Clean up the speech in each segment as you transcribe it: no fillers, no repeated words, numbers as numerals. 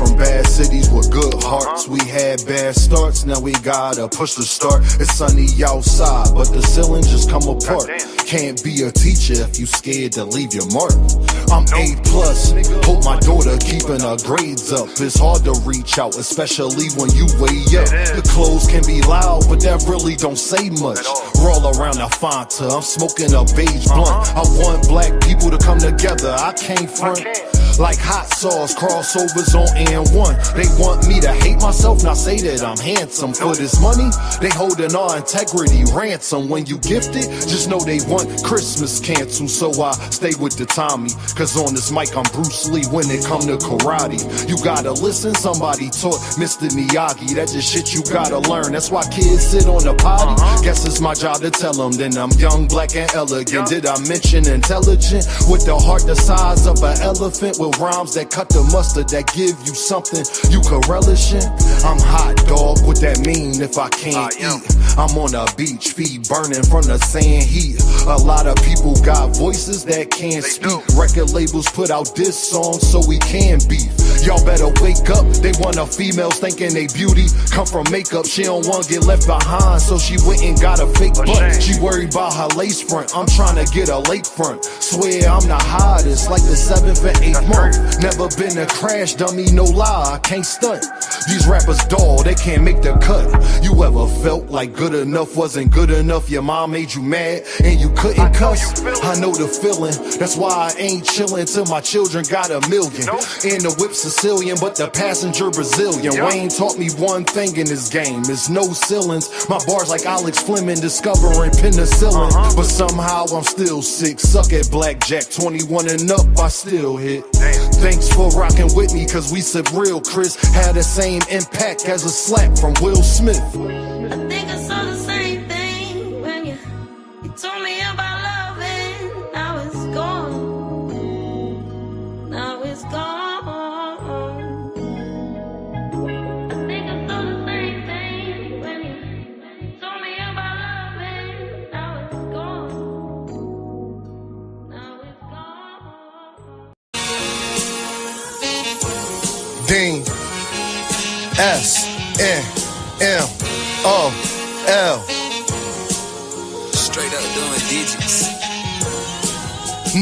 from bad cities with good hearts. We had bad starts, now we gotta push the start. It's sunny outside, but the ceiling just come apart. Can't be a teacher if you scared to leave your mark. I'm A+, hope my daughter keeping her grades up. It's hard to reach out, especially when you way up. The clothes can be loud, but that really don't say much. Roll around the Fanta, I'm smoking a beige blunt. I want black people to come together, I can't front. Like hot sauce, crossovers on N1. They want me to hate myself, not say that I'm handsome. For this money, they holding our integrity ransom. When you gift it, just know they want Christmas canceled. So I stay with the Tommy, cause on this mic I'm Bruce Lee when it come to karate. You gotta listen, somebody taught Mr. Miyagi. That's just shit you gotta learn, that's why kids sit on the potty. Guess it's my job to tell them, then I'm young, black and elegant. Did I mention intelligent? With the heart the size of an elephant, with rhymes that cut the mustard, that give you something you can relish in. I'm hot dog, what that mean if I can't eat? I'm on a beach, feet burning from the sand heat. A lot of people got voices that can't speak. Record labels put out diss songs so we can beef. Y'all better wake up, they want a females thinking they beauty come from makeup. She don't want to get left behind, so she went and got a fake butt. She worried about her lace front, I'm trying to get a lakefront. Swear I'm the hottest, like the 7th and 8th month. Never been a crash dummy, no lie, I can't stunt. These rappers dull, they can't make the cut. You ever felt like good enough wasn't good enough? Your mom made you mad and you couldn't cuss? I know the feeling, that's why I ain't chillin' till my children got $1 million. And the whip Sicilian, but the passenger Brazilian. Wayne taught me one thing in this game, it's no ceilings. My bars like Alex Fleming discovering penicillin. But somehow I'm still sick, suck at blackjack. 21 and up, I still hit. Thanks for rocking with me, cause we sip real, Chris. Had the same impact as a slap from Will Smith. I think I saw the same thing when you told me about love, and now it's gone. Now it's gone. I think I saw the same thing when you told me about love, and now it's gone. Now it's gone. Dean S-N-M-O-L. Straight up doing digits.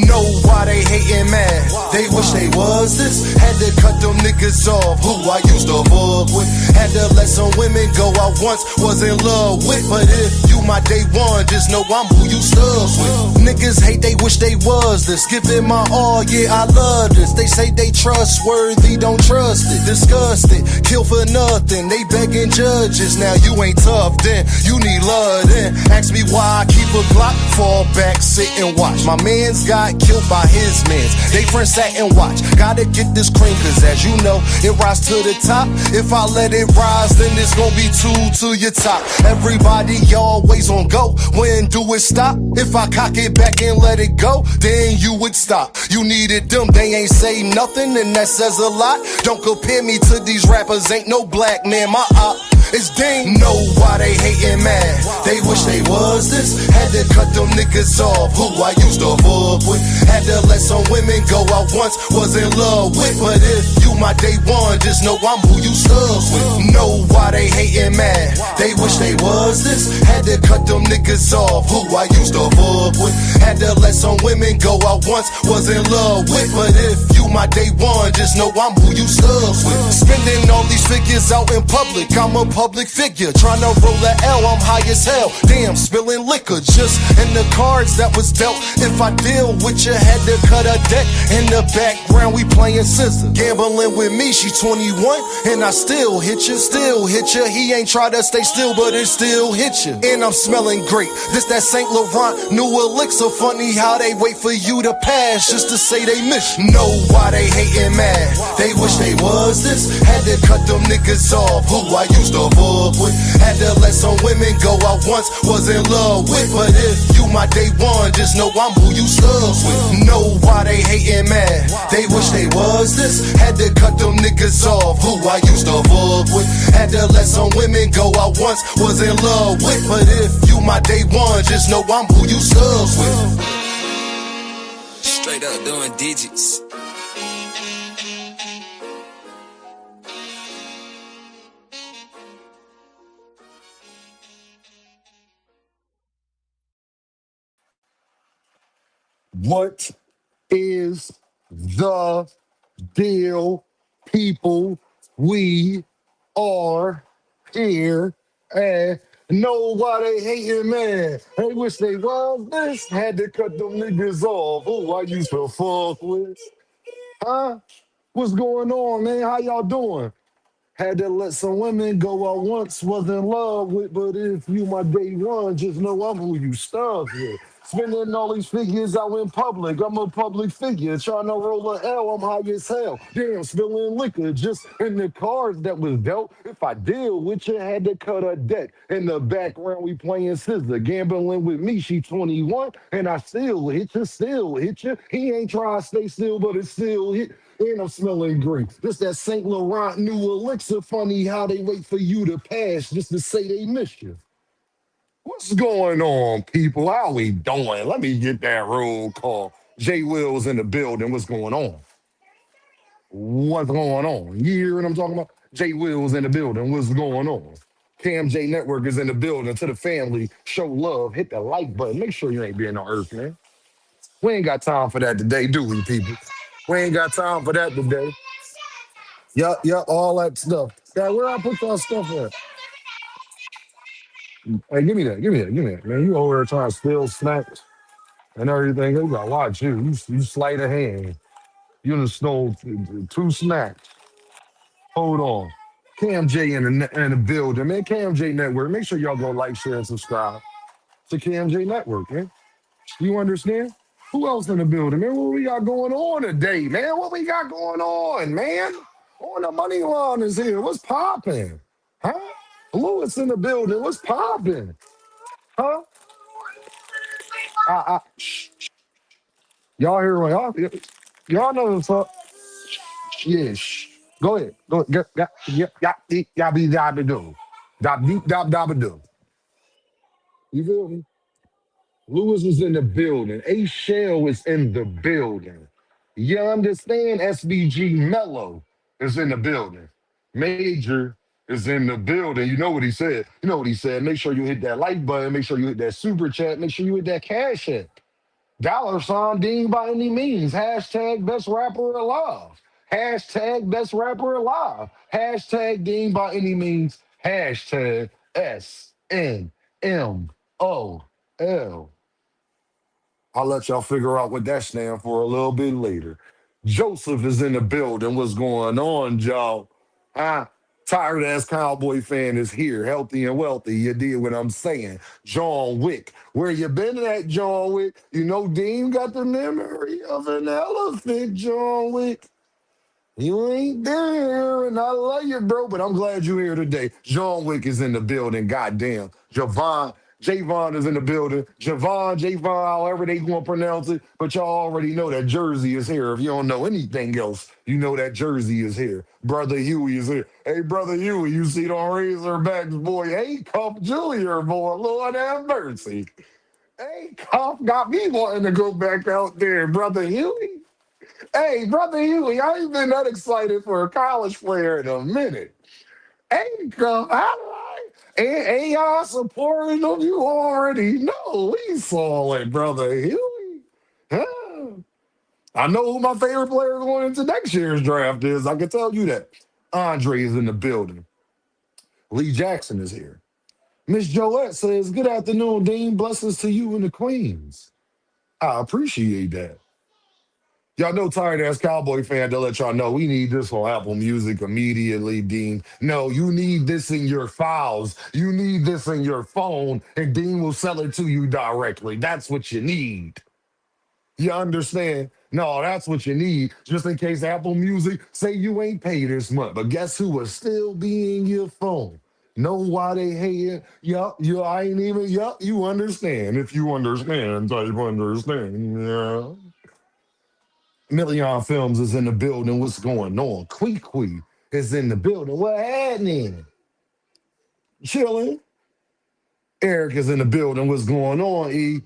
Know why they hatin' mad? They wish they was this. Had to cut them niggas off who I used to fuck with. Had to let some women go I once was in love with. But if you my day one, just know I'm who you stuck with. Niggas hate, they wish they was this. Give it my all, yeah, I love this. They say they trustworthy, don't trust it. Disgusted, kill for nothing. They begging judges, now you ain't tough then. You need love then. Ask me why I keep a Glock. Fall back, sit and watch. My man's got killed by his mans. They friends sat and watch. Gotta get this cream, cause as you know, it rise to the top. If I let it rise, then it's gonna be 2 to your top. Everybody always on go. When do it stop? If I cock it back and let it go, then you would stop. You needed them, they ain't say nothing, and that says a lot. Don't compare me to these rappers, ain't no black man, my op. It's Dean. Know why they hatin' mad? They wish they was this. Had to cut them niggas off who I used to fuck with. Had to let some women go I once was in love with. But if you my day one, just know I'm who you stuck with. Know why they hatin' mad? They wish they was this. Had to cut them niggas off who I used to fuck with. Had to let some women go I once was in love with. But if you my day one, just know I'm who you stuck with. Spending all these figures out in public, I'm a public figure. Tryna roll a L, I'm high as hell. Damn, spilling liquor just in the cards that was dealt. If I deal with you, had to cut a deck. In the background, we playing scissors. Gambling with me, she 21, and I still hit you, still hit you. He ain't try to stay still, but it still hit you. And I'm smelling great. This that St. Laurent new elixir. Funny how they wait for you to pass just to say they miss you. Know why they hatin' mad? They wish they was this. Had to cut them niggas off who I used to fuck with. Had to let some women go I once was in love with. But if you my day one, just know I'm who you stuck with. Know why they hatin' mad? They wish they was this. Had to cut them niggas off who I used to fuck with. Had to let some women go I once was in love with. But if you my day one, just know I'm who you stuck with. Straight up doing digits. What is the deal, people? We are here and know why they hating, man. They wish they was this. Had to cut them niggas off. Who I used to fuck with. Huh? What's going on, man? How y'all doing? Had to let some women go I once was in love with, but if you my day one, just know I'm who you stuck with. Spending all these figures out in public, I'm a public figure. Trying to roll a L, I'm high as hell. Damn, spilling liquor just in the cards that was dealt. If I deal with you, had to cut a deck. In the background, we playing scissor. Gambling with me, she 21, and I still hit you, still hit you. He ain't trying to stay still, but it still hit. And I'm smelling great. This that St. Laurent new elixir. Funny how they wait for you to pass just to say they miss you. What's going on, people? How we doing? Let me get that roll call. Jay Will's in the building. What's going on? What's going on? You hear what I'm talking about? Jay Will's in the building. What's going on? Cam J Network is in the building. To the family, show love. Hit the like button. Make sure you ain't being on earth, man. We ain't got time for that today, do we, people? We ain't got time for that today. Yup, all that stuff. Yeah, where I put that stuff at? Hey, give me that, man. You over there trying to steal snacks and everything. You gotta watch you. You sleight of hand. You done stole two snacks. Hold on. Cam J in the building, man. Cam J Network. Make sure y'all go like, share, and subscribe to Cam J Network, man. You understand? Who else in the building, man? What we got going on today, man? What we got going on, man? On the money line is here. What's popping? Huh? Lewis in the building. What's popping? Huh? Y'all hear what y'all know what's up? Yeah. Go ahead. Go be do. Do. You feel me? Lewis is in the building. A Shell is in the building. You understand? SBG Mello is in the building. Major is in the building. You know what he said. You know what he said. Make sure you hit that like button. Make sure you hit that super chat. Make sure you hit that cash app. Dollar sign Dean by any means. Hashtag best rapper alive. Hashtag best rapper alive. Hashtag Dean by any means. Hashtag SNMOL. I'll let y'all figure out what that stands for a little bit later. Joseph is in the building. What's going on, y'all? Huh? Tired ass cowboy fan is here, healthy and wealthy. You deal what I'm saying? John Wick. Where you been at, John Wick? You know Dean got the memory of an elephant, John Wick. You ain't there, and I love you, bro, but I'm glad you're here today. John Wick is in the building, goddamn. Javon is in the building. Javon, however they gonna pronounce it, but y'all already know that Jersey is here. If you don't know anything else, you know that Jersey is here. Brother Huey is here. Hey, Brother Huey, you see the Razorbacks, boy. Hey, Cup Junior, boy, Lord have mercy. Hey, Cup got me wanting to go back out there, Brother Huey. Hey, Brother Huey, I ain't been that excited for a college player in a minute. Hey, come, I like, and y'all supporting them, you already know. We saw it, Brother Huey. Huh? I know who my favorite player going into next year's draft is. I can tell you that. Andre is in the building. Lee Jackson is here. Miss Joette says, good afternoon, Dean. Blessings to you and the Queens. I appreciate that. Y'all know tired ass cowboy fan to let y'all know we need this on Apple Music immediately, Dean. No, you need this in your files. You need this in your phone, and Dean will sell it to you directly. That's what you need. You understand? No, that's what you need. Just in case Apple Music say you ain't paid this month. But guess who will still be in your phone? Know why they hate it? Yup, I ain't even, yup, you understand. If you understand, type understand. Yeah. Million Films is in the building. What's going on? Quee is in the building. What happening? Chilling. Eric is in the building. What's going on, E?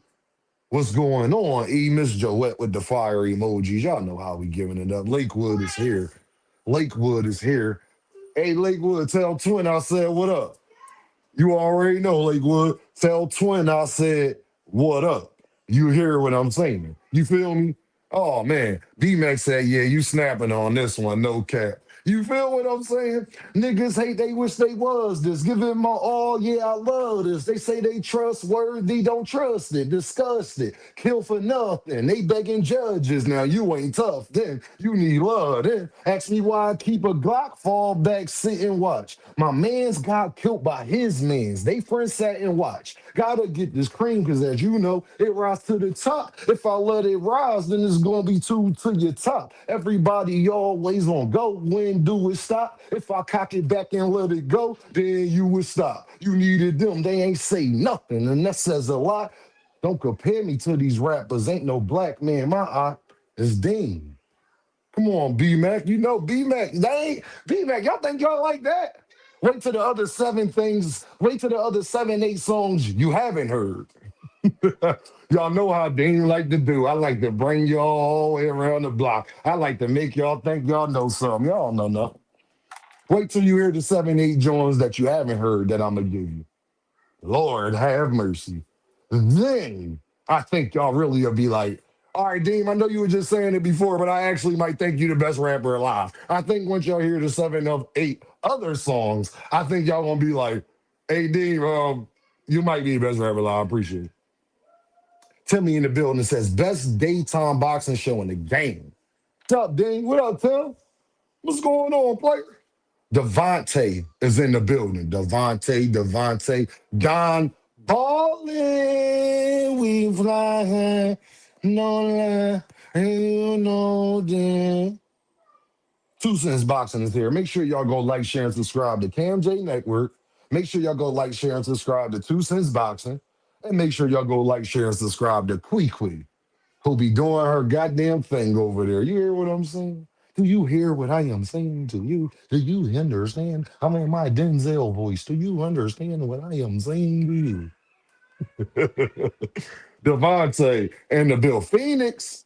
What's going on, E? Miss Joette with the fire emojis. Y'all know how we giving it up. Lakewood is here. Lakewood is here. Hey, Lakewood, tell Twin I said what up. You already know, Lakewood. Tell Twin I said what up. You hear what I'm saying? You feel me? Oh man, B-Max said, yeah, you snapping on this one, no cap. You feel what I'm saying? Niggas hate, they wish they was this. Give it my all, yeah, I love this. They say they trustworthy, don't trust it, disgust it, kill for nothing. They begging judges, now you ain't tough, then you need love. Then ask me why I keep a Glock, fall back, sit and watch. My man's got killed by his mans. They friends sat and watch. Gotta get this cream, cause as you know, it rise to the top. If I let it rise, then it's gonna be two to your top. Everybody always on go. When do it stop? If I cock it back and let it go, then you would stop. You needed them, they ain't say nothing, and that says a lot. Don't compare me to these rappers. Ain't no black man. My eye is Dean. Come on, B-Mac. You know B-Mac. They ain't B-Mac. Y'all think y'all like that? Wait till the other seven things. Wait till the other seven, eight songs you haven't heard. Y'all know how Dean like to do. I like to bring y'all all the way around the block. I like to make y'all think y'all know something. Y'all don't know nothing. Wait till you hear the seven, eight joints that you haven't heard that I'm gonna give you. Lord have mercy. Then I think y'all really will be like, all right, Dean, I know you were just saying it before, but I actually might think you the best rapper alive. I think once y'all hear the seven of eight other songs, I think y'all gonna be like, hey, Dean, you might be the best rapper alive. I appreciate it. Timmy in the building says, best daytime boxing show in the game. What's up, Dean? What up, Tim? What's going on, player? Devontae is in the building. Devontae, Don Ballin', we fly, no lie, and you know them. Two Cents Boxing is here. Make sure y'all go like, share, and subscribe to Cam J Network. Make sure y'all go like, share, and subscribe to Two Cents Boxing. And make sure y'all go like, share, and subscribe to Quee, who be doing her goddamn thing over there. You hear what I'm saying? Do you hear what I am saying to you? Do you understand? I'm in my Denzel voice. Do you understand what I am saying to you? Devontae and the Bill Phoenix.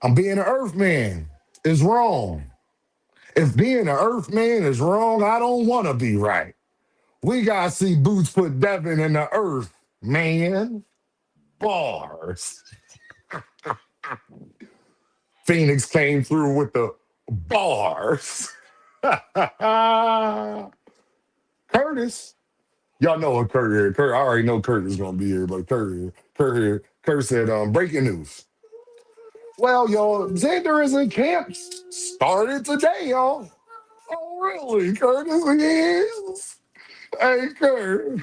I'm being an Earth man is wrong. If being an Earth man is wrong, I don't want to be right. We gotta see Boots put Devin in the Earth, man. Bars. Phoenix came through with the bars. Curtis. Y'all know what Kurt here. Kurt, I already know Kurt is gonna be here, but Kurt here. Kurt here. Kurt said, breaking news. Well, y'all, Xander is in camp. Started today, y'all. Oh, really, Curtis? Yes. Hey, Kurt.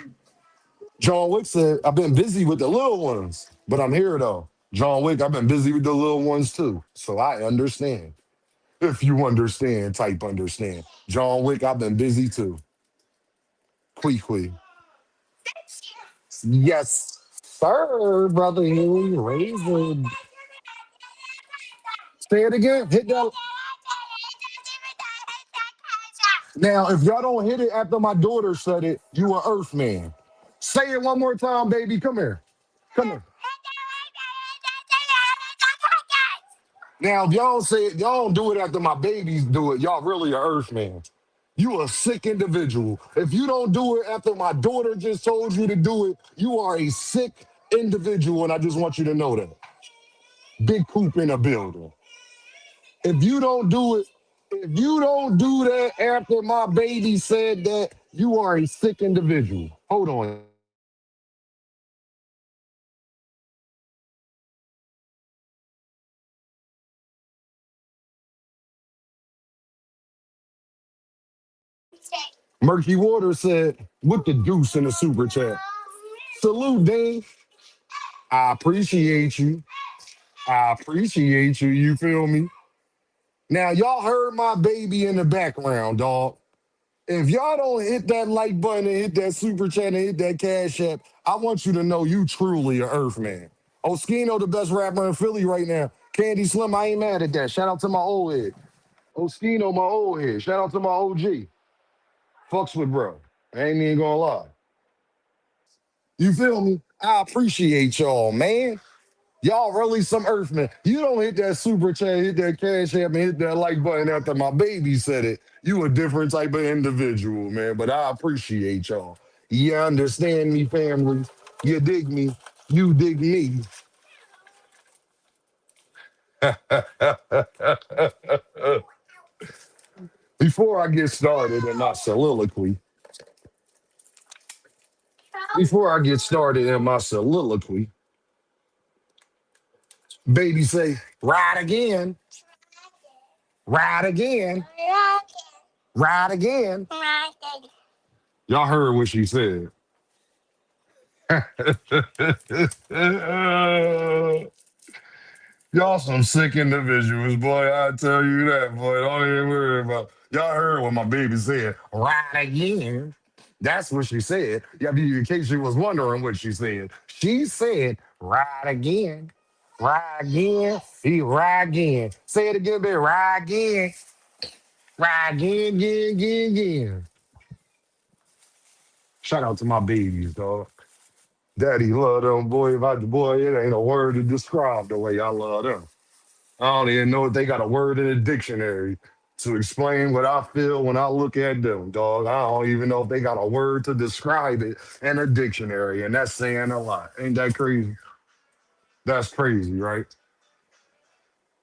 John Wick said, I've been busy with the little ones, but I'm here though. John Wick, I've been busy with the little ones too. So I understand. If you understand, type understand. John Wick, I've been busy too. Quee. Yes, sir, brother Huey. Razor. Say it again. Hit that. Now, if y'all don't hit it after my daughter said it, you a Earth man. Say it one more time, baby. Come here. Come here. Now, if y'all say it, y'all don't do it after my babies do it. Y'all really a Earth man. You a sick individual. If you don't do it after my daughter just told you to do it, you are a sick individual, and I just want you to know that. Big poop in a building. If you don't do it, if you don't do that after my baby said that, you are a sick individual. Hold on. Murky Water said, with the deuce in the super chat. Salute, Dave. I appreciate you. I appreciate you. You feel me? Now, y'all heard my baby in the background, dog. If y'all don't hit that like button and hit that super chat and hit that cash app, I want you to know you truly a Earth man. Oskino, the best rapper in Philly right now. Candy Slim, I ain't mad at that. Shout out to my old head. Oskino, my old head. Shout out to my OG. Fucks with bro. I ain't even gonna lie. You feel me? I appreciate y'all, man. Y'all really some Earthmen. You don't hit that super chat, hit that cash app, and hit that like button after my baby said it. You a different type of individual, man. But I appreciate y'all. You understand me, family. You dig me. You dig me? Before I get started in my soliloquy, before I get started in my soliloquy, baby say, ride again, ride again, ride again. Y'all heard what she said. Y'all some sick individuals, boy. I tell you that, boy. Don't even worry about. Y'all heard what my baby said. Ride again. That's what she said. Yeah, in case you was wondering what she said. She said, ride again. Ride again. He ride again. Say it again, baby. Ride again. Ride again, again, again, again. Shout out to my babies, dog. Daddy love them, boy. If I, boy, it ain't a word to describe the way I love them. I don't even know if they got a word in the dictionary to explain what I feel when I look at them, dog. I don't even know if they got a word to describe it in a dictionary, and that's saying a lot. Ain't that crazy? That's crazy, right?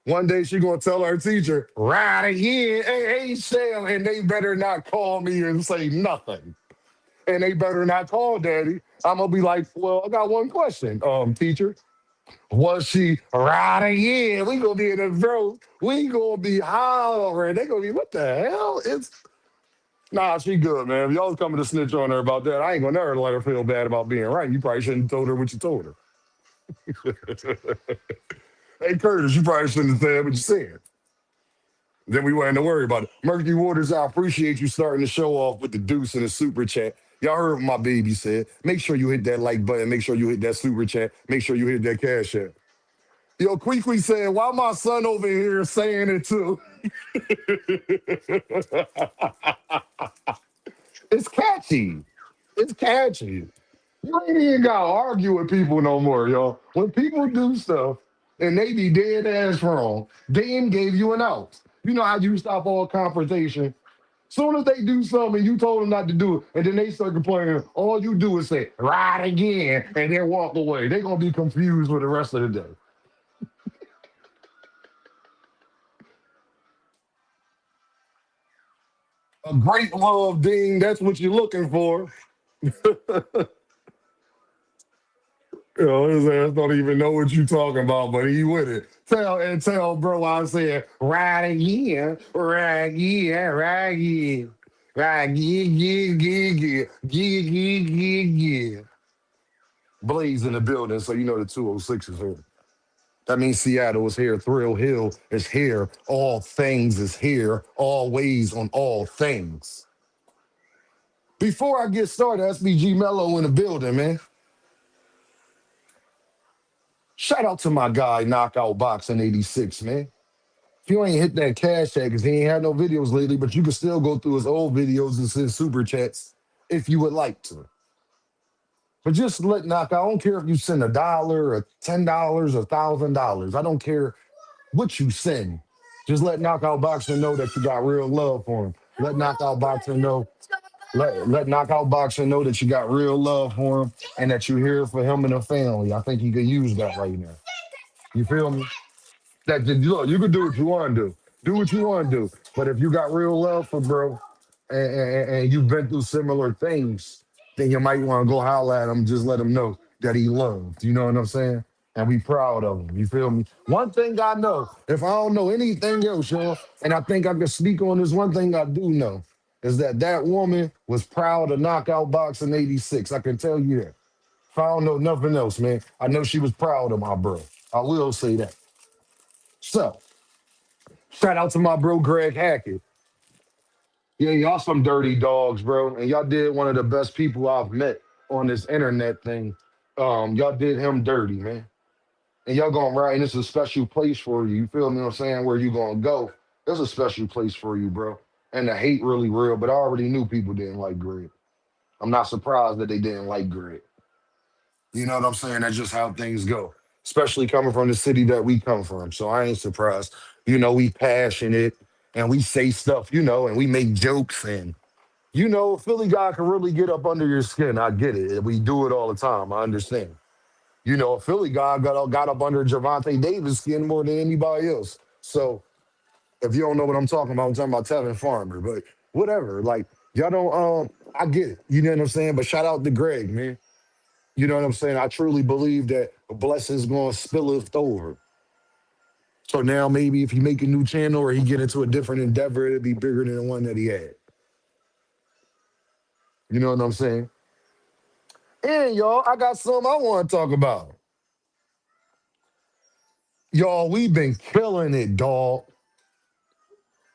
One day she gonna tell her teacher, right again, hey, Shell, and they better not call me and say nothing. And they better not call daddy. I'm gonna be like, well, I got one question, teacher. Was she right again? We gonna be in the bro. We gonna be hollering. They gonna be, what the hell? It's nah, she good, man. If y'all coming to snitch on her about that, I ain't gonna never let her feel bad about being right. You probably shouldn't have told her what you told her. Hey Curtis, you probably shouldn't have said what you said. Then we wouldn't have to worry about it. Murky Waters, I appreciate you starting the show off with the deuce and the super chat. Y'all heard what my baby said. Make sure you hit that like button. Make sure you hit that super chat. Make sure you hit that cash app. Yo, Queequeg said, why my son over here saying it too? It's catchy. It's catchy. You ain't even got to argue with people no more, yo. When people do stuff and they be dead ass wrong, Dame gave you an out. You know how you stop all confrontation? Soon as they do something and you told them not to do it, and then they start complaining, all you do is say, right again, and then walk away. They're going to be confused for the rest of the day. A great love, Dean. That's what you're looking for. You know, his ass don't even know what you talking about, but he with it. Tell bro I said, right again, right again, right again. Right again, yeah. Blaze in the building, so you know the 206 is here. That means Seattle is here. Thrill Hill is here. All things is here. Always on all things. Before I get started, SBG Mello in the building, man. Shout out to my guy, Knockout Boxing 86, man. If you ain't hit that cash tag, because he ain't had no videos lately, but you can still go through his old videos and send super chats if you would like to. But just let Knockout, I don't care if you send $1 or $10 or $1,000. I don't care what you send. Just let Knockout Boxing know that you got real love for him. Let Knockout Boxing know. Let Knockout Boxing know that you got real love for him and that you're here for him and the family. I think he could use that right now. You feel me? That look, you can do what you want to do. Do what you want to do. But if you got real love for bro, and you've been through similar things, then you might want to go holler at him. Just let him know that he loved. You know what I'm saying? And we proud of him. You feel me? One thing I know, if I don't know anything else, y'all, and I think I can speak on this, one thing I do know is that that woman was proud of Knockout Boxing 86. I can tell you that. If I don't know nothing else, man, I know she was proud of my bro. I will say that. So, shout out to my bro Greg Hackett. Yeah, y'all some dirty dogs, bro. And y'all did one of the best people I've met on this internet thing. Y'all did him dirty, man. And y'all gonna ride, and it's a special place for you. You feel me what I'm saying? Where you gonna go? There's a special place for you, bro. And the hate really real, but I already knew people didn't like Greg. I'm not surprised that they didn't like Greg. You know what I'm saying? That's just how things go, especially coming from the city that we come from. So I ain't surprised. You know, we passionate and we say stuff, you know, and we make jokes. And, you know, Philly guy can really get up under your skin. I get it. We do it all the time. I understand. You know, a Philly guy got up under Javante Davis skin more than anybody else. So if you don't know what I'm talking about, I'm talking about Tevin Farmer. But whatever, like y'all don't. I get it. You know what I'm saying. But shout out to Greg, man. You know what I'm saying. I truly believe that a blessing's gonna spilleth over. So now maybe if he make a new channel or he get into a different endeavor, it'll be bigger than the one that he had. You know what I'm saying? And y'all, I got something I want to talk about. Y'all, we've been killing it, dog.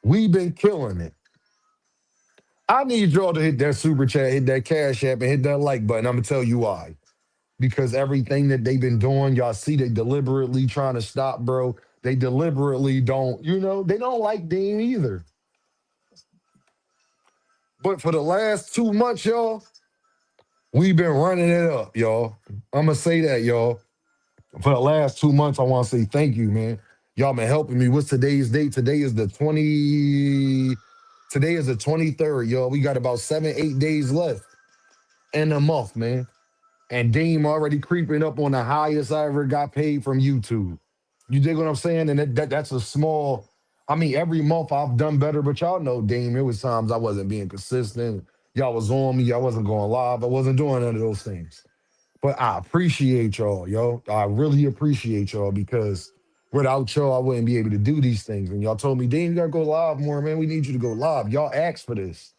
We've been killing it. I need y'all to hit that super chat, hit that cash app, and hit that like button. I'm gonna tell you why. Because everything that they've been doing, y'all see they deliberately trying to stop, bro. They deliberately don't, they don't like Dean either. But for the last 2 months, y'all, we've been running it up, y'all. I'm gonna say that, y'all. For the last 2 months, I want to say thank you, man. Y'all been helping me. What's today's date? Today is the 20. Today is the 23rd, y'all. We got about 7, 8 days left in a month, man. And Deem already creeping up on the highest I ever got paid from YouTube. You dig what I'm saying? And that's a small. I mean, every month I've done better, but y'all know, Deem, it was times I wasn't being consistent. Y'all was on me. I wasn't going live. I wasn't doing none of those things. But I appreciate y'all, yo. I really appreciate y'all because without y'all, I wouldn't be able to do these things. And y'all told me, Dean, you gotta go live more, man. We need you to go live. Y'all asked for this.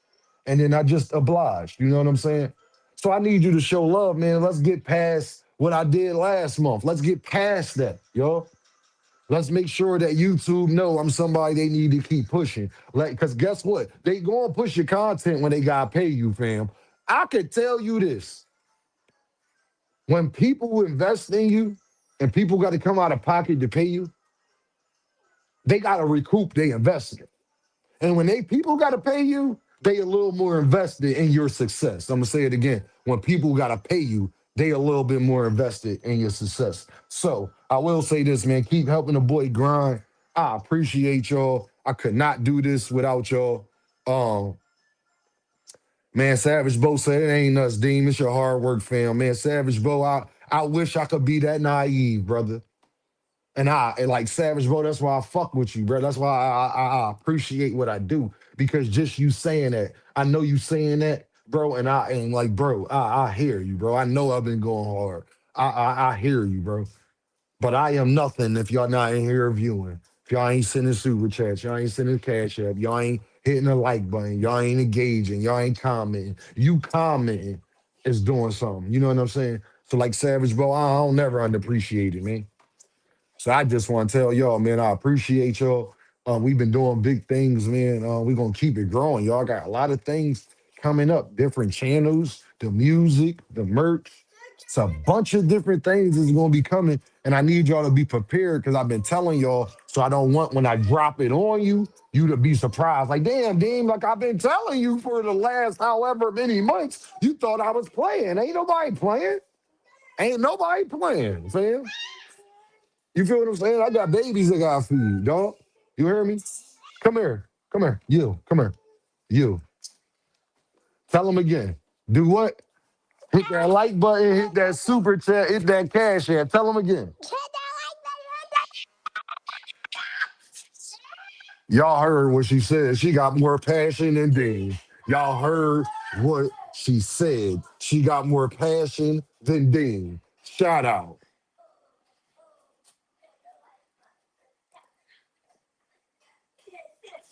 And then I just obliged. You know what I'm saying? So I need you to show love, man. Let's get past what I did last month. Let's get past that, yo. Let's make sure that YouTube know I'm somebody they need to keep pushing. Like, because guess what? They gonna push your content when they gotta pay you, fam. I could tell you this. When people invest in you and people got to come out of pocket to pay you, they got to recoup their investment. And when they people got to pay you, they a little more invested in your success. I'm gonna say it again. When people got to pay you, they a little bit more invested in your success. So I will say this, man. Keep helping the boy grind. I appreciate y'all. I could not do this without y'all. Um, Man, Savage Bo said it ain't us, Dean. It's your hard work, fam. Man, Savage Bo, I wish I could be that naive, brother. And like Savage Bo, that's why I fuck with you, bro. That's why I appreciate what I do. Because just you saying that, I know you saying that, bro, and I ain't like, bro, I hear you, bro. I know I've been going hard. I hear you, bro. But I am nothing if y'all not in here viewing. If y'all ain't sending super chats, y'all ain't sending cash app, y'all ain't hitting the like button, y'all ain't engaging, y'all ain't commenting. You commenting is doing something. You know what I'm saying? So like Savage Bro, I don't never underappreciate it, man. So I just want to tell y'all, man, I appreciate y'all. We've been doing big things, man. We're gonna keep it growing. Y'all got a lot of things coming up, different channels, the music, the merch. It's a bunch of different things that's gonna be coming. And I need y'all to be prepared because I've been telling y'all, so I don't want when I drop it on you, you to be surprised. Like, damn, Dean, like I've been telling you for the last however many months, you thought I was playing. Ain't nobody playing. Ain't nobody playing, fam. You feel what I'm saying? I got babies that got feed, dog. You hear me? Come here. Come here. You. Come here. You. Tell them again. Do what? Hit that like button, hit that super chat, hit that cash app. Tell them again. Y'all heard what she said. She got more passion than Dean. Y'all heard what she said. She got more passion than Dean. Shout out.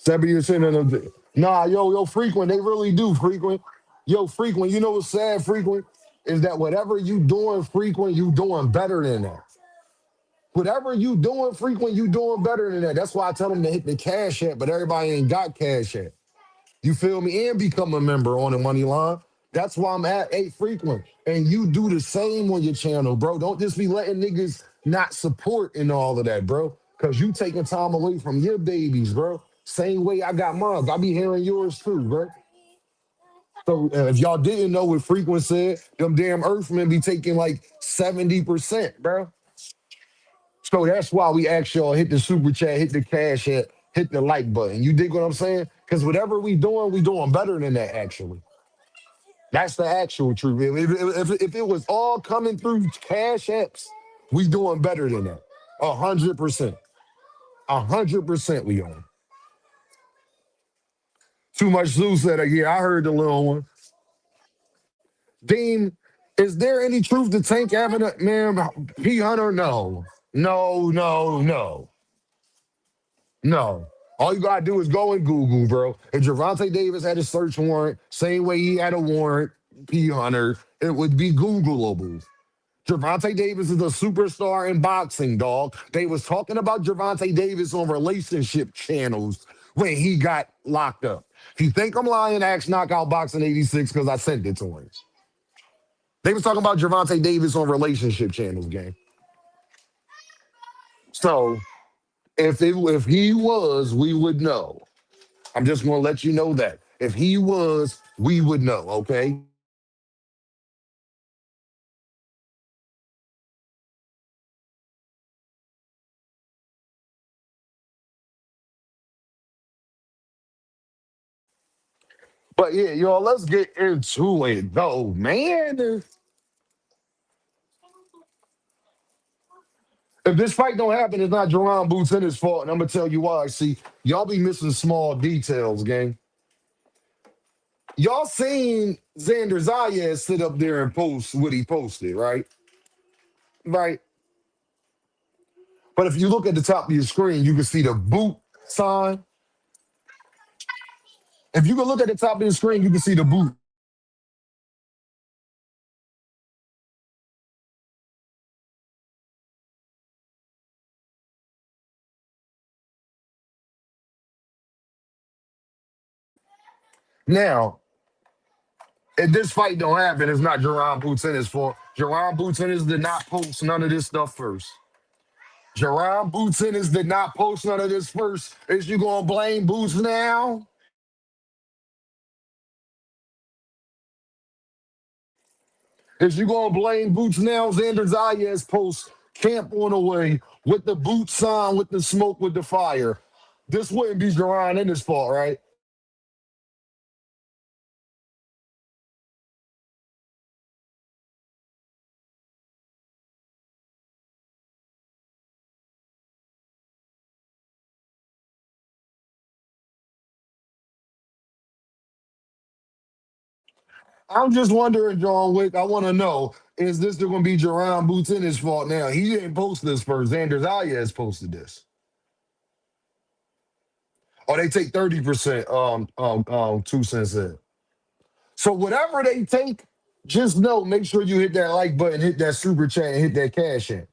70% of them. Nah, yo, frequent. They really do frequent. Yo, frequent. You know what's sad, frequent? Is that whatever you doing frequent, you doing better than that. Whatever you doing frequent, you doing better than that. That's why I tell them to hit the cash app, but everybody ain't got cash app. You feel me? And become a member on the money line. That's why I'm at 8 frequent. And you do the same on your channel, bro. Don't just be letting niggas not support and all of that, bro. Cause you taking time away from your babies, bro. Same way I got mine. I be hearing yours too, bro. So if y'all didn't know what frequent said, them damn Earthmen be taking like 70%, bro. So that's why we ask y'all hit the super chat, hit the cash app, hit the like button. You dig what I'm saying? Because whatever we doing better than that, actually. That's the actual truth. If it was all coming through cash apps, we doing better than that. 100%. 100% we on. Too much Zeus said, yeah, I heard the little one. Dean, is there any truth to Tank having a man? P Hunter? No. No, no, no, no. All you gotta do is go and Google, bro. If Javante Davis had a search warrant, same way he had a warrant, P Hunter, it would be Googleable. Javante Davis is a superstar in boxing, dog. They was talking about Javante Davis on relationship channels when he got locked up. If you think I'm lying, ask Knockout Boxing 86 because I sent it to him. They was talking about Javante Davis on relationship channels, gang. So if he was, we would know. I'm just gonna let you know that. If he was, we would know, okay? But yeah, y'all, let's get into it though, man. If this fight don't happen, it's not Jerron Boots Ennis' fault, and I'm gonna tell you why. See, y'all be missing small details, gang. Y'all seen Xander Zayas sit up there and post what he posted, right? Right. But if you look at the top of your screen, you can see the boot sign. If you can look at the top of your screen, you can see the boot. Now, if this fight don't happen, it's not Jerron Boots Ennis' fault. Jerron Boots Ennis did not post none of this stuff first. Jerron Boots Ennis did not post none of this first. Is you gonna blame Boots now? Is you gonna blame Boots now? Xander Zayas posts camp on the way with the boot sign, with the smoke, with the fire. This wouldn't be Jerron Ennis' fault, right? I'm just wondering, John Wick. I want to know: is this going to be Jerron Boots Ennis' fault now? He didn't post this first. Xander Zayas posted this. Oh, they take 30%. 2 cents in. So whatever they take, just know, make sure you hit that like button, hit that super chat, and hit that cash in.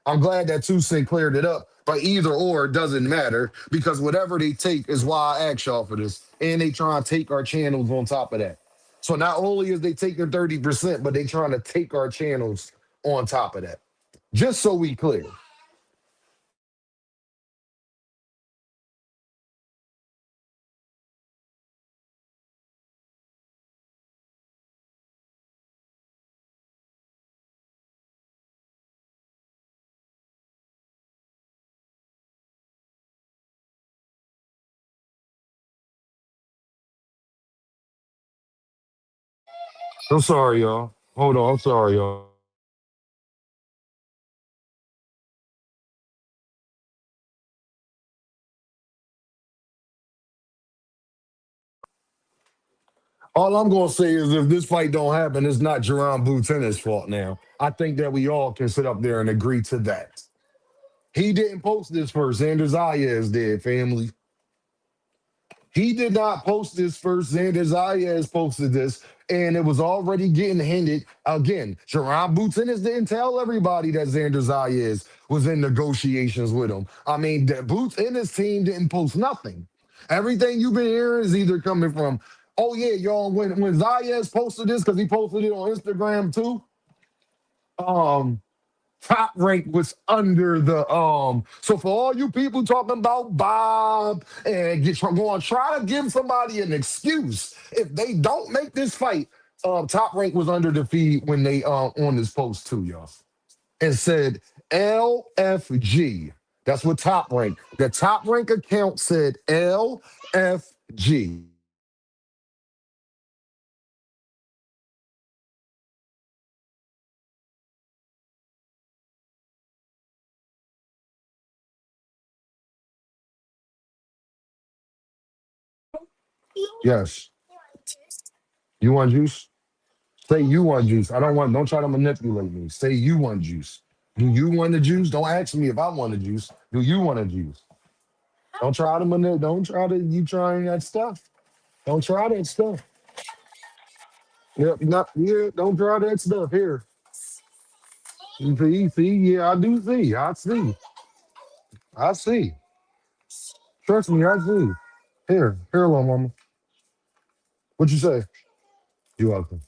I'm glad that 2 cent cleared it up. But either or it doesn't matter because whatever they take is why I asked y'all for this. And they trying to take our channels on top of that. So not only is they taking 30%, but they trying to take our channels on top of that. Just so we clear. I'm sorry, y'all. Hold on. I'm sorry, y'all. All I'm gonna say is if this fight don't happen, it's not Jerron Booten's fault now. I think that we all can sit up there and agree to that. He didn't post this first. Xander Zayas did, family. He did not post this first. Xander Zayas posted this, and it was already getting hinted. Again, Jerron Bootenis didn't tell everybody that Xander Zayas was in negotiations with him. I mean, Boots and his team didn't post nothing. Everything you've been hearing is either coming from, oh yeah, y'all, when Zayas posted this, because he posted it on Instagram too. Um, Top Rank was under the so for all you people talking about Bob and going try to give somebody an excuse if they don't make this fight. Top Rank was under the feed when they on this post too, y'all, and said LFG. That's what Top Rank. The Top Rank account said LFG. Yes. You want juice? Say you want juice. I don't want, don't try to manipulate me. Say you want juice. Do you want the juice? Don't ask me if I want the juice. Do you want the juice? Don't try to manipulate. Don't try to, you trying that stuff. Don't try that stuff. Yep, not, yeah, don't try that stuff here. You see, yeah, I do see. I see. I see. Trust me, I see. Here, little mama. What you say? You welcome.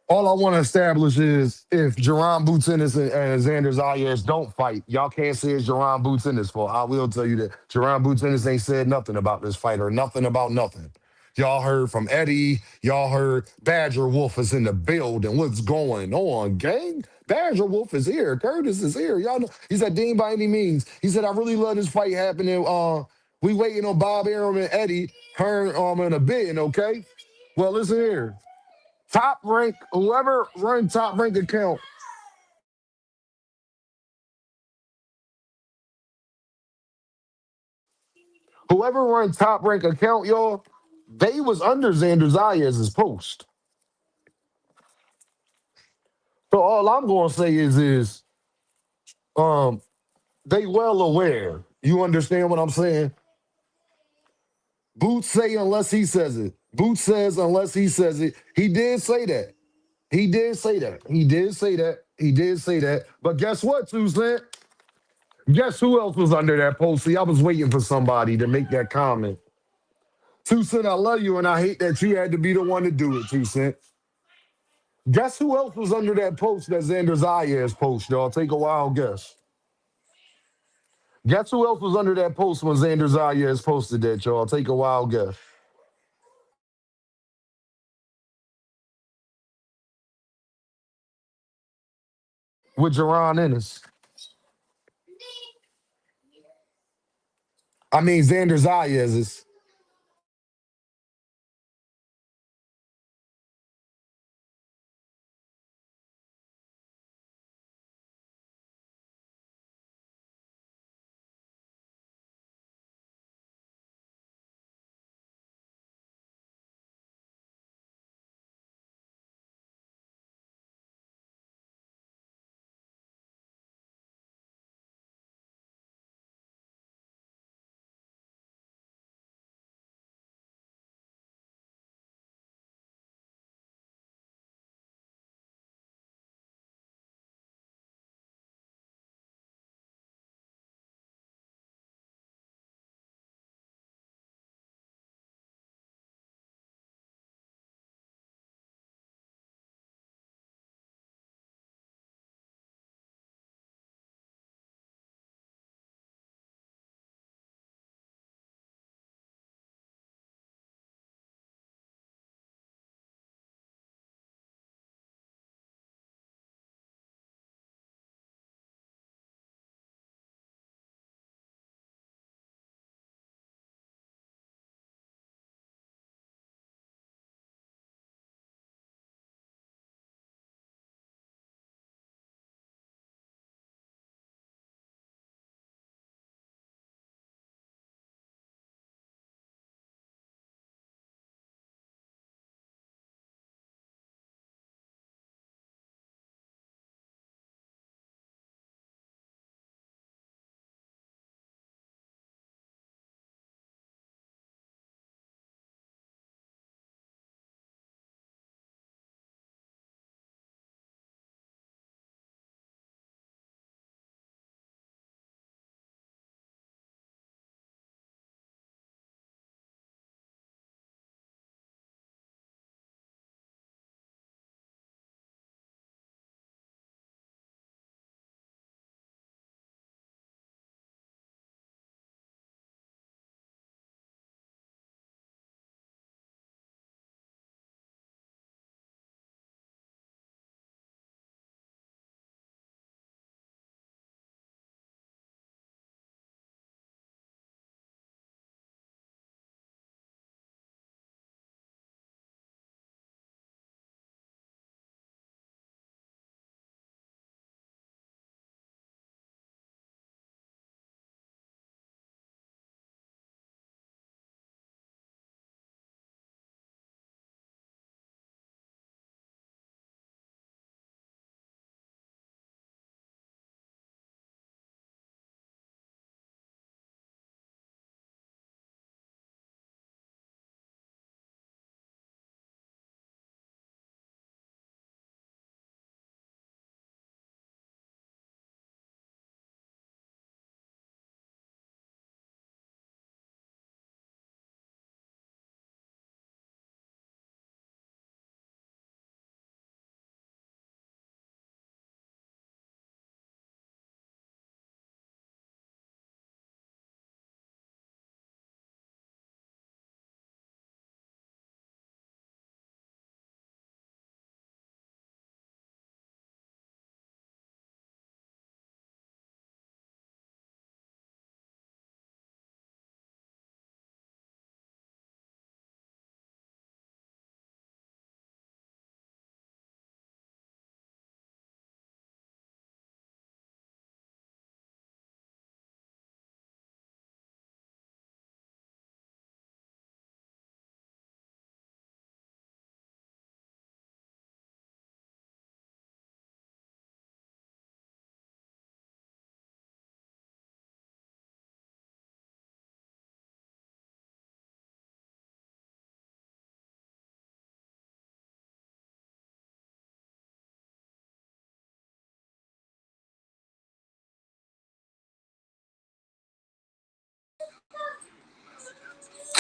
All I want to establish is if Jerron Boots Ennis and Xander Zayas don't fight, y'all can't say it's Jerron Boots Ennis' fault. I will tell you that Jerron Boots Ennis ain't said nothing about this fight or nothing about nothing. Y'all heard from Eddie. Y'all heard Badger Wolf is in the building. What's going on, gang? Badger Wolf is here. Curtis is here. Y'all know. He said, Dean, by any means. He said, I really love this fight happening. We waiting on Bob Arum and Eddie Hearn in a bid, okay? Well, listen here. Top rank, whoever run top rank account, whoever run top rank account, y'all, they was under Xander Zayas' post. So all I'm gonna say is um they well aware. You understand what I'm saying? Boots say unless he says it. Boots says unless he says it. He did say that. He did say that. He did say that. He did say that. But guess what, Tuesday? Guess who else was under that post? See, I was waiting for somebody to make that comment. Two Cent, I love you, and I hate that you had to be the one to do it, Two Cent. Guess who else was under that post that Xander Zayas post, y'all? Take a wild guess. Guess who else was under that post when Xander Zayas posted that, y'all? Take a wild guess. With Jerron Ennis. I mean, Xander Zayas is.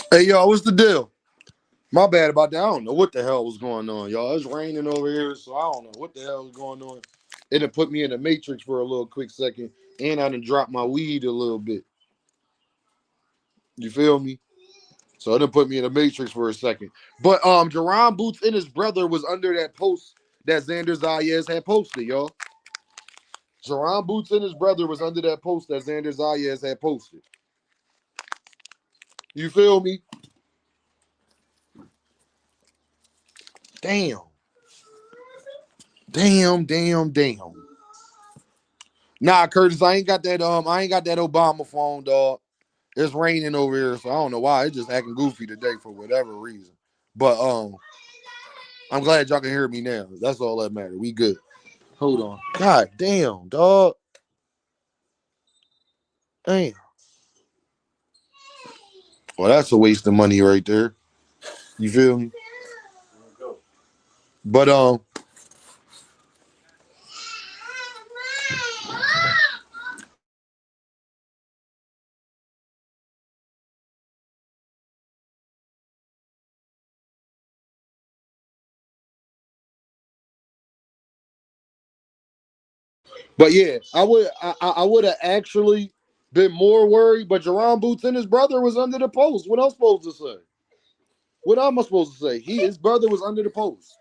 Hey, y'all, what's the deal? My bad about that. I don't know what the hell was going on, y'all. It's raining over here, so I don't know what the hell is going on. It done put me in the matrix for a little quick second, and I done dropped my weed a little bit. You feel me? So it done put me in the matrix for a second. But Jerron Boots and his brother was under that post that Xander Zayas had posted, y'all. Jerron Boots and his brother was under that post that Xander Zayas had posted. You feel me? Damn. Damn. Nah, Curtis, I ain't got that Obama phone, dog. It's raining over here, so I don't know why. It's just acting goofy today for whatever reason. But I'm glad y'all can hear me now. That's all that matters. We good. Hold on. God damn, dog. Damn. Well, that's a waste of money right there. You feel me? But yeah, I would have actually been more worried. But Jerron Boots and his brother was under the post. What else supposed to say? What am I supposed to say? His brother was under the post.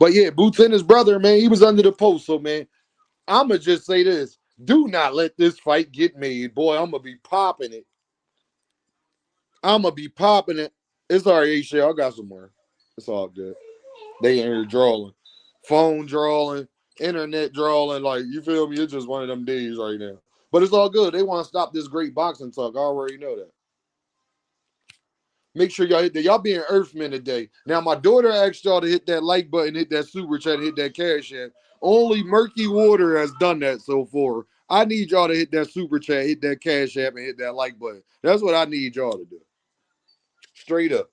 But yeah, Boots and his brother, man, he was under the post. So man, I'ma just say this: do not let this fight get made, boy. I'm gonna be popping it. I'm gonna be popping it. It's all right, H-Shell. I got some more. It's all good. They in here drawing, phone drawing, internet drawing. Like you feel me? It's just one of them days right now. But it's all good. They want to stop this great boxing talk. I already know that. Make sure y'all hit that. Y'all being Earthmen today. Now, my daughter asked y'all to hit that like button, hit that super chat, hit that cash app. Only Murky Water has done that so far. I need y'all to hit that super chat, hit that cash app, and hit that like button. That's what I need y'all to do. Straight up.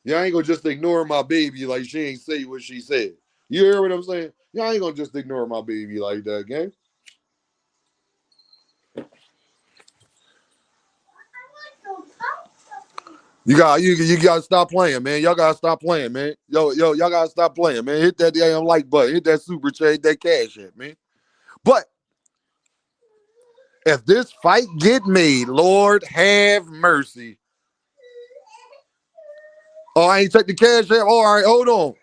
Y'all ain't gonna just ignore my baby like she ain't say what she said. You hear what I'm saying? Y'all ain't gonna just ignore my baby like that, gang. You gotta stop playing, man. Y'all gotta stop playing, man. Y'all gotta stop playing, man. Hit that damn like button, hit that super chat, hit that cash app, man. But if this fight get made, Lord have mercy. Oh, I ain't check the cash app. All right, hold on.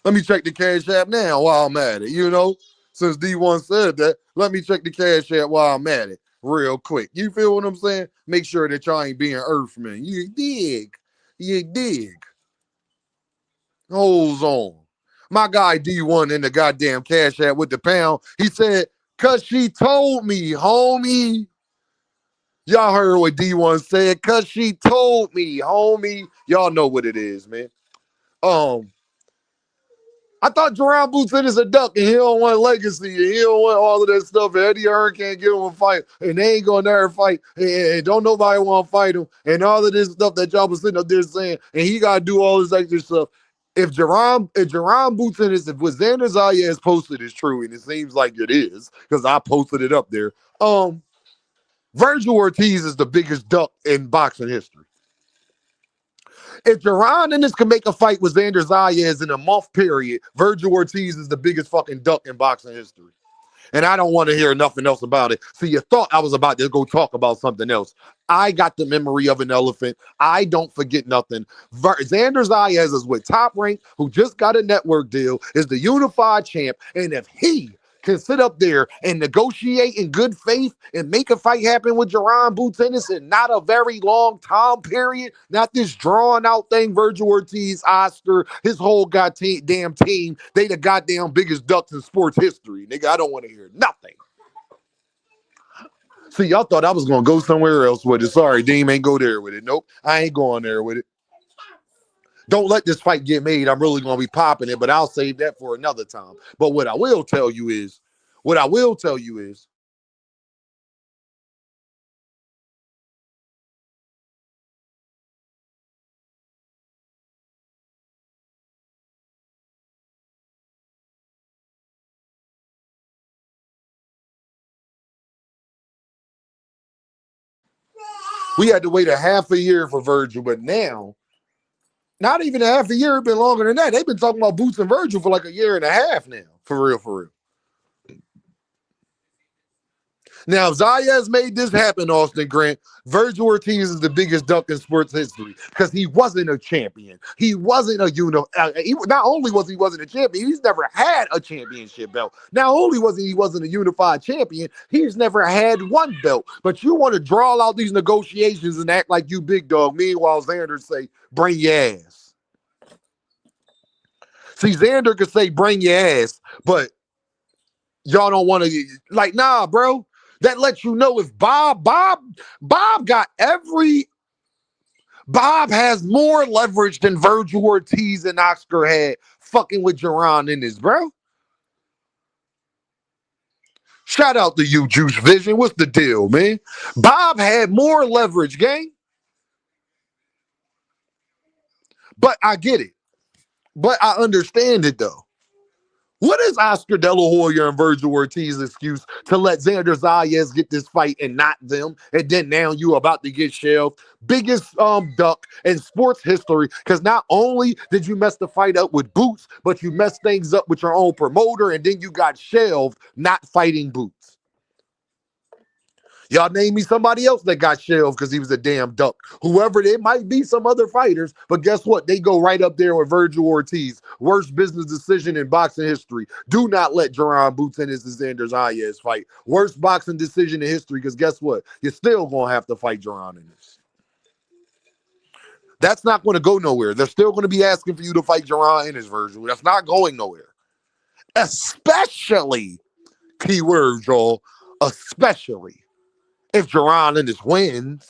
Let me check the cash app now while I'm at it. You know, since D1 said that, let me check the cash app while I'm at it real quick. You feel what I'm saying? Make sure that y'all ain't being Earthmen. You dig? You dig? Hold on. My guy D1 in the goddamn cash app with the pound. He said, cause she told me, homie. Y'all heard what D1 said, cause she told me, homie. Y'all know what it is, man. I thought Jerron Boots Ennis a duck and he don't want legacy and he don't want all of that stuff. And Eddie Hearn can't give him a fight and they ain't gonna never fight and don't nobody want to fight him and all of this stuff that y'all was sitting up there saying and he gotta do all this extra stuff. If Jerron Boots Ennis, if what Xander Zayas posted is true, and it seems like it is, because I posted it up there, Virgil Ortiz is the biggest duck in boxing history. If Jerron Ennis can make a fight with Xander Zayas in a month period, Virgil Ortiz is the biggest fucking duck in boxing history. And I don't want to hear nothing else about it. See, you thought I was about to go talk about something else. I got the memory of an elephant. I don't forget nothing. Xander Zayas is with Top Rank, who just got a network deal, is the unified champ. And if he can sit up there and negotiate in good faith and make a fight happen with Jerron Boots Ennis in not a very long time period, not this drawn out thing, Virgil Ortiz, Oscar, his whole goddamn team, they the goddamn biggest ducks in sports history. Nigga, I don't want to hear nothing. See, y'all thought I was going to go somewhere else with it. Sorry, Deem ain't go there with it. Nope, I ain't going there with it. Don't let this fight get made. I'm really going to be popping it, but I'll save that for another time. But what I will tell you is, We had to wait a half a year for Virgil, but now, not even a half a year, it's been longer than that. They've been talking about Boots and Virgil for like a year and a half now. For real, for real. Now, if Zayas made this happen, Austin Grant, Virgil Ortiz is the biggest duck in sports history because he wasn't a champion. He wasn't a not only was he wasn't a champion, he's never had a championship belt. Not only was he wasn't a unified champion, he's never had one belt. But you want to draw out these negotiations and act like you big dog. Meanwhile, Xander say, bring your ass. See, Xander could say, bring your ass, but y'all don't want to, like, nah, bro. That lets you know if Bob got Bob has more leverage than Virgil Ortiz and Oscar had fucking with Jaron Ennis, bro. Shout out to you, Juice Vision. What's the deal, man? Bob had more leverage, gang. But I get it. But I understand it, though. What is Oscar De La Hoya and Virgil Ortiz's excuse to let Xander Zayas get this fight and not them? And then now you about to get shelved. Biggest duck in sports history, because not only did you mess the fight up with Boots, but you messed things up with your own promoter, and then you got shelved not fighting Boots. Y'all name me somebody else that got shelved because he was a damn duck. Whoever, it might be some other fighters, but guess what? They go right up there with Virgil Ortiz. Worst business decision in boxing history. Do not let Jaron Boots Ennis and Xander Zayas fight. Worst boxing decision in history, because guess what? You're still going to have to fight Jaron Ennis. That's not going to go nowhere. They're still going to be asking for you to fight Jaron Ennis, Virgil. That's not going nowhere. Especially, keyword, y'all, especially if Jaron Ennis wins.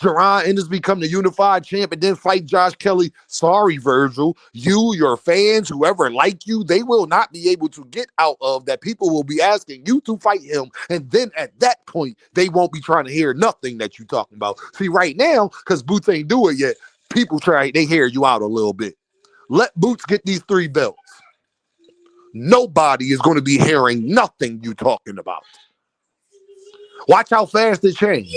Jaron Ennis become the unified champ and then fight Josh Kelly. Sorry, Virgil. You, your fans, whoever like you, they will not be able to get out of that. People will be asking you to fight him. And then at that point, they won't be trying to hear nothing that you're talking about. See, right now, because Boots ain't do it yet, people they hear you out a little bit. Let Boots get these 3 belts. Nobody is going to be hearing nothing you talking about. Watch how fast it changed.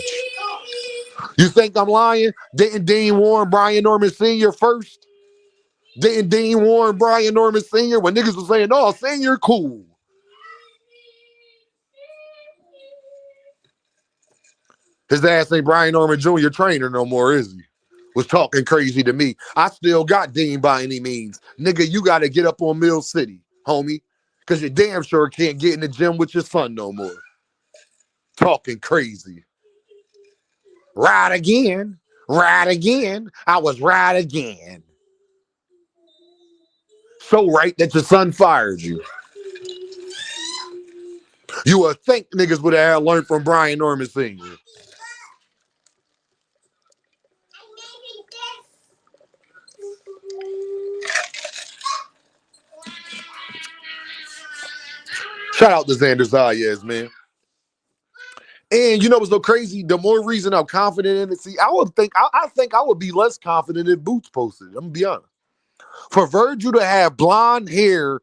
You think I'm lying? Didn't Dean warn Brian Norman Sr. first? Didn't Dean warn Brian Norman Sr. when niggas was saying, oh, Sr. cool? His ass ain't Brian Norman Jr. trainer no more, is he? Was talking crazy to me. I still got Dean by any means. Nigga, you got to get up on Mill City, homie, because you damn sure can't get in the gym with your son no more. Talking crazy. Right again. Right again. I was right again. So right that your son fired you. You would think niggas would have learned from Brian Norman Sr. Shout out to Xander Zayas, man. And you know what's so crazy? The more reason I'm confident in it, see, I think I would be less confident if Boots posted. I'm gonna be honest. For Virgil to have blonde hair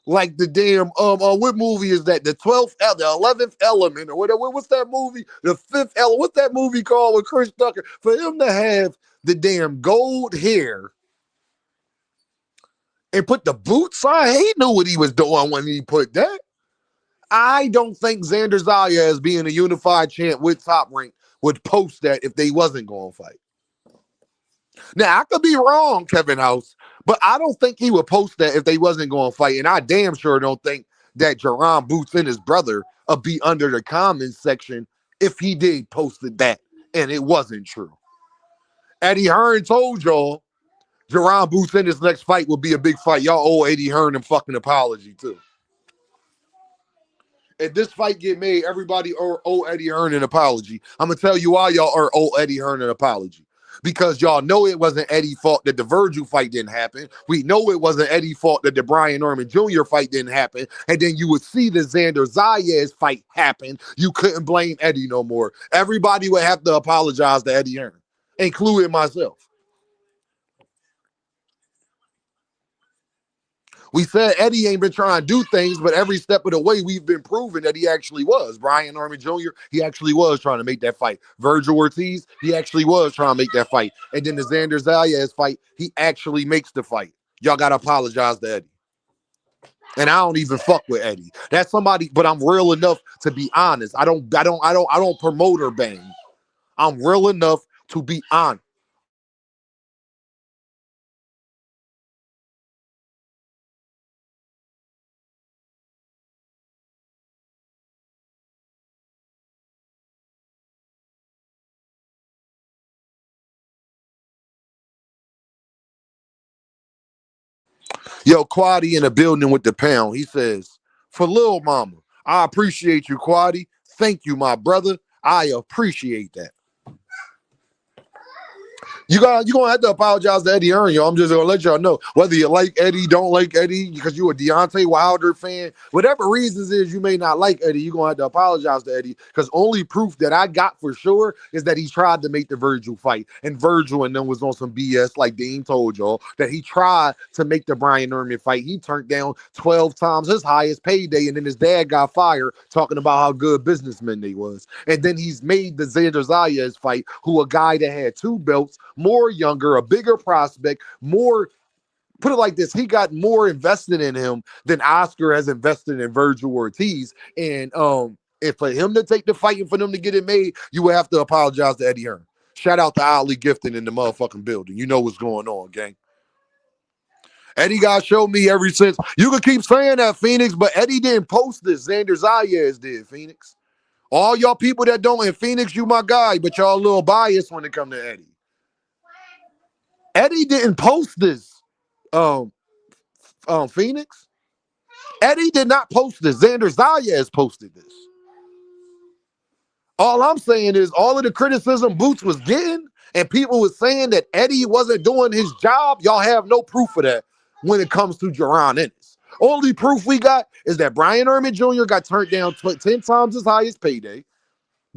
like the damn what movie is that? The 11th Element, or whatever. What's that movie? The 5th Element. What's that movie called with Chris Tucker? For him to have the damn gold hair and put the boots on, he knew what he was doing when he put that. I don't think Xander Zayas, being a unified champ with Top Rank, would post that if they wasn't going to fight. Now, I could be wrong, Kevin House, but I don't think he would post that if they wasn't going to fight. And I damn sure don't think that Jaron Boots and his brother would be under the comments section if he did posted that and it wasn't true. Eddie Hearn told y'all Jaron Boots in his next fight will be a big fight. Y'all owe Eddie Hearn a fucking apology, too. If this fight get made, everybody owe Eddie Hearn an apology. I'm going to tell you why y'all owe Eddie Hearn an apology. Because y'all know it wasn't Eddie's fault that the Virgil fight didn't happen. We know it wasn't Eddie's fault that the Brian Norman Jr. fight didn't happen. And then you would see the Xander Zayas fight happen. You couldn't blame Eddie no more. Everybody would have to apologize to Eddie Hearn, including myself. We said Eddie ain't been trying to do things, but every step of the way, we've been proving that he actually was. Brian Norman Jr., he actually was trying to make that fight. Virgil Ortiz, he actually was trying to make that fight. And then the Xander Zayas fight, he actually makes the fight. Y'all got to apologize to Eddie. And I don't even fuck with Eddie. That's somebody, but I'm real enough to be honest. I don't promote or bang. I'm real enough to be honest. Yo, Quaddy in the building with the pound. He says, for Lil Mama, I appreciate you, Quaddy. Thank you, my brother. I appreciate that. You're gonna have to apologize to Eddie Hearn, yo. I'm just gonna let y'all know. Whether you like Eddie, don't like Eddie, because you a Deontay Wilder fan, whatever reasons is you may not like Eddie, you're gonna have to apologize to Eddie. Because only proof that I got for sure is that he tried to make the Virgil fight. And Virgil and them was on some BS, like Dean told y'all, that he tried to make the Brian Norman fight. He turned down 12 times his highest payday, and then his dad got fired talking about how good businessmen they was. And then he's made the Xander Zayas fight, who a guy that had 2 belts, more younger, a bigger prospect, more, put it like this, he got more invested in him than Oscar has invested in Virgil Ortiz. And if for him to take the fight and for them to get it made, you would have to apologize to Eddie Hearn. Shout out to Ali Gifton in the motherfucking building. You know what's going on, gang. Eddie got showed me ever since. You can keep saying that, Phoenix, but Eddie didn't post this. Xander Zayas did, Phoenix. All y'all people that don't, in Phoenix, you my guy, but y'all a little biased when it come to Eddie. Eddie didn't post this, Phoenix. Eddie did not post this. Xander Zayas posted this. All I'm saying is all of the criticism Boots was getting and people was saying that Eddie wasn't doing his job, y'all have no proof of that when it comes to Jaron Ennis. Only proof we got is that Brian Norman Jr. got turned down 10 times his highest payday.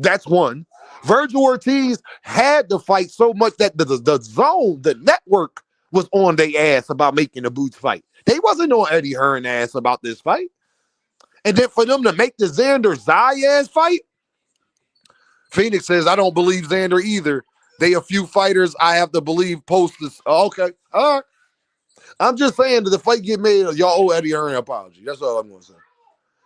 That's one. Virgil Ortiz had to fight so much that the zone, the network, was on their ass about making the Boots fight. They wasn't on Eddie Hearn ass about this fight. And then for them to make the Xander Zayas fight, Phoenix says, I don't believe Xander either. They a few fighters I have to believe post this. Okay, all right. I'm just saying that the fight get made, y'all owe Eddie Hearn an apology. That's all I'm going to say.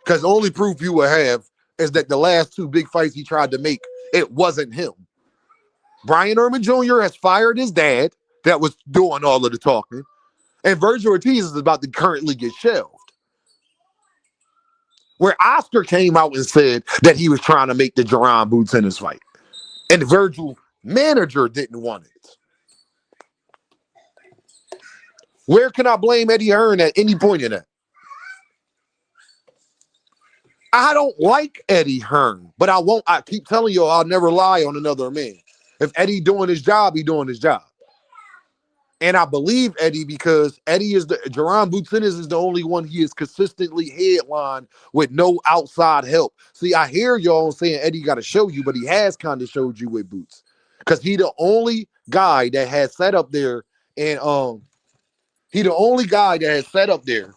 Because the only proof you will have is that the last 2 big fights he tried to make, it wasn't him. Brian Norman Jr. has fired his dad that was doing all of the talking. And Virgil Ortiz is about to currently get shelved. Where Oscar came out and said that he was trying to make the Jaron Boots Ennis fight. And the Virgil manager didn't want it. Where can I blame Eddie Hearn at any point in that? I don't like Eddie Hearn, but I keep telling you, I'll never lie on another man. If Eddie doing his job, he doing his job. And I believe Eddie because Eddie is Jaron Boots Ennis is the only one he is consistently headlined with no outside help. See, I hear y'all saying Eddie got to show you, but he has kind of showed you with Boots. Because he the only guy that has sat up there and he the only guy that has sat up there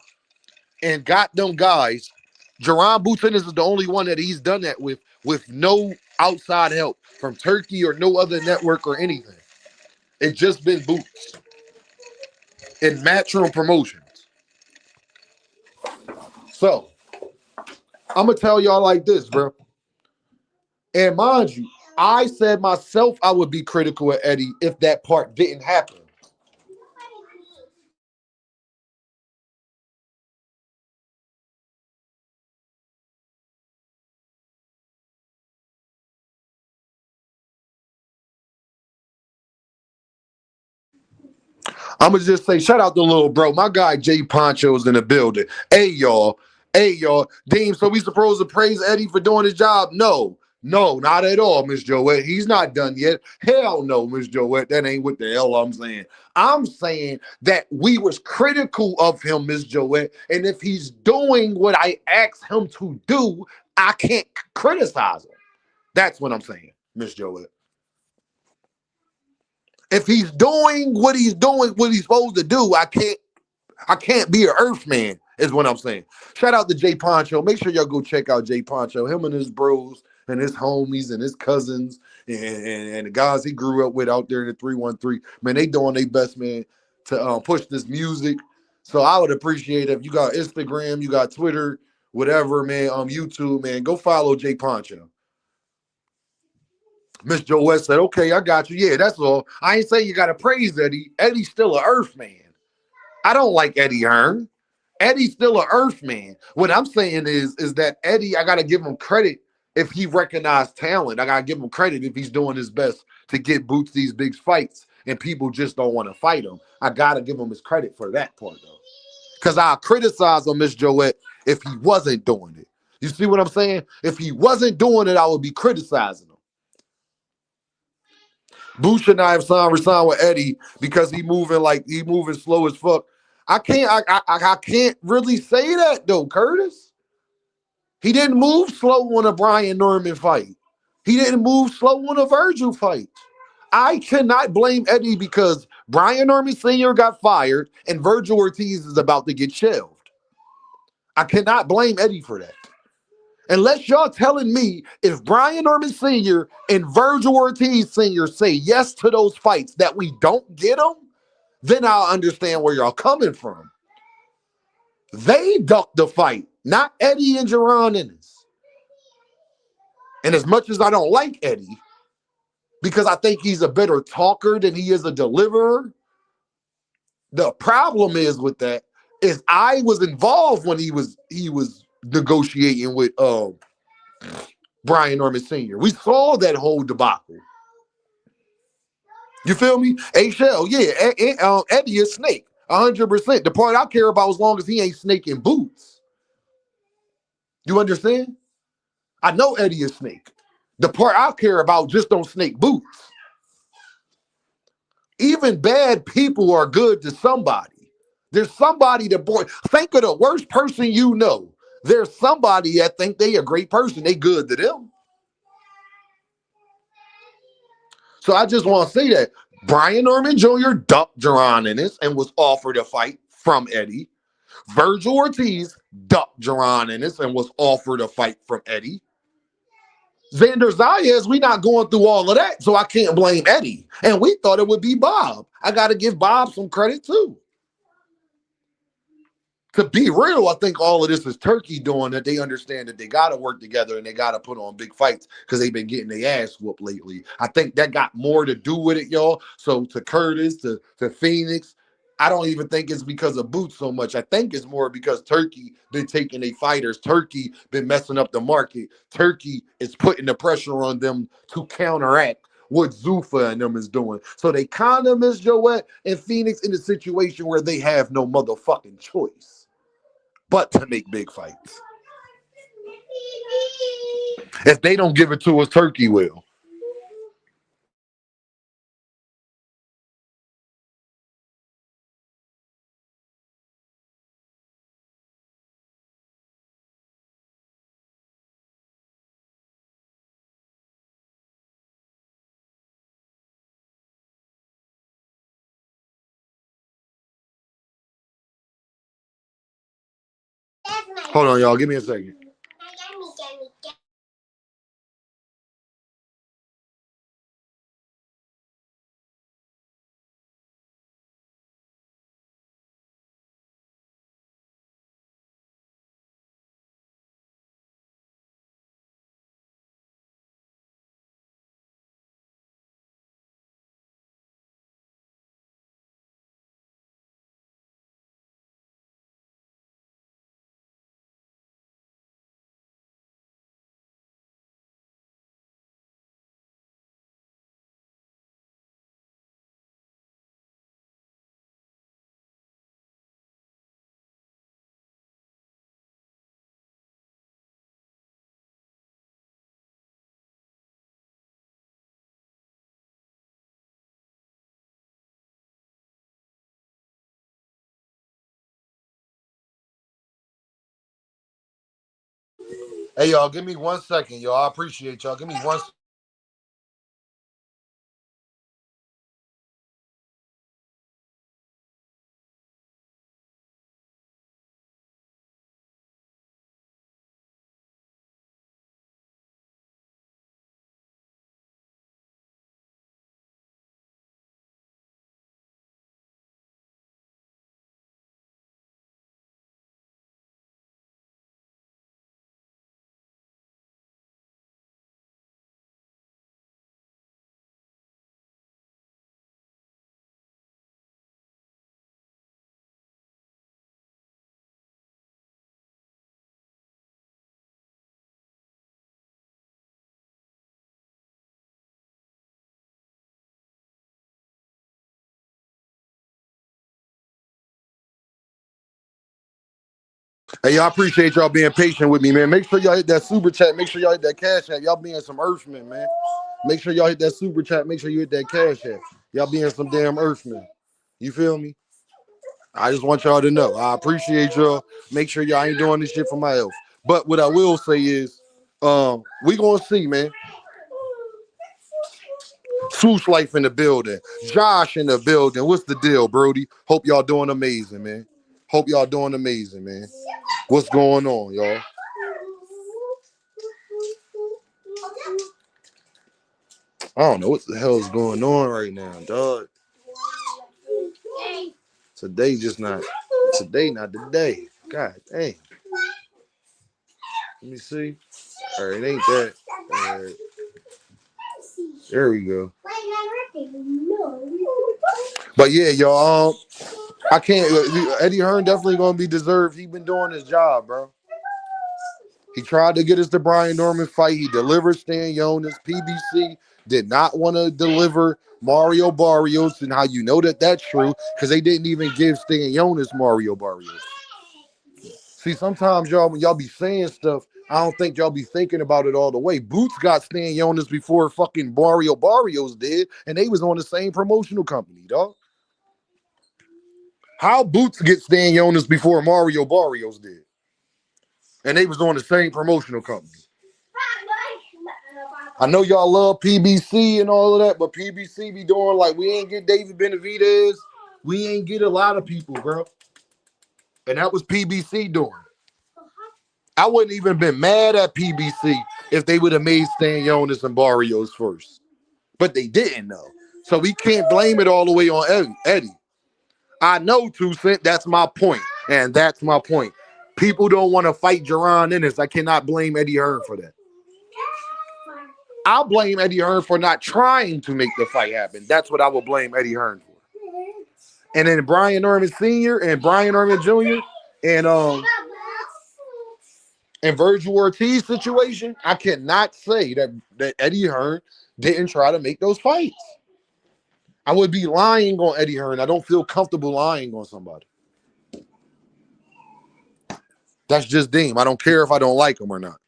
and got them guys. Jaron Boots Ennis is the only one that he's done that with no outside help from Turkey or no other network or anything. It's just been Boots and Matchroom Promotions. So, I'm going to tell y'all like this, bro. And mind you, I said myself I would be critical of Eddie if that part didn't happen. I'm gonna just say, shout out to little bro. My guy Jay Poncho's in the building. Hey y'all. Hey y'all. Dean, so we supposed to praise Eddie for doing his job? No, not at all, Miss Joette. He's not done yet. Hell no, Miss Joette. That ain't what the hell I'm saying. I'm saying that we was critical of him, Miss Joette, and if he's doing what I asked him to do, I can't criticize him. That's what I'm saying, Miss Joette. If he's doing what he's supposed to do, I can't I can't be an Earth man, is what I'm saying. Shout out to Jay Poncho. Make sure y'all go check out Jay Poncho. Him and his bros and his homies and his cousins and the guys he grew up with out there in the 313. Man, they doing their best, man, to push this music. So I would appreciate if you got Instagram, you got Twitter, whatever, man, YouTube, man, go follow Jay Poncho. Miss Joe West said, okay, I got you. Yeah, that's all. I ain't saying you got to praise Eddie. Eddie's still an Earth man. I don't like Eddie Hearn. Eddie's still an Earth man. What I'm saying is that Eddie, I got to give him credit if he recognized talent. I got to give him credit if he's doing his best to get Boots these big fights and people just don't want to fight him. I got to give him his credit for that part, though. Because I'll criticize him, Miss Joette, if he wasn't doing it. You see what I'm saying? If he wasn't doing it, I would be criticizing him. Boo should not have resigned with Eddie because he moving slow as fuck. I can't really say that though, Curtis. He didn't move slow on a Brian Norman fight. He didn't move slow on a Virgil fight. I cannot blame Eddie because Brian Norman Sr. got fired and Virgil Ortiz is about to get shelved. I cannot blame Eddie for that. Unless y'all telling me if Brian Norman Sr. and Virgil Ortiz Sr. say yes to those fights that we don't get them, then I'll understand where y'all coming from. They ducked the fight, not Eddie and Jaron Ennis. And as much as I don't like Eddie, because I think he's a better talker than he is a deliverer, the problem is with that is I was involved when he was negotiating with Brian Norman Sr. We saw that whole debacle. You feel me? Shell, yeah, Eddie is snake, 100%. The part I care about as long as he ain't snaking Boots. You understand? I know Eddie is snake. The part I care about just don't snake Boots. Even bad people are good to somebody. There's somebody that, boy, think of the worst person you know. There's somebody that think they a great person. They good to them. So I just want to say that Brian Norman Jr. ducked Jaron Ennis and was offered a fight from Eddie. Virgil Ortiz ducked Jaron Ennis and was offered a fight from Eddie. Xander Zayas, we not going through all of that, so I can't blame Eddie. And we thought it would be Bob. I got to give Bob some credit too. To be real, I think all of this is Turkey doing that. They understand that they got to work together and they got to put on big fights because they've been getting their ass whooped lately. I think that got more to do with it, y'all. So to Curtis, to Phoenix, I don't even think it's because of Boots so much. I think it's more because Turkey been taking their fighters. Turkey been messing up the market. Turkey is putting the pressure on them to counteract what Zuffa and them is doing. So they kind of miss Joette and Phoenix in a situation where they have no motherfucking choice but to make big fights. If they don't give it to us, Turkey will. Hold on, y'all. Give me a second. Hey, y'all, give me 1 second, y'all. I appreciate y'all. Give me one. Hey, y'all appreciate y'all being patient with me, man. Make sure y'all hit that super chat. Make sure y'all hit that cash app. Y'all being some earthmen, man. Make sure y'all hit that super chat. Make sure you hit that cash app. Y'all being some damn earthmen. You feel me? I just want y'all to know. I appreciate y'all. Make sure y'all ain't doing this shit for my health. But what I will say is, we gonna see, man. Swoosh Life in the building. Josh in the building. What's the deal, Brody? Hope y'all doing amazing, man. Hope y'all doing amazing, man. What's going on, y'all? I don't know what the hell is going on right now, dog. Today just not. Today not the day. God dang. Let me see. All right, it ain't that. All right. There we go. But yeah, y'all. I can't. Eddie Hearn definitely gonna be deserved. He been doing his job, bro. He tried to get us the Brian Norman fight. He delivered Stan Jonas. PBC did not want to deliver Mario Barrios. And how you know that that's true? Because they didn't even give Stan Jonas Mario Barrios. See, sometimes y'all, when y'all be saying stuff, I don't think y'all be thinking about it all the way. Boots got Stan Jonas before fucking Mario Barrios did, and they was on the same promotional company, dog. How Boots get Stan Jonas before Mario Barrios did? And they was on the same promotional company. I know y'all love PBC and all of that, but PBC be doing like we ain't get David Benavidez. We ain't get a lot of people, bro. And that was PBC doing. I wouldn't even been mad at PBC if they would have made Stan Jonas and Barrios first. But they didn't, though. So we can't blame it all the way on Eddie. I know, 2 Cent, that's my point. And that's my point. People don't want to fight Jaron Ennis. I cannot blame Eddie Hearn for that. I'll blame Eddie Hearn for not trying to make the fight happen. That's what I will blame Eddie Hearn for. And then Brian Norman Sr. and Brian Norman Jr. and Virgil Ortiz situation, I cannot say that Eddie Hearn didn't try to make those fights. I would be lying on Eddie Hearn. I don't feel comfortable lying on somebody. That's just Dame. I don't care if I don't like him or not.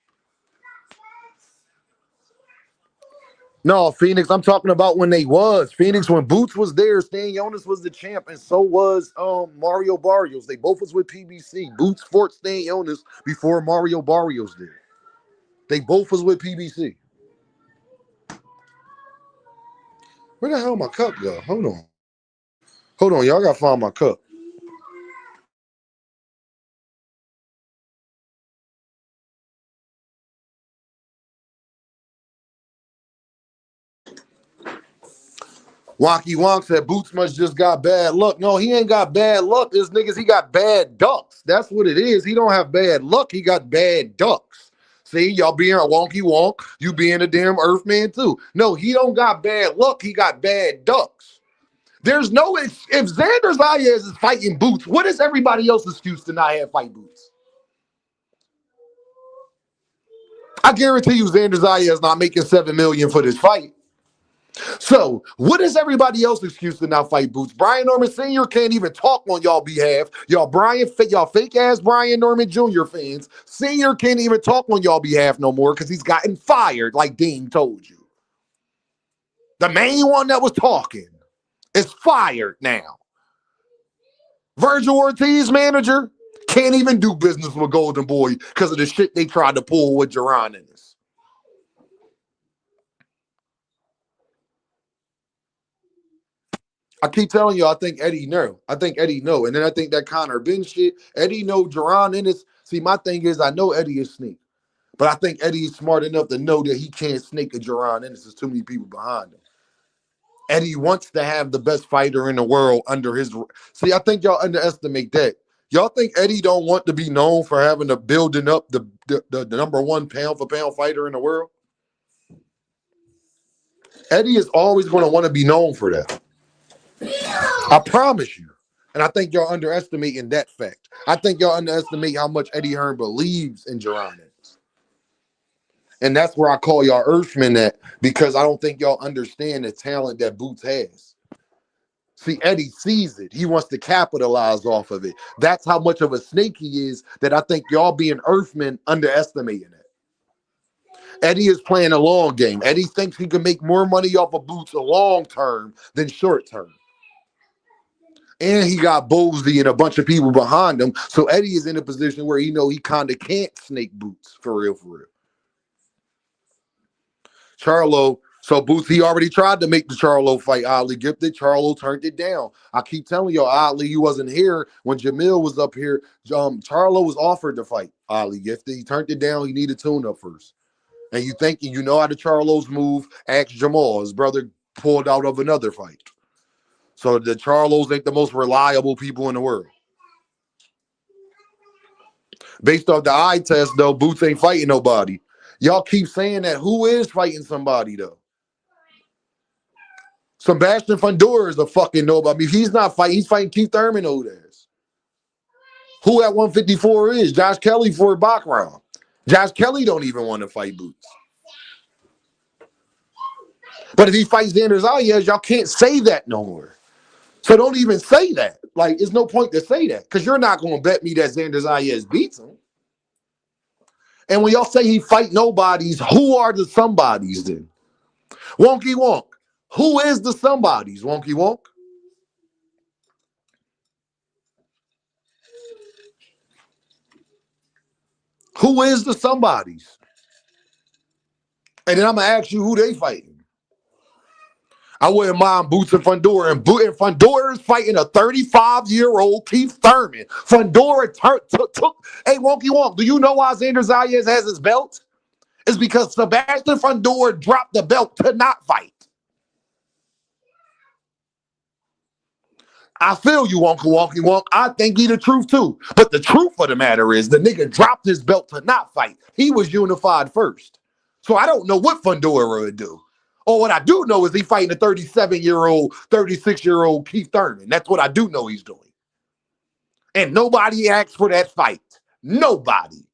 No, Phoenix, I'm talking about when they was. Phoenix, when Boots was there, Stan Jonas was the champ, and so was Mario Barrios. They both was with PBC. Boots fought Stan Jonas before Mario Barrios did. They both was with PBC. Where the hell my cup go? Hold on. Hold on, y'all gotta find my cup. Wonky Wonk said Boots must just got bad luck. No, he ain't got bad luck. This niggas, he got bad ducks. That's what it is. He don't have bad luck. He got bad ducks. See, y'all being a Wonky Wonk, you being a damn Earthman too. No, he don't got bad luck. He got bad ducks. There's no, if Xander Zayas is fighting Boots, what is everybody else's excuse to not have fight Boots? I guarantee you Xander Zayas is not making $7 million for this fight. So, what is everybody else's excuse to not fight Boots? Brian Norman Sr. can't even talk on y'all behalf. Y'all fake ass Brian Norman Jr. fans. Sr. can't even talk on y'all behalf no more because he's gotten fired, like Dean told you. The main one that was talking is fired now. Virgil Ortiz, manager, can't even do business with Golden Boy because of the shit they tried to pull with Jaron Ennis. I keep telling you, I think Eddie know. I think Eddie know. And then I think that Connor Ben shit, Eddie know Jaron Ennis. See, my thing is, I know Eddie is sneak. But I think Eddie is smart enough to know that he can't snake a Jaron Ennis. There's too many people behind him. Eddie wants to have the best fighter in the world under his... See, I think y'all underestimate that. Y'all think Eddie don't want to be known for having to building up the number one pound-for-pound fighter in the world? Eddie is always going to want to be known for that. I promise you. And I think y'all underestimating that fact. I think y'all underestimate how much Eddie Hearn believes in Jaron Ennis. And that's where I call y'all Earthmen at, because I don't think y'all understand the talent that Boots has. See, Eddie sees it. He wants to capitalize off of it. That's how much of a snake he is that I think y'all being Earthmen underestimating it. Eddie is playing a long game. Eddie thinks he can make more money off of Boots a long term than short term. And he got Bosey and a bunch of people behind him. So Eddie is in a position where he know he kind of can't snake Boots for real, for real. Charlo, so Boots, he already tried to make the Charlo fight oddly gifted. Charlo turned it down. I keep telling you, oddly, you wasn't here when Jamil was up here. Charlo was offered to fight oddly gifted. He turned it down. He needed tune up first. And you thinking you know how the Charlos move? Ask Jamal. His brother pulled out of another fight. So the Charlos ain't the most reliable people in the world. Based off the eye test, though, Boots ain't fighting nobody. Y'all keep saying that. Who is fighting somebody, though? Sebastian Fundora is a fucking nobody. I mean, he's not fighting. He's fighting Keith Thurman old ass. Who at 154 is? Josh Kelly for a background. Josh Kelly don't even want to fight Boots. But if he fights Xander Zayas, y'all can't say that no more. So don't even say that. Like, there's no point to say that because you're not going to bet me that Xander Zayas beats him. And when y'all say he fight nobodies, who are the somebodies then? Wonky Wonk. Who is the somebodies, Wonky Wonk? Who is the somebodies? And then I'm going to ask you who they fighting. I wouldn't mind Boots and Fundora. And Fundora is fighting a 35-year-old Keith Thurman. Fundora took. Hey, Wonky Wonk, do you know why Xander Zayas has his belt? It's because Sebastian Fundora dropped the belt to not fight. I feel you, Uncle Wonky Wonk. I think he the truth too. But the truth of the matter is the nigga dropped his belt to not fight. He was unified first. So I don't know what Fundora would do. Or what I do know is he fighting a 37-year-old, 36-year-old Keith Thurman. That's what I do know he's doing. And nobody asked for that fight. Nobody.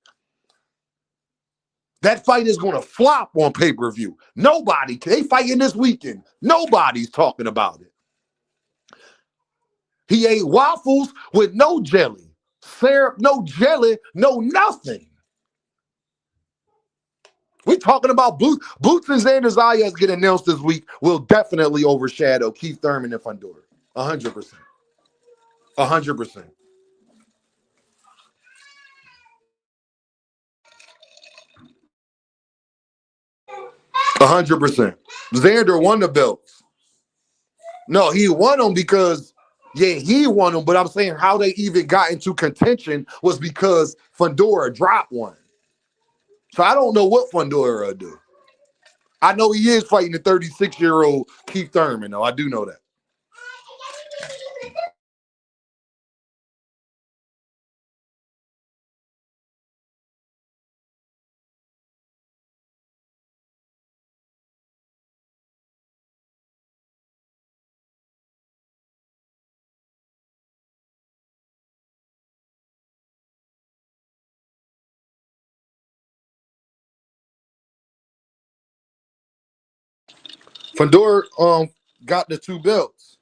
That fight is going to flop on pay-per-view. Nobody. They fighting this weekend. Nobody's talking about it. He ate waffles with no jelly, syrup, no jelly, no nothing. We're talking about Boots. Boots and Xander Zayas get announced this week will definitely overshadow Keith Thurman and Fundora. 100%. 100%. 100%. Xander won the belts. No, he won them because, yeah, he won them, but I'm saying how they even got into contention was because Fundora dropped one. So I don't know what Fundora will do. I know he is fighting the 36-year-old Keith Thurman, though. I do know that. Fundora got the two belts.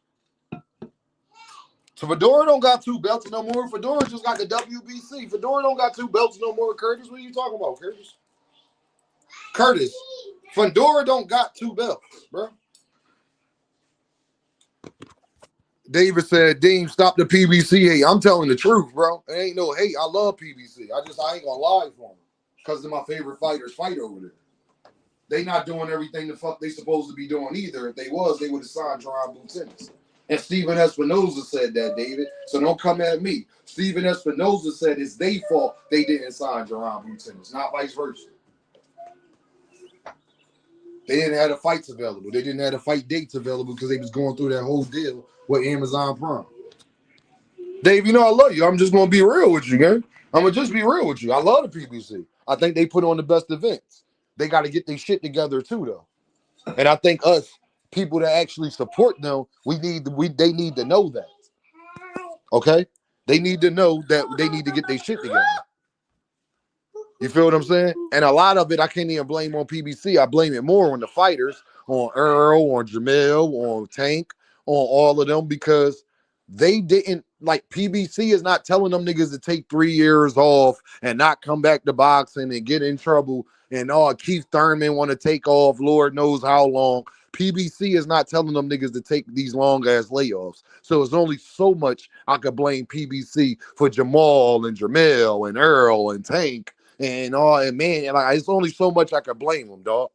So Fedora don't got two belts no more. Fedora just got the WBC. Fedora don't got two belts no more. Curtis, what are you talking about, Curtis? Curtis, Fedora don't got two belts, bro. David said, Dean, stop the PBC hate. I'm telling the truth, bro. It ain't no hate. I love PBC. I ain't gonna lie for them. Because my favorite fighters fight over there. They not doing everything the fuck they supposed to be doing either. If they was, they would have signed Boots Ennis. And Steven Espinoza said that, David. So don't come at me. Steven Espinoza said it's their fault they didn't sign Boots Ennis, not vice versa. They didn't have the fights available. They didn't have the fight dates available because they was going through that whole deal with Amazon Prime. Dave, you know I love you. I'm just going to be real with you, man. I'm going to just be real with you. I love the PBC. I think they put on the best events. They got to get their shit together too, though. And I think us, people that actually support them, they need to know that. Okay? They need to know that they need to get their shit together. You feel what I'm saying? And a lot of it, I can't even blame on PBC. I blame it more on the fighters, on Earl, on Jamil, on Tank, on all of them because they didn't like PBC is not telling them niggas to take 3 years off and not come back to boxing and get in trouble. And Keith Thurman want to take off Lord knows how long. PBC is not telling them niggas to take these long ass layoffs. So it's only so much I could blame PBC for Jamal and Jamel and Earl and Tank and man, like it's only so much I could blame them, dog.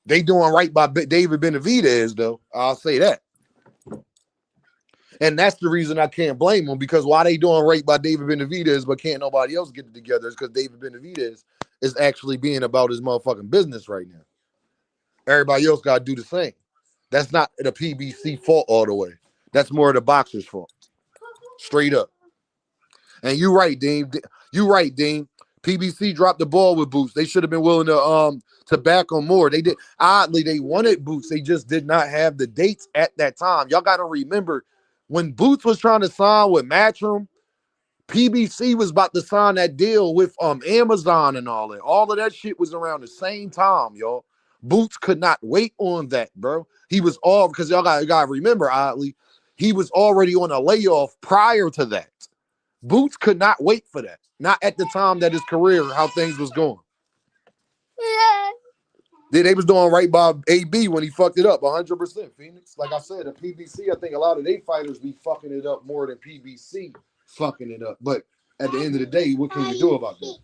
They doing right by David Benavidez, though. I'll say that. And that's the reason I can't blame them, because why they doing right by David Benavidez but can't nobody else get it together is because David Benavidez is actually being about his motherfucking business right now. Everybody else got to do the same. That's not the PBC fault all the way. That's more of the boxer's fault. Straight up. And you right, Dean. You right, Dean. PBC dropped the ball with Boots. They should have been willing to back on more. They did. Oddly, they wanted Boots. They just did not have the dates at that time. Y'all got to remember when Boots was trying to sign with Matchroom, PBC was about to sign that deal with Amazon and all that. All of that shit was around the same time, y'all. Boots could not wait on that, bro. He was all because y'all got to remember, oddly, he was already on a layoff prior to that. Boots could not wait for that. Not at the time that his career, how things was going. They was doing right by AB when he fucked it up, 100%. Phoenix, like I said, the PBC, I think a lot of they fighters be fucking it up more than PBC fucking it up. But at the end of the day, what can you do about that?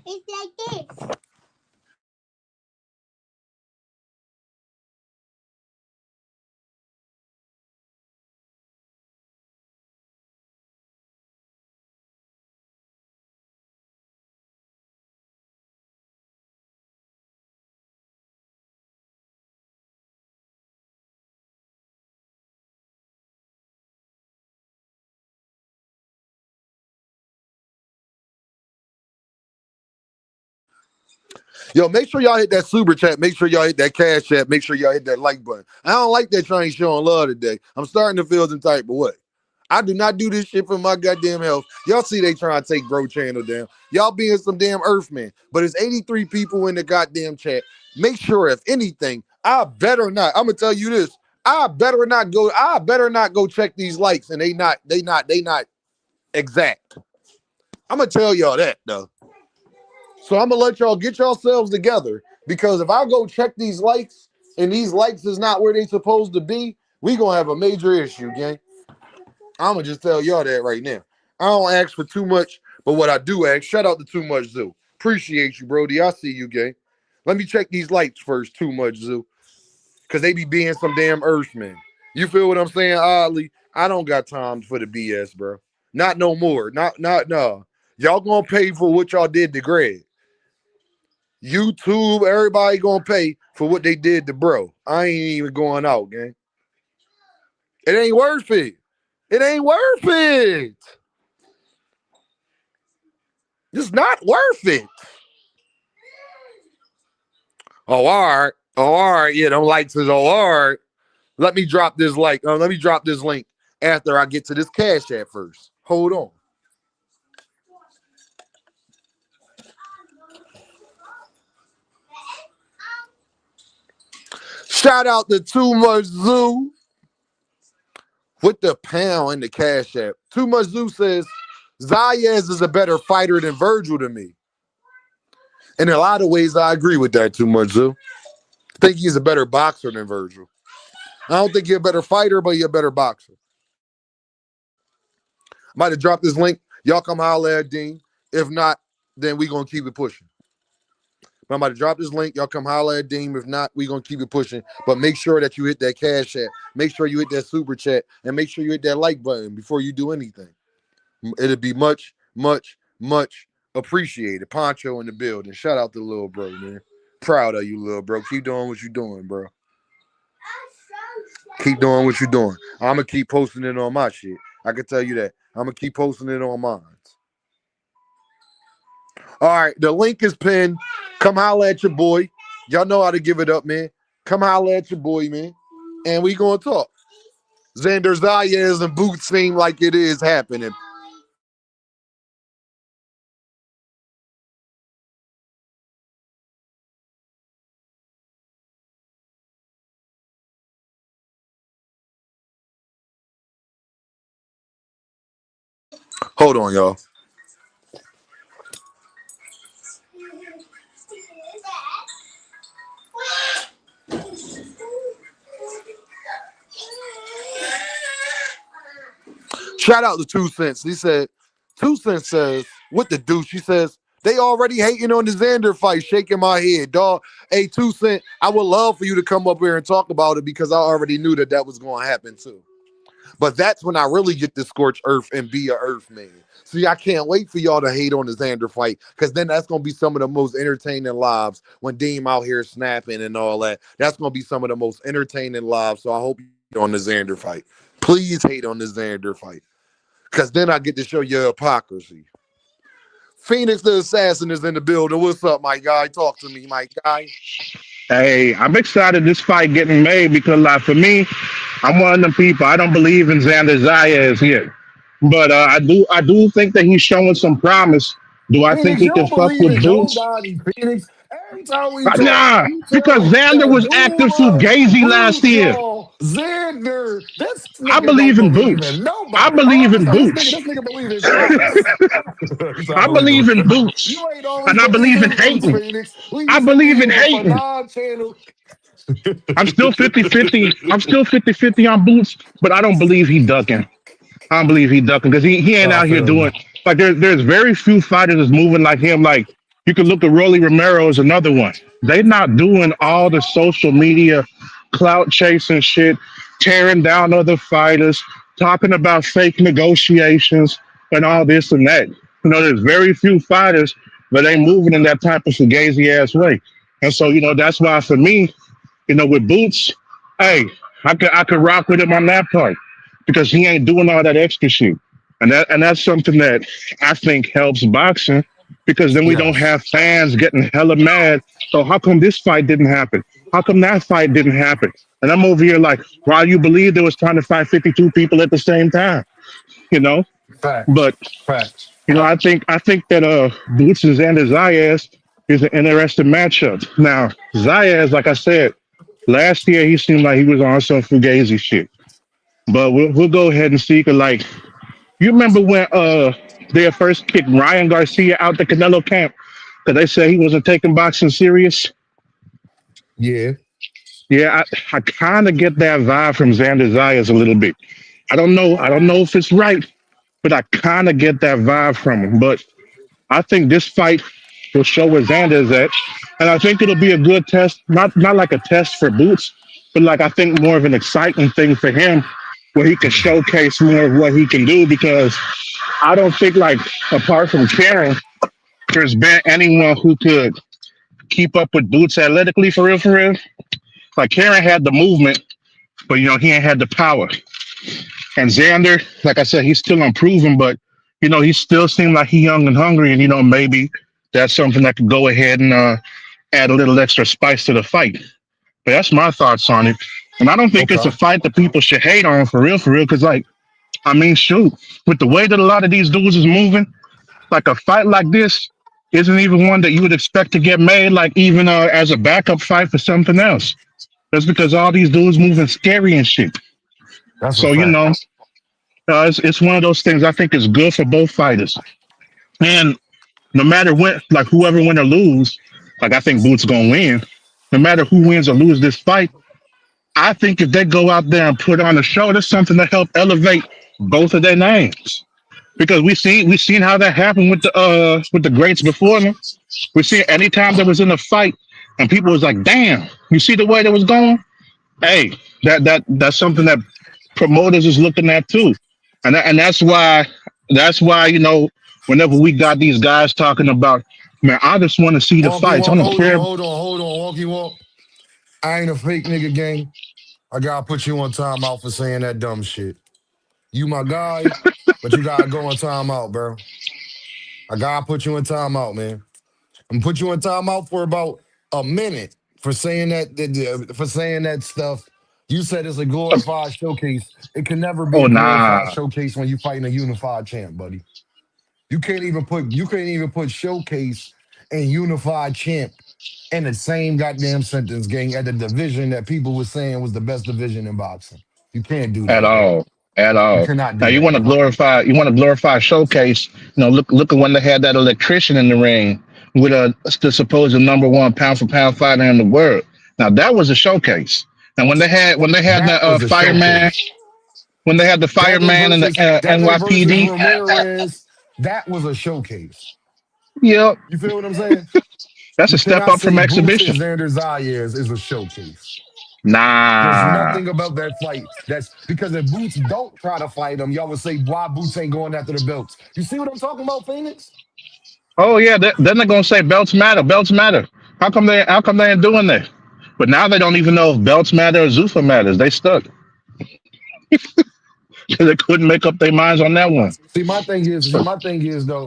It's like this. Yo, make sure y'all hit that super chat. Make sure y'all hit that cash chat. Make sure y'all hit that like button. I don't like that y'all ain't showing love today. I'm starting to feel some type of way. I do not do this shit for my goddamn health. Y'all see they trying to take Bro Channel down. Y'all being some damn Earthman. But it's 83 people in the goddamn chat. Make sure, if anything, I better not. I'm gonna tell you this. I better not go check these likes and they not exact. I'm gonna tell y'all that though. So I'm gonna let y'all get yourselves together, because if I go check these likes and these likes is not where they supposed to be, we gonna have a major issue, gang. I'm gonna just tell y'all that right now. I don't ask for too much, but what I do ask, shout out to Too Much Zoo. Appreciate you, Brody. I see you, gang. Let me check these likes first, Too Much Zoo, because they be being some damn Earthman. You feel what I'm saying? Oddly, I don't got time for the BS, bro. Not no more. Not no. Y'all gonna pay for what y'all did to Greg. YouTube, everybody gonna pay for what they did to bro. I ain't even going out, gang. It ain't worth it. It ain't worth it. It's not worth it. Oh, all right. Oh, all right. Yeah, them likes is all right. Let me drop this let me drop this link after I get to this cash app first. Hold on. Shout out to Too Much Zoo with the pound in the cash app. Too Much Zoo says Zayas is a better fighter than Virgil to me. In a lot of ways, I agree with that, Too Much Zoo. I think he's a better boxer than Virgil. I don't think he's a better fighter, but he's a better boxer. I'm about to drop this link. Y'all come holler at Dean. If not, then we going to keep it pushing. I'm about to drop this link. Y'all come holler at Dean. If not, we going to keep it pushing. But make sure that you hit that cash app. Make sure you hit that super chat. And make sure you hit that like button before you do anything. It'll be much, much, much appreciated. Poncho in the building. Shout out to little bro, man. Proud of you, little bro. Keep doing what you're doing, bro. Keep doing what you're doing. I'm going to keep posting it on my shit. I can tell you that. I'm going to keep posting it on mine. All right, the link is pinned. Come holler at your boy. Y'all know how to give it up, man. Come holler at your boy, man. And we going to talk. Xander Zayas and Boots seem like it is happening. Hold on, y'all. Shout out to Two Cents. He said, Two Cents says, what the deuce? She says, they already hating on the Xander fight, shaking my head. Dog, hey, Two Cent, I would love for you to come up here and talk about it because I already knew that that was going to happen too. But that's when I really get to scorch earth and be a earth man. See, I can't wait for y'all to hate on the Xander fight because then that's going to be some of the most entertaining lives when Deem out here snapping and all that. That's going to be some of the most entertaining lives. So I hope you hate on the Xander fight. Please hate on the Xander fight because then I get to show your hypocrisy. Phoenix the Assassin is in the building. What's up, my guy? Talk to me, my guy. Hey, I'm excited this fight getting made because, like, for me, I'm one of them people. I don't believe in Xander Zayas yet, but I do think that he's showing some promise. Do I think Phoenix, he you can don't fuck believe with in Boots? nobody, Phoenix. Every time we talk, Nah, you because tell Xander that was acting Boomer, fugazi last Boots, year. y'all, Xander. This I nigga don't believe in believe Boots. in I nobody. believe Oh, I'm in sorry. Boots. This nigga believe in Christ. He's not I believing. believe in Boots, You ain't always and I believe believe in in Boots, hating. Phoenix. We I used to be believe in in a hating. Fanon channel. I'm still 50-50. I'm still 50-50 on Boots, but I don't believe he ducking. I don't believe he ducking because he ain't I out here feel doing you. like there's very few fighters that's moving like him. Like you can look at Rolly Romero as another one. They not doing all the social media clout chasing shit, tearing down other fighters, talking about fake negotiations and all this and that. There's very few fighters that ain't moving in that type of fugazi ass way. And so, that's why for me, with Boots, hey, I could rock with him on that part because he ain't doing all that extra shit, and that's something that I think helps boxing because then we don't Yes. have fans getting hella mad. So how come this fight didn't happen? How come that fight didn't happen? And I'm over here like, why you believe they was trying to fight 52 people at the same time? You know, Facts. but Facts. I think that Boots and Xander Zayas is an interesting matchup. Now Zayas, like I said, last year he seemed like he was on some fugazi shit. But we'll go ahead and see. Cause like you remember when they first kicked Ryan Garcia out the Canelo camp because they said he wasn't taking boxing serious. Yeah. Yeah, I kind of get that vibe from Xander Zayas a little bit. I don't know. I don't know if it's right, but I kind of get that vibe from him. But I think this fight will show where Xander is at, and I think it'll be a good test. Not like a test for Boots, but like I think more of an exciting thing for him, where he can showcase more of what he can do. Because I don't think like apart from Karen, there's been anyone who could keep up with Boots athletically for real, for real. Like Karen had the movement, but he ain't had the power. And Xander, like I said, he's still unproven, but he still seemed like he young and hungry, and maybe that's something that could go ahead and add a little extra spice to the fight. But that's my thoughts on it. And I don't think it's Okay. a fight that people should hate on for real, because like, I mean, shoot, with the way that a lot of these dudes is moving, like a fight like this isn't even one that you would expect to get made, like even as a backup fight for something else. That's because all these dudes moving scary and shit. That's a So fact. it's one of those things I think is good for both fighters. And no matter what, like whoever win or lose, like I think Boots gonna win. No matter who wins or lose this fight, I think if they go out there and put on a show, that's something to help elevate both of their names. Because we seen how that happened with the greats before them. We see anytime there was in a fight and people was like, "Damn, you see the way that was going." Hey, that's something that promoters is looking at too, and that's why whenever we got these guys talking about, man, I just want to see the Walkie fights. I walk, don't hold on, care. hold on, hold on, walkie walk. I ain't a fake nigga gang. I gotta put you on timeout for saying that dumb shit. You my guy, but you gotta go on timeout, bro. I gotta put you in timeout, man. I'm put you in timeout for about a minute for saying for saying that stuff. You said it's a glorified showcase. It can never be Oh a glorified nah, showcase when you fighting a unified champ, buddy. You can't even put showcase and unified champ in the same goddamn sentence, gang, at the division that people were saying was the best division in boxing. You can't do at that, bro. all. at You all. cannot Now do that. you want to glorify showcase. Look at when they had that electrician in the ring with the supposed number one pound for pound fighter in the world. Now that was a showcase. Now when they had the That was a fireman, showcase. when they had the fireman and the That day versus NYPD, Ramirez, that was a showcase. yep, You feel what I'm saying? that's a You step cannot up from say Boots and exhibition. Xander Zayas is a showcase. There's Nah. nothing about that fight that's because if Boots don't try to fight him, y'all would say why Boots ain't going after the belts. You see what I'm talking about, Phoenix? Oh yeah, then they're gonna say belts matter. Belts matter. How come they ain't doing that? But now they don't even know if belts matter or Zuffa matters. They stuck. They couldn't make up their minds on that one.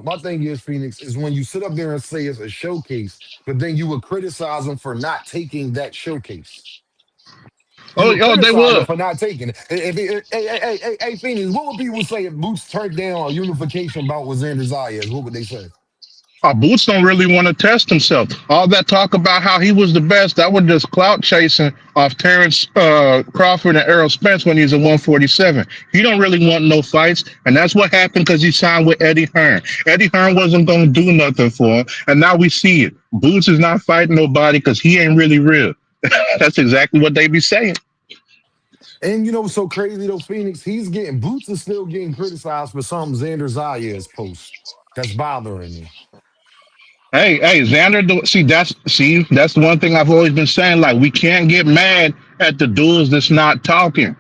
My thing is, Phoenix, is when you sit up there and say it's a showcase, but then you would criticize them for not taking that showcase. You would Oh, they criticize them would. for not taking it. Hey, Phoenix, what would people say if Boots turned down a unification bout with Xander Zayas? What would they say? Boots don't really want to test himself. All that talk about how he was the best, that was just clout chasing off Terence Crawford and Errol Spence when he was at 147. He don't really want no fights, and that's what happened because he signed with Eddie Hearn. Eddie Hearn wasn't going to do nothing for him, and now we see it. Boots is not fighting nobody because he ain't really real. That's exactly what they be saying. And you know what's so crazy though, Phoenix? Boots is still getting criticized for some Xander Zayas post. That's bothering me. Hey, Xander. That's the one thing I've always been saying. Like, we can't get mad at the dudes that's not talking.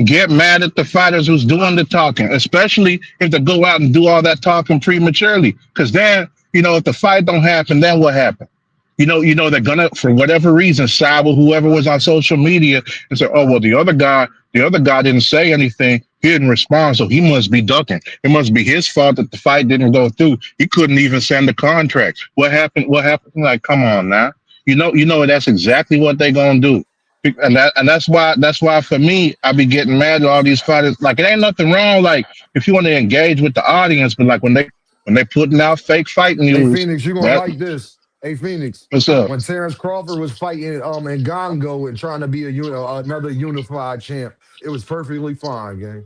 Get mad at the fighters who's doing the talking, especially if they go out and do all that talking prematurely. Because then, if the fight don't happen, then what happened? They're gonna, for whatever reason, side with whoever was on social media and say, "Oh well, the other guy didn't say anything. He didn't respond, so he must be ducking. It must be his fault that the fight didn't go through. He couldn't even send the contract. What happened? What happened? Like, come on now. That's exactly what they're gonna do. And that's why for me, I be getting mad at all these fighters. Like, it ain't nothing wrong. Like, if you want to engage with the audience, but like when they putting out fake fight Hey news, Phoenix, you're gonna that like this. Hey Phoenix, what's up? when Terence Crawford was fighting in Gongo and trying to be another unified champ, it was perfectly fine, gang.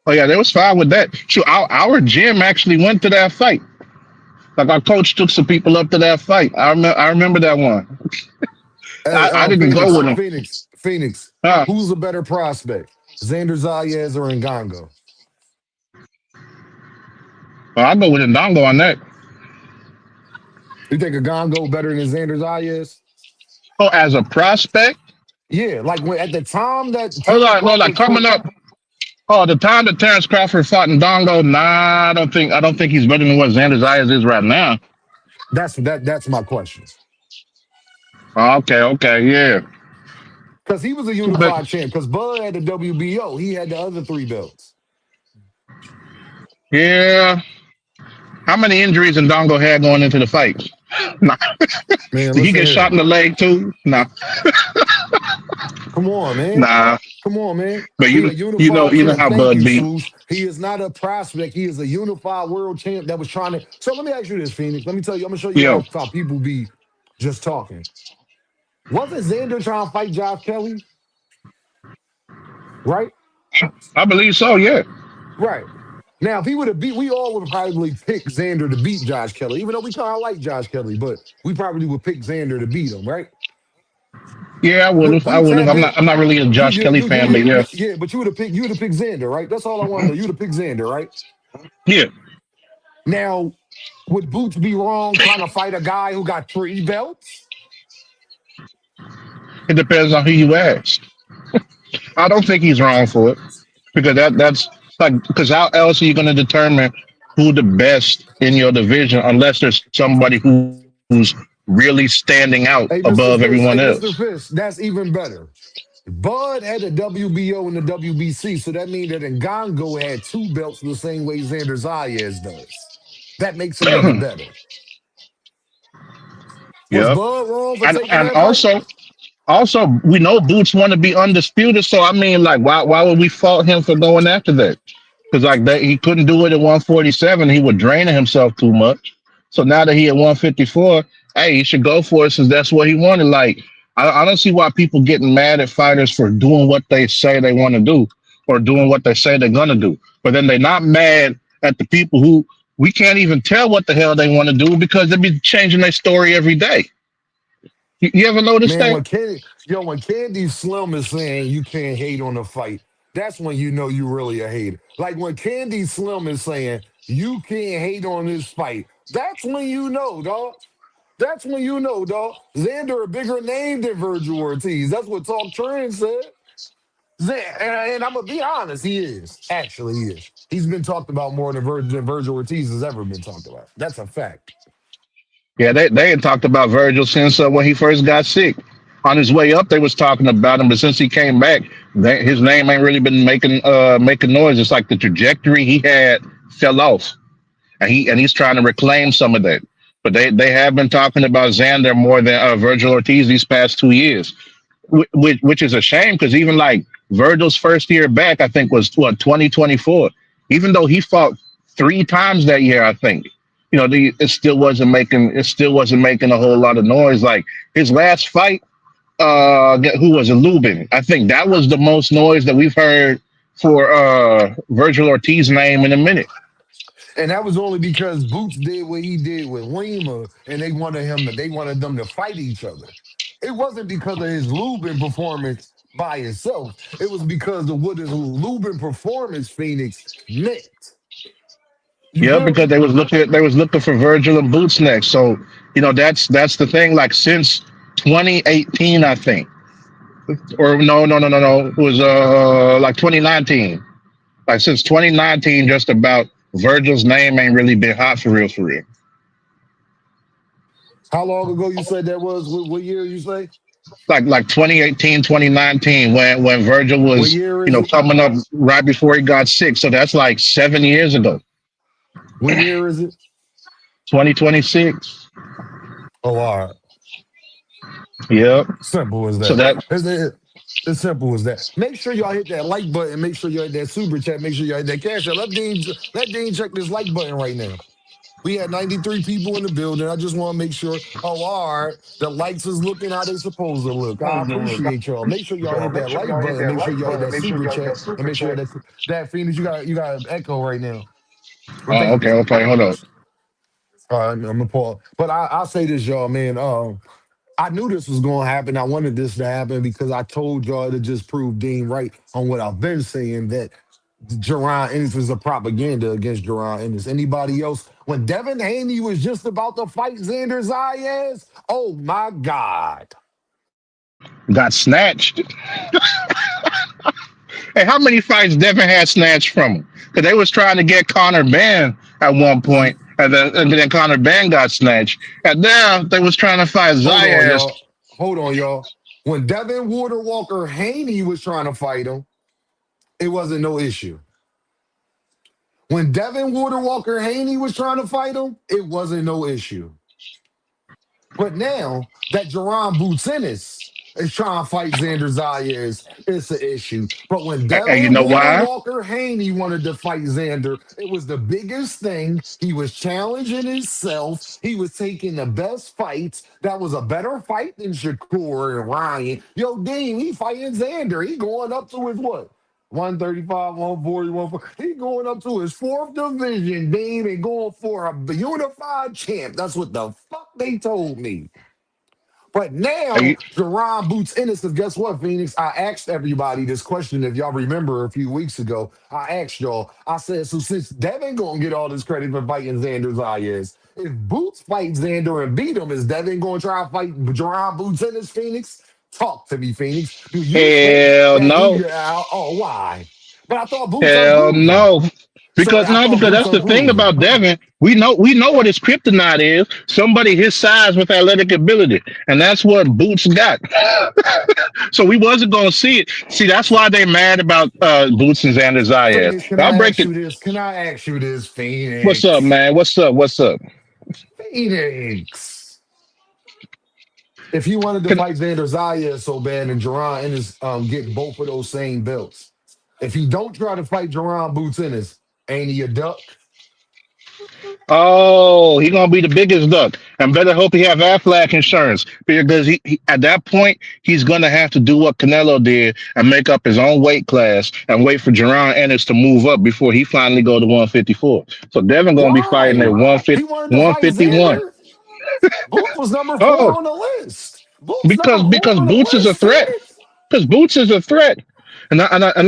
Oh yeah, they was fine with that. Sure, our gym actually went to that fight. Like, our coach took some people up to that fight. I remember that one. Hey, I didn't go with him. Phoenix, Huh. who's a better prospect, Xander Zayas or Ngango? Well, I'll go with Ndongo on that. You think Ngango better than Xander Zayas? Oh, as a prospect? Yeah, like when at the time that Hold Terence on, hold on. Crawford Coming fought, up. Oh, the time that Terence Crawford fought Ndongo, nah, I don't think he's better than what Xander Zayas is right now. that's my question. Oh, okay, yeah. Because he was a But unified champ. Because Bud had the WBO, he had the other three belts. yeah, how many injuries Ndongo had going into the fight? Nah. Man, Did he listen get shot here. in the leg too? Nah, Come on, man. nah. Come on, man. But He a unified you know champ. how Thank Bud you, beat. Swoosh. He is not a prospect. He is a unified world champ that was trying to. So let me ask you this, Phoenix. Let me tell you, I'm gonna show you Yo, how people be just talking. Wasn't Xander trying to fight Josh Kelly? Right? I believe so. Yeah, Right. Now, if he would have beat, we all would probably pick Xander to beat Josh Kelly, even though we kind of like Josh Kelly, but we probably would pick Xander to beat him, right? yeah. I would Would have. I Boots would have. have I'm been not. I'm not really a Josh Kelly you fan, would but yeah, yeah, but you would have picked Xander, right? That's all I want to know. You would have picked Xander, right? yeah. Now, would Boots be wrong trying to fight a guy who got three belts? It depends on who you ask. I don't think he's wrong for it because that's like, because how else are you going to determine who the best in your division unless there's somebody who's really standing out Hey, above Mr. everyone Fish, hey, else? Mr. Fish, that's even better. Bud had the WBO and the WBC, so that means that Ngango had two belts the same way Xander Zayas does. That makes it even better. Was Yep. Bud wrong for And taking and that fight? also we know Boots want to be undisputed, so I mean, like, why would we fault him for going after that? Because like that, he couldn't do it at 147. He would drain himself too much. So now that he at 154, hey, he should go for it since that's what he wanted. Like, I don't see why people getting mad at fighters for doing what they say they want to do. or doing what they say they're gonna do. But then they're not mad at the people who we can't even tell what the hell they want to do because they be changing their story every day. You ever notice Man, that? when Candy Slim is saying you can't hate on a fight, that's when you know you really a hater. Like when Candy Slim is saying you can't hate on this fight, that's when you know, dog. That's when you know, dog. Xander a bigger name than Virgil Ortiz. That's what Talk Trend said. And I'm gonna be honest, he is. Actually, he is. He's been talked about more than Virgil Ortiz has ever been talked about. That's a fact. Yeah, they had talked about Virgil since when he first got sick. On his way up, they was talking about him, but since he came back, his name ain't really been making noise. It's like the trajectory he had fell off, and he's trying to reclaim some of that. But they have been talking about Xander more than Virgil Ortiz these past 2 years, which is a shame because even like Virgil's first year back, I think was what 2024. Even though he fought 3 times that year, I think it still wasn't making a whole lot of noise. Like his last fight, who was it, Lubin? I think that was the most noise that we've heard for Virgil Ortiz name in a minute. And that was only because Boots did what he did with Lima, and they wanted them to fight each other. It wasn't because of his Lubin performance by itself. It was because of what his Lubin performance Phoenix meant. You Yeah, feel because me? they was looking for Virgil and Boots next. So that's the thing. Like since 2018, I think, or no, it was like 2019. Like since 2019, just about Virgil's name ain't really been hot for real, for real. How long ago you said that was? What year you say? Like 2018, 2019, when Virgil What was year is it? coming up right before he got sick. So that's like 7 years ago. What year is it? 2026. Oh, all right. Yep. Simple as So that. that It's simple as that. Make sure y'all hit that like button. Make sure y'all hit that super chat. Make sure y'all hit that cash out. Let Dean check this like button right now. We had 93 people in the building. I just want to make sure. Oh, all right. The likes is looking how they supposed to look. I appreciate y'all. Make sure y'all hit that like button. Make sure y'all hit that super chat. And make sure that Phoenix, you got an echo right now. Or oh, thank you. okay, okay, hold up. All right, I'm gonna pause. But I'll say this, y'all, man. I knew this was gonna happen. I wanted this to happen because I told y'all to just prove Dean right on what I've been saying that Jerron Ennis is a propaganda against Jerron Ennis. Anybody else? When Devin Haney was just about to fight Xander Zayas, oh my God. Got snatched. Hey, how many fights Devin had snatched from him? Because they was trying to get Conor Ben at one When point, and then Conor Ben got snatched. And now they was trying to fight hold on, Zayas. y'all. Hold on, y'all. When Devin Water Walker Haney was trying to fight him, it wasn't no issue. When Devin Water Walker Haney was trying to fight him, it wasn't no issue. But now that Jerron Boots Ennis is trying to fight Xander Zayas, it's an issue. But when And you Devin know Water why? Walker Haney wanted to fight Xander, it was the biggest thing. He was challenging himself. He was taking the best fights. That was a better fight than Shakur and Ryan. Yo, Dean, he fighting Xander. He going up to his what? 135, 140, 140. He going up to his fourth division, Dean, and going for a unified champ. That's what the fuck they told me. But And now, you- Jerron Boots Ennis, because guess what, Phoenix? I asked everybody this question. If y'all remember a few weeks ago, I asked y'all, I said, so since Devin gonna get all this credit for fighting Xander Zayas, if Boots fight Xander and beat him, is Devin gonna try to fight Jerron Boots Ennis, Phoenix? Talk to me, Phoenix. Do you think Hell that he no. get out? Oh, why? But I thought Boots Hell unproven. no. So Because I no, thought because Boots that's the thing unproven. about Devin. We know what his kryptonite is. Somebody his size with athletic ability, and that's what Boots got. So we wasn't gonna see it. See, that's why they mad about Boots and Xander Zayas. Phoenix, can I'll I break ask it. you this? Can I ask you this, What's up, Phoenix? man? What's up? What's up? Phoenix. If he wanted to Can, fight Xander Zayas so bad and Jerron Ennis get both of those same belts, if he don't try to fight Jerron Boots Ennis, ain't he a duck? Oh, he gonna be the biggest duck, and better hope he have Aflac insurance because he at that point he's gonna have to do what Canelo did and make up his own weight class and wait for Jerron Ennis to move up before he finally go to 154. So Devin gonna be fighting at Why? He 150, wanted to fight 151. Xander. Boots was number four Oh, on the list. Boots because number four because on the Boots is a list, threat. Phoenix. Because Boots is a threat. And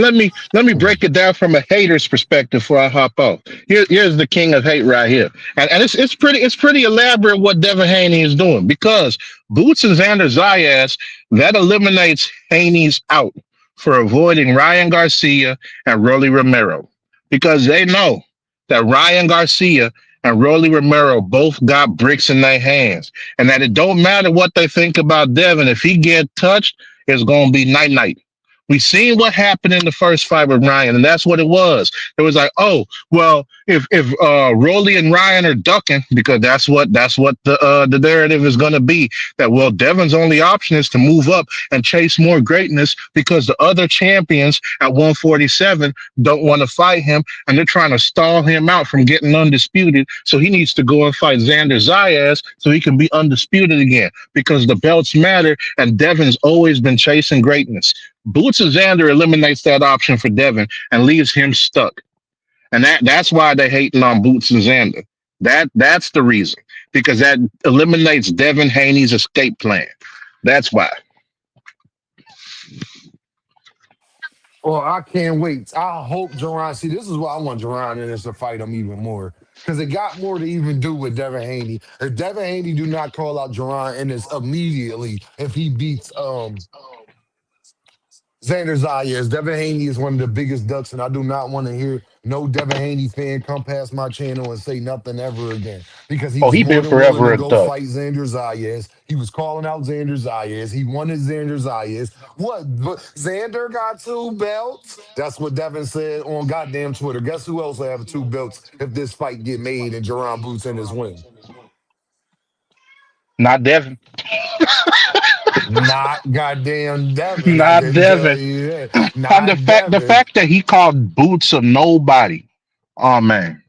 let me break it down from a hater's perspective before I hop off. Here's the king of hate right here, and it's pretty elaborate what Devin Haney is doing because Boots and Xander Zayas that eliminates Haney's out for avoiding Ryan Garcia and Rolly Romero because they know that Ryan Garcia and Rolly Romero both got bricks in their hands, and that it don't matter what they think about Devin if he get touched, it's gonna be night night. We seen what happened in the first fight with Ryan, and that's what it was. It was like, oh, well, if Rolly and Ryan are ducking, because that's what the narrative is going to be. That well, Devin's only option is to move up and chase more greatness because the other champions at 147 don't want to fight him, and they're trying to stall him out from getting undisputed. So he needs to go and fight Xander Zayas so he can be undisputed again because the belts matter, and Devin's always been chasing greatness. Boots and Xander eliminates that option for Devin and leaves him stuck. And that's why they're hating on Boots and Xander. That's the reason. Because that eliminates Devin Haney's escape plan. That's why. Well, I can't wait. I hope Jerron. See, this is why I want Jerron in this to fight him even more. Because it got more to even do with Devin Haney. If Devin Haney do not call out Jerron Ennis immediately, if he beats Xander Zayas, Devin Haney is one of the biggest ducks, and I do not want to hear no Devin Haney fan come past my channel and say nothing ever again because he Oh, was he more been than willing forever to a go duck. fight Xander Zayas. He was calling out Xander Zayas. He wanted Xander Zayas. What? But Xander got two belts. That's what Devin said on goddamn Twitter. Guess who else will have two belts if this fight get made and Jerron Boots in his win? Not Devin. Not goddamn Devin. I Not can tell Devin. you that. And the Not fact the Devin. fact that he called Boots a nobody. Oh man.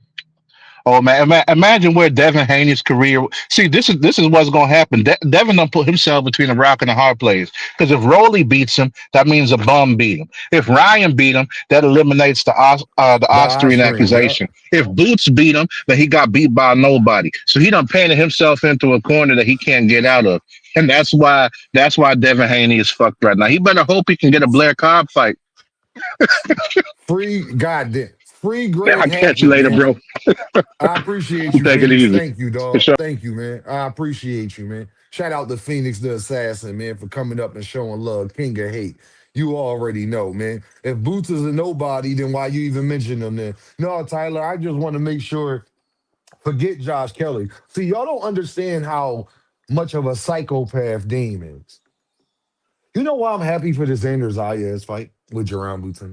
Oh man, imagine where Devin Haney's career. See, this is what's gonna happen. Devin done put himself between a rock and a hard place. Because if Rolly beats him, that means a bum beat him. If Ryan beat him, that eliminates the The Austrian Austrian, yep. accusation. If Boots beat him, then he got beat by nobody. So he done painted himself into a corner that he can't get out of. And that's why Devin Haney is fucked right now. He better hope he can get a Blair Cobb fight. Free goddamn free I'll Greg catch you Hackett, later, man. bro. I appreciate you, Take it Phoenix. easy. Thank you, For dog. sure. Thank you, man. I appreciate you, man. Shout out to Phoenix the Assassin, man, for coming up and showing love. King of hate. You already know, man. If Boots is a nobody, then why you even mention them then? No, Tyler, I just want to make sure, forget Josh Kelly. See, y'all don't understand how much of a psychopath Dame is. You know why I'm happy for the Xander Zayas fight with Jerron Boots?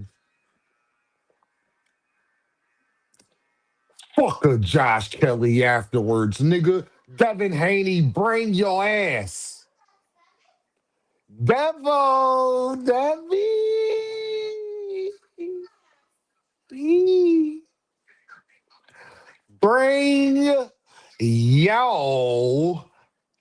Fuck a Josh Kelly afterwards, nigga. Devin Haney, bring your ass. Devo, Debbie, bring your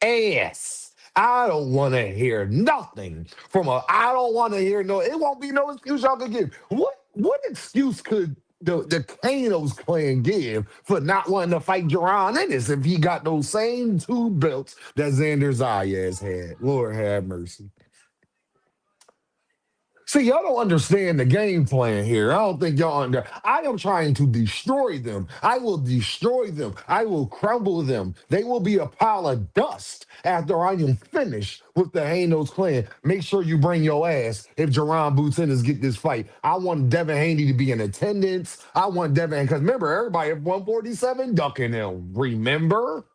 ass. I don't want to hear nothing from a. I don't want to hear no. It won't be no excuse y'all could give. What excuse could the Kanos clan give for not wanting to fight Jerron Ennis if he got those same two belts that Xander Zayas had? Lord have mercy. See, y'all don't understand the game plan here. I don't think y'all under. I am trying to destroy them. I will destroy them. I will crumble them. They will be a pile of dust after I am finished with the Hanos clan. Make sure you bring your ass if Jerron Boots Ennis get this fight. I want Devin Haney to be in attendance. I want Devin, because remember, everybody at 147 ducking him. Remember?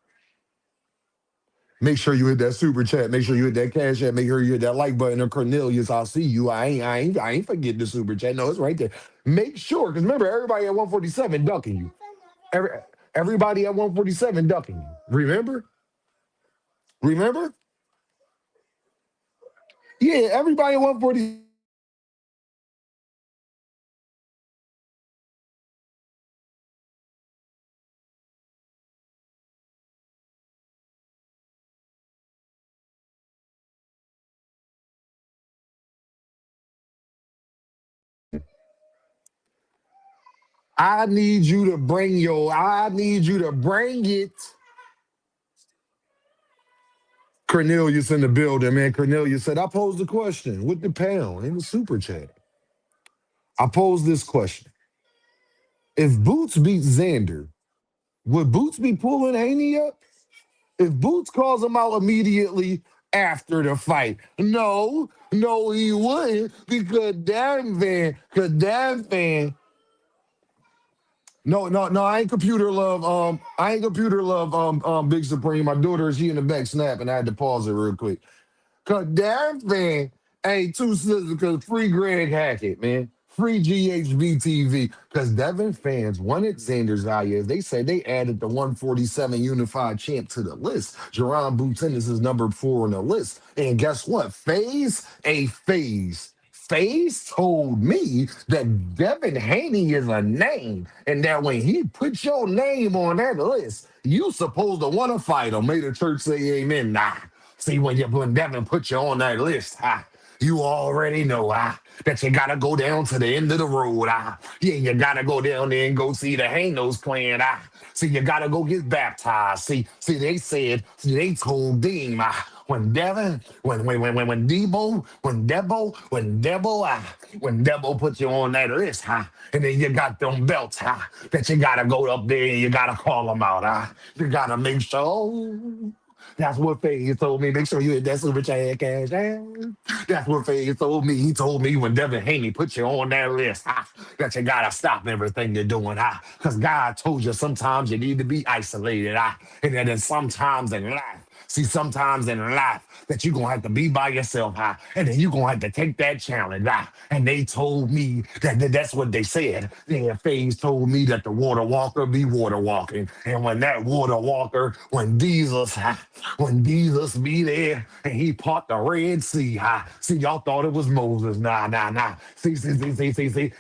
Make sure you hit that super chat. Make sure you hit that cash app. Make sure you hit that like button. Or Cornelius, I'll see you. I ain't forgetting the super chat. No, it's right there. Make sure, because remember, everybody at 147 ducking you. Every, everybody at 147 ducking you. Remember? Remember? Yeah, everybody at 147 I need you to bring I need you to bring it. Cornelius in the building, man. Cornelius said, I posed the question with the pound in the super chat. I posed this question. If Boots beats Xander, would Boots be pulling Haney up? If Boots calls him out immediately after the fight, no, he wouldn't because damn fan. No, I ain't computer love. I ain't computer love. Big Supreme. My daughter, she in the back snapping. I had to pause it real quick. Cause damn fan ain't two sisters. Cause free Greg Hackett, man. Free GHB TV. Cause Devin fans wanted Xander Zayas. They said they added the 147 unified champ to the list. Jerron Boots Ennis is number 4 on the list. And guess what? FaZe told me that Devin Haney is a name, and that when he puts your name on that list, you supposed to want to fight him. May the church say amen. Nah. See, when Devin put you on that list, you already know that you gotta go down to the end of the road. Yeah, you gotta go down there and go see the Hanos clan. See, you gotta go get baptized. They told Dean when Devin, when Debo put you on that list, and then you got them belts, that you gotta go up there and you gotta call them out, You gotta make sure. That's what FaZe told me. Make sure you hit that super chat cash out. That's what FaZe told me. He told me when Devin Haney put you on that list, that you gotta stop everything you're doing, because God told you sometimes you need to be isolated, and then sometimes in life. See, sometimes in life that you're gonna have to be by yourself, and then you're gonna have to take that challenge. And they told me that's what they said. Yeah, FaZe told me that the water walker be water walking. And when that water walker, when Jesus be there and he part the Red Sea, see, y'all thought it was Moses. Nah. See.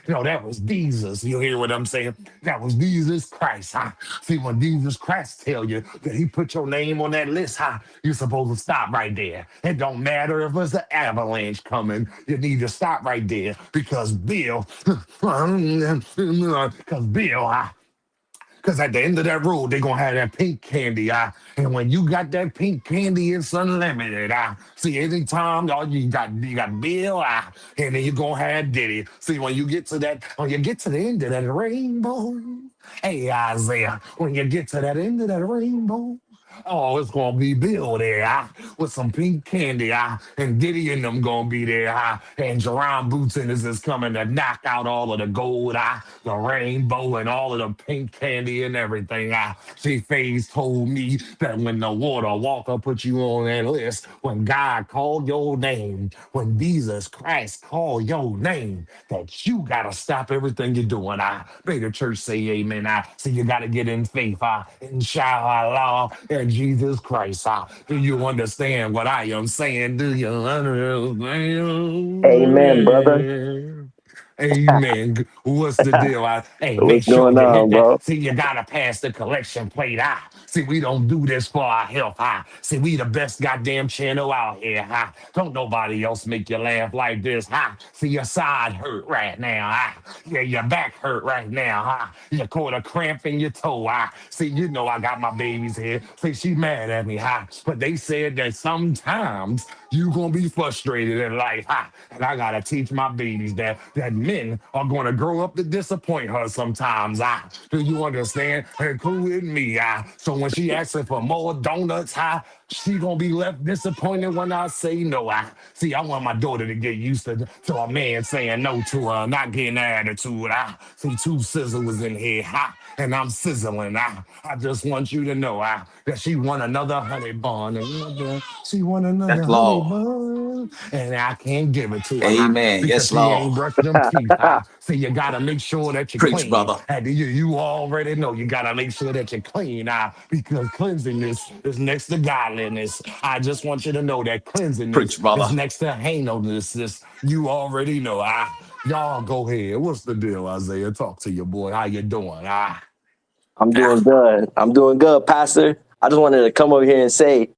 No, that was Jesus. You hear what I'm saying? That was Jesus Christ. See, when Jesus Christ tell you that he put your name on that list, you're supposed to stop right there. It don't matter if it's an avalanche coming. You need to stop right there because Bill, because at the end of that road, they're going to have that pink candy. And when you got that pink candy, it's unlimited. See, anytime you got Bill, and then you're going to have Diddy. See, when you get to the end of that rainbow, hey, Isaiah, when you get to that end of that rainbow, oh, it's gonna be Bill there, with some pink candy, and Diddy and them gonna be there, and Jerron Boots Ennis is coming to knock out all of the gold, the rainbow, and all of the pink candy and everything. See, FaZe told me that when the water walker put you on that list, when God called your name, when Jesus Christ called your name, that you gotta stop everything you're doing. May the church say amen. So you gotta get in faith, inshallah, and Jesus Christ. Do you understand what I am saying? Do you Amen, brother. understand? Amen. What's the deal? Hey, make What's sure going you hit on, that. bro? See, you gotta pass the collection plate. See, we don't do this for our health. See, we the best goddamn channel out here. Don't nobody else make you laugh like this. See, your side hurt right now. Yeah, your back hurt right now. You caught a cramp in your toe. See, you know I got my babies here. See, she mad at me. But they said that sometimes you gonna be frustrated in life. And I gotta teach my babies that men are gonna grow up to disappoint her sometimes. Do you understand? Including me. So when she asking for more donuts, she gonna be left disappointed when I say no. See, I want my daughter to get used to a man saying no to her, not getting an attitude. See, two sizzlers in here, and I'm sizzling. I just want you to know that she want another honey bun. She want another Yes, honey Lord. bun, and I can't give it to her Amen. because Yes, she Lord. ain't brushed them teeth. So you gotta make sure that you're Preach, clean. brother. And you already know you gotta make sure that you're clean because cleansiness is next to godliness. I just want you to know that cleansiness Preach, brother. is next to heinous. You already know. Y'all go ahead. What's the deal, Isaiah? Talk to your boy. How you doing? I'm doing good. I'm doing good, Pastor. I just wanted to come over here and say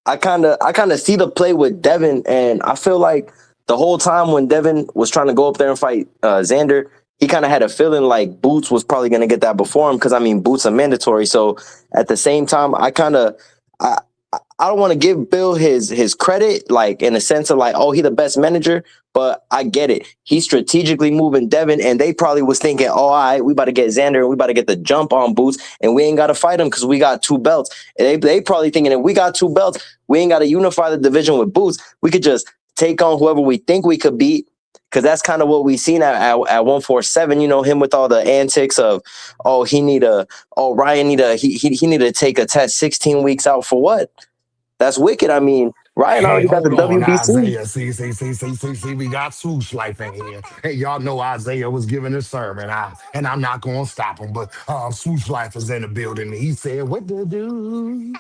I kind of see the play with Devin, and I feel like the whole time when Devin was trying to go up there and fight Xander, he kind of had a feeling like Boots was probably going to get that before him, because I mean Boots are mandatory. So at the same time, I don't want to give Bill his credit, like in a sense of like, oh, he the best manager, but I get it. He's strategically moving Devin, and they probably was thinking, oh, all right, we about to get Xander and we about to get the jump on Boots, and we ain't got to fight him because we got 2 belts. And they probably thinking, if we got 2 belts, we ain't got to unify the division with Boots. We could just take on whoever we think we could beat, because that's kind of what we seen at 147. You know, him with all the antics of, oh, Ryan need to take a test 16 weeks out for what? That's wicked. I mean, Ryan Hey, already got the hold on, WBC. Isaiah. See, we got Swoosh Life in here. Hey, y'all know Isaiah was giving a sermon, and I'm not going to stop him, but Swoosh Life is in the building. He said, what to do?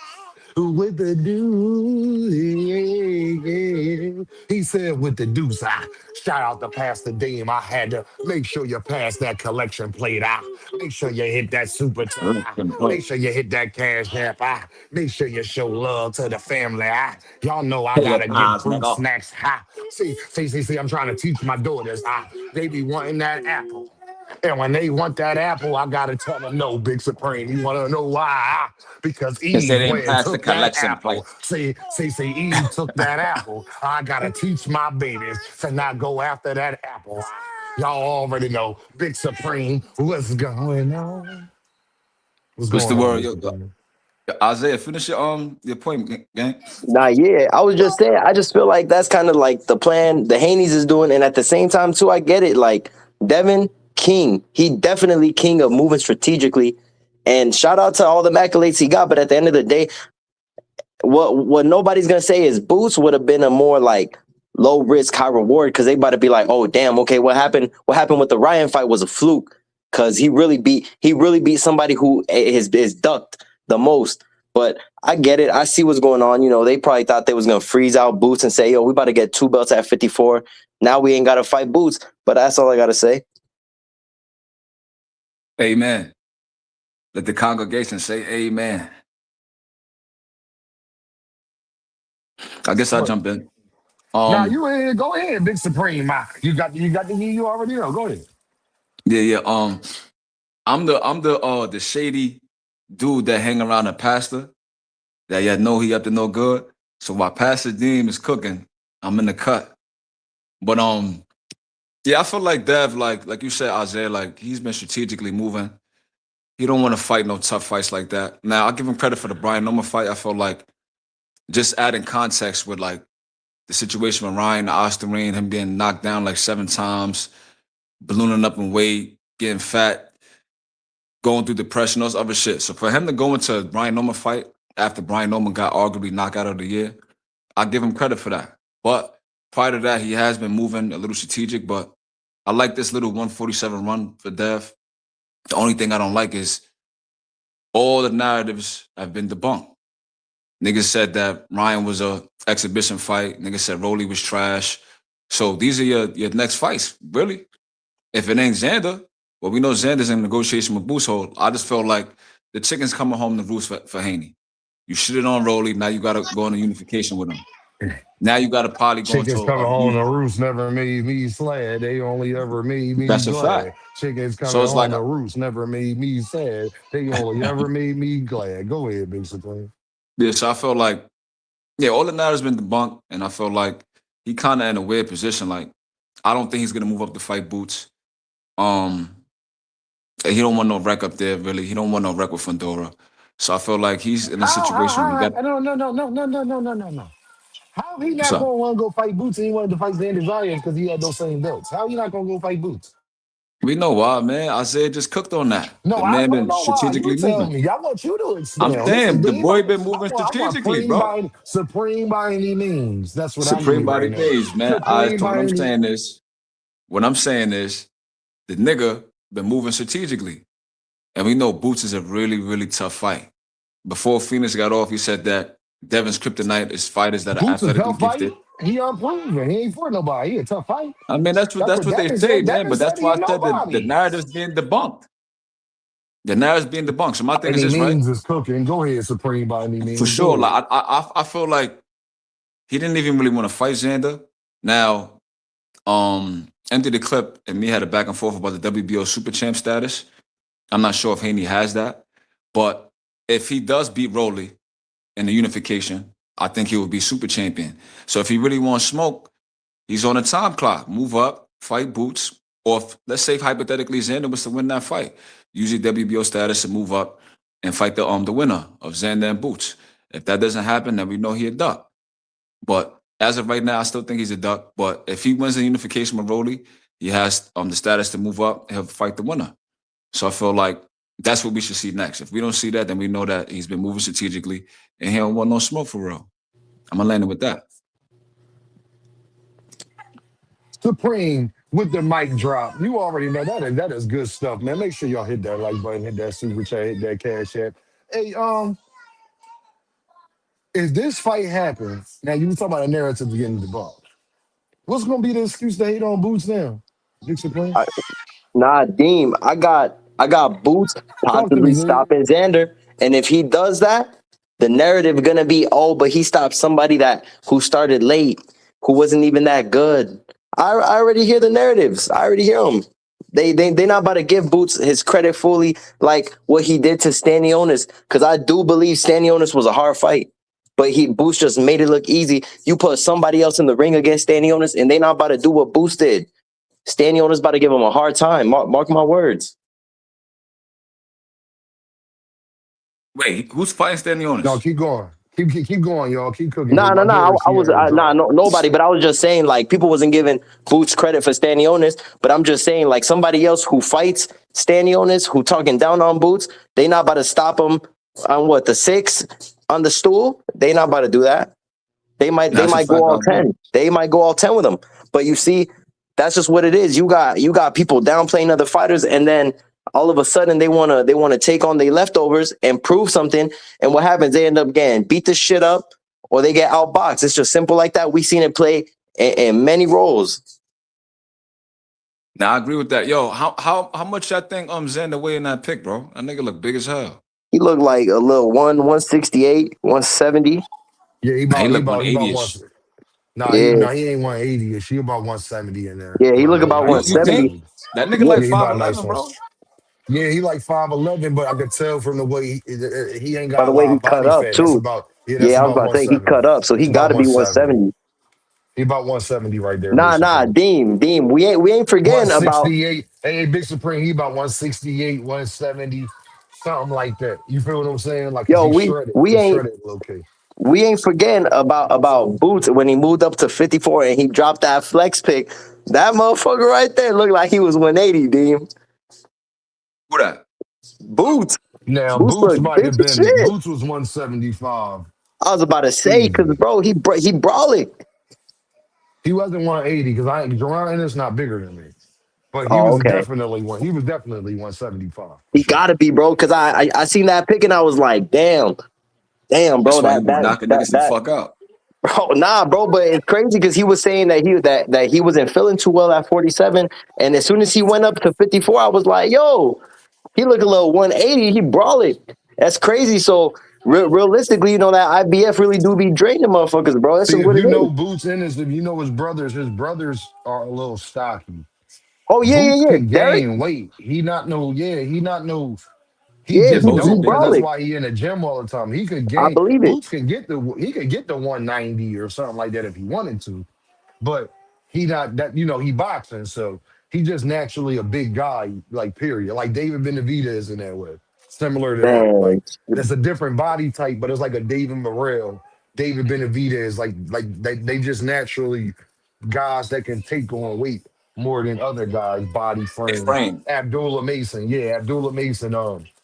With the deuce, yeah. He said with the deuce. Shout out to Pastor Dame. I had to make sure you pass that collection plate out. Make sure you hit that super chat. Make sure you hit that cash app. Make sure you show love to the family. Y'all know I Pay your gotta get tithes, fruit nigga. snacks. See, I'm trying to teach my daughters. They be wanting that apple. And when they want that apple, I gotta tell them, no, Big Supreme. You wanna know why? Because Cause they Eve didn't went and pass the took that collection plate. apple. See, Eve took that apple. I gotta teach my babies to not go after that apple. Y'all already know, Big Supreme, what's going on? What's What's going the on, word? Big Supreme? Isaiah, finish your point, gang. Nah, yeah. I was just saying, I just feel like that's kind of like the plan the Haney's is doing. And at the same time, too, I get it. Like, Devin, king. He definitely king of moving strategically. And shout out to all the accolades he got. But at the end of the day, what nobody's going to say is Boots would have been a more like low risk, high reward, because they about to be like, oh, damn, okay, what happened? What happened with the Ryan fight was a fluke, because he really beat somebody who is ducked the most. But I get it. I see what's going on. You know, they probably thought they was gonna freeze out Boots and say, yo, we about to get 2 belts at 54. Now we ain't gotta fight Boots. But that's all I gotta say. Amen. Let the congregation say amen. I guess I'll What? jump in. Now you in here, go ahead, Big Supreme. You got the heat you already know. Go ahead. Yeah. I'm the shady dude that hang around a pastor that know he up to no good. So while Pastor Deem is cooking, I'm in the cut. But yeah, I feel like Dev, like you said, Isaiah, like he's been strategically moving. He don't want to fight no tough fights like that. Now, I'll give him credit for the Brian Noma fight. I feel like just adding context with like the situation with Ryan, the Osterine, him getting knocked down like 7 times, ballooning up in weight, getting fat, going through depression, those other shit. So for him to go into a Brian Noma fight after Brian Noma got arguably knockout of the year, I give him credit for that. But prior to that, he has been moving a little strategic, but I like this little 147 run for Dev. The only thing I don't like is all the narratives have been debunked. Niggas said that Ryan was a exhibition fight. Niggas said Rolly was trash. So these are your next fights, really. If it ain't Xander, well, we know Xander's in negotiation with Boots Hold. I just felt like the chicken's coming home to roost for Haney. You shitted on Rolly, now you got to go into unification with him. Now you got to probably go into Chickens coming a home to roost never made me sad. They only ever made me that's a glad. fact. Chickens So coming it's like, home to roost never made me sad. They only ever made me glad. Go ahead, Big Supreme. yeah, so I felt like, yeah, all the narratives been debunked, and I felt like he kind of in a weird position. Like, I don't think he's going to move up to fight Boots. He don't want no wreck up there, really. He don't want no wreck with Fundora. So I feel like he's in a situation where he got, No. How he what's not up? gonna want to go fight Boots and he wanted to fight Xander Zayas because he had those same belts? How he not gonna go fight Boots? We know why, man. Isaiah just cooked on that. No, The I man don't been know why. You strategically tell moving. me. I want you to I'm expound. Listen, saying the Dean, boy been moving I want strategically, bro. Supreme by any means. That's what I Supreme need right body now. days, man. Supreme So by any. what I'm saying is, the nigga been moving strategically. And we know Boots is a really, really tough fight. Before Phoenix got off, he said that Devin's kryptonite is fighters that are Boots a athletically tough fight. gifted. He unproven. He ain't for nobody. He a tough fight. I mean, That's that's what what they Devin say, said. man. Devin But said that's he why a I said that the nobody. narrative's being debunked. The narrative's being debunked. So my thing is Any this, right? means is cooking. Go ahead, Supreme by any For means. Go sure. ahead. Like I feel like he didn't even really want to fight Xander. Now, empty the clip, and me had a back and forth about the WBO Super Champ status. I'm not sure if Haney has that, but if he does beat Rolly in the unification, I think he will be super champion. So if he really wants smoke, he's on a time clock. Move up, fight Boots, or if, let's say hypothetically Xander was to win that fight, use your WBO status to move up and fight the winner of Xander and Boots. If that doesn't happen, then we know he a duck. But as of right now, I still think he's a duck. But if he wins the unification with Rolly, he has the status to move up. He'll fight the winner. So I feel like that's what we should see next. If we don't see that, then we know that he's been moving strategically and he don't want no smoke for real. I'm gonna land it with that. Supreme with the mic drop. You already know that is good stuff, man. Make sure y'all hit that like button, hit that super chat, hit that cash app. Hey, if this fight happens, now you talking about a narrative getting debunked. What's gonna be the excuse to hate on Boots now? Big Supreme? Nah, Deem, I got Boots Talk to me, possibly nigga. stopping Xander, and if he does that, the narrative gonna be, oh, but he stopped somebody who started late, who wasn't even that good. I already hear the narratives. I already hear them. They not about to give Boots his credit fully, like what he did to Stanionis, because I do believe Stanionis was a hard fight, but Boots just made it look easy. You put somebody else in the ring against Stanionis, and they not about to do what Boots did. Stanionis about to give him a hard time. Mark my words. Wait, who's fighting Stanionis? No, keep going. Keep going, y'all. Keep cooking. Nah. My daughter, I she was had to drop. nobody, but I was just saying, like, people wasn't giving Boots credit for Stanionis, but I'm just saying, like, somebody else who fights Stanionis, who talking down on Boots, they not about to stop him on what, the 6 on the stool. They not about to do that. They might go all 10. They might go all 10 with him. But you see, that's just what it is. You got people downplaying other fighters, and then all of a sudden they wanna take on their leftovers and prove something. And what happens? They end up getting beat the shit up, or they get outboxed. It's just simple like that. We seen it play in many roles. Now I agree with that. Yo, how much I think Xander weighed in that pick, bro? That nigga look big as hell. He looked like a little 168, 170. Yeah, he Nah, he look about 180-ish. one. Nah, Yeah, he ain't 180. She about 170 in there. yeah, he look About about You think 170. 170. that nigga Yeah, like Yeah, he about a nice 5'11", one. bro? Yeah, he like 5'11", but I could tell from the way he ain't by got the a way lot he of cut body up fat. too. That's Yeah, I was about about to say he 170. cut up, so he It's got about to be 170. 170. He about 170 right there, Big Nah, Supreme. Deem. We ain't forgetting about. 168. Hey, Big Supreme, he about 168, 170, something like that. You feel what I'm saying? Like, cause Yo, he's we shredded. we He's ain't shredded, okay. we ain't forgetting about Boots when he moved up to 54 and he dropped that flex pick. That motherfucker right there looked like he was 180, Deem. Who that? Boots. Now, Boots Boots looked might big have as been, shit. Boots was 175. I was about to say, because, Easy. bro, he brawling. He wasn't 180 because Jerron Ennis not bigger than me. But Oh, okay. he was definitely 175 for He sure. gotta be, bro, because I seen that pick and I was like, damn, That's bro, why he be knocking niggas the fuck out. bro, nah, bro, but it's crazy because he was saying that he wasn't feeling too well at 47, and as soon as he went up to 54, I was like, yo, he look a little 180, he brawling. That's crazy. So realistically, that IBF really do be draining motherfuckers, bro. That's See, just if what it you know is. Boots Ennis, if you know his brothers are a little stocky. Oh Boots yeah. can Derek, gain weight. He not no, he yeah, Yeah, just Boots he is don't, big because that's brawling. dude. why he in the gym all the time. He could I gain, believe it. Boots can get the 190 or something like that if he wanted to. But he not that, he boxing, so he just naturally a big guy, like period. Like David Benavidez in that way, similar to that. Like Man, it's a different body type, but it's like a David Morrell, David Benavidez. Like they just naturally guys that can take on weight more than other guys' body They frame. frame. Abdullah Mason,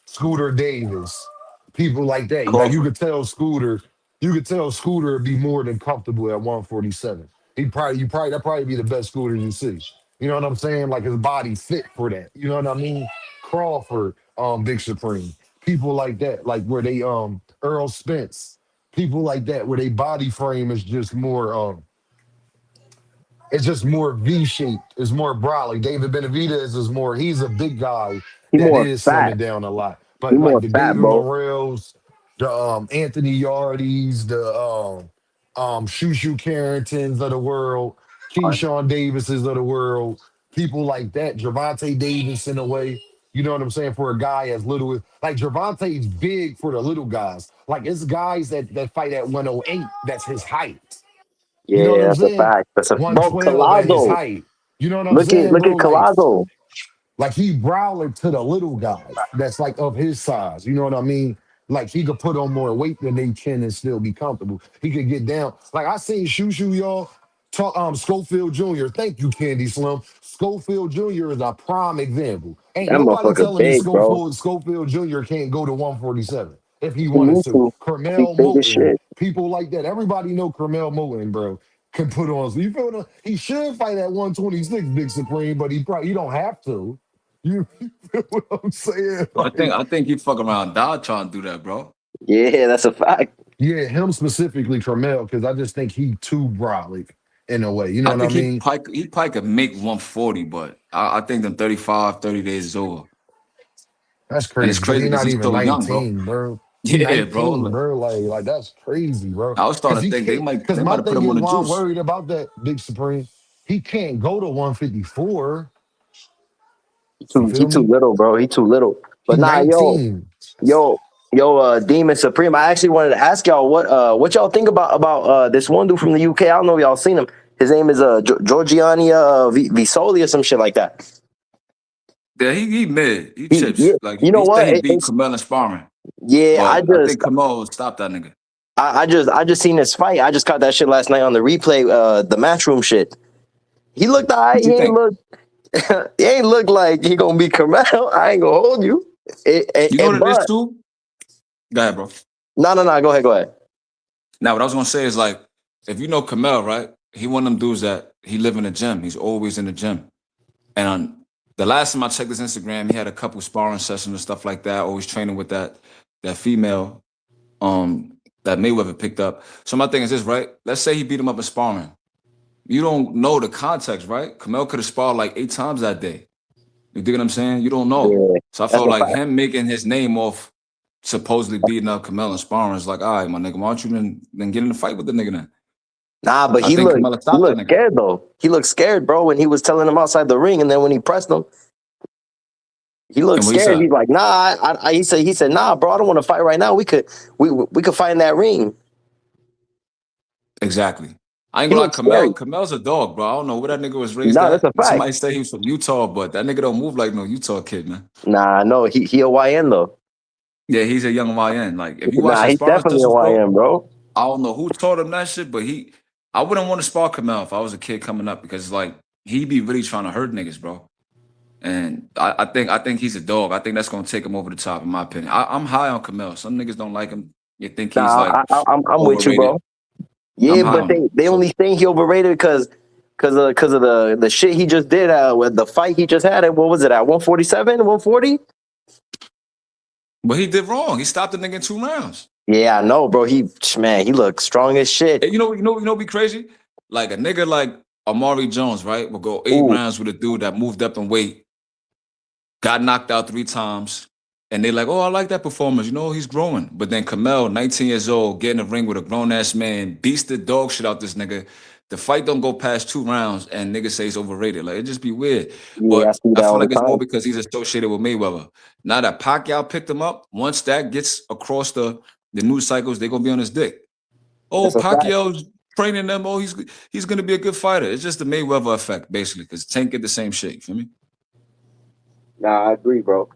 Scooter Davis, people like that. Like Crawford. you could tell Scooter would be more than comfortable at 147. That'd probably be the best Scooter you see. You know what I'm saying? Like his body fit for that. You know what I mean? Crawford, Big Supreme, people like that, like where they Earl Spence, people like that, where they body frame is just more it's just more V-shaped. It's more broad. Like David Benavidez is more, he's a big guy he that more is fat. slimming down a lot. He But like more the fat, David bro. Morrells, the Anthony Yardis, the Shushu Carringtons of the world, Keyshawn Davises of the world, people like that, Gervonta Davis in a way. You know what I'm saying? For a guy as little as like Gervonta's big for the little guys. Like it's guys that fight at 108. That's his height. You know what Yeah, I'm that's a saying? fact. That's a bro. 112 at his Colazo. height. You know what I'm saying, Look bro? at Colazo. Like he browling to the little guys that's like of his size. You know what I mean? Like he could put on more weight than they can and still be comfortable. He could get down. Like I seen Shoo y'all. Talk, Schofield Jr. Thank you, Candy Slim. Schofield Jr. is a prime example. Ain't That nobody motherfucker telling me big, bro. Schofield Jr. can't go to 147 if he He wanted need to. to. He Carmel big as Moulton, shit. people like that. Everybody know Carmel Moulton, bro. Can put on. So you feel me? He should fight at 126, Big Supreme, but he don't have to. You feel what I'm saying? Like, I think he fuck around, die trying to do that, bro. Yeah, that's a fact. yeah, him specifically, Carmel, because I just think he too brolic in a way. You know I what I think mean? he probably could make 140, but I think them 35, 30 days is over. That's And it's crazy because crazy he's because not he's even still young, bro. 19, bro. He Yeah, bro. 19, bro. Like that's crazy, bro. I was Because starting to he think can't. Because they my might have put thing him on is, the why I'm juice. worried about that, Big Supreme. He can't go to 154. You He feel too me? little, bro. He too little. He But nah, 19. yo, Demon Supreme. I actually wanted to ask y'all what y'all think about this one dude from the UK. I don't know if y'all seen him. His name is Giorgiani Visoli or some shit like that. Yeah, he mid. He He, chips. yeah, Like you know he said what? he beat Kamel in sparring. Yeah, But I think Kamel stopped that nigga. I just seen this fight. I just caught that shit last night on the replay. The matchroom shit. He looked alright. What you think? He ain't look like he gonna be Carmel. I ain't gonna hold you. You know what it is But too? Go ahead, bro. no. Go ahead. Now, what I was gonna say is like, if you know Kamel, right? He one of them dudes that he live in the gym. He's always in the gym. And the last time I checked his Instagram, he had a couple sparring sessions and stuff like that. Always training with that female that Mayweather picked up. So my thing is this, right? Let's say he beat him up in sparring. You don't know the context, right? Kamel could have sparred like 8 times that day. You dig what I'm saying? You don't know. Yeah, So I that's felt a like fact. him making his name off supposedly beating up Kamel and sparring is like, all right, my nigga, why don't you then get in the fight with the nigga then? Nah, but I think Kamel stopped that nigga. scared though. He looked scared, bro, when he was telling him outside the ring, and then when he pressed him, he looked And what he scared. said? He's like, nah. He said, nah, bro, I don't want to fight right now. We could fight in that ring. Exactly. I ain't He gonna lie, looked scary. Kamel's a dog, bro. I don't know where that nigga was raised Nah, that's at. a fact. Somebody say he was from Utah, but that nigga don't move like no Utah kid, man. Nah, no, he a YN though. Yeah, he's a young YN. Like, if you watch Nah, his he's sparring definitely a sessions, bro, YN, bro. I don't know who taught him that shit, but I wouldn't want to spar Kamel if I was a kid coming up because like he be really trying to hurt niggas, bro. And I think he's a dog. I think that's gonna take him over the top, in my opinion. I'm high on Kamel. Some niggas don't like him. You think he's like I'm with you, bro. Yeah, I'm high but on him. they only think he overrated because of the shit he just did with the fight he just had at what was it at 147, 140? But he did wrong. He stopped the nigga in 2 rounds. Yeah, I know, bro. He looked strong as shit. And you know, be crazy. Like a nigga like Amari Jones, right? Will go 8 rounds with a dude that moved up in weight, got knocked out 3 times, and they like, oh, I like that performance. You know, he's growing. But then Kamel, 19 years old, get in the ring with a grown ass man, beats the dog shit out this nigga. The fight don't go past 2 rounds, and niggas say he's overrated. Like it just be weird. Yeah, I see that I feel all the like it's more time. because he's associated with Mayweather. Now that Pacquiao picked him up, once that gets across the news cycles, they're gonna be on his dick. Oh, That's a fact. Pacquiao's training them. Oh, he's gonna be a good fighter. It's just the Mayweather effect, basically, because Tank get the same shit. You feel me? Nah, I agree, bro.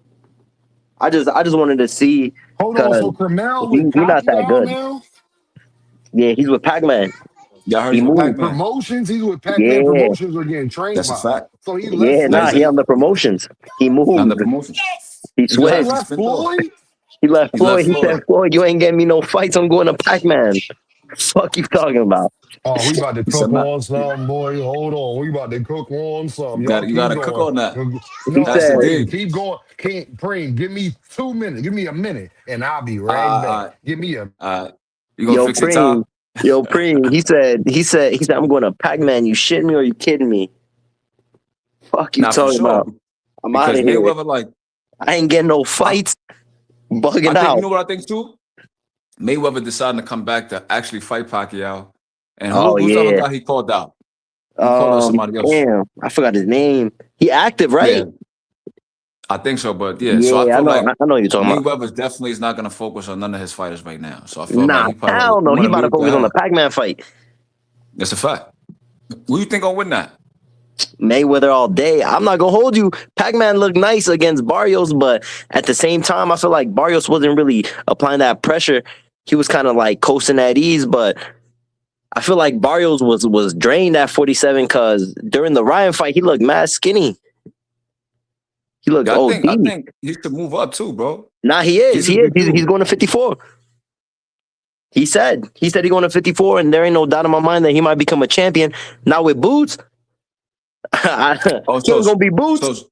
I just wanted to see. Hold on, so Carmel with He not that Pacquiao good. now? Yeah, he's with Pac-Man. Y'all heard He from moved. Pac-Man. Promotions, he's with Pac-Man Yeah, Promotions are getting trained That's a by. fact. So he left yeah. Nah, That's Floyd. he on the promotions. He Not the moved. promotions. He He just He switched. left spent off. Floyd? He left He Floyd. left He Floyd. said, "Floyd, you ain't getting me no fights. I'm going to Pac-Man." Fuck you talking about? Oh, we about to He said, cook "Man, on something, boy. Hold on. We about to cook on something. you Y'all got keep to cook going. on that." He No, Pastor said, Preem, D. keep going. Can't Preem, give me 2 minutes. Give me a minute, and I'll be right back. Give me a You gonna "Yo, fix your time? Preem." He said, "I'm going to Pac-Man. You shitting me or you kidding me?" Fuck you Nah, for talking sure. about? I'm out Because of here. Mayweather, like, I ain't getting no fights. I Bugging think out. you know what I think too. Mayweather decided to come back to actually fight Pacquiao, and Oh who's the other yeah, guy he called out? He called out somebody else. Damn, I forgot his name. He active, right? Yeah, I think so. But yeah, so I Yeah, feel like I know you're talking about. Mayweather definitely is not gonna focus on none of his fighters right now. So I feel like Nah, he probably hell like, no. I'm He gonna about to leave it to focus on the him. Pac-Man fight. That's a fact. Who you think gonna win that? Mayweather all day. I'm not gonna hold you. Pac-Man looked nice against Barrios, but at the same time, I feel like Barrios wasn't really applying that pressure. He was kind of like coasting at ease, but I feel like Barrios was drained at 47 because during the Ryan fight, he looked mad skinny. He looked Yeah, OD. I think he should move up too, bro. Nah, he is. He's a big He's dude. going to 54. He said he's going to 54, and there ain't no doubt in my mind that he might become a champion. Now with Boots, Also, he's gonna be Boots.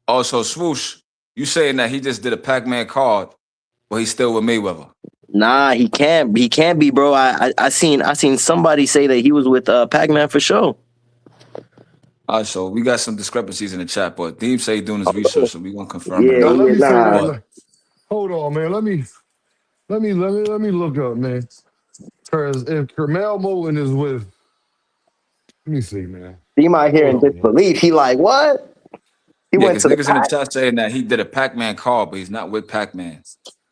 Also, Swoosh, you saying that he just did a Pac-Man card, but he's still with Mayweather? Nah, he can't. He can't be, bro. I seen somebody say that he was with Pac-Man for sure. All right, so we got some discrepancies in the chat, but Deem say he doing his research, so we gonna confirm Yeah, it. Now, let me say, nah. hold on, man. Let me look up, man. Because if Kermel Moton is with, let me see, man. He might hear in Hold on, man. disbelief. He like, what? He Yeah, went because to the niggas in the Pac. chat saying that he did a Pac-Man card, but he's not with Pac-Man.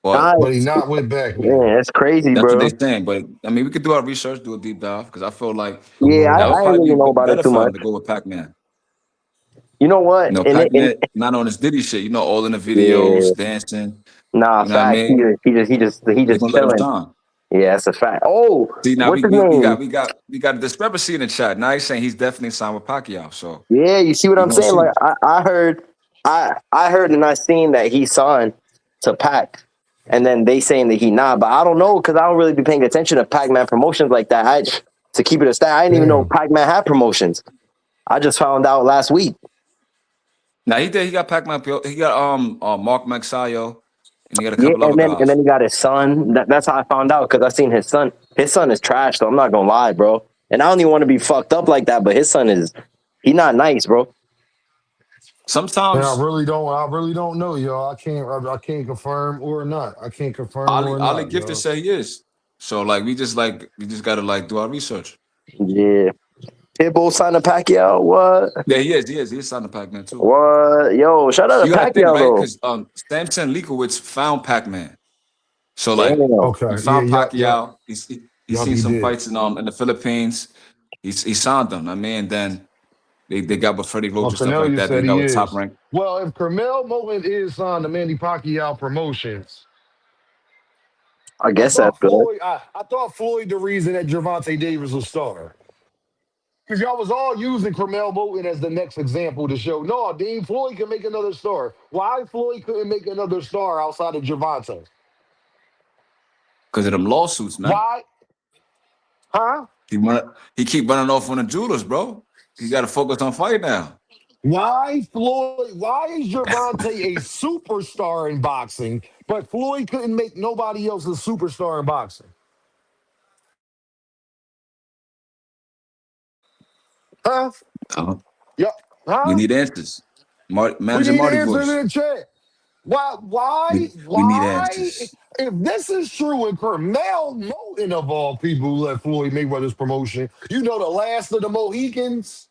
But But he not with Pac-Man. Yeah, that's crazy, that's bro. what they saying. But I mean, we could do our research, do a deep dive, because I feel like Yeah, that would I probably really know be about it better too for him much. to go with Pac-Man. You know what? You know, And Pac-Man not on his Diddy shit. You know, all in the videos, dancing. nah, You know what I fact. mean? He just They gonna let him chilling. shine. Yeah, that's a fact. Oh, See, now what's his name? we got a discrepancy in the chat. Now he's saying he's definitely signed with Pacquiao. So Yeah, you see what we I'm gonna saying? see. Like I heard and I seen that he signed to Pac, and then they saying that he not, but I don't know because I don't really be paying attention to Pac-Man promotions like that. To keep it a stat, I didn't even know Damn. Pac-Man had promotions. I just found out last week. Now he did. He got Pac-Man. He got Mark Maxayo, and he got a Yeah, couple other guys. and then he got his son. That's how I found out because I seen his son. His son is trash, so I'm not gonna lie, bro. And I don't even want to be fucked up like that, but his son he not nice, bro. And Sometimes I really don't know, y'all. I can't confirm or not. I can't confirm or Ali not, Gifted y'all. say he is. So we just gotta do our research. Yeah, Pitbull signed to Pacquiao. What? Yeah, he is. He is signed to Pac-Man too. What? Yo, shout out to You gotta think, Pacquiao right? though. Because Samson Leakowitz found Pac-Man. So Damn. he Okay. found Yeah, Pacquiao. He's yup, seen he some did. fights in the Philippines. He signed them. I mean, and then they got with Freddie Roach Well, and stuff like Cornelia that. They said got he with Top is. Rank. Well, if Kermel Moton is signed to Manny Pacquiao Promotions, I guess that's good. I thought Floyd the reason that Gervonta Davis was star. Because y'all was all using Kermel Moton as the next example to show, no, Dean Floyd can make another star. Why Floyd couldn't make another star outside of Gervonta? Because of them lawsuits, man. Why? Huh? He keep running off on the jewelers, bro. He got to focus on fight now. Why Floyd? Why is Gervonta a superstar in boxing, but Floyd couldn't make nobody else a superstar in boxing? Huh? Uh, Yeah. we Huh? need answers. We Manager need Marty answers voice. in the chat. Why? We need answers. If this is true, and Kermel Moton of all people who let Floyd Mayweather's promotion, you know the last of the Mohicans?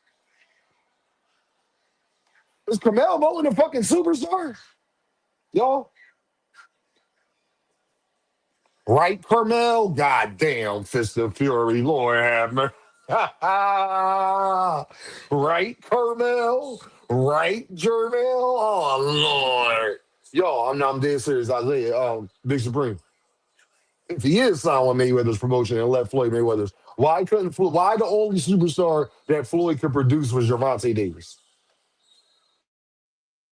Is Kermel Moton a fucking superstar? Y'all? Right, Kermel? God damn, Fist of Fury, Lord have mercy. Right, Kermel? Right, Jermel? Oh, Lord. Yo, I'm dead serious, Isaiah. Big Supreme. If he is signed with Mayweather's promotion and let Floyd Mayweather's, why the only superstar that Floyd could produce was Gervonta Davis?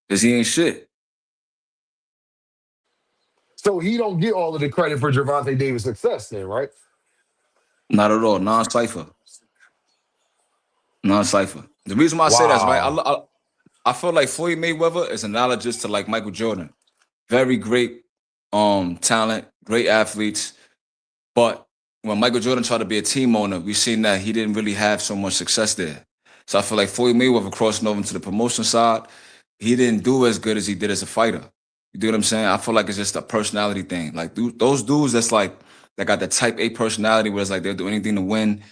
Because he ain't shit. So he don't get all of the credit for Gervonta Davis' success then, right? Not at all. Non-cipher. Non-cipher. The reason why I say that's right, Wow. I feel like Floyd Mayweather is analogous to Michael Jordan. Very great talent, great athletes. But when Michael Jordan tried to be a team owner, we've seen that he didn't really have so much success there. So I feel like Floyd Mayweather crossing over into the promotion side, he didn't do as good as he did as a fighter. You do what I'm saying? I feel like it's just a personality thing. Those dudes that got the type A personality where it's they'll do anything to win.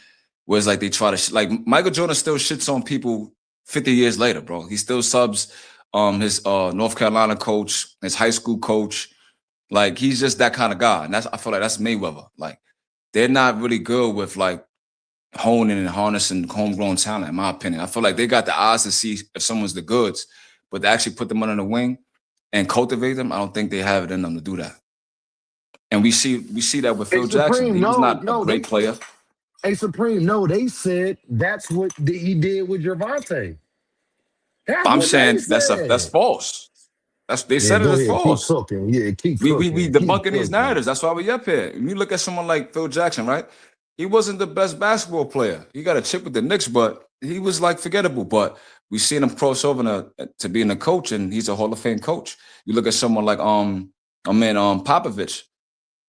where it's like they try to like Michael Jordan still shits on people 50 years later, bro. He still subs his North Carolina coach, his high school coach. Like he's just that kind of guy. And I feel like that's Mayweather. Like they're not really good with like honing and harnessing homegrown talent, in my opinion. I feel like they got the eyes to see if someone's the goods, but to actually put them under the wing and cultivate them, I don't think they have it in them to do that. And we see that with Phil Jackson. He was not a great player. Hey, Supreme, no, they said that's what he did with Gervonta. That's I'm what saying they said. that's false. They said it go as ahead, false. keep cooking. Yeah, keep We cooking. debunking these narratives. That's why we up here. When you look at someone like Phil Jackson, right? He wasn't the best basketball player. He got a chip with the Knicks, but he was like forgettable. But we seen him cross over to being a coach, and he's a Hall of Fame coach. You look at someone like Popovich,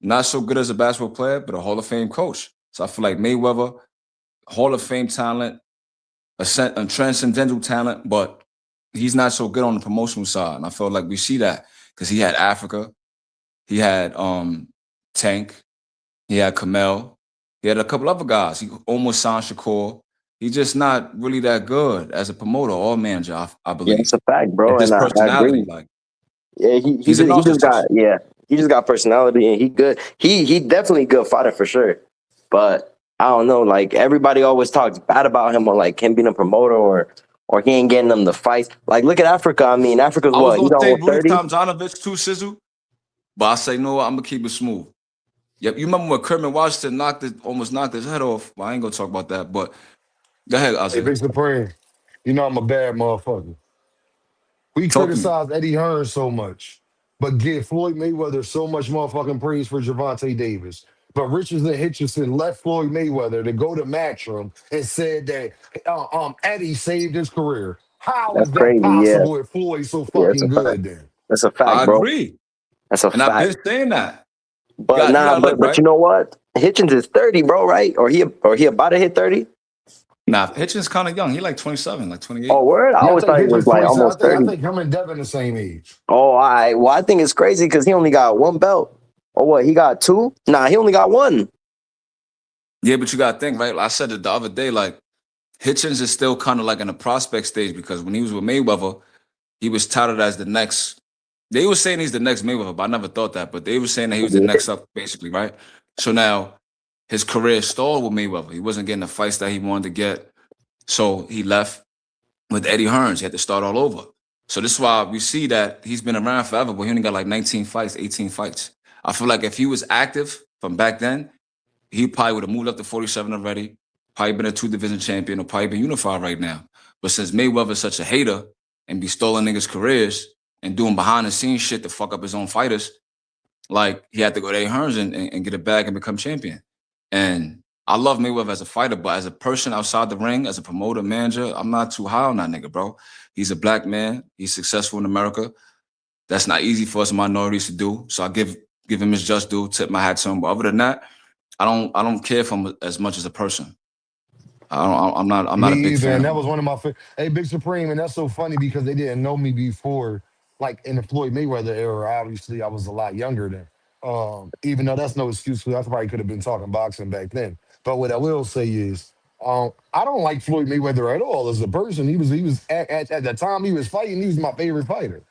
not so good as a basketball player, but a Hall of Fame coach. So I feel like Mayweather, Hall of Fame talent, a transcendental talent, but he's not so good on the promotional side. And I feel like we see that because he had Africa, he had Tank, he had Kamel, he had a couple other guys. He almost signed Shakur. He's just not really that good as a promoter or manager, I believe. Yeah, it's a fact, bro. With this And I personality, agree. like Yeah, he just got personality, and he good. He definitely a good fighter for sure. But I don't know, like everybody always talks bad about him, or like him being a promoter, or he ain't getting them the fights. Like look at Africa. I mean, Africa's I was what? He's gonna say almost Luis 30. Tomjanovich too, Sizzle, but I say no. I'm gonna keep it smooth. Yep, you remember when Kermit Washington almost knocked his head off? Well, I ain't gonna talk about that, but go ahead, Hey, Isaiah. Big Supreme, you know I'm a bad motherfucker. We Talk to me. criticize Eddie Hearn so much, but give Floyd Mayweather so much motherfucking praise for Gervonta Davis. But Richardson Hitchison left Floyd Mayweather to go to Matchroom and said that Eddie saved his career. How That's is that crazy. Yeah, possible if Floyd's so yeah, it's a fucking fact. good then? That's a I fact, bro. agree, That's a and I've fact. been saying that. But You nah, gotta look but right. you know what? Hitchens is 30, bro, right? Or he about to hit 30? Nah, Hitchens kind of young. He like 27, like 28. Oh, word? I Yeah, I always think thought he was Hitchens like 27. almost I 30. think him and Devin the same age. Oh, all right. Well, I think it's crazy because he only got one belt. Or what? He got two? Nah, he only got one. Yeah, but you gotta think, right? I said it the other day, like Hitchens is still kind of like in the prospect stage because when he was with Mayweather, he was touted as the next. They were saying he's the next Mayweather, but I never thought that. But they were saying that he was the Yeah. next up, basically, right? So now his career stalled with Mayweather. He wasn't getting the fights that he wanted to get. So he left with Eddie Hearns. He had to start all over. So this is why we see that he's been around forever, but he only got like 19 fights, 18 fights. I feel like if he was active from back then, he probably would have moved up to 47 already, probably been a 2-division champion, or probably been unified right now. But since Mayweather's such a hater and be stolen niggas' careers and doing behind the scenes shit to fuck up his own fighters, like he had to go to Eddie Hearns and get it back and become champion. And I love Mayweather as a fighter, but as a person outside the ring, as a promoter, manager, I'm not too high on that nigga, bro. He's a black man. He's successful in America. That's not easy for us minorities to do. So I give him his just due, tip my hat to him. But other than that, I don't care for him as much as a person. I'm not a Me big either. fan And of that him. was one of my Hey, Big Supreme, and that's so funny because they didn't know me before. Like in the Floyd Mayweather era, obviously I was a lot younger then. Even though that's no excuse because I probably could have been talking boxing back then. But what I will say is, I don't like Floyd Mayweather at all as a person. He was at the time he was fighting, he was my favorite fighter.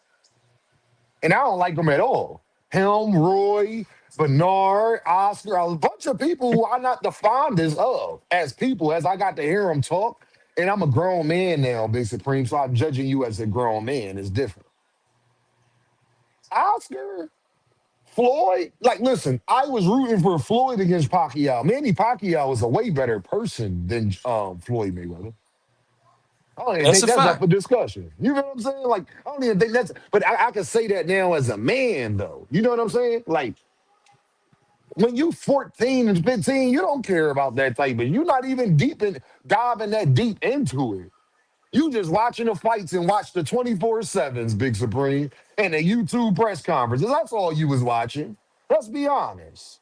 And I don't like him at all. Him, Roy, Bernard, Oscar, a bunch of people who I'm not the fondest of as people, as I got to hear them talk. And I'm a grown man now, Big Supreme, so I'm judging you as a grown man. It's different. Oscar, Floyd, like, listen, I was rooting for Floyd against Pacquiao. Manny Pacquiao is a way better person than Floyd Mayweather. I don't even That's think a that's up fact. for discussion. You know what I'm saying? Like, I don't even think that's, but I can say that now as a man, though. You know what I'm saying? Like, when you 14 and 15, you don't care about that type of, you're not even diving that deep into it. You just watching the fights and watch the 24/7s, Big Supreme, and the YouTube press conferences. That's all you was watching. Let's be honest.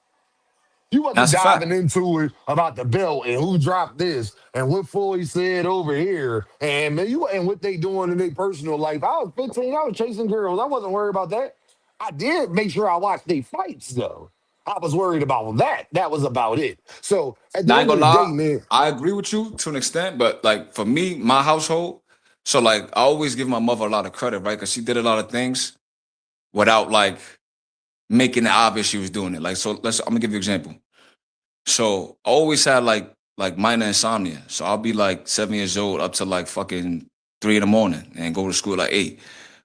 You wasn't That's a diving fact. into it about the belt and who dropped this and what Floyd said over here and man, you and what they doing in their personal life. I was 15, I was chasing girls. I wasn't worried about that. I did make sure I watched their fights though. I was worried about that. That was about it. So at the Now, I ain't end of gonna the lie, day, man, I agree with you to an extent, but like for me, my household, so like I always give my mother a lot of credit, right? Because she did a lot of things without like making it obvious she was doing it. Like, so I'm gonna give you an example. So I always had like minor insomnia. So I'll be like 7 years old up to like fucking 3 in the morning and go to school at 8.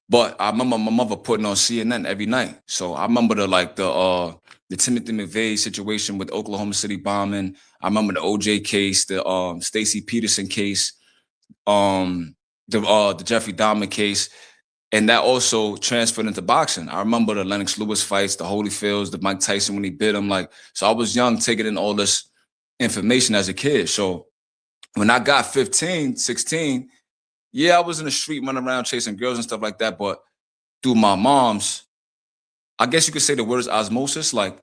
But I remember my mother putting on CNN every night. So I remember the Timothy McVeigh situation with Oklahoma City bombing. I remember the OJ case, the Stacey Peterson case, the Jeffrey Dahmer case. And that also transferred into boxing. I remember the Lennox Lewis fights, the Holyfields, the Mike Tyson when he bit him. Like, so I was young taking in all this information as a kid. So when I got 15, 16, yeah, I was in the street running around chasing girls and stuff like that. But through my mom's, I guess you could say the word is osmosis. Like,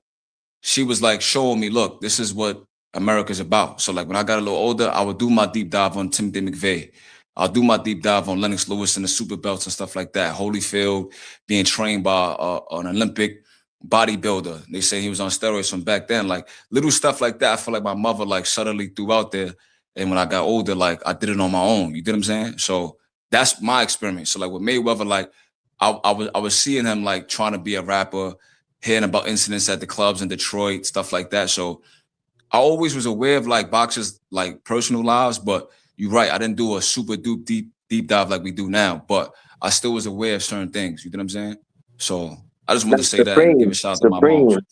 she was like showing me, look, this is what America's about. So like when I got a little older, I would do my deep dive on Timothy McVeigh. I'll do my deep dive on Lennox Lewis and the super belts and stuff like that. Holyfield being trained by an Olympic bodybuilder. They say he was on steroids from back then. Like little stuff like that. I feel like my mother like subtly threw out there. And when I got older, like I did it on my own. You get what I'm saying? So that's my experiment. So like with Mayweather, like I was seeing him like trying to be a rapper, hearing about incidents at the clubs in Detroit, stuff like that. So I always was aware of like boxers' like personal lives, but you're right. I didn't do a super deep dive like we do now, but I still was aware of certain things. You know what I'm saying? So I just wanted to That's say that and give a supreme. shout out to my mom. Supreme.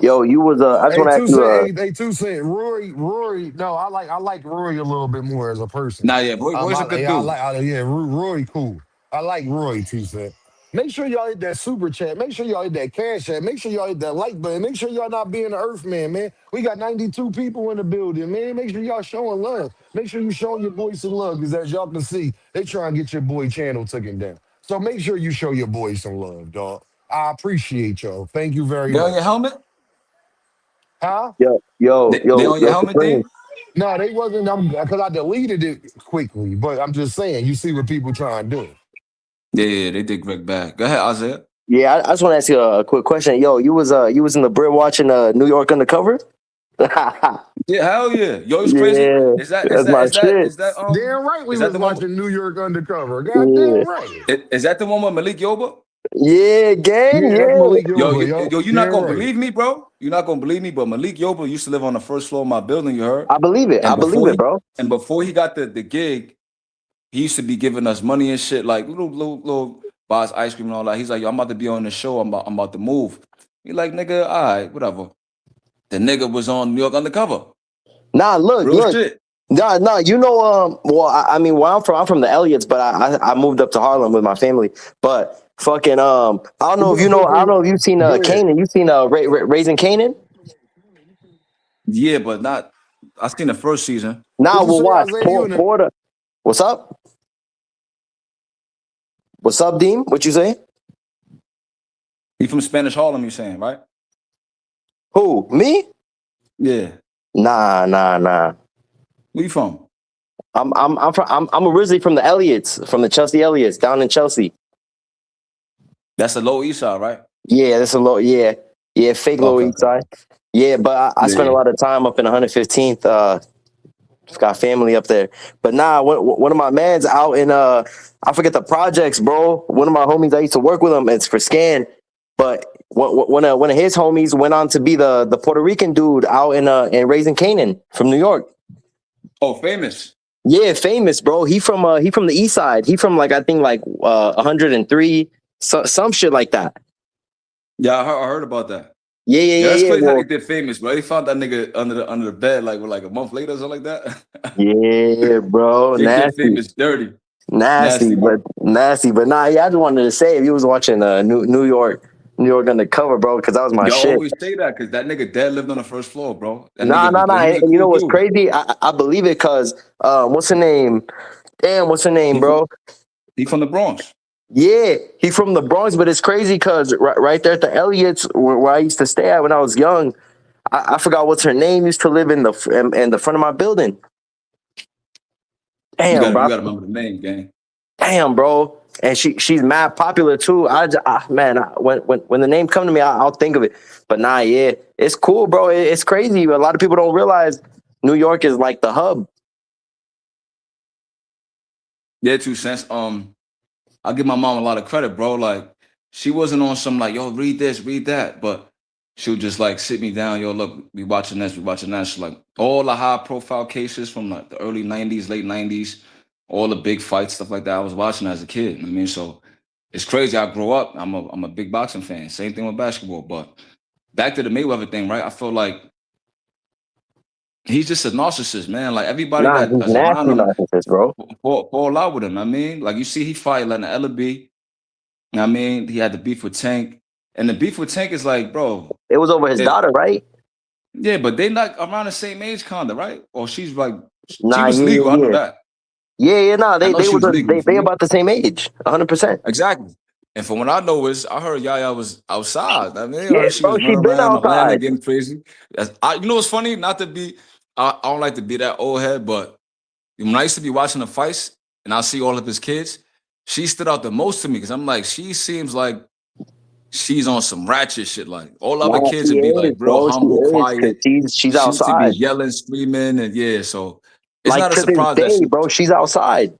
Yo, you was I just hey, want to ask two you cent, hey, 2 cent. Rory. No, I like Rory a little bit more as a person. Nah, yeah, Roy's a good dude. Yeah, Rory cool. I like Roy 2 cent. Make sure y'all hit that super chat. Make sure y'all hit that cash app. Make sure y'all hit that like button. Make sure y'all not being the earth man. We got 92 people in the building, man. Make sure y'all showing love. Make sure you showing your boys some love, because as y'all can see, they try and get your boy channel taken down. So make sure you show your boys some love, dog. I appreciate y'all. Thank you very They on your much. helmet? Huh? They on your Yo, helmet Supreme. thing? No, they wasn't. Because I deleted it quickly. But I'm just saying, you see what people try and do. Yeah, they did Greg back. Go ahead, Isaiah. Yeah, I just want to ask you a quick question. Yo, you was in the Brit watching New York Undercover? Yeah, Yeah, hell yeah. Yo, it's crazy. Is that is that's that my is that shit. is that Damn right we is that was the one? watching New York Undercover. Yeah, Goddamn right. Is that the one with Malik Yoba? yeah, gang, Yeah, that's yeah. Malik Yo, Yoba, yo. you're not Damn gonna right. believe me, bro. You're not gonna believe me, but Malik Yoba used to live on the first floor of my building. You heard? I believe it. I And believe before it, he bro. got the gig, he used to be giving us money and shit, like little buys ice cream and all that. He's like, yo, I'm about to be on the show. I'm about to move. He like, nigga, all right, whatever. The nigga was on New York Undercover. Nah, Real look. shit. Nah. You know, well, I mean, where I'm from the Elliots, but I moved up to Harlem with my family. But fucking, I don't know if you know. I don't know if you've seen Go ahead. Kanan. You seen Raising Kanan? Yeah, but not. I seen the first season. Nah, What you we'll say, watch. Isaiah? You in the Porter. What's up? What's up, Dean? What you say? He from Spanish Harlem, you saying, right? Who? Me? Yeah. Nah. Where you from? I'm originally from the Elliots, from the Chelsea Elliots, down in Chelsea. That's the Lower East Side, right? Yeah, that's a low. Yeah, fake Lower Okay. East Side. Yeah, but I spent a Yeah. lot of time up in 115th. Got family up there. But nah, one of my mans out in I forget the projects, bro. One of my homies I used to work with him. It's for Scan, but one of his homies went on to be the Puerto Rican dude out in Raising Canaan from New York. Oh, famous. Yeah, famous, bro. He from the East Side. He from like I think like 103, some shit like that. Yeah, I heard about that. Yeah, Yeah, that's crazy how Well, they did famous, bro. They found that nigga under the bed like a month later or something like that. yeah, bro. They did Nasty. famous dirty. Nasty, Nasty but work. nasty, but nah. Yeah, I just wanted to say if you was watching New York Undercover, bro, because that was my Y'all shit. always say that because that nigga dead lived on the first floor, bro. That Nah. nigga, he was a And you know cool what's dude. crazy? I believe it because what's her name? Damn, what's her name, He from, bro? he from the Bronx. Yeah, he from the Bronx, but it's crazy because right there at the Elliots, where I used to stay at when I was young, I forgot what's her name. Used to live in the front of my building. You Damn, gotta bro. remember the name, gang. Damn, bro. and she's mad popular too. Man, when the name come to me, I'll think of it. But nah, yeah, it's cool, bro. It's crazy. A lot of people don't realize New York is like the hub. Yeah, 2 cents. I give my mom a lot of credit, bro. Like, she wasn't on some like, yo, read this, read that, but she'll just like sit me down, yo, look, we watching this, we watching that. She's like, all the high profile cases from like the early 90s, late 90s, all the big fights, stuff like that. I was watching as a kid. You know what I mean, so it's crazy. I grew up. I'm a big boxing fan. Same thing with basketball. But back to the Mayweather thing, right? I feel like he's just a narcissist, man. Like everybody Nah, that he's is around nasty him narcissist, bro. fall out with him. I mean, like you see, he fight letting Ella be. You know what I mean, he had the beef with Tank, and the beef with Tank is like, bro, It was over his daughter, right? yeah, but they not around the same age, kinda, right? Or she's like, she Nah, was yeah, legal. I know yeah, that. yeah. Nah, I know she was legal. they about the same age, 100%. Exactly. And from what I know is, I heard Yaya was outside. I mean, I Yeah, heard she bro, was she running been around Atlanta outside. getting crazy. You know what's funny? Not to be, I don't like to be that old head, but when I used to be watching the fights and I see all of his kids, she stood out the most to me because I'm like, she seems like she's on some ratchet shit. Like all other Nah, kids she would be is, like real bro. She humble, is, cause quiet. she's She used to be outside. yelling, screaming, and yeah. So it's Like not a to this surprise that day, bro, she's outside.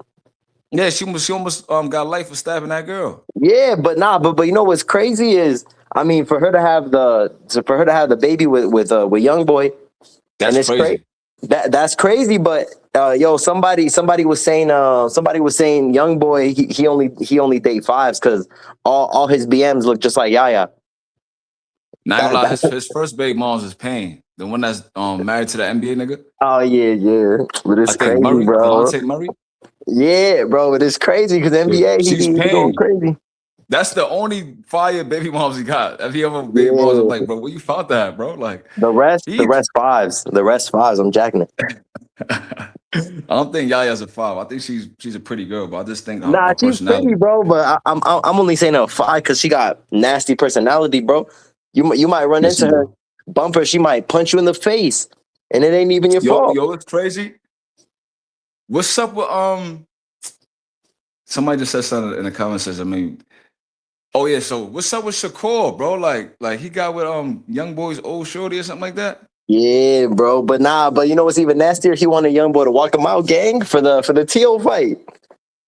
yeah, she almost got life for stabbing that girl. Yeah, but nah, but you know what's crazy is, I mean, for her to have the baby with young boy, and That's it's crazy. crazy. That's crazy. But yo, somebody was saying young boy he only date fives because all his BMs look just like Yaya. Not gonna lie, That, his first baby mom's is Pain. The one that's married to the NBA nigga. oh yeah, but I it's think crazy, Murray, bro. Delonte Murray. Yeah, bro, but it's crazy because Yeah. NBA She's he going Pain. crazy. That's the only fire baby moms he got. If he ever baby moms, I'm Yeah, like, bro, where you found that, bro? Like, the rest he. fives, I'm jacking it. I don't think Yaya's a 5. I think she's a pretty girl, but I just think Nah, her she's pretty, personality. bro. But I'm only saying a 5 because she got nasty personality, bro. You might run Yes, into she her, do. bump her. She might punch you in the face, and it ain't even your fault. Yo, it's crazy. What's up with Somebody just said something in the comments. Says, I mean, oh yeah. So what's up with Shakur, bro? Like he got with young boy's old shorty or something like that. Yeah, bro. But you know what's even nastier? He wanted young boy to walk him out, gang, for the T.O. fight.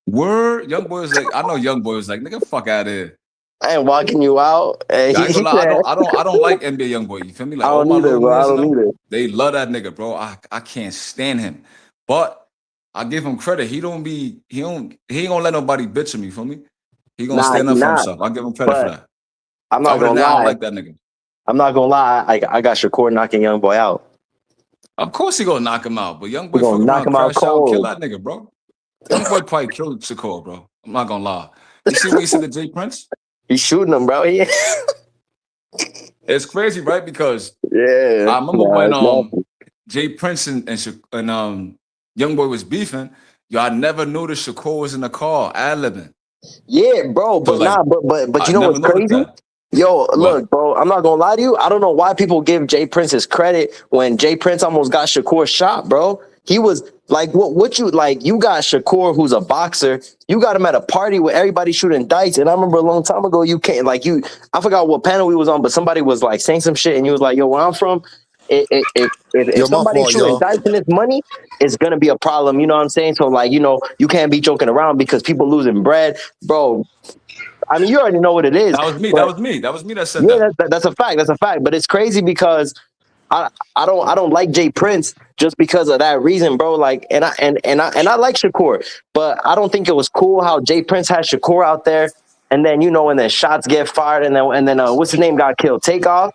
Word, young boy was like, I know young boy was like, nigga, fuck out of here. I ain't walking you out. And I ain't he gonna lie, said, I don't like NBA young boy. You feel me? I Like all don't my either, little bro. I niggas and don't them, either. they love that nigga, bro. I can't stand him. But I give him credit. He ain't gonna let nobody bitch him, you feel me? He gonna Nah, stand he up for not. himself. I give him credit for But that. I'm not Other than gonna that, I don't lie. like that nigga. I'm not gonna lie. I got Shakur knocking young boy out. Of course he gonna knock him out, but young He boy fuck gonna knock around, him out crash out, kill cold. that nigga, bro. Young boy probably killed Shakur, bro. I'm not gonna lie. You see what he said to Jay Prince? He's shooting him, bro. Yeah. It's crazy, right? Because Yeah. I remember Nah, when it's nasty. Jay Prince and Young Boy was beefing. Yo, I never knew that Shakur was in the car ad-libbing. Yeah, bro. So But like, nah, but I you know never what's noticed crazy? that. Yo, What? look, bro, I'm not gonna lie to you. I don't know why people give Jay Prince his credit when Jay Prince almost got Shakur shot, bro. He was like, what you like? You got Shakur, who's a boxer. You got him at a party where everybody shooting dice. And I remember a long time ago, you can't like you. I forgot what panel we was on, but somebody was like saying some shit, and you was like, yo, where I'm from, if Yo, my somebody's fault, shooting y'all. dice in this money, it's gonna be a problem. You know what I'm saying? So like, you can't be joking around because people losing bread, bro. I mean, you already know what it is, That was me. That but was me. That was me that said yeah, that. that's a fact. That's a fact. But it's crazy because I don't like Jay Prince just because of that reason, bro. Like, and I like Shakur, but I don't think it was cool how Jay Prince had Shakur out there, and then and then shots get fired, and then what's his name got killed? Takeoff.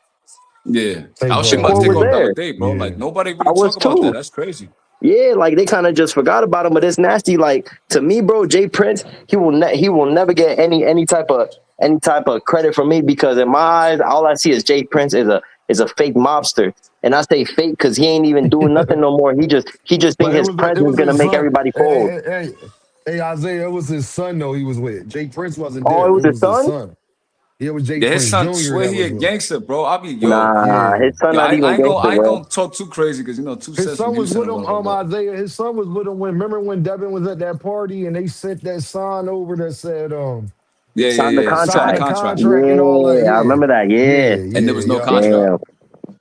Yeah. I Take was thinking about off. Shakur was Takeoff the Yeah. other there. day, bro. Like, Yeah. nobody I really was talk about that. too. That's crazy. Yeah, like they kind of just forgot about him, but it's nasty. Like to me, bro, Jay Prince, he will never get any type of credit from me because in my eyes, all I see is Jay Prince is a fake mobster, and I say fake because he ain't even doing nothing no more. He just think But his it presence is was gonna his make son. everybody Hey, fold. hey, hey, hey, Isaiah, it was his son though he was with. Jay Prince wasn't Oh, it there. was It his was his son. son. Yeah, it was Jay Yeah, his Prince son Jr. swear that he was a with him. gangster, bro. I be Nah, his son not even gangster, I ain't bro. gonna talk too crazy because you know 2 His cents from son was Houston with or him, whatever. But Isaiah. His son was with him when remember when Devin was at that party and they sent that sign over that said Signed the sign the sign the contract. contract. contract and all that. Yeah, I Yeah. remember that. Yeah. Yeah, And there yeah, was no yeah. contract. Damn.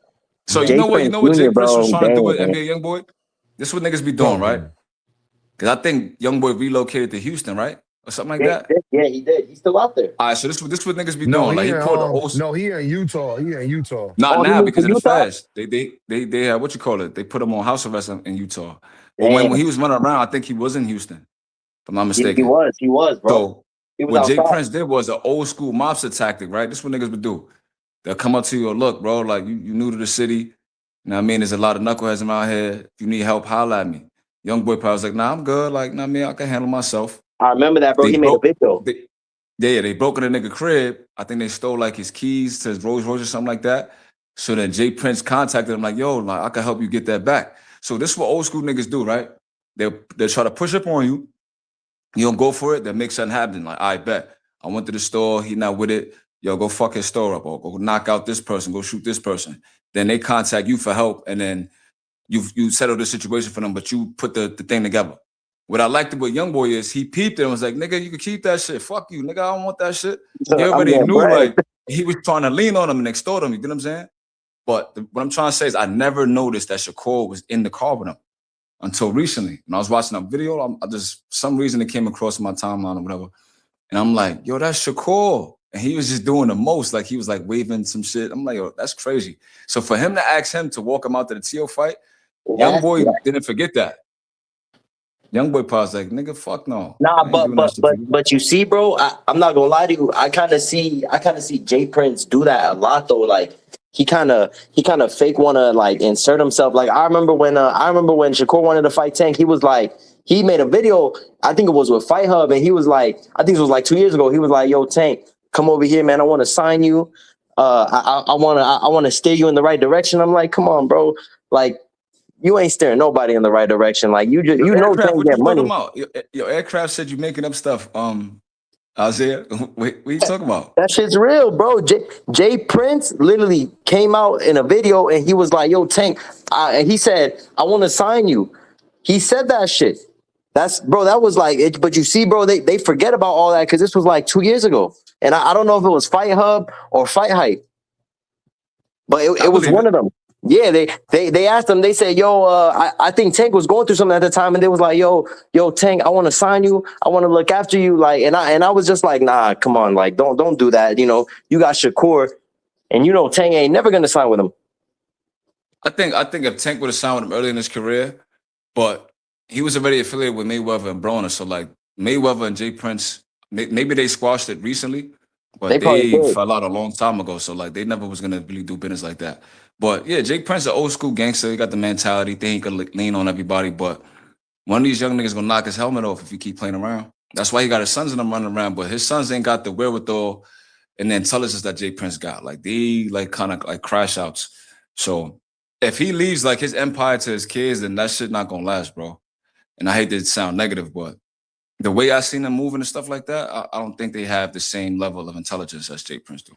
So Yeah. Jay you Prince know what Jay Jr., Prince was bro. trying to do Damn, with man. NBA YoungBoy? This is what niggas be doing, Talk to right? me. Because I think YoungBoy relocated to Houston, right? Or something like Yeah, that. he did. Yeah, he did. He's still out there. All right, so this what niggas be No, doing. Like he pulled the old he in Utah. He in Utah. not Oh, he now moved to because of the Utah? feds. They had what you call it. They put him on house arrest in Utah. But Damn. when he was running around, I think he was in Houston, if I'm not He mistaken. was, bro. So He was what Jay outside. Prince did was an old school mobster tactic, right? This is what niggas would do. They'll come up to you, look, bro, like you new to the city. You know what I mean? There's a lot of knuckleheads around here. If you need help, holla at me. Young boy probably was like, nah, I'm good. Like, nah, man, I can handle myself. I remember that, bro. They He made a broke, video. they broke in a nigga crib. I think they stole like his keys to his Rolls Royce or something like that. So then Jay Prince contacted him like, yo, like I can help you get that back. So this is what old school niggas do, right? They'll try to push up on you. You don't go for it, they'll make something happen. Like, I bet. I went to the store, he not with it. Yo, go fuck his store up or go knock out this person, go shoot this person. Then they contact you for help and then you settle the situation for them, but you put the thing together. What I liked about YoungBoy is he peeped it and was like, nigga, you can keep that shit. Fuck you, nigga, I don't want that shit. He I'm already going knew bread. like he was trying to lean on him and extort him, you know what I'm saying? But what I'm trying to say is I never noticed that Shakur was in the car with him until recently. When I was watching a video, I just, for some reason it came across my timeline or whatever. And I'm like, yo, that's Shakur. And he was just doing the most. Like he was like waving some shit. I'm like, yo, that's crazy. So for him to ask him to walk him out to the T.O. fight, YoungBoy didn't forget that. YoungBoy paused like, nigga, fuck no. Nah, I ain't doing that shit for you. but you see, bro, I'm not gonna lie to you. I kind of see Jay Prince do that a lot though. Like he kind of fake wanna like insert himself. Like I remember when Shakur wanted to fight Tank, he was like, he made a video. I think it was with Fight Hub, and he was like, I think it was like 2 years ago. He was like, yo, Tank, come over here, man. I want to sign you. I wanna steer you in the right direction. I'm like, come on, bro. Like you ain't steering nobody in the right direction. Like you just, you know, Aircraft, Tank what get you talking money. about? Your aircraft said you making up stuff. Isaiah, what are you talking about? That shit's real, bro. Jay Prince literally came out in a video and he was like, yo, Tank, and he said, I want to sign you. He said that shit. That was like it. But you see, bro, they forget about all that because this was like 2 years ago. And I don't know if it was Fight Hub or Fight Hype, but it was one of them. Yeah, they asked him, they said, yo, I think Tank was going through something at the time, and they was like, yo, Tank, I want to sign you, I want to look after you. Like, and I was just like, nah, come on, like, don't do that. You know, you got Shakur, and you know Tank ain't never gonna sign with him. I think if Tank would have signed with him early in his career, but he was already affiliated with Mayweather and Broner. So like Mayweather and Jay Prince, maybe they squashed it recently, but they fell out a long time ago. So like they never was gonna really do business like that. But yeah, Jay Prince, an old school gangster. He got the mentality, think he could lean on everybody. But one of these young niggas gonna knock his helmet off if he keep playing around. That's why he got his sons in them running around. But his sons ain't got the wherewithal and the intelligence that Jay Prince got. Like they like kind of like crash outs. So if he leaves like his empire to his kids, then that shit not gonna last, bro. And I hate to sound negative, but the way I seen them moving and stuff like that, I don't think they have the same level of intelligence as Jay Prince do.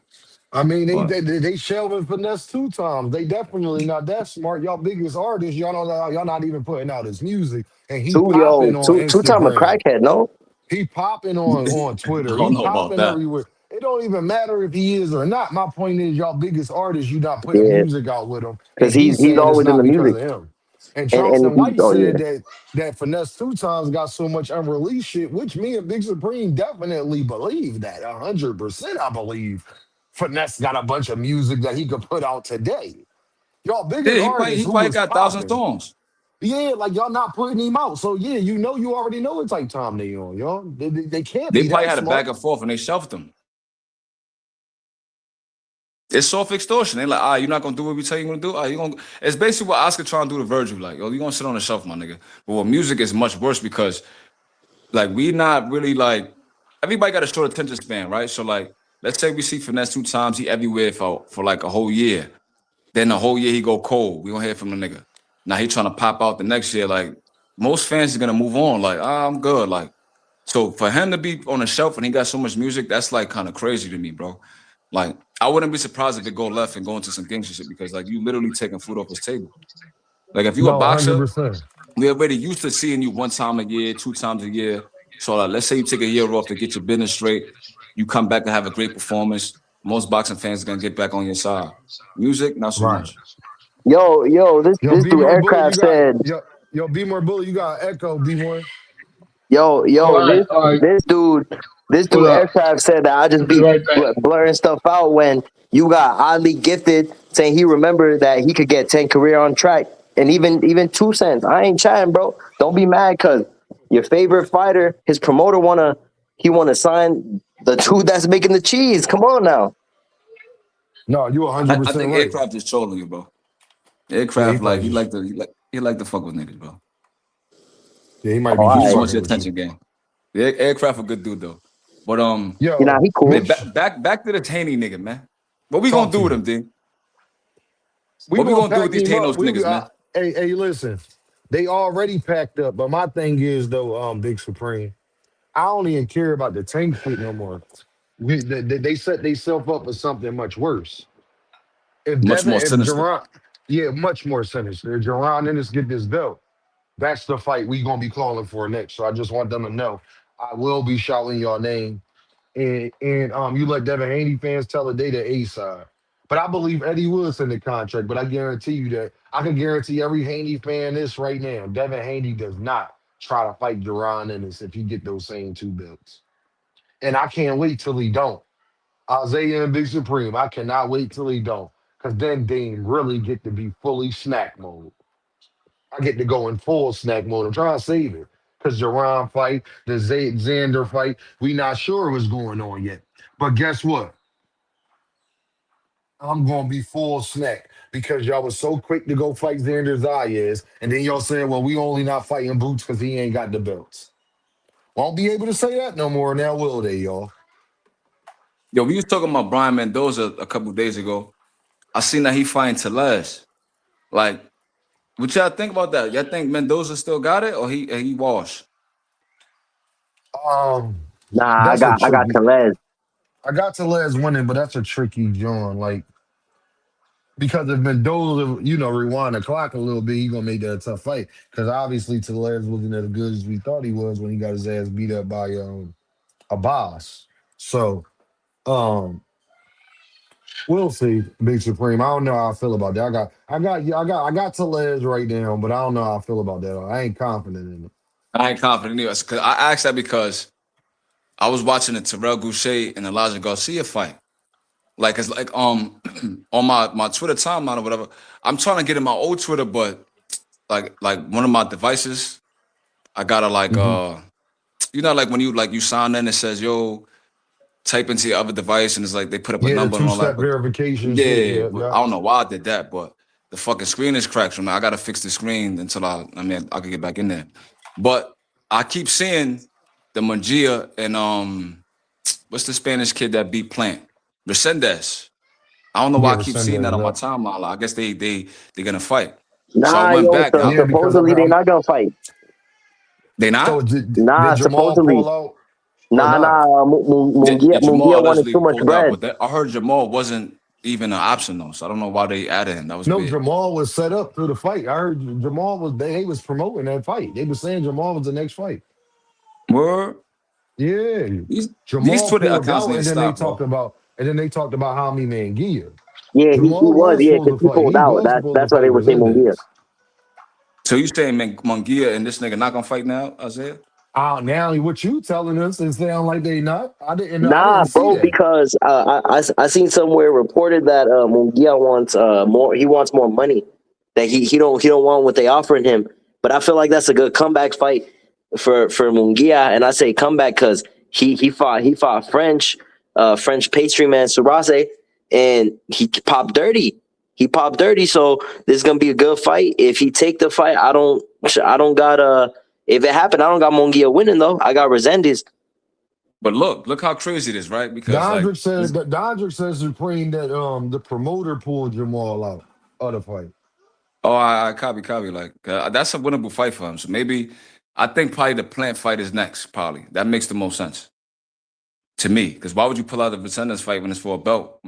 I mean, But they shelving finesse 2 times. They definitely not that smart. Y'all biggest artists, y'all not even putting out his music, and he popping on Two-time a Instagram. crackhead, no? He popping on I Twitter. don't He know about popping that. everywhere. It don't even matter if he is or not. My point is, y'all biggest artists, you not putting Yeah, music out with him, and because he's he's saying it's always in not the because music, of him. And and Charleston he, White said that finesse 2 times got so much unreleased shit, which me and Big Supreme definitely believe that 100%. I believe finesse got a bunch of music that he could put out today. Y'all Yeah, biggest artists he who probably was got 1,000 popping. songs. Yeah, like y'all not putting him out. So yeah, you already know what type time they on, y'all. They can't They be probably that had a back smart. and forth and they shelved them. It's soft extortion. They like, you're not gonna do what we tell you gonna do. You gonna. It's basically what Oscar trying to do to Virgil. Like, you gonna sit on the shelf, my nigga. But with music is much worse because, like, we not really like. Everybody got a short attention span, right? So like, let's say we see finesse 2 times, he everywhere for like a whole year. Then the whole year he go cold. We don't hear from the nigga. Now he trying to pop out the next year. Like most fans are gonna move on. Like, I'm good. Like, so for him to be on the shelf and he got so much music, that's like kind of crazy to me, bro. Like, I wouldn't be surprised if it go left and go into some gangster shit because, like, you literally taking food off his table. Like, if you a No, boxer, 100%. we already used to seeing you 1 time a year, 2 times a year. So, like, let's say you take a year off to get your business straight. You come back and have a great performance. Most boxing fans are gonna get back on your side. Music, not so Right. much. Yo, Yo, this Be dude More Bully, you aircraft got said, yo, Be More Bully, you got Echo, Be More. yo, All right. this Hold dude up. aircraft said that I just I'll be be right back. blurring stuff out when you got oddly gifted saying he remembered that he could get 10 career on track and even 2 cents. I ain't chatting, bro. Don't be mad because your favorite fighter, his promoter wanna sign the dude that's making the cheese. Come on now. No, you I 100% think right. Aircraft is trolling you, bro. Yeah, he Aircraft, like, probably just, he like to fuck with niggas, bro. yeah, he might Oh, be all He just just right. wants fucking your with you. attention game. The Aircraft a good dude though. But You know, Yo, he cool. man, Mitch, back to the Taney nigga, man. What we talk gonna to do with me. him, D? We What we gonna gonna do pack with these him up. Thanos We niggas, man? hey, listen. They already packed up, but my thing is though, Big Supreme. I don't even care about the tank shit no more. They set themselves up for something much worse. Much more If sinister. Jerron, yeah, much more sinister. If Jerron Ennis get this belt, that's the fight we gonna be calling for next. So I just want them to know I will be shouting your name, and you let Devin Haney fans tell it they the A side. But I believe Eddie Willis in the contract. But I guarantee you that I can guarantee every Haney fan this right now. Devin Haney does not try to fight Jerron Ennis if he get those same 2 belts. And I can't wait till he don't. Isaiah and Big Supreme, I cannot wait till he don't. Because then Dame really get to be fully snack mode. I get to go in full snack mode. I'm trying to save it. Because Jerron fight, the Xander fight, we not sure what's going on yet. But guess what? I'm gonna be full snack because y'all was so quick to go fight Xander Zayas, and then y'all saying, well, we only not fighting Boots because he ain't got the belts. Won't be able to say that no more now, will they, y'all? Yo, we was talking about Brian Mendoza a couple days ago. I seen that he fighting Telez. Like, what y'all think about that? Y'all think Mendoza still got it or he washed? Um, Nah, that's a I got tricky. Tellez. I got to Les winning, but that's a tricky John. Like because if Mendoza, rewind the clock a little bit, he gonna make that a tough fight. Because obviously Tellez wasn't as good as we thought he was when he got his ass beat up by a boss. So um we'll see, Big Supreme. I don't know how I feel about that. I got Tellez right now, but I don't know how I feel about that. I ain't confident in it. I ain't confident either. Cause I asked that because I was watching the Terrell Goucher and Elijah Garcia fight. Like it's like on my Twitter timeline or whatever. I'm trying to get in my old Twitter, but like one of my devices, I gotta like Mhm. like when you sign in, it says yo type into your other device and it's like they put up a Yeah, the number and all that. 2-step But verification shit. yeah, Yeah, but yeah. I don't know why I did that, but the fucking screen is cracked. So now I gotta fix the screen until I can get back in there. But I keep seeing the Mangia and what's the Spanish kid that beat Plant? Resendez. I don't know why Yeah, I keep seeing that Resendez, on my yeah. timeline. Like, I guess they're gonna fight. So I Nah, went yo, back. Yeah, because supposedly they not gonna fight. They so not? did Nah, Jamal supposedly. pull out or Nah, not? Mungia, Yeah, Jamal wanted too allegedly much pulled out, bread. but I heard Jamal wasn't even an option though. So I don't know why they added him. That was No, weird. Jamal was set up for the fight. I heard Jamal was they was promoting that fight. They were saying Jamal was the next fight. Word. Yeah, These Jamal Twitter pulled accounts out, need to and then they stop, talked bro. about Hami Mangia. Yeah, he Jamal was, was yeah, supposed because to he fight. pulled He out. was supposed to That's why they fight were saying Mungia. Resendez. So you saying Mungia and this nigga not gonna fight now, Isaiah? Now what you telling us is sound like they not. I didn't know. I Nah, didn't see bro, that. because I seen somewhere reported that Mungia wants more. He wants more money. That he don't want what they offering him. But I feel like that's a good comeback fight for Mungia, and I say comeback because he fought French pastry man Surase, and he popped dirty. He popped dirty, so this is gonna be a good fight. If he take the fight, I don't got if it happened, I don't got Mungia winning though. I got Resendez. But look how crazy it is, right? Because like Dondrick says Supreme that the promoter pulled Jamal out of the fight. oh, I copy. Like that's a winnable fight for him. So maybe I think probably the Plant fight is next. Probably that makes the most sense. to me. Because why would you pull out the Resendez fight when it's for a belt?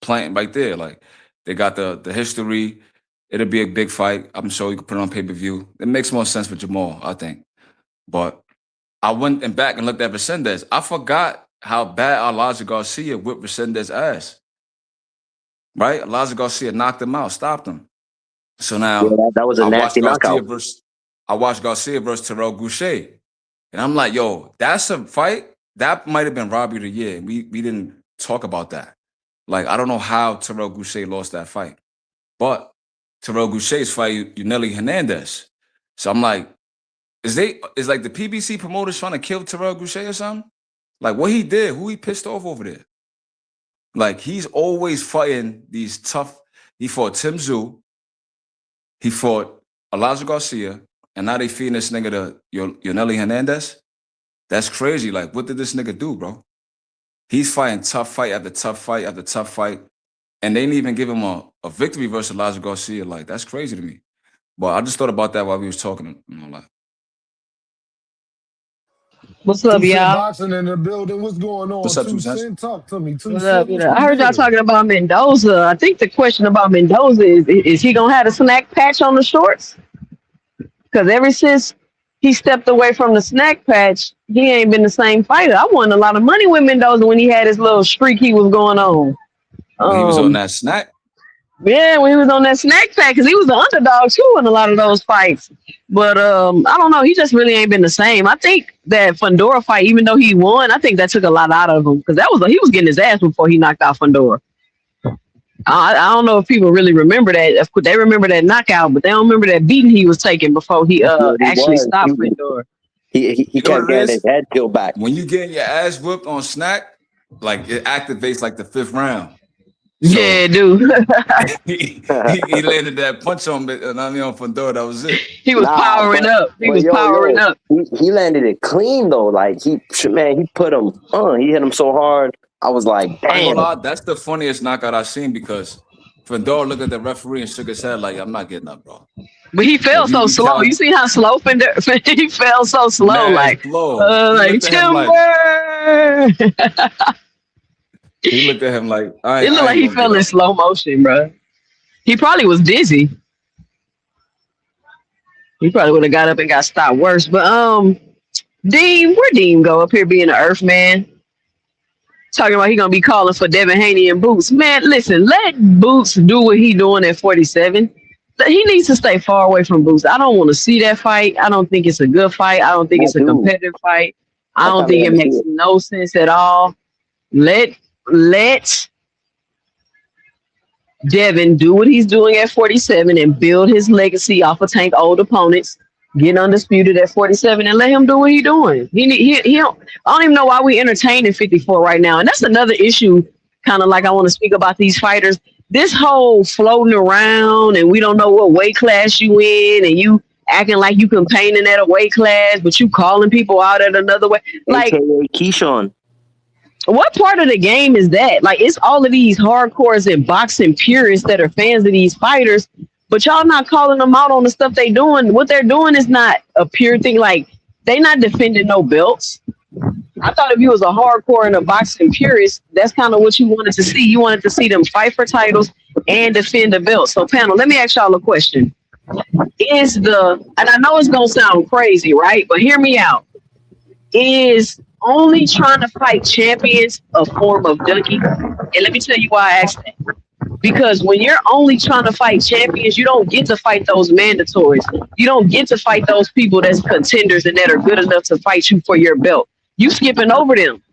Playing right there, like they got the history. It'll be a big fight. I'm sure you can put it on pay-per-view. It makes more sense with Jamal, I think. But I went and back and looked at Resendez. I forgot how bad Elijah Garcia whipped Resendez's ass. Right? Elijah Garcia knocked him out, stopped him. So now Yeah, that was a I nasty knockout. watched Garcia versus Terrell Goucher. And I'm like, yo, that's a fight. That might have been Robbie of the Year. We didn't talk about that. Like, I don't know how Terrell Goucher lost that fight. But Terrell Goucher's fight, Yuneli Hernandez. So I'm like, is like the PBC promoters trying to kill Terrell Goucher or something? Like what he did, who he pissed off over there? Like he's always fighting these tough. He fought Tim Tszyu. He fought Elijah Garcia. And now they feeding this nigga to Yuneli Hernandez. That's crazy. Like, what did this nigga do, bro? He's fighting tough fight after tough fight after tough fight. And they didn't even give him a victory versus Elijah Garcia. Like, that's crazy to me. But I just thought about that while we was talking. Like, What's up, Two Cent y'all? Boxing in the building. What's going on? what's up, 2 Two Cents? Cent, talk to me. 2 What's up? Cent, what's the I heard y'all deal? talking about Mendoza. I think the question about Mendoza is he gonna have a snack patch on the shorts? Because ever since he stepped away from the snack patch, he ain't been the same fighter. I won a lot of money with Mendoza when he had his little streak he was going on. When he was on that snack. Yeah, when he was on that snack pack, because he was the underdog too in a lot of those fights. But I don't know, he just really ain't been the same. I think that Fundora fight, even though he won, I think that took a lot out of him because he was getting his ass before he knocked out Fundora. I don't know if people really remember that. Of course, they remember that knockout, but they don't remember that beating he was taking before he actually stopped Fundora. He You know kept what it getting is? his head peeled back. When you get your ass whipped on snack, like it activates like the 5th round. So, Yeah, dude. he landed that punch on me, and I mean on Fundora. That was it. He was powering up. He was powering up. He landed it clean though. Like he put him he hit him so hard. I was like, I ain't gonna damn. lie, that's the funniest knockout I've seen because Fundora looked at the referee and shook his head like, I'm not getting up, bro. But he fell so slow. You see how slow he fell so slow, Man, like slow. like timber. He looked at him like, It looked like he fell in slow motion, bro. He probably was dizzy. He probably would have got up and got stopped worse. But Dean, where Dean go up here being an Earth man? Talking about he gonna be calling for Devin Haney and Boots. Man, listen, let Boots do what he doing at 47. He needs to stay far away from Boots. I don't want to see that fight. I don't think it's a good fight. I don't think it's a competitive fight. I don't think it makes no sense at all. Let Devin do what he's doing at 47 and build his legacy off of Tank old opponents. Get undisputed at 47 and let him do what he's doing. He don't, I don't even know why we entertaining 54 right now. And that's another issue, kind of like I want to speak about these fighters. This whole floating around and we don't know what weight class you in and you acting like you campaigning at a weight class, but you calling people out at another way. Like Keyshawn. What part of the game is that? Like, it's all of these hardcores and boxing purists that are fans of these fighters, but y'all not calling them out on the stuff they doing. What they're doing is not a pure thing. Like, they not defending no belts. I thought if you was a hardcore and a boxing purist, that's kind of what you wanted to see. You wanted to see them fight for titles and defend the belt. So, panel, let me ask y'all a question. And I know it's going to sound crazy, right? But hear me out. Is only trying to fight champions a form of dunking? And let me tell you why I asked that. Because when you're only trying to fight champions, you don't get to fight those mandatories. You don't get to fight those people that's contenders and that are good enough to fight you for your belt. You skipping over them.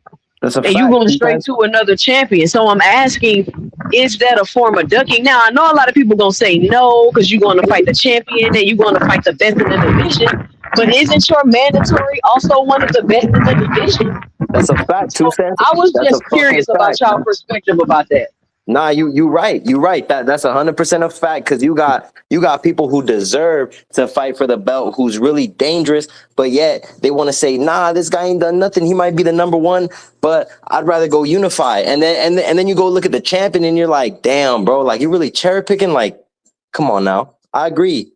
That's a and fact. You going straight to another champion. So I'm asking, is that a form of ducking? Now, I know a lot of people going to say no, because you're going to fight the champion and you're going to fight the best in the division. But isn't your mandatory also one of the best in the division? That's a fact, so I was just curious about y'all perspective about that. Nah, you right. You right. That's 100% a fact because you got people who deserve to fight for the belt who's really dangerous, but yet they want to say, nah, this guy ain't done nothing. He might be the number one, but I'd rather go unify. And then you go look at the champion and you're like, damn, bro, like you really cherry picking. Like, come on now. I agree.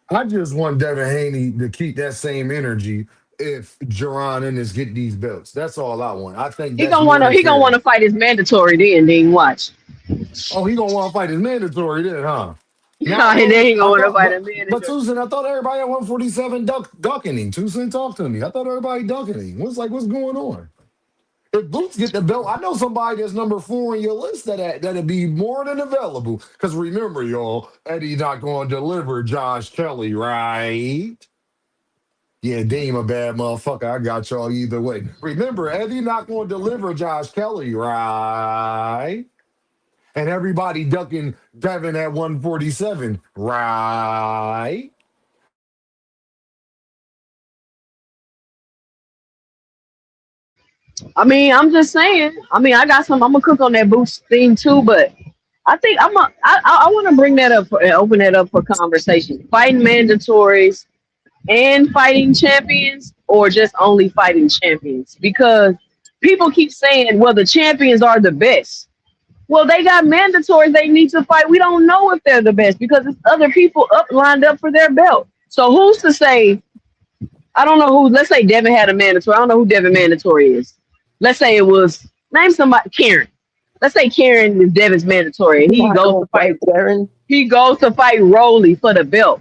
I just want Devin Haney to keep that same energy if Jerron Ennis get these belts. That's all I want. I think He that's gonna more wanna than he gonna fair. wanna fight his mandatory then watch. Oh, he gonna want to fight his mandatory then, huh? Now I And then thought he gonna I wanna thought fight a but mandatory. Tucson, I thought everybody at 147 ducking him. Tucson, talk to me. I thought everybody ducking him. What's going on? If Boots get the belt, I know somebody that's number 4 on your list that'd be more than available. Because remember, y'all, Eddie not going to deliver Josh Kelly, right? Yeah, Dame a bad motherfucker. I got y'all either way. Remember, Eddie not going to deliver Josh Kelly, right? And everybody ducking Devin at 147, right? I mean, I'm just saying. I mean, I got some. I'm gonna cook on that boost theme too, but I think I want to bring that up and open that up for conversation. Fighting mandatories and fighting champions, or just only fighting champions? Because people keep saying, well, the champions are the best. Well, they got mandatories they need to fight. We don't know if they're the best because it's other people up lined up for their belt. So who's to say? I don't know who. Let's say Devin had a mandatory. I don't know who Devin mandatory is. Let's say it was name somebody Karen. Let's say Karen is Devin's mandatory. And You he not goes gonna to fight. fight Karen? He goes to fight Rolly for the belt.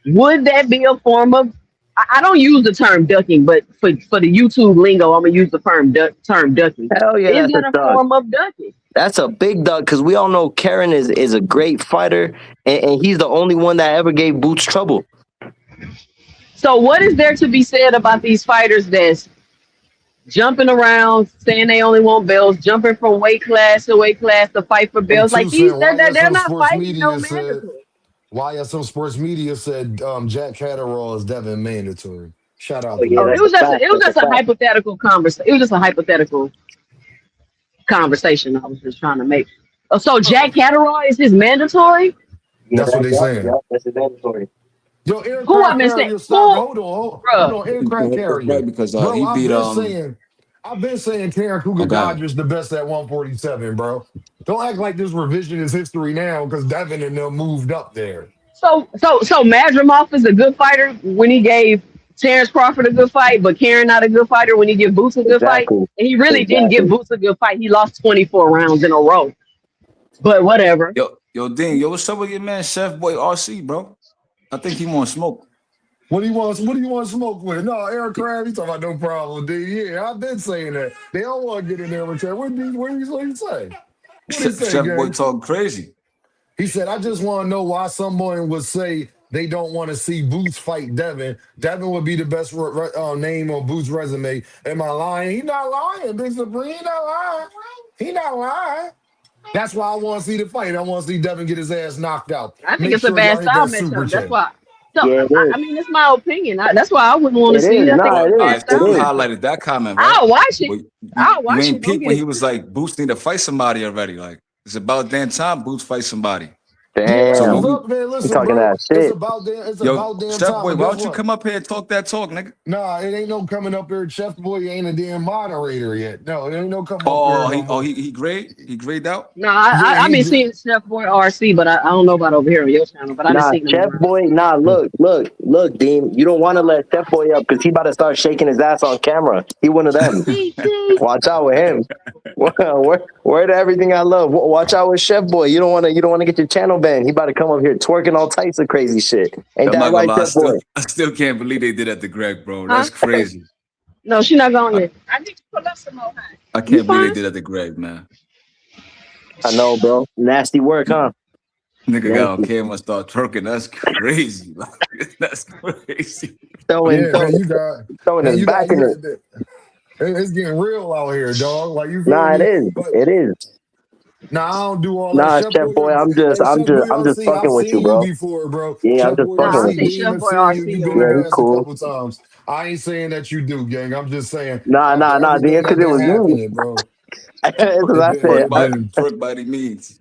Would that be a form of? I don't use the term ducking, but for the YouTube lingo, I'm gonna use the term ducking. Hell yeah, Is that's a that a duck. form of ducking? That's a big duck because we all know Karen is a great fighter, and he's the only one that ever gave Boots trouble. So what is there to be said about these fighters that's jumping around, saying they only want belts, jumping from weight class to fight for Hey, belts? Like these, Tucson, they're not fighting no mandatory. Why some sports media said Jack Catterall is Devin mandatory. Shout out Oh to yeah, Oh, them. that's a fact. it was That's a just a fact. hypothetical conversation. It was just a hypothetical conversation I was just trying to make. Oh, so Jack Catterall is his mandatory? Yeah, That's what they saying. that's a mandatory. Yo, Who aircraft I've been saying? carrier, stop. Who, Hold bruh? on, aircraft That's carrier. right because Bro, he beat I've been saying Karen oh Cougar god. Dodger's the best at 147, bro. Don't act like this revisionist history now because Devin and them moved up there. So Madrimov is a good fighter when he gave Terence Crawford a good fight, but Karen not a good fighter when he give Boots a good fight. Exactly. And he really didn't give Exactly. Boots a good fight. He lost 24 rounds in a row. But whatever. Yo, Dean, yo, what's up with your man, Chef Boy RC, bro? I think he want smoke. What do you want to smoke with? No, aircraft, he talking about no problem, dude. Yeah, I've been saying that. They don't want to get in there with that. What do you say? What he say, Chef Boy gang? talk crazy. He said, I just want to know why someone would say they don't want to see Boots fight Devin. Devin would be the best name on Boots' resume. Am I lying? He not lying, Big Supreme. He not lying. He not lying. That's why I want to see the fight. I want to see Devin get his ass knocked out. I think Make it's a sure bad y'all hit style that super matchup. That's chat. why. So Yeah, it is. I mean, it's my opinion. That's why I wouldn't want to It see it. is. I think Nah, it's it a All is. bad right, so It style you is. matchup. highlighted that comment, right? I'll watch it. But I'll you watch ain't it. Don't peep get when it he was twisted. like, Boots need to fight somebody already. Like, it's about damn time Boots fight somebody. Yeah, So that's Damn. what's when up, we, man. You Listen, talking bro. that shit. It's yo, about damn Chef time. Boy, But why guess don't you what? come up here and talk that talk, nigga? Nah, it ain't no coming up here. Chef Boy ain't a damn moderator yet. No, it ain't no come up here Oh, no more. he grayed out. No, Yeah, I've he been just seeing Chef Boy RC, but I don't know about over here on your channel. But I done Nah, seen him Chef around. Boy. Nah, look, Dean. You don't want to let Chef Boy up because he about to start shaking his ass on camera. He one of them. Watch out with him. Where to everything I love. Watch out with Chef Boy. You don't want to get your channel banned. He about to come up here twerking all types of crazy shit. Ain't I'm that not gonna right, lie, Chef Boy? I still can't believe they did that to Greg, bro. Huh? That's crazy. No, she not going I, there. I need to pull up some more. Honey. I You can't believe they fine? did that to Greg, man. I know, bro. Nasty work, huh? Nigga got on Nasty. camera and start twerking. That's crazy. Like, that's crazy. Throwing, yeah, throwing, throwing his you back got in it. it's getting real out here, dog. Like you feel Nah, it me? is. But It is. nah, I don't do all that. Nah, Chef Chef Boy, Boy. hey, Chef Boy I'm just RC, I've fucking with you, seen you bro. before, bro. Yeah, I'm Chef just Boy fucking Nah, I with RC, see you. Dean Chef have Boy seen you. RC You've been in Yeah, around. the he's past a cool. couple times. I ain't saying that you do, gang. I'm just saying Nah, after Dean, everything because that it been was me. happening, bro. That's what I said. Twerk by any means.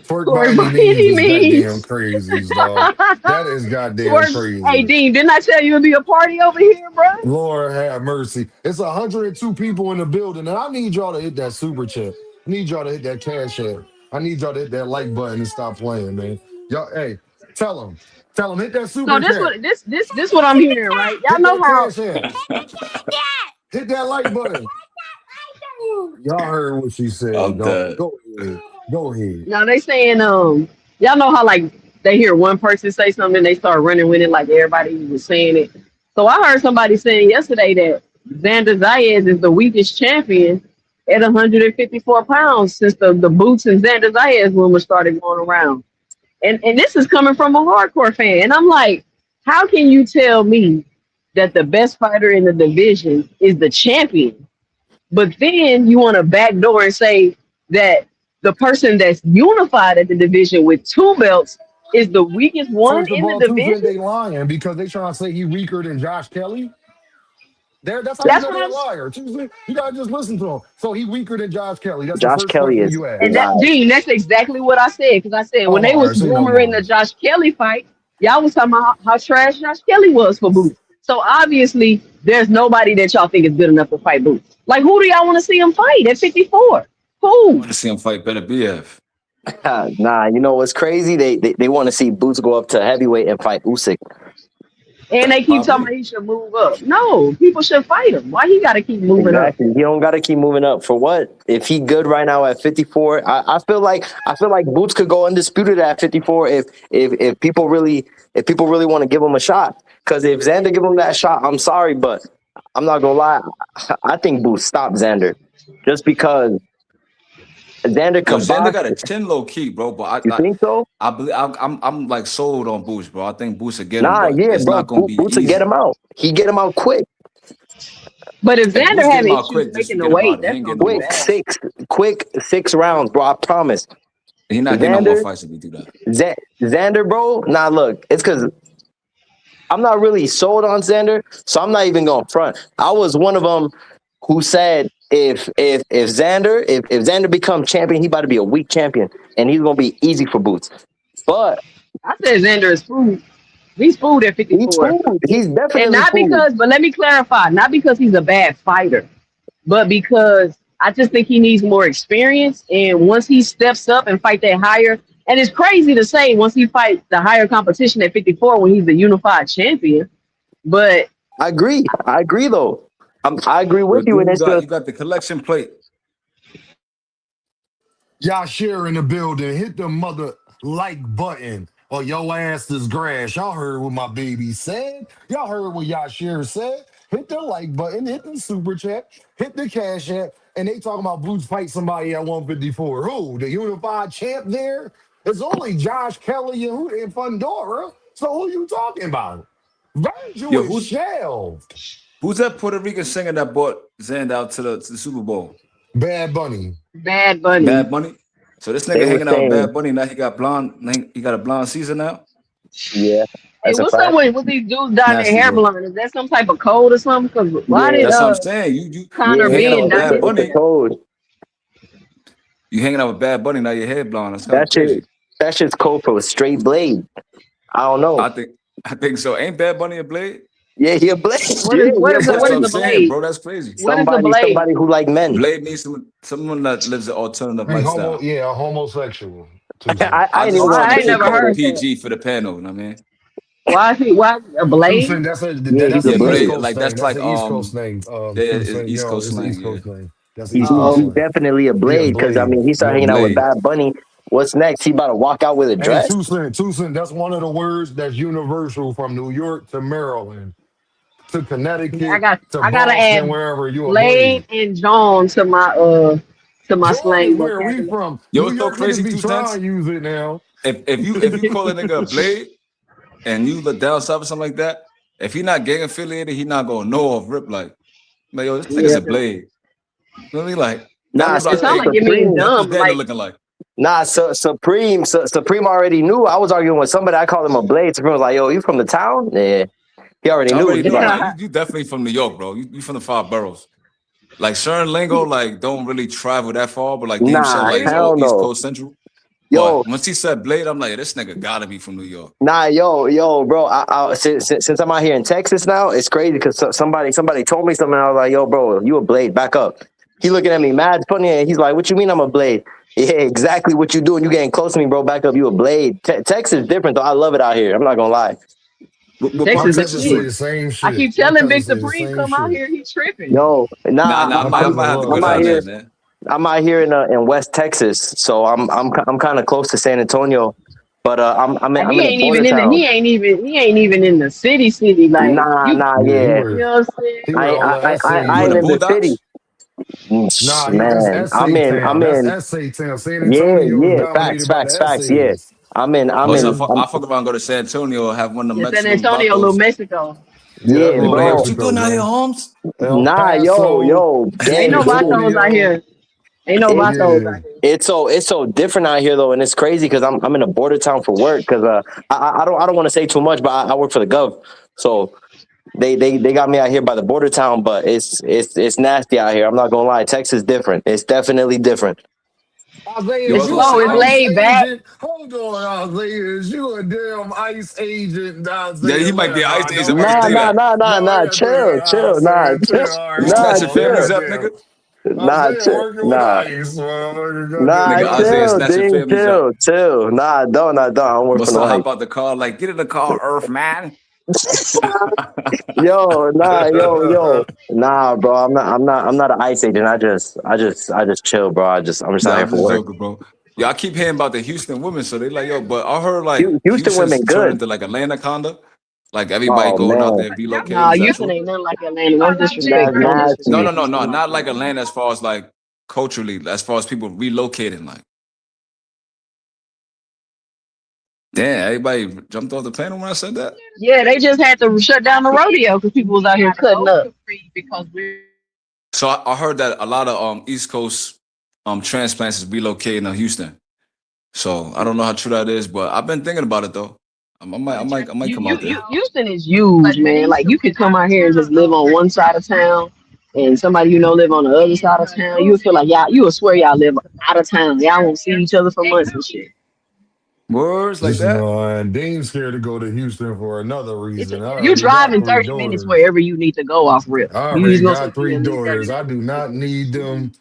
Twerk by Twerk any by means any is goddamn means. crazy, dog. That is goddamn Twerk. Hey, crazy. Dean, didn't I tell you it'd be a party over here, bro? Lord have mercy. It's 102 people in the building, and I need y'all to hit that super chat. I need y'all to hit that cash app. I need y'all to hit that like button and stop playing, man. Y'all, hey, tell them. Tell him hit that So super this chat. what this what I'm hearing, right? Y'all Hit know that how cash app. Hit that like button. Y'all heard what she said, I'm dog. dead. Go ahead. Go ahead. now they saying y'all know how like they hear one person say something and they start running with it like everybody was saying it. So I heard somebody saying yesterday that Xander Zayas is the weakest champion at 154 pounds since the Boots and Xander Zayas rumor started going around. And this is coming from a hardcore fan. And I'm like, how can you tell me that the best fighter in the division is the champion? But then you want to backdoor and say that the person that's unified at the division with two belts is the weakest one First of in the all, two cent division? they lying because they trying to say he weaker than Josh Kelly. That's how you That's know what they're a I'm liar. Two Cent, you gotta just listen to him. So he weaker than Josh Kelly. That's the Josh first Kelly question is you ask. and that wild. Dean, that's exactly what I said. Because I said Oh, when they all was right, say no rumoring the more. Josh Kelly fight, y'all was talking about how trash Josh Kelly was for Boots. So obviously there's nobody that y'all think is good enough to fight Boots. Like who do y'all want to see him fight at 54? I Who? want to see him fight better BF. Nah, you know what's crazy? They want to see Boots go up to heavyweight and fight Usyk. And they keep talking Probably. about he should move up. No, people should fight him. Why he got to keep moving up? Exactly. He don't got to keep moving up for what? If he good right now at 54, I feel like Boots could go undisputed at 54 if people really want to give him a shot. Because if Xander give him that shot, I'm sorry, but I'm not gonna lie. I think Boots stop Xander just because Xander Yo, can Xander box. got a chin low key, bro. But You think so? I believe I'm like sold on Boost, bro. I think Boost will get him, Nah, but yeah, it's bro. not gonna be Boots will get easy. him out. He get him out quick. But if If Xander Boost get have him out issues quick, just making the forget about weight, it. He that's ain't gonna getting no be more Quick bad. fights. six rounds, bro. I promise. He not getting no more Xander, fights if he do that. Xander, bro. Nah, look, it's because I'm not really sold on Xander, so I'm not even going front. I was one of them who said if Xander become champion, he about to be a weak champion, and he's gonna be easy for Boots. But I said Xander is food. He's food at he's 54. food. He's And definitely not food. because, but let me clarify, not because he's a bad fighter, but because I just think he needs more experience. And once he steps up and fight that higher, and it's crazy to say once he fight the higher competition at 54 when he's the unified champion, but I agree. I agree, though. I agree Yo, with you, dude, and it's just you got the collection plate. Y'all share in the building. Hit the mother like button or your ass is grass. Y'all heard what my baby said. Y'all heard what y'all share said. Hit the like button. Hit the super chat. Hit the cash app. And they talking about Boots fight somebody at 154. Who? The unified champ there? It's only Josh Kelly and who and Fundora. So who you talking about? Virgil Yo, is shelved. who's that Puerto Rican singer that brought Xander out to the Super Bowl? Bad Bunny. Bad Bunny. Bad Bunny. So this they nigga were hanging out with saying, Bad Bunny now. He got blonde. He got a blonde Caesar now. yeah, Hey, that's a what's up fact. with these dudes dyeing their Nasty hair work. blonde? Is that some type of code or something? Because why did Yeah, That's what I'm saying. yeah, Connor You hanging out Ben with dye Bad his it's a Bunny. hair? code. You hanging out with Bad Bunny now. Your hair blonde. That's kind of That shit, crazy. that shit's code for a straight blade. I don't know. I think so. Ain't Bad Bunny a blade? Yeah, he a blade. What Yeah, is he what a is the That's what what is I'm blade. the saying, blade? bro. That's crazy. What is the Somebody blade? who like men. Blade means someone that lives an alternative Like homo, lifestyle. yeah, a homosexual. Tucson. I I ain't just even Oh, was gonna trying I to ain't say keep never it so. heard that. PG for the panel. You know what I mean? Why is he a blade? Tucson, Yeah, that's he's an a Yeah, East blade. blade. Coast Like thing. that's That's like an East Coast thing. yeah, it's Tucson, East yo, Coast it's an slang. East Yeah, Coast thing. That's an He's East Coast Oh, he's thing. definitely a Yeah, blade because I Blade. mean he started Yeah, hanging out with Blade. blade. Bad Bunny. What's next? He about to walk out with a Hey, dress? Tucson, that's one of the words that's universal from New York to Maryland to yeah, Connecticut to I gotta Boston, add wherever you a blade Blade. and John to my Jordan, slang where we vocabulary. from? Yo, New it's so York niggas crazy. be Two trying cents. to use it now. If you call a nigga a blade and you look down south or something like that, if he not gang affiliated, he not gonna know off rip like yo, this nigga's Yeah, a 'cause blade. You know what I mean? Like that's Nah, what it I sounds think. like it means Supreme. That's what dumb. Daniel Like looking like. Nah, Supreme already knew. I was arguing with somebody. I called him a blade. Supreme was like, "Yo, you from the town?" Yeah, he already I knew. already He's knew. like, Like you definitely from New York, bro. You from the five boroughs. Like certain lingo, like don't really travel that far, but like Deem said, "Nah, like it's all hell East no, Coast Central. yo, But once he said blade, I'm like, this nigga gotta be from New York. nah, yo, bro. Since I'm out here in Texas now, it's crazy because somebody told me something. I was like, yo, bro, you a blade? Back up. He looking at me mad funny, and he's like, "What you mean I'm a blade?" Yeah, exactly what you doing. You getting close to me, bro. Back up, you a blade. Texas different though. I love it out here. I'm not gonna lie. What My part of Texas is cousin Texas say you shit. in? the same I shit. keep My telling cousin Big say the Supreme same come out shit. here. He tripping. No, Nah, nah. nah. My I cousin might have to love go I'm out down there, here. Texas. man. I'm out here in West Texas, so I'm kind of close to San Antonio, but Like I'm in a border town. he ain't even in the city. Like you Nah, Yeah, yeah. you know what I'm saying? he with all the You I in ain't the SA. in the city. boondocks? Nah, that's Man, SA town. That's SA town. San Antonio is yeah, dominated by the facts, yeah. SAs. Oh, so Yeah, I fuck around, and go to San Antonio, have one of the Yeah, San Mexican Antonio, Little vatos. Mexico. yeah, that's Yeah, Be little like, yo, bro. what you Mexico, doing out here, man. Holmes? El Nah, Paso, Ain't San gang, no dude. vatos out Antonio. here. Ain't no It, vatos Yeah, out here. it's so different out here though, and it's crazy because I'm in a border town for work because I don't want to say too much, but I work for the gov, so they got me out here by the border town, but it's nasty out here. I'm not gonna lie, Texas different. It's definitely different. Isaiah, You is It's was you gonna an slow. say, It's ICE laid back. agent? Hold on, Isaiah. Is you a damn ICE agent? yeah, Isaiah, he might be let an ice nah, agent. I'm don't about to Nah, do say nah, that. that. nah, nah, No, nah. yeah, do that, Chill. Nah, Isaiah. chill. Chill. All You right, Nah, snatching chill. chill. families up, Goddamn. nigga. Nah, Isaiah chill. working with Nah, ICE. Motherfucker. nah, Nigga Goddamn. Isaiah chill, snatching Ding, families up. chill. Nah, I don't work for Must no I ICE. hop out the car? Like, get in the car, Earth man. Yo. Nah, bro. I'm not an ICE agent. I just chill, bro. I'm just out Nah, here I'm for just work. joking, bro. Yeah, I keep hearing about the Houston women, so they like, yo, but I heard like Houston Houston's women, turned good. into like Atlanta kinda. Like everybody Oh going out man, there relocating. Nah, Is that Houston true? ain't nothing like Atlanta. No that's disrespect. No No, nasty. no, disrespect. no, no. Houston. Not like Atlanta as far as like culturally, as far as people relocating. Like, damn, everybody jumped off the plane when I said that. Yeah, they just had to shut down the rodeo because people was out here cutting up. So I heard that a lot of East Coast transplants is relocating to Houston. So I don't know how true that is, but I've been thinking about it though. I might come out there. Houston is huge, man. Like you could come out here and just live on one side of town, and somebody you know live on the other side of town. You would feel like you would swear y'all live out of town. Y'all won't see each other for months and shit. Words like Just that. and Dean's scared to go to Houston for another reason. I You already got driving three 30 minutes daughters. wherever you need to go off rip. I You just already gonna say got you three gonna leave 30 daughters. I minutes. do not need them.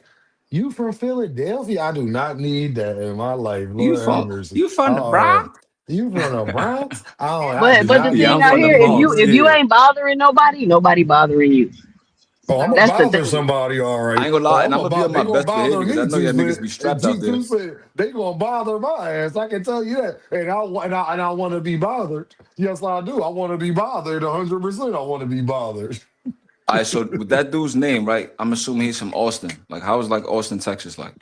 You from Philadelphia? I do not need that in my life. You Lord have from mercy. you from the Oh, Bronx? you from the Bronx? I do But the not Yeah, thing I'm need out from that the here, Bronx. if you Yeah. ain't bothering nobody, nobody bothering you. Oh, I'm gonna That's the bother thing. somebody, all I right. ain't gonna lie, Oh, and I'm I'm gonna gonna be bother. on my They gonna best behavior bother because I me, know y'all niggas G-Split. be strapped out there. G-Split, they gonna bother my ass. I can tell you that. And I want to be bothered. Yes, I do. I want to be bothered. 100%. I want to be bothered. All right, so with that dude's name, right? I'm assuming he's from Austin. Like, how is like Austin, Texas like?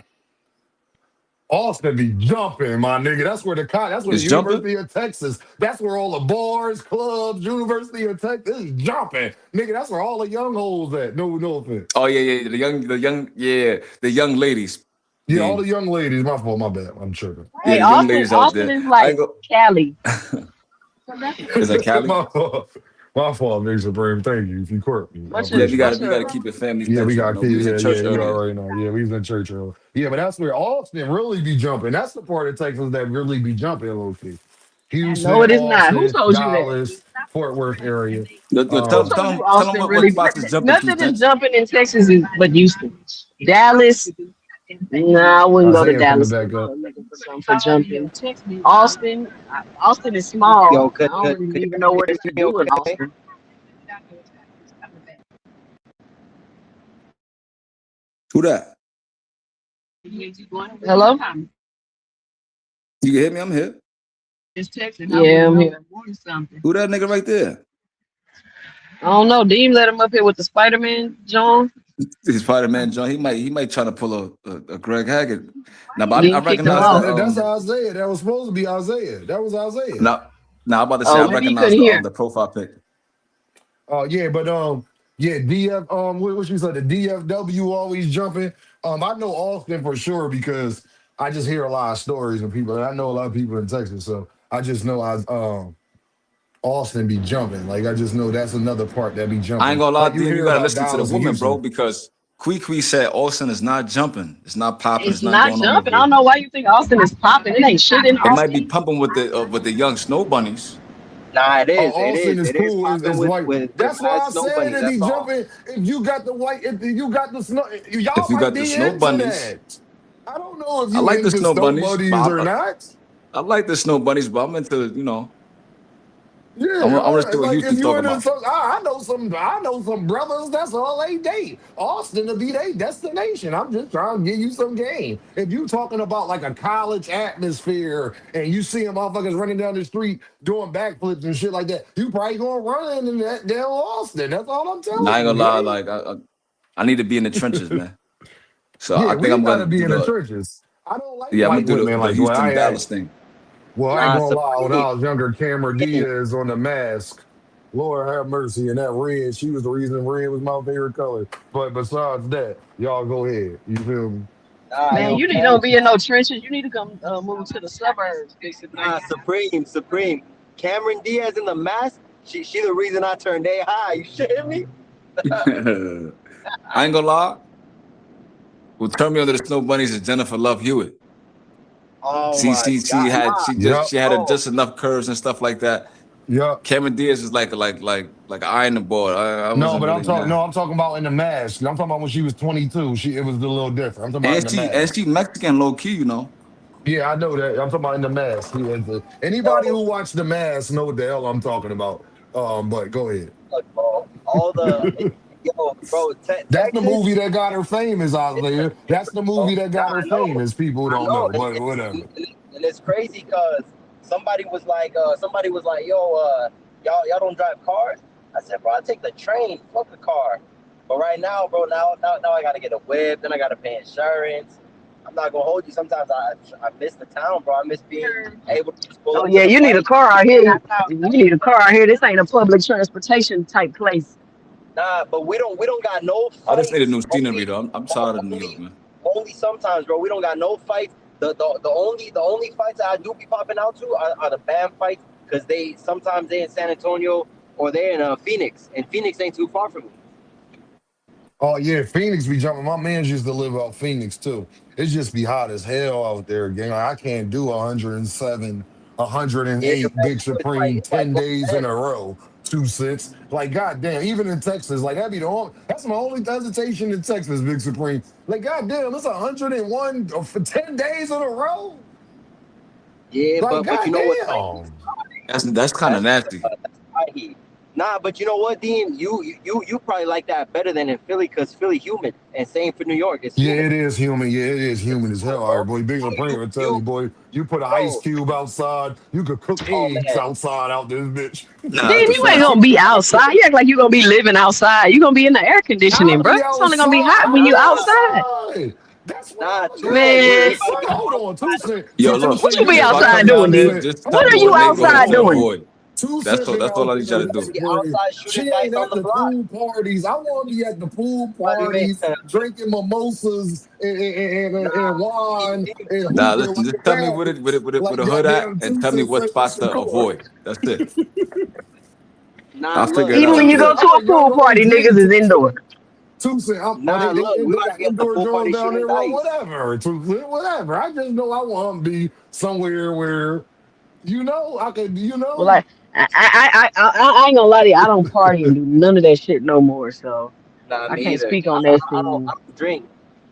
Austin be jumping, my nigga. That's where the It's jumping? University of Texas. That's where all the bars, clubs, University of Texas is jumping. Nigga, that's where all the young hoes at. No offense. Oh yeah. The young ladies. Yeah, all Dean. the young ladies. My fault, my bad. I'm tripping. Yeah, Hey, the young Austin, ladies out Austin there. is I ain't like go. Cali. Is that Cali? my fault. My fault, Big Supreme. Thank you. If you court me, I What's Yeah, your appreciate what's it. we gotta your keep the families Yeah, we neutral. You got know, we kids. was in Yeah, church you earlier. already know. Yeah, we was in church earlier. Yeah, but that's where Austin really be jumping. That's the part of Texas that really be jumping, low key. No, Houston, it is not. Who Austin, told you that? Dallas, Fort Worth area. Yo, Who Um, told you tell them Austin what really? spots is jumping to, Nothing is Tex. jumping in Texas but Houston. Dallas, nah, I wouldn't go to Isaiah finna Dallas back up. looking for something for jumping. Austin, Austin is small. Yo, I don't really even know what to you do in okay? Austin. Who that? Hello? You can hear me? I'm here. Yeah, I'm here. Who that nigga right there? I don't know. Dean let him up here with the Spider-Man, John. He's Spider-Man John. He might try to pull a Greg Haggard. Now, but I Dean kicked him recognize Nah, off. the that's Isaiah. That was supposed to be Isaiah. That was Isaiah. now I'm about to say Oh, I maybe he recognize couldn't hear. the profile pic. Oh yeah, but yeah, DF what you said, the DFW always jumping. I know Austin for sure because I just hear a lot of stories and people. And I know a lot of people in Texas, so I just know Austin be jumping. Like I just know that's another part that be I ain't jumping. gonna lie, Like you Dean, you hear gotta about listen to the Dallas and woman, bro, Houston. because Kwee said Austin is not jumping. It's not popping. It's It's not not going on over jumping. I there. don't know why you think Austin is popping. It ain't shit in It might be Austin. pumping with the young snow bunnies. Nah, it Oh, is. Austin is It is cool. popping Is white. with That's mad why I snow said bunnies. it be That's all. jumping. If you got the white, if you got the snow, y'all If you might got the be snow into bunnies, that. I don't know if I you like the into snow snow bunnies, buddies but or not. I like the snow bunnies, but I'm into, you know, Yeah, I want to see what like if Houston's you talking into about. some, I know some brothers. That's all they date. Austin to be their destination. I'm just trying to give you some game. If you talking about like a college atmosphere and you see motherfuckers running down the street doing backflips and shit like that, you probably gonna run in that damn Austin. That's all I'm And I telling ain't you, gonna lie, gang. like I need to be in the trenches, man. So I Yeah, think we I'm gotta gonna be do in the the trenches. I don't like yeah, I'm gonna white do women the like well, Houston Dallas thing. I ain't Nah, gonna lie. When Supreme. I was younger, Cameron Supreme. Diaz on the mask. Lord have mercy. And that red, she was the reason red was my favorite color. But besides that, y'all go ahead. You feel me? Nah, Man, yo, you need Cam. to be in no trenches. You need to come move to the suburbs, basically. Nah, Supreme. Cameron Diaz in the mask. She the reason I turned A high. You shitting me? I ain't gonna lie. Who turned me on to the snow bunnies is Jennifer Love Hewitt. Oh She my she God. she had Nah, Yep. she had bro. just enough curves and stuff like that. Yep. Cameron Diaz is like an iron the board. I No, wasn't but really on that. I'm talking about in the mask. I'm talking about when she was 22. It was a little different. I'm talking about in And the she mask. she Mexican low key, you know. Yeah, I know that. I'm talking about in the mask. Anybody Yo, who watched the mask know what the hell I'm talking about. But go ahead. look, bro. All the yo, bro. That's the Texas. movie that got her famous out there. That's the Bro. movie that Nah, got her I know. famous. People I don't know. know, but whatever. And it's crazy because somebody was like, yo, y'all don't drive cars. I said, bro, I take the train. Fuck the car. But right now, bro, now I gotta get a whip. Then I gotta pay insurance. I'm not gonna hold you. Sometimes I miss the town, bro. I miss being able to just pull Oh up to yeah, the you need a fight. car out here. You need a car out here. This ain't a public transportation type place. Nah, but we don't got no I just need a fights. new scenery though. I'm tired of New York, Only man. only sometimes, bro. We don't got no fights. The only fights that I do be popping out to are the band fights because they sometimes they in San Antonio or they're in Phoenix, and Phoenix ain't too far from me. Oh yeah, Phoenix be jumping. My man's used to live out Phoenix too. It just be hot as hell out there, gang. Like, I can't do 107, Yeah, 108 man, Big it's like Supreme it's like 10 days in 110. a row. 2 cents. Like, goddamn, even in Texas, like that'd be the only that's my only hesitation in Texas, Big Supreme. Like, goddamn, it's 101 for 10 days in a row. Yeah, Like, but you know what's crazy? goddamn. That's kind of That's nasty. that's high heat. Nah, but you know what, Dean? You probably like that better than in Philly because Philly humid, and same for New York. It's Yeah, humid, it is human. Yeah, it is human as hell. All right, bro. boy. Big So Supreme you will tell you, you boy, you put an ice bro. cube outside, you could cook Oh eggs man, outside out this bitch. Then Nah, that's a you ain't fact. gonna be outside. You act like you gonna be living outside. You gonna be in the air conditioning, I'll bro. be It's only gonna be outside. hot when I'll you be nah, outside. outside. That's what nah. I'm a Two cents. girl. We, We Man, we about to outside. get Hold on. Two outside. cent. Yo, See, two look, what cent, you you be been if I outside come outside. down doing, Two D? there, cent. just tell What me are Hold you what on. lake or Hold outside what to on. doing? avoid. Two That's cent all. been That's all I need y'all to outside. We do. about to get Where outside she shooting ain't dice on at the the block. pool parties. I want to be at the pool But man, parties, drinking mimosas and nah, wine Dean, and Nah, hookah listen, like just tell me what rabbits. with Like a hood at, goddamn and two tell me cent what Central spots to Shakur. avoid. That's it. nah. I'll figure Look, it Even look. when out. you go Yeah, to I'm a a young pool OG party, niggas is two indoors. cent. Two cent. Nah, look. We They about to got be at the indoor pool party joints down shooting there. Well, dice. whatever. Two cent, whatever. I just know I want to be somewhere where I could. Well, like I ain't gonna lie to you. I don't party and do none of that shit no more. So Nah, I me can't either. speak on that scene. I don't drink.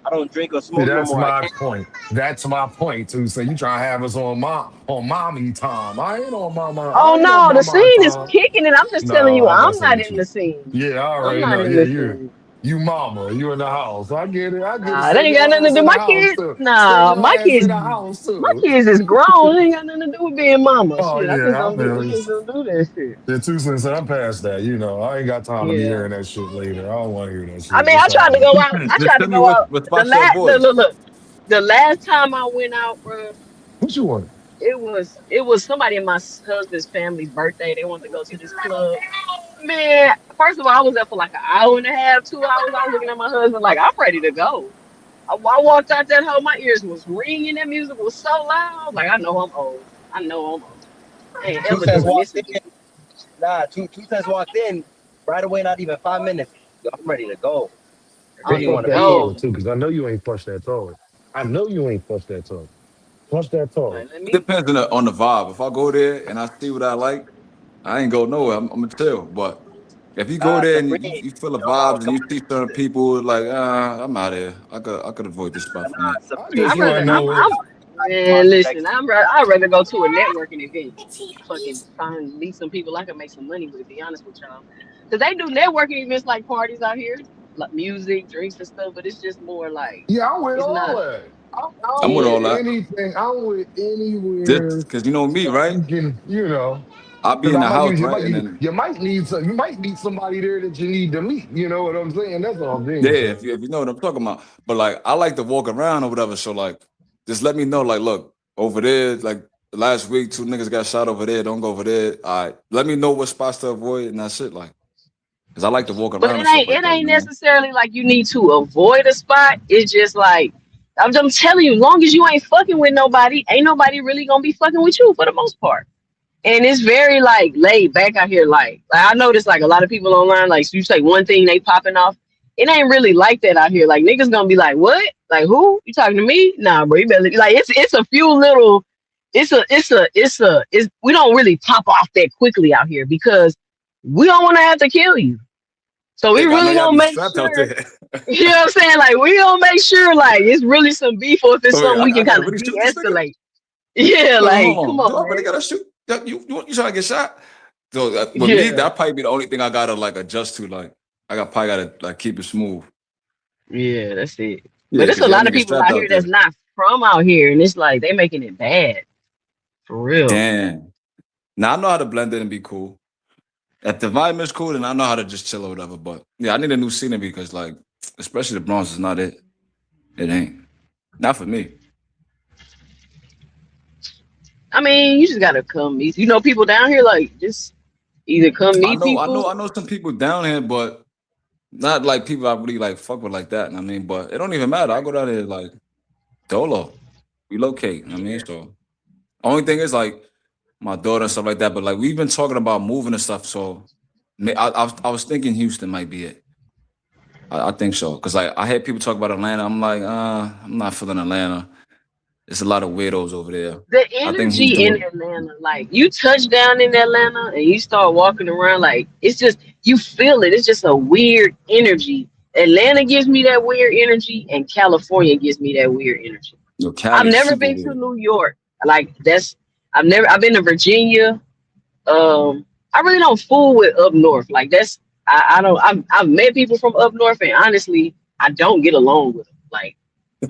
I don't drink or See, smoke no that's more. I my can't. point. That's my point too. So you trying to have us on mommy time? I ain't on mama. Oh I ain't on no, the mama scene is time. kicking it. I'm just telling No, you, I'm I'm messing not with in you. the scene. Yeah, I I'm already not know. in Yeah, the you scene. you mama. You in the house. I get it. I get it. Nah, it Stay ain't got your nothing to ass do. in the house too. Stay Nah, your ass in the house my too. kids is grown. It ain't got nothing to do with being mama. Oh Shit, I just yeah, I don't do. feel We you. just don't do that shit. The 2 cents. I'm past that. I ain't got time to be Yeah. hearing that shit later. I don't want to hear that I shit. mean, It's all good. I Just tried tell to me go out. what The spots to last, avoid. look. The last time I went out, bro, What you want? it was somebody in my husband's family's birthday. They wanted to go to this club. Man, first of all, I was there for like an hour and a half, 2 hours. I was looking at my husband like I'm ready to go. I walked out that hole, my ears was ringing. That music was so loud. Like I know I'm old. I know I'm old. I ain't Two ever cents doing walked this in. again. Nah, two cents walked in right away. Not even 5 minutes. Yo, I'm ready to go. I Hey, don't even flush want Ready to to that be here. toilet go. too, because I know you ain't flushed that toilet. I know you ain't flushed that toilet. Flush that toilet. Like, let It me. depends on the vibe. If I go there and I see what I like, I ain't go nowhere. I'm gonna chill. But If you go there The and red. you feel the Come on, vibes and come you on. see certain people, like, I'm out of here. I could avoid this spot for me. I I just want rather to know I'm if man, listen, I'd rather go to a networking event. Fucking find meet some people I can make some money with, be honest with y'all. Cause they do networking events like parties out here, like music, drinks and stuff, but it's just more like yeah, I'm with it's all not that. I'm I'm with with all yeah. that. anything. I'm with Just anywhere because you know me, right? you can, I'll be because in I the might house, you right? might And you, then you might need some. You might meet somebody there that you need to meet. You know what I'm saying? That's all I'm yeah, saying. So if you know what I'm talking about. But like I like to walk around or whatever. So like just let me know, like, look, over there, like last week, 2 niggas got shot over there. Don't go over there. All right. Let me know what spots to avoid and that's it. Like, cause I like to walk But around and stuff like it that, ain't you know? necessarily like you need to avoid a spot. It's just like I'm telling you, long as you ain't fucking with nobody, ain't nobody really gonna be fucking with you for the most part. And it's very like laid back out here. Like I noticed like a lot of people online, like you say one thing they popping off. It ain't really like that out here. Like niggas gonna be like, what? Like who? You talking to me? Nah, bro. You better like it's a few little. It's we don't really pop off that quickly out here because we don't want to have to kill you. So we Nigga, I know really y'all gonna be make strapped out sure. there. You know what I'm saying? Like we gonna make sure like it's really some beef or if it's So wait, something we I can gotta kind of really shoot this nigga? de-escalate. Yeah, Hold on, hold like come on. Do on, I really man. gotta shoot? You trying to get shot? So with me, Yeah. that probably be the only thing I gotta like adjust to. Like, probably gotta like keep it smooth. Yeah, that's it. But Yeah, there's because a y'all lot of niggas people strapped out out here that's there. not from out here, and it's like they making it bad for real. Damn. Now I know how to blend in and be cool. If the vibe is cool, then I know how to just chill or whatever. But yeah, I need a new scenery because like, especially the Bronx is not it. It ain't. Not for me. I mean, you just gotta come meet. You know, people down here like just either come I meet know, I know, people. I know some people down here, but not like people I really like fuck with like that. I mean, but it don't even matter. I go down there like dolo, relocate. I mean, so only thing is like my daughter and stuff like that. But like we've been talking about moving and stuff. So I was thinking Houston might be it. I think so because like I had people talk about Atlanta. I'm like, I'm not feeling Atlanta. There's a lot of weirdos over there. The I think energy Houston in would. Atlanta, like you touch down in Atlanta and you start walking around, like it's just you feel it. It's just a weird energy. Atlanta gives me that weird energy, and California gives me that weird energy. I've Cali never super been to weird. New York. Like that's I've been to Virginia. I really don't fool with up north. Like that's I don't I've met people from up north and honestly I don't get along with them. Like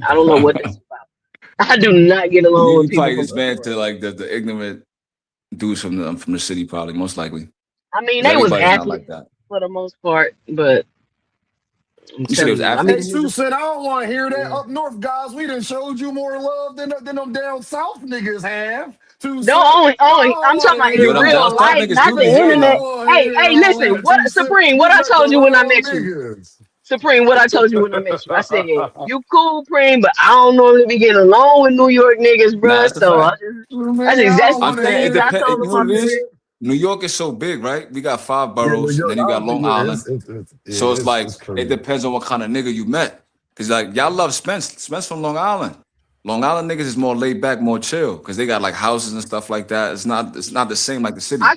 I don't know what that's about. I do not get You, along with you people probably from just up man north. to like the ignorant dudes from the city, probably most likely, I mean because they was everybody's not like athletes that. for the most part, but I'm You said it was telling you, I hey, meet athletes. Two niggas. Cent, I don't want to hear that Yeah. up north guys. We done showed you more love than them down south niggas have. Two No, Cent, I only don't I'm want talking to about Yo, in hear them all real down south life, that. niggas not do the be I hating internet. though. don't want to Hey, hear hey, all listen, that. what Two Cent, Supreme, what you I got the told you when I real met you. niggas. Supreme, what I told you when I met you. I said, you cool, Preem, but I don't normally be getting along with New York niggas, Nah, bruh. that's a So fact. Man, I that's don't I'm want the to saying same it shit I hear. depends. told You him know what on it the is? real. New York is so big, right? We got five Yeah, New boroughs, and York, then you got Long Island. So it's like it's it crazy. depends on what kind of nigga you met. Cause like y'all love Spence. Spence from Long Island. Long Island niggas is more laid back, more chill. Cause they got like houses and stuff like that. It's not the same like the city.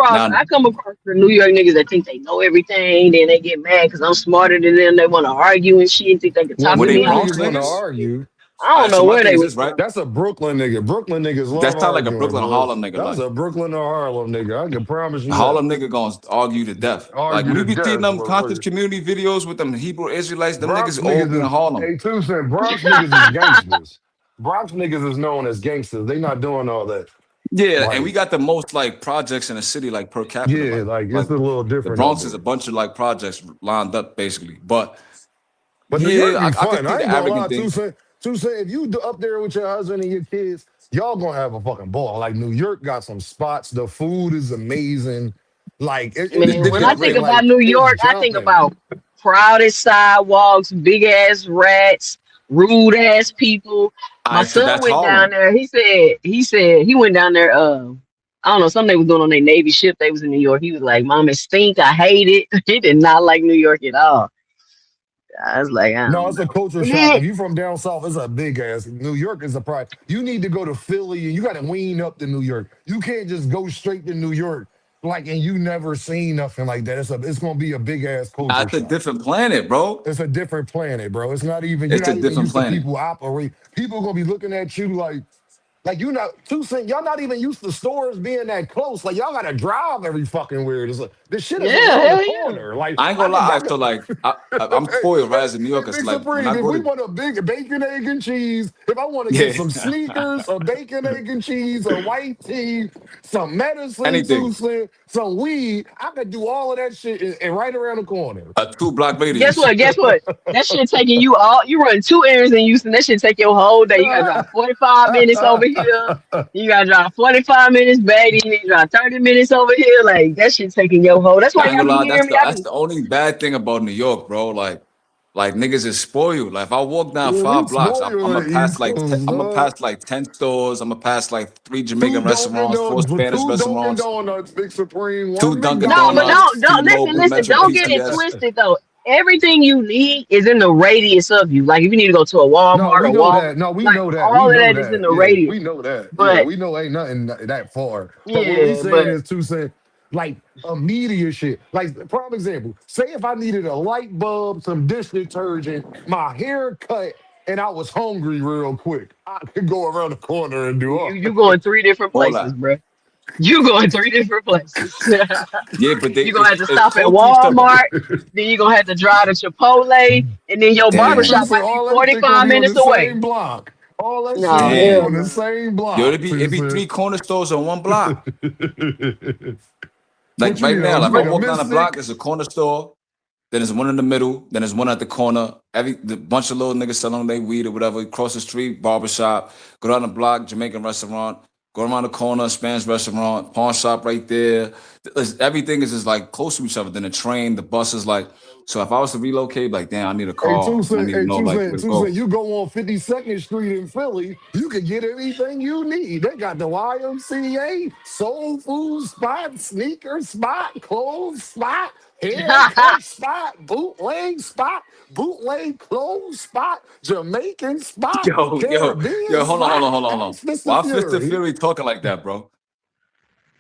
Now I come across the New York niggas that think they know everything, then they get mad because I'm smarter than them. They want to argue and shit, think they can Well, talk were to New they me. York I'm Bronx niggas like, want to niggas? argue. I All don't right, so know my where thing they is was this, right? from. That's a Brooklyn nigga. Brooklyn niggas love That's not like a arguing, Brooklyn bro. Harlem nigga. That's Like a Brooklyn or Harlem nigga. I can promise a you that. Harlem nigga gonna argue to death. Like Argue when to you be seeing death, them conscious motherfucker. community videos with them Hebrew Israelites, them Bronx niggas all be niggas in is Harlem. hey two cent. Bronx niggas is gangsters. Bronx niggas is known as gangsters. They not doing all that. Yeah, and we Like, got the most like projects in the city, like per capita. yeah, Like, like like it's a little the different out Bronx is a there. bunch of like projects lined up basically. But But New York yeah, be I could fun. see I the ain't gonna arrogant lie, thing. Two cent. If you up there with your husband and your kids, y'all gonna have a fucking ball. Like New York got some spots. The food is amazing. Like The Man, city when is I jumping. think great. about Like New it's York, I think jumping. about crowded sidewalks, big ass rats, rude ass people. All My right, so son that's went down Harlem. there. He said he went down there. I don't know, something they was doing on their Navy ship. They was in New York. He was like, "Mom, it stink. I hate it." He did not like New York at all. I was like, I No, don't it's a know. culture shock. If you from down south, it's a big ass. New York is a pride. You need to go to Philly and you got to wean up to New York. You can't just go straight to New York. like, and you never seen nothing like that. It's gonna be a big ass Nah, culture it's a shock. different planet, bro. It's a different planet, bro. It's not even you're It's a not even different used to planet. people operate. People gonna be looking at you like you not too cent. Y'all not even used to stores being that close. Like y'all gotta drive every fucking where. It's like this shit is Yeah, around the hell yeah. corner. Like I ain't I gonna could, lie. I All right, could so like, I'm hey, spoiled, hey, right? As a New hey, Yorker, Big so like when I Supreme, if go we to want a big bacon, egg, and cheese, if I want to get yeah, some sneakers, a bacon, egg, and cheese, a white tea, some medicine, anything, 2 cent, some weed, I could do all of that shit and right around the corner. a 2 block Guess radius. what? Guess what? That shit taking you all. You run 2 errands in Houston. That shit take your whole day. You gotta drive 45 minutes over here. You gotta drive 45 minutes back. Then you need to drive 30 minutes over here. Like that shit taking your whole. That's why I ain't y'all gonna be lie. hearing me. I That's be the only bad thing about New York, bro. Like niggas is spoiled. Like if I walk down Yeah, we 5 blocks, I'm spoiled on gonna the East pass like Coast, I'm gonna dog. pass like 10 stores. I'm gonna pass like 3 Jamaican Two Dunkin' restaurants, 4 Spanish two Dunkin' restaurants, Donuts, Big Supreme, two one Dunkin' no, but McDonald's. Donuts, don't listen, T-Mobile, listen. Metro Don't get it PCS. twisted though. Everything you need is in the radius of you. Like if you need to go to a No, Walmart we or know Walmart, that. No, we like know that. We all of know that is in that. the Yeah, radius. we know that. Yeah, But we know ain't nothing that far. But what we yeah, saying but is 2 cent, like immediate shit. Like, prime example, say if I needed a light bulb, some dish detergent, my hair cut, and I was hungry real quick, I could go around the corner and do all you going three different All places, that. bro. You going three different places. Yeah, but You're gonna have to it's stop at close to each other. Walmart, then you're gonna have to drive to Chipotle, and then your Two Damn, barbershop cents, might be all that shit gonna 45 be on minutes the away. same block. All that shit No, gonna be hell on damn. the no. same Yo, block. it'd be 2 cent. 3 corner stores on 1 block. Like What you right need? now, like You if I need a walk down the block, mystic? there's a corner store. Then there's one in the middle. Then there's one at the corner. The bunch of little niggas selling their weed or whatever. Cross the street, barbershop. Go down the block, Jamaican restaurant. Go around the corner, Spanish restaurant, pawn shop right there. Everything is just like close to each other. Then the train, the bus is like. So if I was to relocate, like damn, I need a Hey, two car and I cent, need to hey, know two like cent, where to two cent. go. You go on 52nd Street in Philly, you can get anything you need. They got the YMCA, soul food spot, sneaker spot, clothes spot, haircut spot, bootleg clothes spot, Jamaican spot, Yo, Caribbean spot. hold on. Ask Mr. Why Fister Fury. Fury talking like that, bro?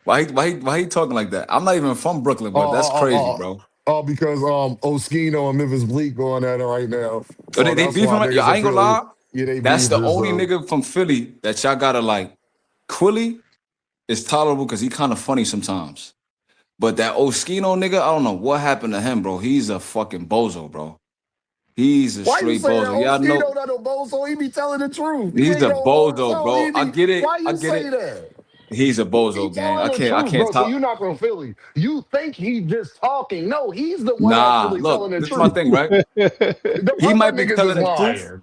Why he talking like that? I'm not even from Brooklyn, Oh, but that's oh, crazy, oh, oh, bro. because Oskino and Memphis Bleak going at it right now. Yo, Oh, they that's why beefing right. Yo, niggas I in ain't gonna Philly, lie. yeah, they That's the beefing. only So. nigga from Philly that y'all gotta like. Quilly is tolerable because he kind of funny sometimes. But that Oskino nigga, I don't know what happened to him, bro. He's a fucking bozo, bro. He's a Why you straight say that? bozo. Y'all Oskino know not no bozo. He be telling the truth. He he's ain't a no bozo, bozo. bro. He I be. get it. Why I you get say it. that? He's a He bozo, gang. telling I the can't. I truth, can't bro. So top. you not from Philly. You think he just talking? No, he's the one Nah, actually telling look. the This is my truth. thing, right? Them He other might be niggas is telling the truth. lying.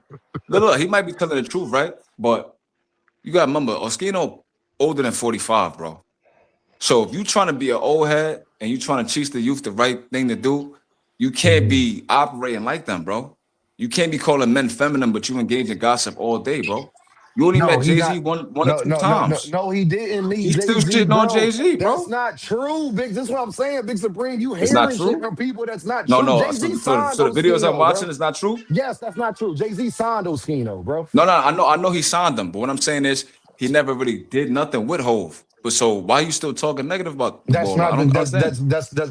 Look. He might be telling the truth, right? But you gotta remember, Oskino older than 45, bro. So if you trying to be an old head and you trying to teach the youth the right thing to do, you can't be operating like them, bro. You can't be calling men feminine, but you engage in gossip all day, bro. You only No, met he Jay Z got. one or No, two no, no, no, times. no, he didn't meet He's still Jay-Z, shitting on bro. Jay Z, That's bro. not true, Big. This is what I'm saying, Big Supreme. You It's not hearing shit true. from people that's not No, true. no. Jay-Z signed So the videos I'm Oskino, bro. watching is not true. Yes, that's not true. Jay-Z signed Oskino, bro. No, no. I know he signed them, but what I'm saying is he never really did nothing with Hove. But so why you still talking negative about the That's ball? I not the, don't understand.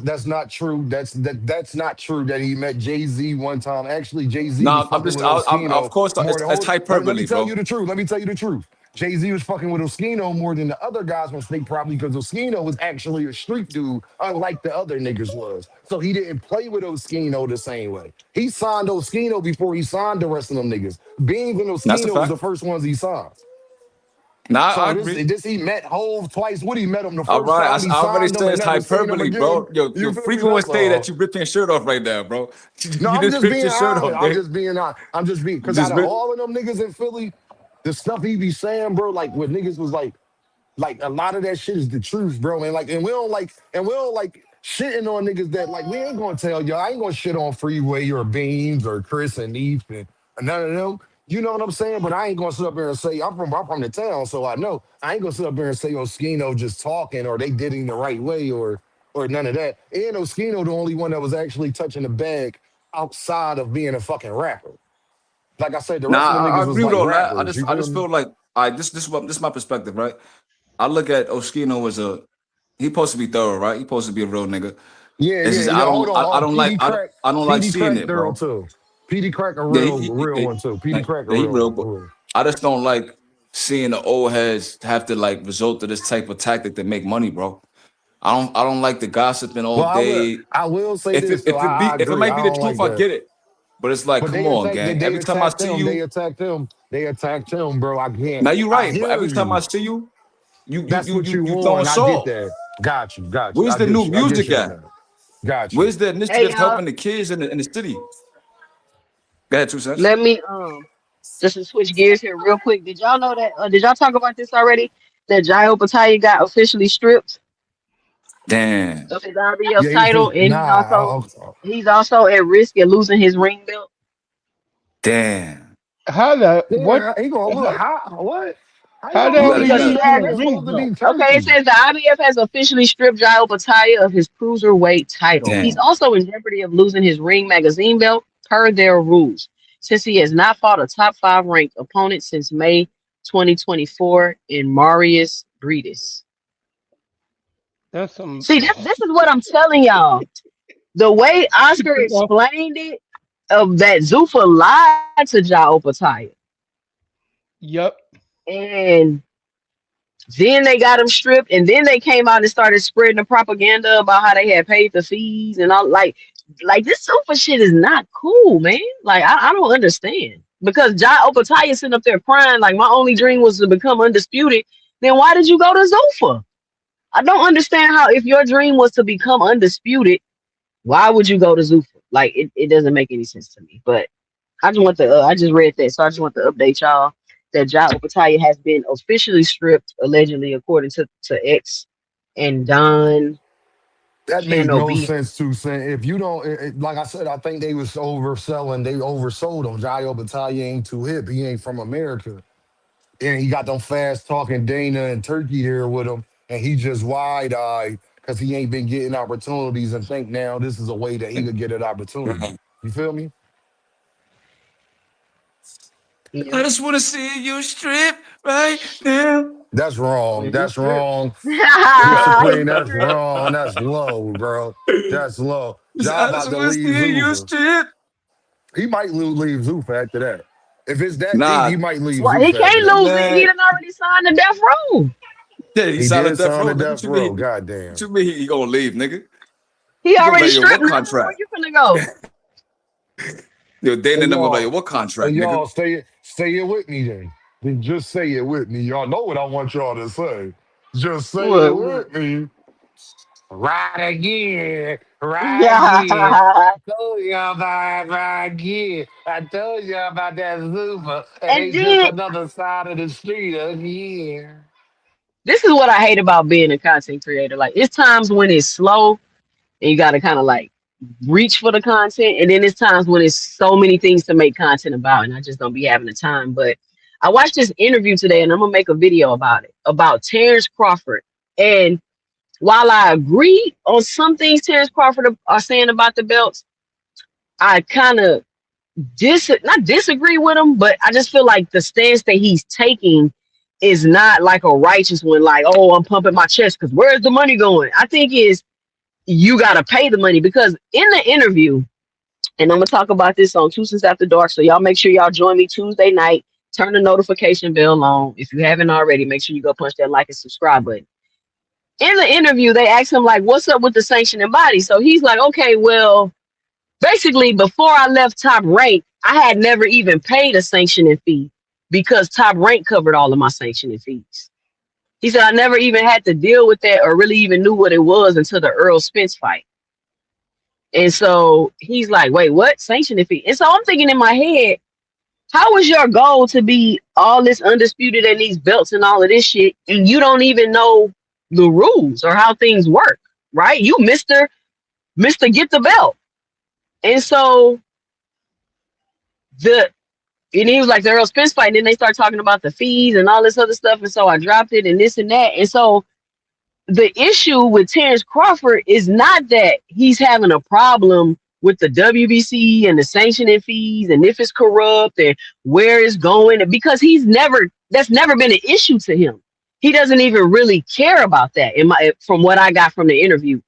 that's not true. That's not true that he met Jay Z one time. Actually, Jay Z was No, I'm fucking just. with I'm of Oskino course more than it's hold. Let me hyperbole, tell you bro. the truth. Let me tell you the truth. Jay Z was fucking with Oskino more than the other guys on state probably because Oskino was actually a street dude, unlike the other niggas was. So he didn't play with Oskino the same way. He signed Oskino before he signed the rest of them niggas. Beans and That's a Oskino was the fact. first ones he signed. Nah, I So agree. this he met Hove twice. What he met him the All first right, time he I already signed him said and it's never seen him hyperbole, again. bro. Yo, You feel me? frequent would That's say that all. you ripped your shirt off right now, bro. No, You I'm just just ripped being your shirt honest. off, gang. I'm just being You because out just of ripped. all of them niggas in Philly, the stuff he be saying, bro, like what niggas was like a lot of that shit is the truth, bro. And we don't like shitting on niggas that like we ain't gonna tell y'all. I ain't gonna shit on Freeway or Beans or Chris and Neef and none of them. You know what I'm saying? But I ain't gonna sit up there and say I'm from the town, so I know I ain't gonna sit up there and say Oskino just talking or they did him the right way or none of that. And Oskino the only one that was actually touching the bag outside of being a fucking rapper. Like I said, the Nah, rest of them I niggas was agree with like all that. rappers. You I feel just me? feel like I this is my perspective, right? I look at Oskino as a he supposed to be thorough, right? He supposed to be a real nigga. Yeah, It's yeah, just yeah. Hold on. I don't like PD Crack, I don't like PD seeing Crack it, thorough bro. too. PD Crack a Yeah, real one too. PD Crack a he real real, one. but Real. I just don't like seeing the old heads have to like resort to this type of tactic to make money, bro. I don't like the gossiping all Well, day. I will say this though. I If it agree. might I be the don't truth, like I that. get it. But it's like, But come on, gang. they Every time I attacked see him. They you, attacked him. They attacked him, bro. I can't. now you're I right. But hear every time I you. see you, That's what you you throwing want. I get salt. that. Got you. Got you. Where's the new I get music you on at? that. Got you. Where's the Hey initiatives y'all, helping the kids in the city? Go ahead, 2 cents. let me just to switch gears here real quick. Did y'all know that? Did y'all talk about this already? That Jai Opetaia got officially stripped Damn. of his IBF Yeah, he title, and nah. he's also at risk of losing his ring belt. Damn. How the what? Yeah, he gonna look How, hot. What? How you how the gonna You hell lose gotta he you Because that he lose gotta his has ring? it. That's ring supposed to belt? be Okay, it turkey. says the IBF has officially stripped Jai Opetaia of his cruiserweight title. He's damn. also in jeopardy of losing his Ring Magazine belt per their rules, since he has not fought a top 5 ranked opponent since May 2024 in Marius Briedis. That's some. See, this is what I'm telling y'all. The way Oscar explained it, of that Zuffa lied to Jai Opetaia, Yep. and then they got him stripped, and then they came out and started spreading the propaganda about how they had paid the fees and all. Like this super shit is not cool, man. Like I don't understand, because Jai Opetaia sitting up there crying like my only dream was to become undisputed. Then why did you go to Zuffa? I don't understand how, if your dream was to become undisputed, why would you go to Zuffa? Like it doesn't make any sense to me. But I just read that, so I just want to update y'all that Jai Opetaia has been officially stripped, allegedly, according to X and Don That make Cano no B. sense to say. If you don't, like I said, I think they was overselling. They oversold him. Jayo Battaglia ain't too hip. He ain't from America. And he got them fast talking Dana and Turkey here with him. And he just wide eyed because he ain't been getting opportunities and think now this is a way that he could get an opportunity. You feel me? Yeah. I just wanna see you strip right now. That's wrong. When he That's stripped. wrong. You He Supreme, that's stripped. wrong. That's low, bro. That's low. Ja I just about to wanna leave see you Zuffa. strip. He might leave Zuffa after that. If it's that deep, he Nah, might leave Well, he Zuffa after can't that. lose it. He man. done already signed the death row. Yeah, he He signed a did death sign row, the nigga. death row. What Goddamn. you mean he gonna leave, nigga? He He gonna be already like, yo, stripped what now. Where contract? you finna go? Yo, Dana Hey and them gonna be like, yo, y'all, what hey contract, nigga? y'all, say it with me then. Then just say it with me. Y'all know what I want y'all to say. Just say it What? with me. Ride again. Ride again. Yeah. I told y'all about ride again. I told y'all about that Zuffa. And And they just then another side of the street again. this is what I hate about being a content creator. Like, it's times when it's slow and you gotta kind of like reach for the content, and then it's times when it's so many things to make content about, and I just don't be having the time. But I watched this interview today, and I'm gonna make a video about it, about Terence Crawford. And while I agree on some things Terence Crawford are saying about the belts, I kind of not disagree with him, but I just feel like the stance that he's taking is not like a righteous one. Like, oh, I'm pumping my chest because where's the money going? I think is you got to pay the money, because in the interview, and I'm gonna talk about this on Tuesdays After Dark, so y'all make sure y'all join me Tuesday night. Turn the notification bell on. If you haven't already, make sure you go punch that like and subscribe button. In the interview, they asked him like, "What's up with the sanctioning body?" So he's like, "Okay, well, basically, before I left Top Rank, I had never even paid a sanctioning fee because Top Rank covered all of my sanctioning fees." He said, "I never even had to deal with that or really even knew what it was until the Earl Spence fight." And so he's like, "Wait, what? Sanctioning fee?" And so I'm thinking in my head, how is your goal to be all this undisputed and these belts and all of this shit, and you don't even know the rules or how things work, right? You Mr. Get the belt. And so the and he was like, the Earl Spence fight, and then they start talking about the fees and all this other stuff. And so I dropped it and this and that. And so the issue with Terence Crawford is not that he's having a problem with the WBC and the sanctioning fees and if it's corrupt and where it's going, because that's never been an issue to him. he doesn't even really care about that. From what I got from the interview,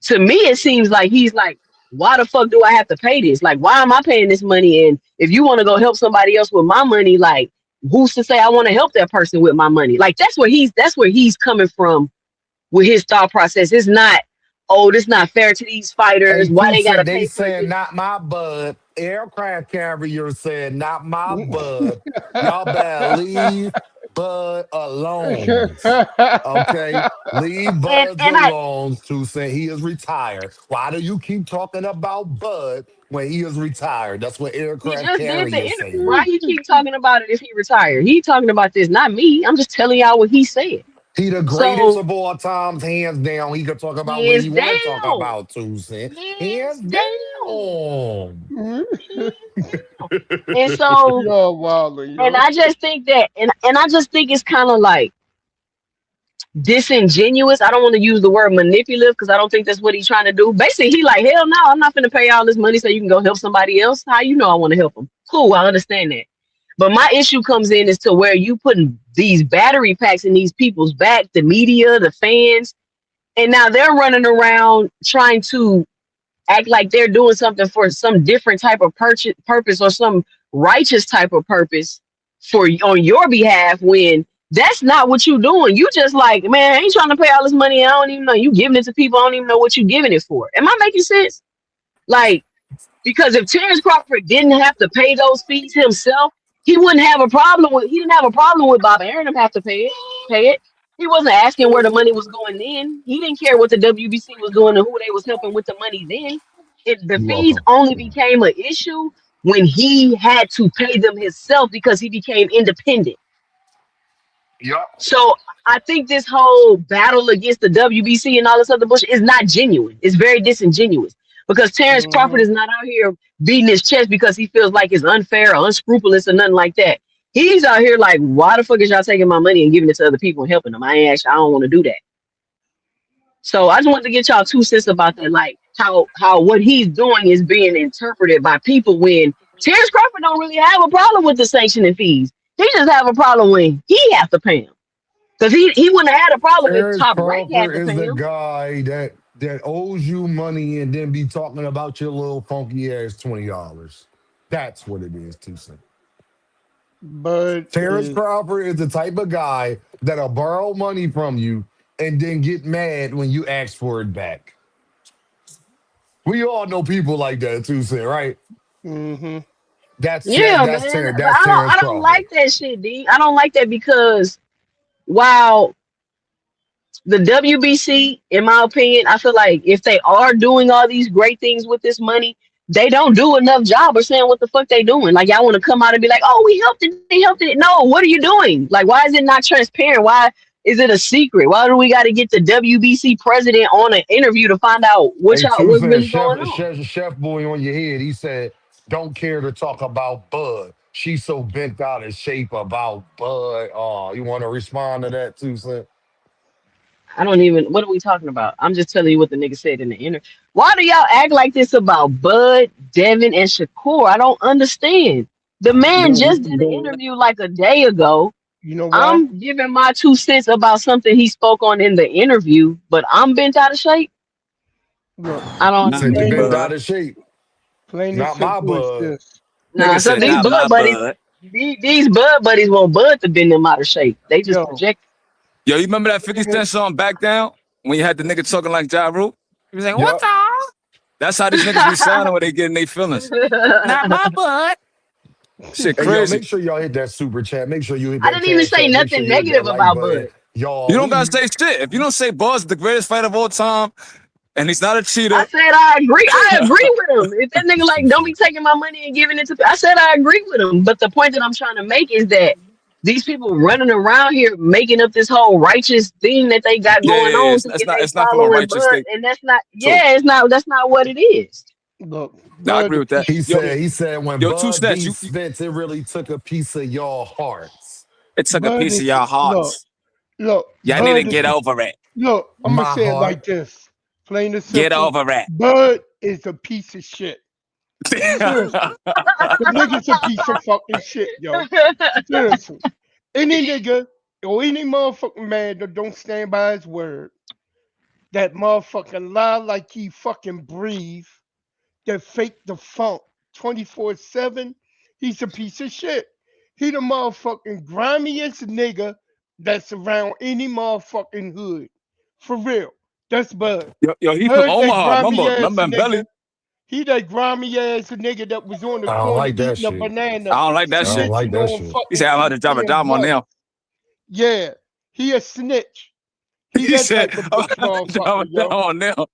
to me, it seems like he's like, why the fuck do I have to pay this? Like, why am I paying this money? And if you want to go help somebody else with my money, like, who's to say I want to help that person with my money? Like, that's where he's coming from with his thought process. It's not, oh, this not fair to these fighters. Hey, Why Too they gotta said they pay for said this? not my bud. Aircraft carrier said not my bud. Y'all better leave Bud alone. Okay, leave And Buds and I alone. To say he is retired. Why do you keep talking about Bud when he is retired? That's what he aircraft just did the carrier interview. said. Why you keep talking about it if he retired? He talking about this, not me. I'm just telling y'all what he said. He the greatest So of all times, hands down. He could talk about what hands he want to talk down, about. To say hands hands down, down. hands down. And so, Yo, Wilder, and yo. I just think that, and I just think it's kind of like disingenuous. I don't want to use the word manipulative because I don't think that's what he's trying to do. Basically, he like, hell no, I'm not gonna pay all this money so you can go help somebody else. How you know I want to help them? Cool, I understand that. But my issue comes in as to where you putting these battery packs in these people's back, the media, the fans, and now they're running around trying to act like they're doing something for some different type of purpose or some righteous type of purpose for on your behalf when that's not what you're doing. You just like, man, I ain't trying to pay all this money. I don't even know you giving it to people. I don't even know what you giving it for. Am I making sense? Like, because if Terence Crawford didn't have to pay those fees himself, he wouldn't have a problem with. He didn't have a problem with Bob Aaron have to pay it. Pay it. He wasn't asking where the money was going then. He didn't care what the WBC was doing and who they was helping with the money then. The You're fees welcome. only became an issue when he had to pay them himself because he became independent. Yup. So I think this whole battle against the WBC and all this other bullshit is not genuine. It's very disingenuous because Terrence Crawford Mm-hmm. is not out here beating his chest because he feels like it's unfair or unscrupulous or nothing like that. He's out here like, why the fuck is y'all taking my money and giving it to other people and helping them? I don't want to do that. So I just wanted to get y'all 2 cents about that, like how what he's doing is being interpreted by people when Terrence Crawford don't really have a problem with the sanctioning fees. He just have a problem when he has to pay them. Because he wouldn't have had a problem if Terrence Top Rank had Crawford to is pay the him. guy that owes you money and then be talking about your little funky ass $20. That's what it is, Too. Bud Terrence is Crawford is the type of guy that'll borrow money from you and then get mad when you ask for it back. We all know people like that too, right? mm-hmm. Yeah, That's man. Terrence. But That's Terrence I don't Crawford. like that shit, D. I don't like that because while the WBC, in my opinion, I feel like if they are doing all these great things with this money, they don't do enough job of saying what the fuck they doing. Like y'all want to come out and be like, "Oh, we helped it, they helped it." No, what are you doing? Like, why is it not transparent? Why is it a secret? Why do we got to get the WBC president on an interview to find out Hey, what's Tusa, really going on? Chef Boy on your head. He said, "Don't care to talk about Bud. She's so bent out of shape about Bud." Oh, you want to respond to that, Tusa? I don't even. What are we talking about? I'm just telling you what the nigga said in the interview. Why do y'all act like this about Bud, Devin, and Shakur? I don't understand. The man You just did an know what? interview like a day ago. You know why? I'm giving my 2 cents about something he spoke on in the interview, but I'm bent out of shape. Look, I don't He Not said you me, understand. bent out bud. of shape. plain and Not my simple is Bud. this. Nah, Nigga some said these not my Bud buddies, bud. these Bud buddies want Bud to bend them out of shape. They just Yo, project. Yo, you remember that 50 nigga, Cent song Back Down? When you had the nigga talking like Ja Rule? He was like, what Yep. the? That's how these niggas be sounding when they get in their feelings. Not my bud. Shit Hey, yo, crazy. make sure y'all hit that super chat. Make sure you hit I that didn't even cash say app. Make sure nothing you hit that negative like about button. Bud. You Y'all, don't gotta we say shit. If you don't say Buzz is the greatest fighter of all time and he's not a I cheater, said I agree. I agree with him. If that nigga like don't be taking my money and giving it to, I said I agree with him. But the point that I'm trying to make is that these people running around here making up this whole righteous thing that they got yeah, going yeah, yeah. on, It's thinking not they it's not from a following righteous Bud, state. and that's not. True. Yeah, it's not. That's not what it is. look, No, I Bud agree a with that. piece of Yo, shit. he said when yo, two Bud stats. beat Spence, it really took a piece of y'all hearts. It took a Bud piece of is your look, hearts. look, Y'all need to Bud is get over it. look, I'm gonna My say it like heart. this. Plain and Get simple. over it. Bud is a piece of shit. Seriously. The nigga's a piece of fucking shit, yo. Seriously. Any nigga or any motherfucking man that don't stand by his word, that motherfucking lie like he fucking breathe, that fake the funk 24/7, he's a piece of shit. He the motherfucking grimiest nigga that's around any motherfucking hood. For real. That's Bud. Yo, he from Bud that Omaha. grimy ass Remember nigga. Belly? He that grimy ass nigga that was on the I don't corner like that eating a shit. banana, I don't like that I don't shit. like snitching that on shit. He said fucking I'm about to drop a 50 and dime on Bud. them. Yeah, he a snitch. He He that said type of I'm bitch about to drop a motherfucker, dime yo. on them.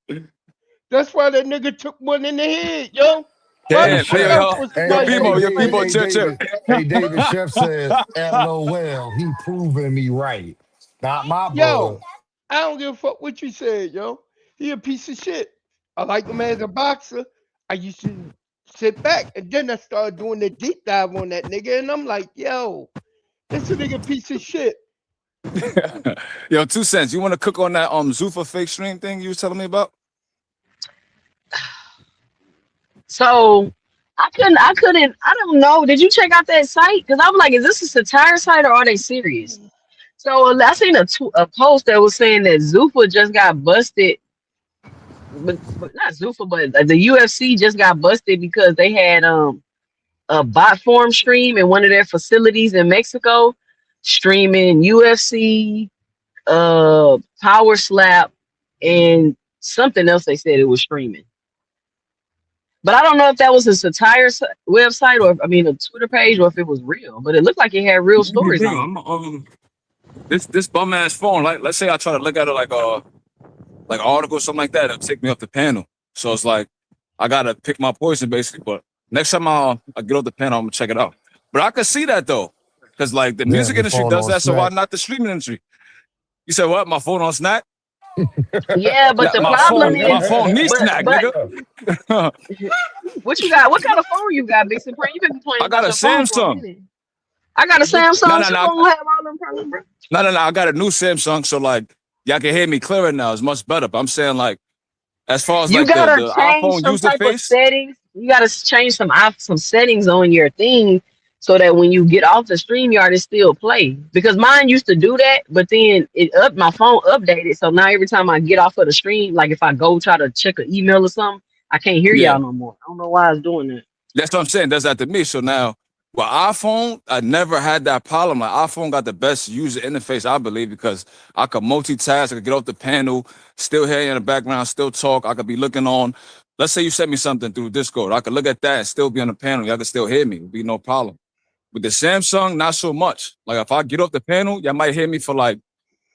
That's why that nigga took one in the head, yo. Why Hey the Damn. fuck Hey, Chef, else yo, was yo, hey, somebody hey Bimo, gonna yo, do David, Bimo, it? hey chill, chill. David, hey David. Chef says, "LOL, he proving me right." Not my Yo, bud. I don't give a fuck what you said, yo. He a piece of shit. I like him as a boxer. I used to sit back and then I started doing the deep dive on that nigga, and I'm like, yo, this a nigga piece of shit. Yo, 2 cents. You want to cook on that Zuffa fake stream thing you was telling me about? So I don't know. Did you check out that site? Because I'm like, is this a satire site or are they serious? So I seen a post that was saying that Zuffa just got busted, but not Zuffa, but the UFC just got busted because they had a bot form stream in one of their facilities in Mexico, streaming UFC, Power Slap, and something else they said it was streaming. But I don't know if that was a satire website or I mean a Twitter page or if it was real. But it looked like it had real Maybe stories real. on it. I'm this bum ass phone. Like, let's say I try to look at it like an article or something like that. It'll take me off the panel. So it's like I gotta pick my poison basically. But next time I get off the panel, I'm gonna check it out. But I could see that though, because like the Damn, music your industry phone does on that. So why snack. not the streaming industry? You said what? My phone on snack? Yeah, but Nah, the my problem phone, is, my phone needs snack, but nigga. what you got? What kind of phone you got, Big Supreme? You been complaining I got about a your phone for a Samsung. minute. I got a What No, Samsung no, too. no, I don't have all them problems, bro. no. I got a new Samsung, so like y'all can hear me clearer now. It's much better. But I'm saying like as far as You like gotta the change iPhone some user type of face, settings. You gotta change some settings on your thing so that when you get off the StreamYard, it still play. Because mine used to do that, but then my phone updated. So now every time I get off of the stream, like if I go try to check an email or something, I can't hear yeah. y'all no more. I don't know why it's doing that. That's what I'm saying. Does that to me. So now, with iPhone, I never had that problem. Like iPhone got the best user interface, I believe, because I could multitask. I could get off the panel, still hear you in the background, still talk. I could be looking on. Let's say you sent me something through Discord. I could look at that and still be on the panel. Y'all could still hear me. It'd be no problem. With the Samsung, not so much. Like if I get off the panel, y'all might hear me for like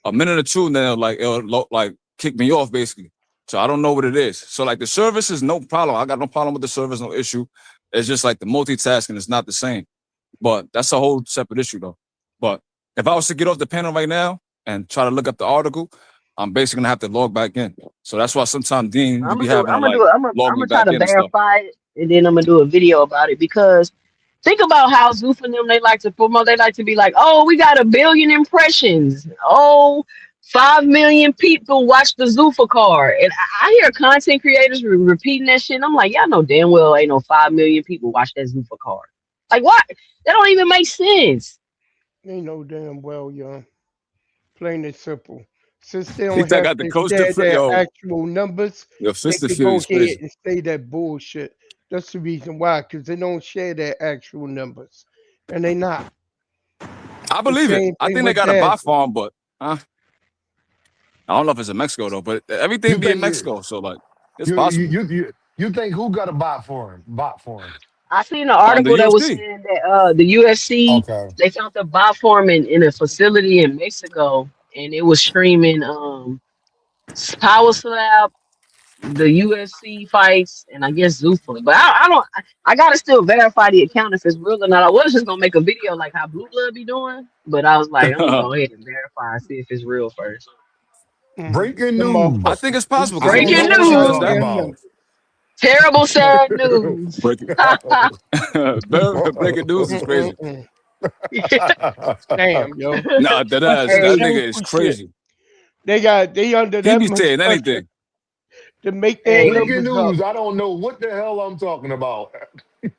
a minute or two, and then it'll like kick me off basically. So I don't know what it is. So like the service is no problem. I got no problem with the service, no issue. It's just like the multitasking is not the same. But that's a whole separate issue though. But if I was to get off the panel right now and try to look up the article, I'm basically gonna have to log back in. So that's why sometimes Dean, you I'm be gonna do. having to I'm gonna like do. I'm log me gonna try back to in and stuff. verify it, and then I'm gonna do a video about it because think about how Zoof and them they like to promote. They like to be like, "Oh, we got 1 billion impressions. Oh, 5 million people watch the Zoofa card." And I hear content creators repeating that shit. And I'm like, y'all know damn well ain't no 5 million people watch that Zoofa card. Like, what? That don't even make sense. They know damn well, yo. Plain and simple. Since they He don't said I have got the to coach to share flip. their Yo, actual numbers, your they fist of could fury go is ahead crazy. and say that bullshit. That's the reason why, because they don't share their actual numbers. And they not. I The believe it. same I thing think they with got a bot dancing. farm, but I don't know if it's in Mexico though. But You everything be in think you Mexico, so like it's you you possible. you you, you think who got a bot for him? Bot for him. I seen an The article that was UFC. saying that the UFC Okay. they found the bot form in a facility in Mexico, and it was streaming Power Slap, the UFC fights, and I guess Zuffa. But I don't. I gotta still verify the account if it's real or not. I was just gonna make a video like how Blue Blood be doing, but I was like, I'm gonna go ahead and verify and see if it's real first. Breaking The I news. think motherfuckers it's do possible because I the share don't music know Breaking what industry I'm does news! talking that. goddamn about. numbers. Terrible, sad news. Breaking, breaking news is crazy. Mm-mm-mm. Damn, yo. Nah, that Bunch ass, of that Hey, nigga is shameful shit. crazy. They under He that be much saying pressure anything. to make their hey, Breaking numbers up. news. I don't know what the hell I'm talking about.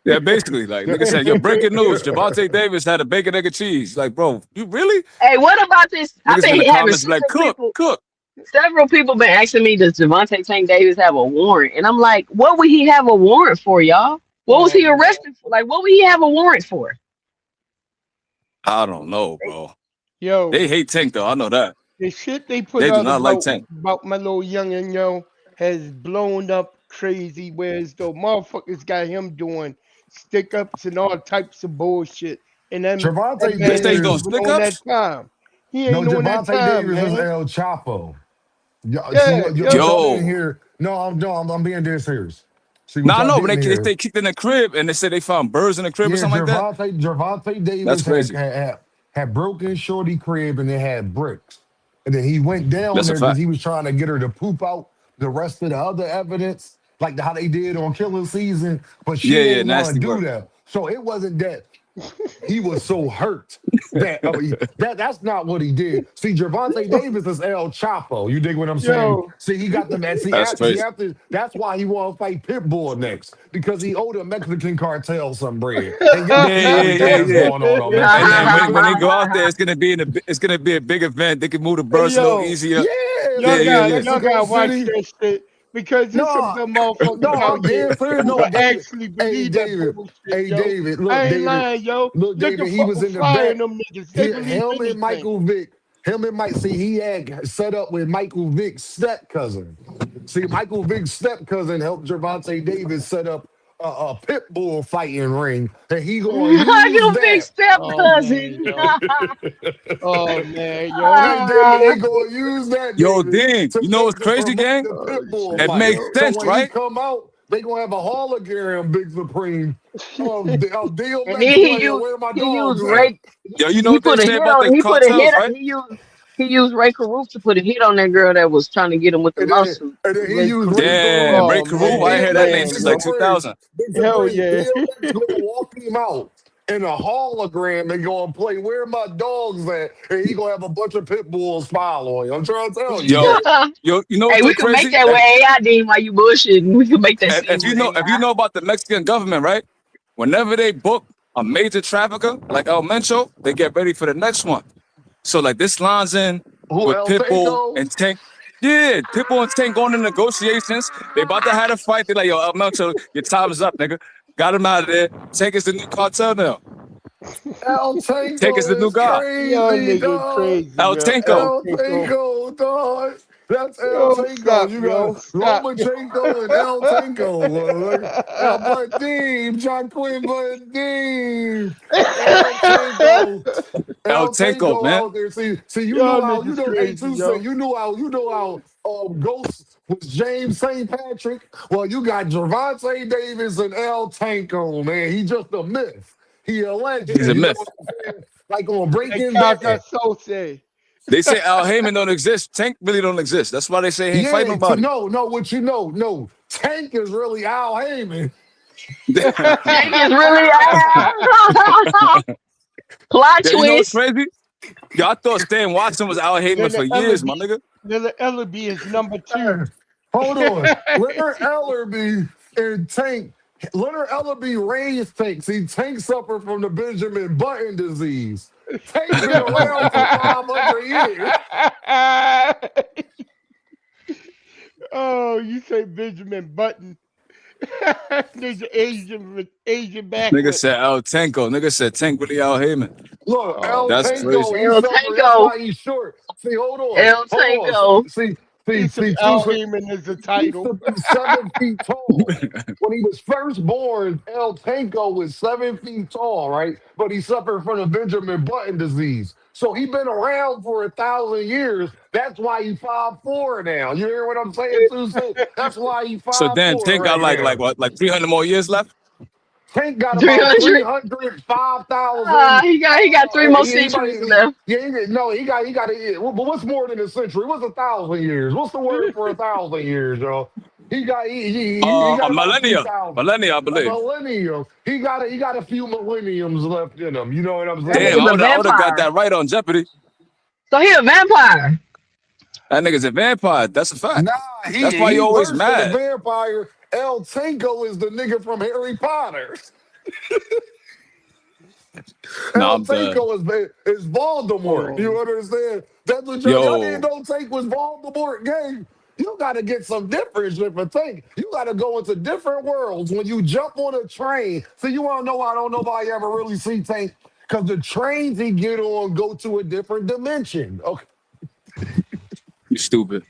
Yeah, basically, like nigga said, yo, breaking news: Javante Davis had a bacon, egg, and cheese. Like, bro, you really? Hey, what about this? I've Niggas in been the having comments be like, cook, cook. several people been asking me, does Javante Tank Davis have a warrant? And I'm like, what would he have a warrant for, y'all? What was Oh he man, arrested for? Like, what would he have a warrant for? I don't know, bro. yo, They hate Tank though. I know that. the shit they put They do out not like Tank. about my little youngin', yo, has blown up crazy. Whereas though motherfuckers got him doing stick ups and all types of bullshit, and that Javante They man say he ain't doing Davis. even stick on that ups. time. He No, ain't on that Javante time, Davis is man. El Chapo. See, Yeah, what yo, y'all didn't Yo, hear? No, I'm being dead serious. See what nah, y'all no, but didn't they hear? kicked in the crib and they said they found birds in the crib or Yeah, something like that. Javante That's Davis crazy. had broken Shorty crib and it had bricks, and then he went down That's a there because fact. he was trying to get her to poop out the rest of the other evidence, like how they did on Killing Season, but Yeah, she yeah, ain't want nasty to do work. that. So it wasn't that he was so hurt that that's not what he did. See, Javante Davis is El Chapo. You dig what I'm saying? yo, See, he got the man. That's crazy. After that's why he want to fight Pitbull next because he owed a Mexican cartel some bread, and y'all Yeah, see yeah, yeah, everything that's yeah. going on And Mexico. then You feel when they me? go out there, it's gonna be a big event. They can move the hey, birds a little yo, easier. Yeah, Yeah, y'all like yeah, in got yeah. y'all Mexico got to watch City. that shit because there's some No, good motherfuckers no, out I'm here dead serious. who No, will David. actually Hey, believe that David. bullshit, Hey, yo. David. I ain't lying, yo. Look, Look David. at He was fucking in the Fly and back. them niggas. They believe Him and anything. Michael Vick. Him and Mike. See, he had set up with Michael Vick's step cousin. See, Michael Vick's step cousin helped Gervonta Davis set up a pit bull fighting ring, and he gonna use Your big that. step Oh man, cousin. yo. Oh man, yo. Hey, David, they gonna use that, Yo, David, Dean, to you know what's to crazy, promote gang? the Oh pit bull It shit, fight. makes yo. So sense, when he right? come out, they gonna have a hologram Big Supreme of And then DMX playing "Where My he used Dogs At." Ray. Yo, you know He what they put a say hit about on. the He put a cartels, hit. right? He used Ray Caruth to put a hit on that girl that was trying to get him with the lawsuit. And then he Ray used Ray Caruth. Caruth. Damn, Ray Oh Hey, Caruth. I ain't man, heard that DMX, name damn, Big since like yo. Supreme, 2000. Big Hell Supreme. yeah. DMX gonna walk him out in a hologram and gonna play "Where My Dogs At," and he gonna have a bunch of pit bulls following. I'm trying to tell you, Yo, man. you know what's Hey, so we can make crazy? that with AI, Dean, while you bullshitting. We can make that scene If with you AI. know about the Mexican government, right? Whenever they book a major trafficker like El Mencho, they get ready for the next one. So like this lines in Who with El Pitbull Tanko? and Tank. Yeah, Pitbull and Tank going to negotiations. They about to have a fight. They're like, yo, El Mencho, your time is up, nigga. Got him out of there. Tank is the new cartel now. El Tank is the Tanko new is guy. Yo, crazy, nigga dog. crazy, El yo. Tanko. El El Tico. Tanko, dog. That's El Yo, Tanko. stop, You got yo. Stop, yo. Lomachenko and El Tanko. But Deem, John Quinn, but Deem. El Tanko. El El Tanko, Tanko man. out there. See, you knew Y'all how, niggas hey, crazy, two cent, yo. you know how Ghost was James St. Patrick. Well, you got Gervonta Davis and El Tanko, man. He just a myth. He a He's legend. a You know myth. what I'm saying? Like on Like Breaking Kaka Bad. Sose. They say Al Heyman don't exist. Tank really don't exist. That's why they say he ain't fight Yeah, to nobody. know what you know. No, Tank is really Al Heyman. Tank is really plot Yeah, you know what's twist. crazy? Yo, I thought Stan Watson was Al Heyman for Leonard years, my Ellaby. nigga. Leonard Ellaby is number 2. Hold on. Leonard Ellerby and Tank. Leonard Ellerby raised Tank. See, Tank suffered from the Benjamin Button disease. Tank been around for 500 years. Oh, you say Benjamin Button. There's Asian Nigga backward. said Al Tanko. Nigga said Tank really Al Heyman. Look, Oh El That's man. crazy. Tanko, he El suffered. That's Tanko. why he's short. See, hold on. El Hold on. Tanko. He say Two Al seconds. Heyman is the He used title. to be 7 feet tall. When he was first born, El Tanko was 7 feet tall, right? But he suffered from the Benjamin Button disease. So he been around for 1,000 years. That's why he 5'4" now. You hear what I'm saying, Susan? That's why he So five then four Tank got right like now. what, like 300 more years left? Tank got about 300. 300, 5,000. He got 3 more He might, centuries left. no, he got it. But what's more than a century? What's 1,000 years? What's the word for 1,000 years, y'all? He A got about millennia. 3,000. Millennia, I A believe. millennium. He got a few millenniums left in him. You know what I'm That Damn, saying? nigga's a I would have got vampire. that right on Jeopardy. So he a vampire. That nigga's a vampire. That's a fact. Nah, That's why you he always worse than a mad. vampire. El Tinko is the nigga from Harry Potter. Nah, El I'm done. Tinko is Voldemort. You Oh, understand? That's what y'all didn't Yo, know Tank was Voldemort game. You gotta get some different shit for Tank. You gotta go into different worlds when you jump on a train. So you wanna know why I don't nobody ever really see Tank? Cause the trains he get on go to a different dimension. Okay. you stupid.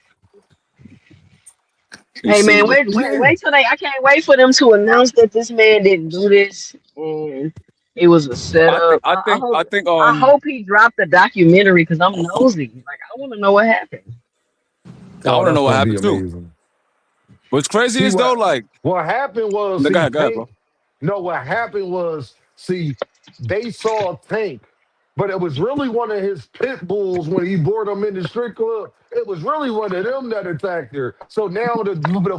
You Hey man, stupid. Yeah. wait till they. I can't wait for them to announce that this man didn't do this and it was a I think setup. I think I think I hope he dropped the documentary because I'm nosy. Like I want to know what happened. I Oh, want to that's know what gonna be happened too. amazing. What's crazy See is though, like, what happened was no, see go ahead, bro. Tank. No, what happened was see they saw Tank, but it was really one of his pit bulls when he brought him in the strip club. It was really one of them that attacked her. So now the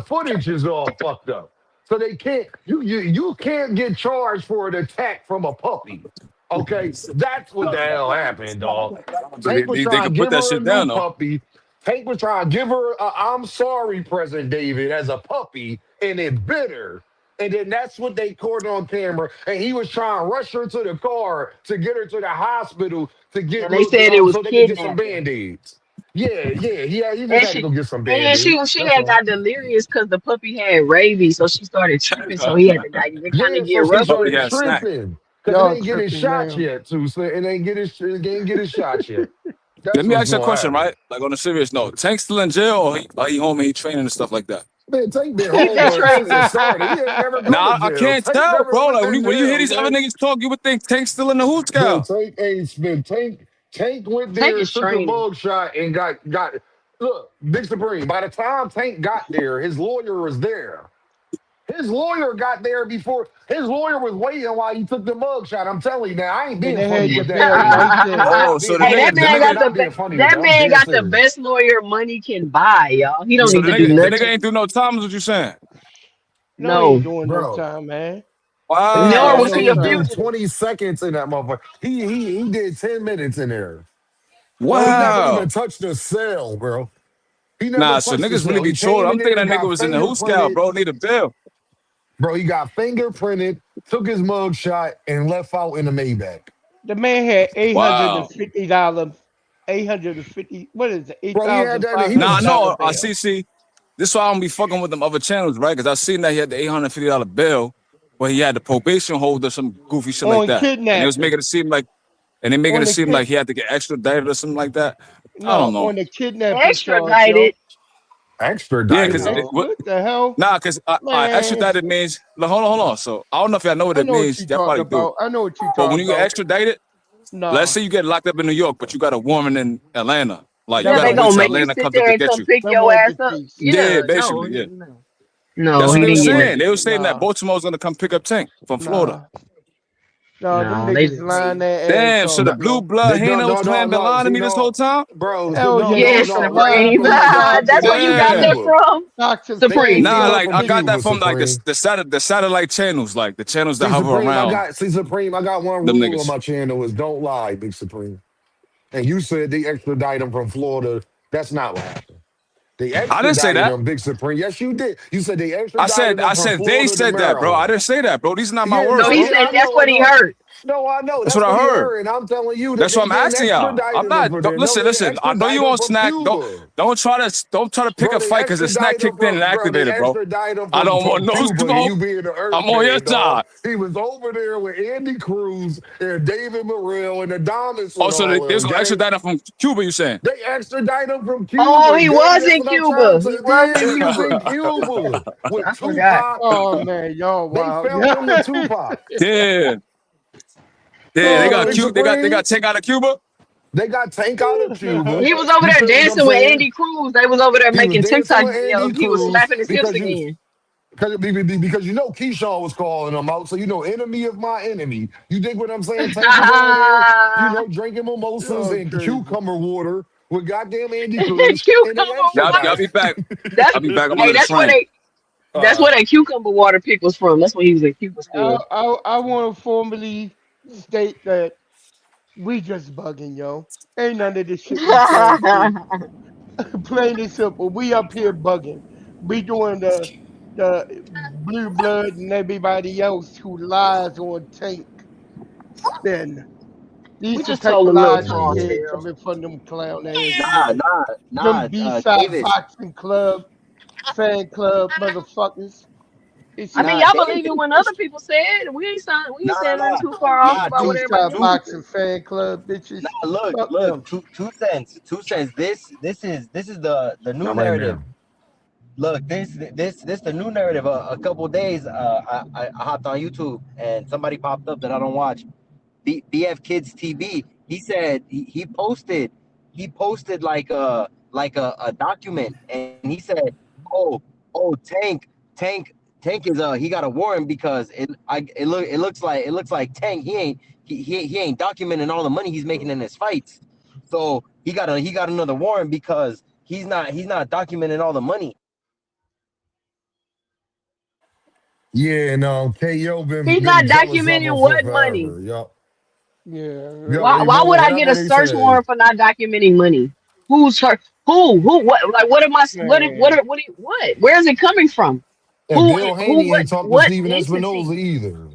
footage is all fucked up. So they can't you can't get charged for an attack from a puppy. Okay, that's what the hell happened, dog. So Tank was they trying could to put give that her a shit new down though. puppy. Tank was trying to give her a I'm sorry present, David, as a puppy, and it bit her. And then that's what they caught on camera. And he was trying to rush her to the car to get her to the hospital to get And they said it was so they could get some kidnapping. band-aids. Yeah. He just And had to she go get some and then band-aids. she That's had all. got delirious because the puppy had rabies, so she started tripping. So he had to like they kind Yeah, of get so she rough with Puppy started her. had snack. tripping. Because it y'all ain't getting tripping shots now. yet, too. So it ain't get his shots yet. Let That's me what's ask you a gonna question, happen. right? Like on a serious note, Tank still in jail or he home and he training and stuff like that? Man, Tank been He home been since it training. started. He ain't never go to Nah, I jail. can't Tank tell, never bro. went Like to when you hear jail, these other man. niggas talk, you would think Tank's still in the hoot Man, scout. Tank ain't been Tank went Tank there, is took a training. mug shot, and got look, Big Supreme. By the time Tank got there, his lawyer was there. His lawyer got there before his lawyer was waiting while he took the mug shot. I'm telling you now, I ain't And being they funny had with the that, bell A. right there. I'm Oh, not so being the Hey, funny. that nigga, the man I'm got nigga, not being funny with that. that I'm man dead got the serious. best lawyer money can buy, y'all. He don't so need the to do nigga, the nigga nothing. ain't do no time. Is what you saying? No, he ain't No, doing no Bro. time, man. He He nor said got was no he they a do time. fugitive. 20 seconds in that motherfucker. He did 10 minutes in there. No, He he never didn't. Wow. even touched the cell, bro. He never Nah, so touched the niggas really cell. be He trolling. came in I'm thinking there, that nigga got was in the hoot scout, fingerprinted. bro. Need a bill. Bro, he got fingerprinted, took his mug shot, and left out in the Maybach. The man had Wow. $850. 850. What is it? Eight Bro, he had thousand that. five He hundred Nah, was dollar no, I bail. see. This why I don't be fucking with them other channels, right? Because I seen that he had the $850 bill, but he had the probation hold or some goofy shit like On that. And it was kidnapping. making it seem like, and they making On it the seem kid like he had to get extradited or something like that. I No, don't know. on the kidnapping charge, yo. Extradited. Yeah, extradited. because No, what the hell? nah, because I Man, extradited means, like, hold on. So I don't know if y'all know what I it know what means. you Y'all talking probably do. about. I know what you But when talking you get about. extradited, let's Nah, say you get locked up in New York, but you got a warrant in Atlanta. Like you that Yeah, gotta they wasn't wait the gonna till make you case. Atlanta sit comes up there to and get come you. pick That your wasn't ass the up. case. Yeah, Yeah, basically, yeah. no, That's what he they were didn't get That saying. nothing. They were saying that nah, Baltimore's gonna come pick up Tank from Florida. nah, nah. Them No, they niggas just lying made. their ass Damn, so off, the No, blue yo. blood they don't. Hano was No, no, playing been no. lying to See, me this whole no, time? bro. So Hell no, yeah, no, Yes, they no. supply What them Supreme. happened from was That's Stockton, where you got Cuba. that Damn. from, Stockton, They Supreme. came Nah, down like from I got Pennsylvania. that Cuba, from like Supreme. the satellite channels, like the channels that See, hover Supreme, around Supreme, I got one them rule on niggas. my channel is don't lie, Big Supreme. And you said they extradite him from Florida. That's not what happened. They I didn't say extradited that. him, Big Supreme. Yes, you did. You said they extradited him I from said they Florida to said that, bro. I Maryland. didn't say that, bro. These are not my Yeah, words, No, no, he bro. yeah, said I that's know, I what he know. heard. No, I know. That's That's what I what he heard. heard. And I'm telling you that That's what they I'm didn't asking y'all. I'm extradite him not for don't, there. No, listen, they didn't listen. I know extradite you him on from snack. Cuba. Don't try to pick Bro, a they fight because the snack extradite him kicked in and from bro, they activated, bro. extradite him I don't want from no Cuba, and smoke. you being an I'm on your Earthman, dog. side. He was over there with Andy Cruz and David Morrell and Adonis Oh, and so all they them, was gonna gang. extradite him from Cuba, you saying? They extradite him from Oh, Cuba, he gang. was That's in what I'm trying Cuba. to He say. was Yeah, in he was in Cuba. Cuba with I forgot. Tupac. Oh man, y'all They wild. found him with Tupac. Yeah. Yeah, they got Big Cuba. They Supreme. got Tank out of Cuba. They got Tank out of Cuba. He was over You there feel what I'm dancing with saying? Andy Cruz. They was over there He was making dancing TikTok with Andy videos. He was Cruz slapping his hips because again. because you know Keyshawn was calling him out, so you know enemy of my enemy. You dig what I'm saying? Tank was over there, you know, drinking mimosas Y'all and crazy. cucumber water with goddamn Andy Cruz, and they Cucumber Y'all water. be extradited. back. That's I'll be back. I'm hey, under the train. that's where that cucumber water pick was from. That's when he was in Cuba still. I want to formally state that we just bugging, yo. Ain't none of this shit we saying true. Plain and simple. We up here bugging. We doing Blue Blood and everybody else who lies on Tank spin. We These the just type told a of little lies tall we Yeah. hear tale. coming from them clown ass Nah, niggas. nah, Them nah, B-side Davis. boxing club, fan club motherfuckers. It's I mean, Nah, y'all Davis. believe it when other people say it. We ain't Nah, saying nothing nah, too far off nah. about what Two, everybody B-side else two. boxing saying. fan club bitches. Nah, look, Fuck look. them. 2 cents. 2 cents. This is the new Not right narrative. now. Look, this the new narrative. A couple days, I hopped on YouTube and somebody popped up that I don't watch. BF Kids TV. He said he posted like a document, and he said, oh Tank Tank is he got a warrant because it looks like Tank he ain't documenting all the money he's making in his fights, so he got another warrant because he's not documenting all the money. Yeah, and KO He's been not jealous of him documenting for what forever. money. Yup. Yeah. Yup. Why? Hey, Why would I That's get what a he search said. warrant for not documenting money? Who's her? Who? Who? What? Like, what am I? Man, What? Where is it coming from? And Who? Bill Who? Haney What? ain't talked to What Steven entity? Espinoza either.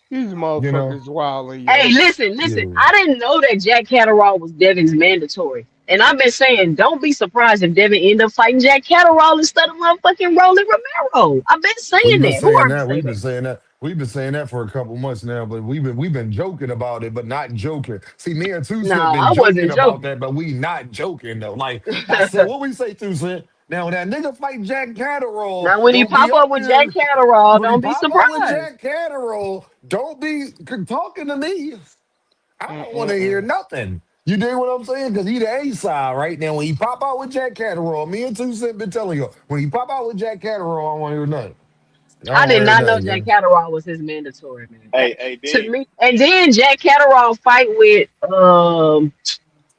these You know? motherfuckers wildin', Hey, yo. listen. Yeah. I didn't know that Jack Catterall was Devin's mandatory. And I've been saying, don't be surprised if Devin end up fighting Jack Catterall instead of motherfucking Rolly Romero. I've been We've saying been that. Who saying heard me that. say We've been that? saying that. We've been saying that for a couple months now, but we've been joking about it, but not joking. See, me and Two No, Cent been I joking wasn't about joking. that, but we not joking though. Like I said, what we say, Two Cent? Now when that nigga fight Jack Catterall, Now, when he don't be pop up up with Jack there. Catterall, When he don't be pop out with surprised. Jack Catterall, don't be talking to me. I don't want to hear Mm-mm-mm. nothing. You dig what I'm saying? Because he the A side right now. When he pop out with Jack Catterall, me and Two Cent been telling you, when he pop out with Jack Catterall, I don't want to hear nothing. I I don't want did to hear not know nothing, Jack man. Catterall was his mandatory, man. That Hey, to D. me. And then Jack Catterall fight with that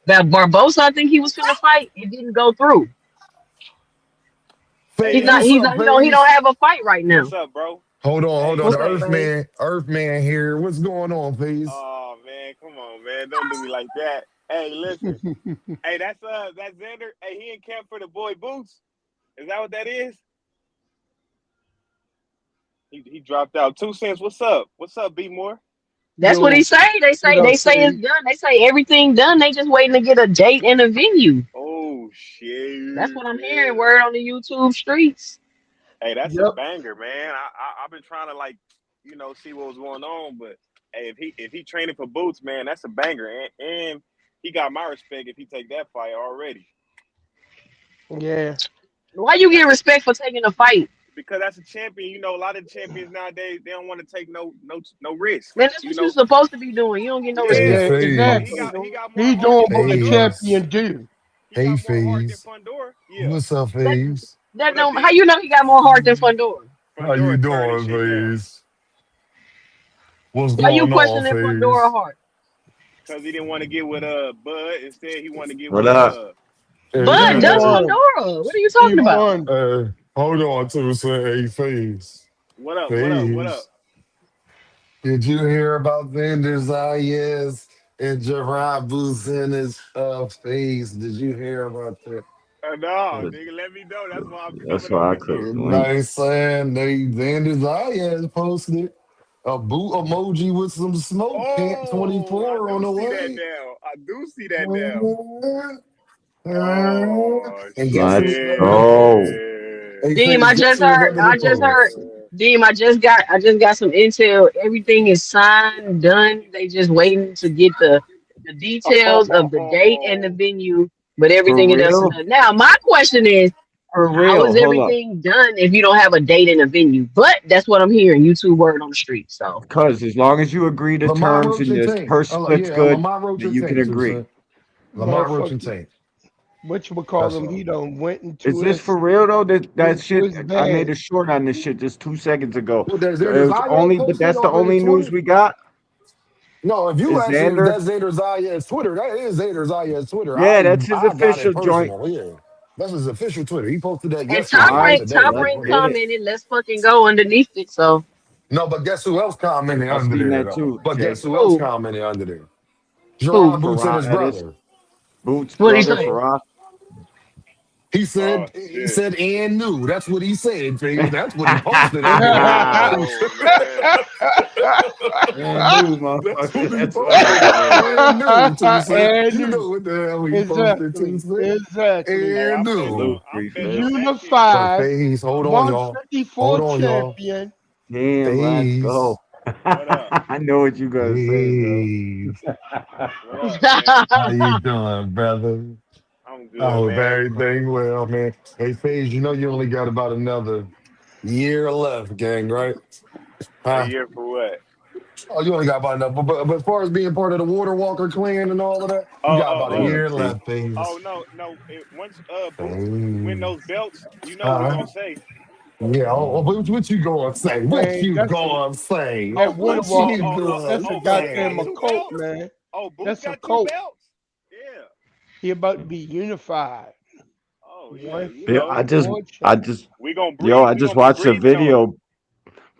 Barbosa. I think he was finna fight. It didn't go through. Hey, He's Phase, not. what's He's up, not. He don't Phase? have a fight right what's now. up, bro? Hold Hey, on. The What's up, hey. man? Earthman here. What's going on, Phase? Oh man, come on, man. Don't do me like that. Hey, listen. Hey, that's Xander. Hey, he in camp for the boy Boots. Is that what that is? He dropped out. 2 cents. What's up? What's up, B More? That's what he Yo, say. They what say. up, They say it's Faye? done. They say everything done. They just waiting to get a date and a venue. Oh That's shit. what I'm hearing. Word on the YouTube streets. Hey, that's a Yep. banger, man. I've been trying to see what was going on, but hey, if he training for Boots, man, that's a banger, and he got my respect if he take that fight already. Yeah. Why you get respect for taking a fight? Because that's a champion. A lot of the champions nowadays they don't want to take no risk. Man, that's what you're supposed to be doing. You don't get no Hey, respect Yeah, Yeah, for what you're he supposed to Phase. be exactly. got he doing. got more He heart doing than what a Fundora. Phase. champion do. He Hey, got more heart than Phase. Fundora. Yeah. What's up, That Phase? that What up, don't. How D? you know he got more heart than Fundora? How you Fundora turning doing, shit now Phase? What's Why you going on, questioning Fundora Phase? heart? because he didn't want to get with Bud. Instead, he wanted to get What with up? Hey, Bud does hey, C1. Fundora. What are you talking about? C1. hold on to say, hey, Phase. what up. What up. What up. Phase. Did you hear about Vander Zayas and Gerard Boots Ennis Phase? Did you hear about that? No, nigga, let me know. That's why I'm That's coming why I over clicked here. the link. Nice saying they Vander Zayas posted a boot emoji with some smoke. Camp Oh, I 24 on do the see that way. now. I do see that now. Oh And guess Let's who's go. shit. hey Deem, Phase, I guess just who was heard. under the I just heard. post? Deem, I just got some intel. Everything is signed, done. They just waiting to get the details of the date and the Oh, venue, but For everything else is real? done. Now, my question is, For how real. is Hold up. everything done if you don't have a date and a venue? But that's what I'm hearing. YouTube word on the street. So Because as long as you agree to Lamont terms Roach and and your Tank. purse split's Yeah, good, Lamont Roach then and you can Tank, too, agree. son. Lamont Roach and Motherfucker. Tank. Whatchamacall That's him? He all. done Is this for real though? That went to shit, his I made bag. a short on this shit just 2 seconds ago. Well, there's It Xander was Zayas only, but posted that's the off of his only news Twitter. we got. No, if you Is asking if Xander? that's Xander Zayas Twitter, that is Xander Zayas Twitter. Yeah, that's his I got official it joint. personal. Yeah, that's his official Twitter. He posted that and yesterday, All top not right, rank, today. top That let's rank get morning. it. commented. Let's fucking go underneath it. So No, but guess who else commented I under seen there that though? too, But Jay. guess who else who commented under there? who? Gerard Boots and Farah his Edis, brother. Boots' What do you brother, Yeah. say? Farah. He Oh shit. said and new. That's what he said, Faze. That's what he posted in there. Oh man. And new, That's what motherfucker. he That's what I posted. said. And new, too, sir. And You new. know what the hell he posted, too, Exactly. sir. Exactly. Hey, And Salute, new. I'm Street betting Fest. on that shit. But Unified Faze, hold on, y'all. Hold 154 on, y'all. champion. Damn, let's Faze. go. What up? I know what you gonna say, bro. Faze. What up, man? How you doing, brother? I'm I good, hope man. everything well, man. Hey, Faze, you know you only got about another year left, gang, right? A Huh? year for what? Oh, you only got about enough. But as far as being part of the Water Walker clan and all of that, you Oh, got oh, about a oh, Yeah, year see. left, Faze. oh no. Once Boots win Faze. those belts, you know what he Uh-huh. gonna say. Yeah, what you gonna say? What Man, you gonna say? Oh, that water What Boots. Oh, you walker, oh, oh, gonna that's a oh. Boots got goddamn say? a two cult, belts. man. Oh, Boots That's a got two cult. belts. Yeah. He about to be unified. Oh yeah. You Bill, know, 154 I champion. just, we gonna yo, breathe. I We just gonna be watched a breathing on him. video.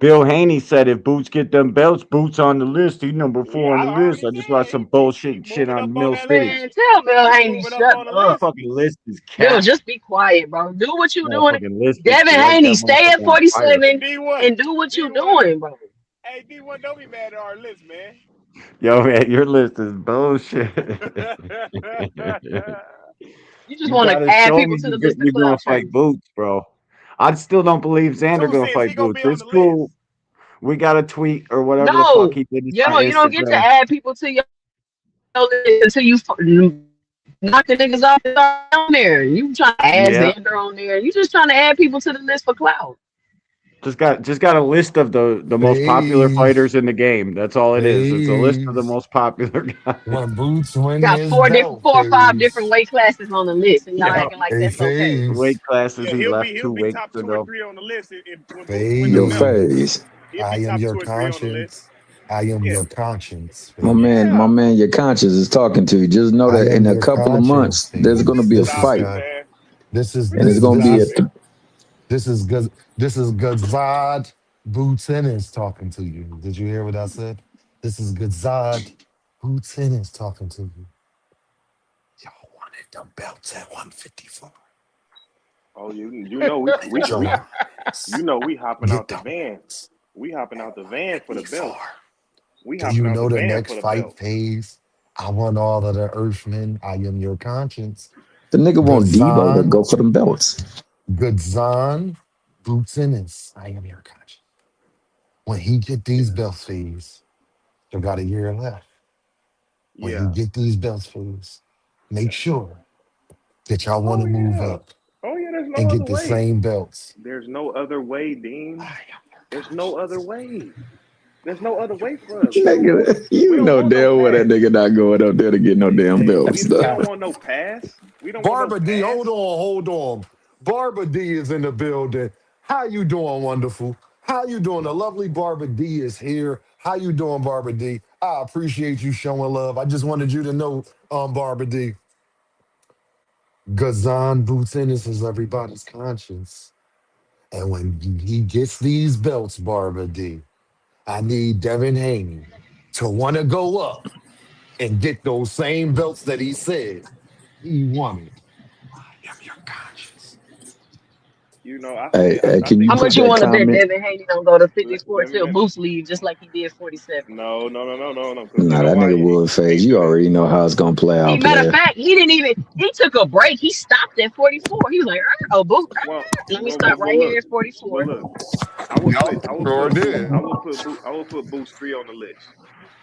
Bill Haney said if Boots get them belts, Boots on the list. He number Yeah, 4 on I the list. already I just watched said some he bullshit shit moving up on on Mill that City. list. Man, tell Bill He Haney moving up shut on the up. list. Motherfucking list is Bill, cat. just be quiet, bro. Do what you doing. Motherfucking list is Devin light Haney, that stay at motherfucker on fire. 47 D1, and do what you D1. doing, bro. Hey, D1, don't be mad at our list, man. Yo, man, your list is bullshit. You just You want to gotta add show people me to the list of you're gonna club fight trainers. Boots, bro. I still don't believe Xander Two gonna cents, fight he gonna Boots. be on It's the list. cool. We got a tweet or whatever the fuck No, he did on you don't get to Instagram. add people to your list until you knock the niggas off that are on there. You trying to add Yeah. Xander on there. You just trying to add people to the list for clout. Just got a list of the most popular Faze. fighters in the game. That's all it is. It's a list of the Faze. most popular guys. When Boots win Got this belt, four or five different Faze. weight classes on the list, and y'all Yo, acting like Hey, that's okay. Faze. weight classes Yeah, he left he'll 2 be weeks top 2 or ago. 3 on the list when Boots win them Yo, belts. Faze. Phase. He'll I be am top your 2 or 3 on the list. conscience. I am Yeah, your conscience, Faze. My yeah. man, your conscience is talking to you. Just know I that am in a your couple of conscience, months, there's We going to Faze. be need to a This is stop it, fight, God. man. This is We and need it's to this going to this be stop at is it. the. this is Gazad Boots Ennis talking to you. Did you hear what I said? This is Gazad Boots Ennis talking to you. Y'all wanted them belts at 154. Oh, you know we Your we ass. you know we hopping Get out the them van. belts. We hopping out the van for the 154. belts. We Do hopping you out the know the van next for the fight belts. pays? I want all of the Earthmen. I am your conscience. The nigga want Debo to Gazan, go for them belts. Gazan, Boots Ennis. I am your conscience. When he get these Yeah, belts fees, you got a year left. When he yeah, get these belts fees, make sure that y'all want oh to move yeah, up oh yeah. There's and no other get the way. same belts. There's no other way, I Dean. am your There's no other conscience. way. There's no other way for us. Nigga, We you don't know want no damn well that pass. nigga not going up there to get no damn Hey, belts. we Though. don't want no pass. We don't want no Barbara D, pass. hold on. Barbara D is in the building. How you doing, wonderful? How you doing? The lovely Barbara D is here. How you doing, Barbara D? I appreciate you showing love. I just wanted you to know, Barbara D, Gazan Boots Ennis is everybody's conscience. And when he gets these belts, Barbara D, I need Devin Haney to want to go up and get those same belts that he said he wanted. I am your conscience. You know, I Hey, think hey, I can think you How put much Barbara you that D want to gonna bet comment? Devin Haney don't go to let, 54 let me till let, Boots leave just like he did 47? no, because you Nah, know that why nigga would Phase. he You finna. already know how it's gonna play He out, matter of player. fact, he took a break. He stopped at 44. He was like, oh Boot, let me stop right here Look, at 44. look. I would put Yup, sure did. I would put Boots 3 on the list.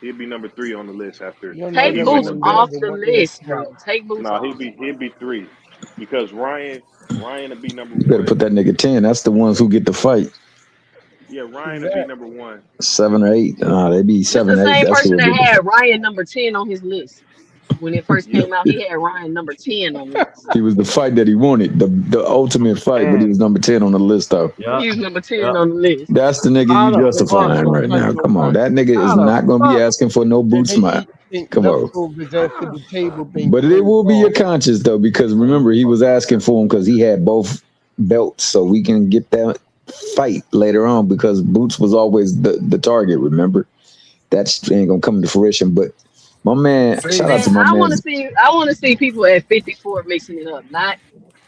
He'd be number 3 on the list You know after Take he that win Boots them man off belts. never the went that list, tight. bro. Take Boots No, off. he'd be 3 because Ryan would be number You better 1. put that nigga 10. That's the ones who get the fight. Yeah, True Ryan would be that. number 1. 7 or 8. They be This the 7 or 8. same That's person who will that get the had fight. Ryan number 10 on his list. When it first Yep. came out, he had Ryan number 10 on the list. He was the fight that he wanted, the ultimate fight, but he Man, was number 10 on the list, though. yeah, He was number 10 yeah. on the list. That's the nigga How you the It's fuck justifying don't right touch now. Come on. nobody? That nigga is How the not going to be fuck asking for no did boot they smile. think Come on. leftovers after the table been But it cleared will be your off? conscience, though, because remember, he was asking for him because he had both belts, so we can get that fight later on because Boots was always the target, remember? That ain't going to come to fruition. But my man, shout out Man, to Faith. my man. I want to see people at 54 mixing it up, not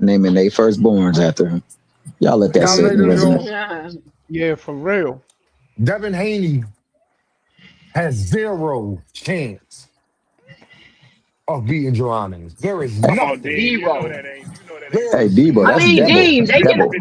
naming their firstborns after him. Y'all let that sit and Dominators, resonate. y'all. Yeah. Yeah, for real. Devin Haney has zero chance of beating Geronimo. There is Oh, nothing. Dean, you know Zero. that ain't There Hey, is Debo, I that's mean, nothing. Debo. Dean, a Debo.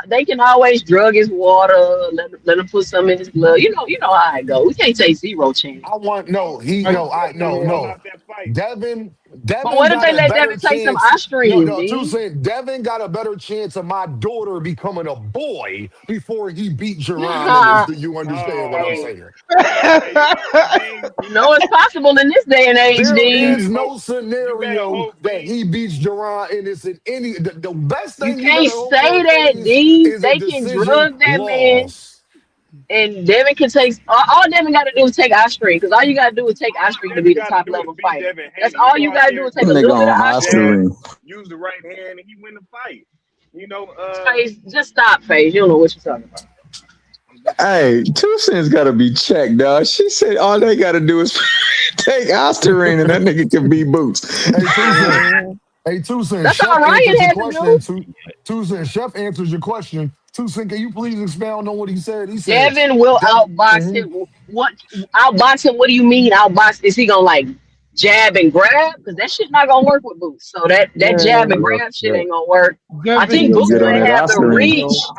They can always drug his water, let him put some in his blood. You know how it go. We can't take zero chance. I want no. He Like, no. I Just no roll no. out that fight. Devin. But Devin what if got they a let better Devin take some chance. No Ostarine, no. Two Dean? saying Devin got a better chance of my daughter becoming a boy before he beat Geron Ennis. Do you understand what I'm Oh, Hey, saying? hey, you know what, Dean? you know it's possible in this day and age, There You better Dean. is hope. no You better scenario hope, that B. he beats Geron Ennis in any. The best You thing you better can't hope for, say that, FaZe, Dean. is a They can decision drug that man, loss. and Devin can take all Devin got to do is take Ostarine, because all you got to do is take All Ostarine to be Devin the got to top do is level beat fighter. Devin That's Haney. He all go you out got to do there, is take a Nigga little bit of on Ostarine. jab, Ostarine. use the right hand, and he win the fight. You know, Phase, just stop, Phase. You don't know what you're talking about. I'm just saying. Hey, Two Cents gotta be checked, dog. She said all they gotta do is take Ostarine and that nigga can be Boots. Hey, Tucson. man. Hey, Tucson. That's all Chef Ryan answers your had to question. do. Tucson. Chef answers your question. Tucson, can you please expound on what he said? He said, Devin will Devin. outbox him. What outbox him? What do you mean outbox? Is he gonna like jab and grab? Because that shit not gonna work with Boots. So that jab and Man, Real grab shit shit. ain't gonna work. I He think Devin gonna Boots get on might that Devin have the Ostarine. Castillo. reach.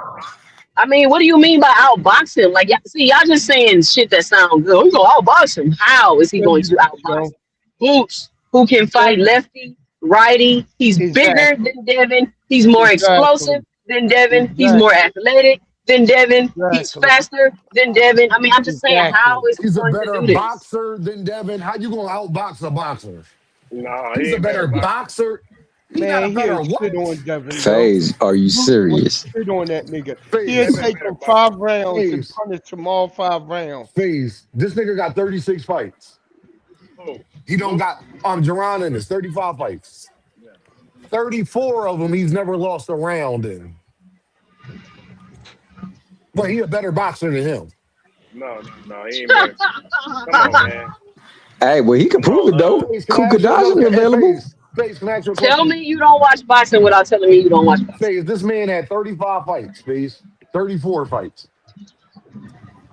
I mean, what do you mean by outbox him? Like, see, y'all just saying shit that sounds good. We gonna outbox him. How is he There going you to outbox go. him? Boots, who can fight Devin, lefty, righty. He's bigger exactly. than Devin. He's more explosive Exactly. than Devin. He's more Exactly. athletic than Devin. He's Exactly. faster than Devin. I mean, I'm just saying, how Exactly. is he He's a going to better do this? boxer than Devin. How you gonna outbox a boxer? No, he He's a ain't better better boxer. boxer. He got a Man, he'll better shit what? on Devin, though. FaZe, are you Boots would serious? shit on that nigga. He'll Phase. Devin take better him box. 5 rounds and Phase. punish him all 5 rounds. Phase. This nigga got 36 fights. Who? He don't Boots? got Geron in his 35 fights. Yeah. 34 of them he's never lost a round in. But he a better boxer than him. No, he ain't better. Come on, man. Hey, well, he can Come prove on, it though. Face, can I ask you another Kukadaji available. Face, can I ask you a Tell question? me you don't watch boxing without telling me you don't watch boxing. Face, this man had 35 fights, Face. 34 fights.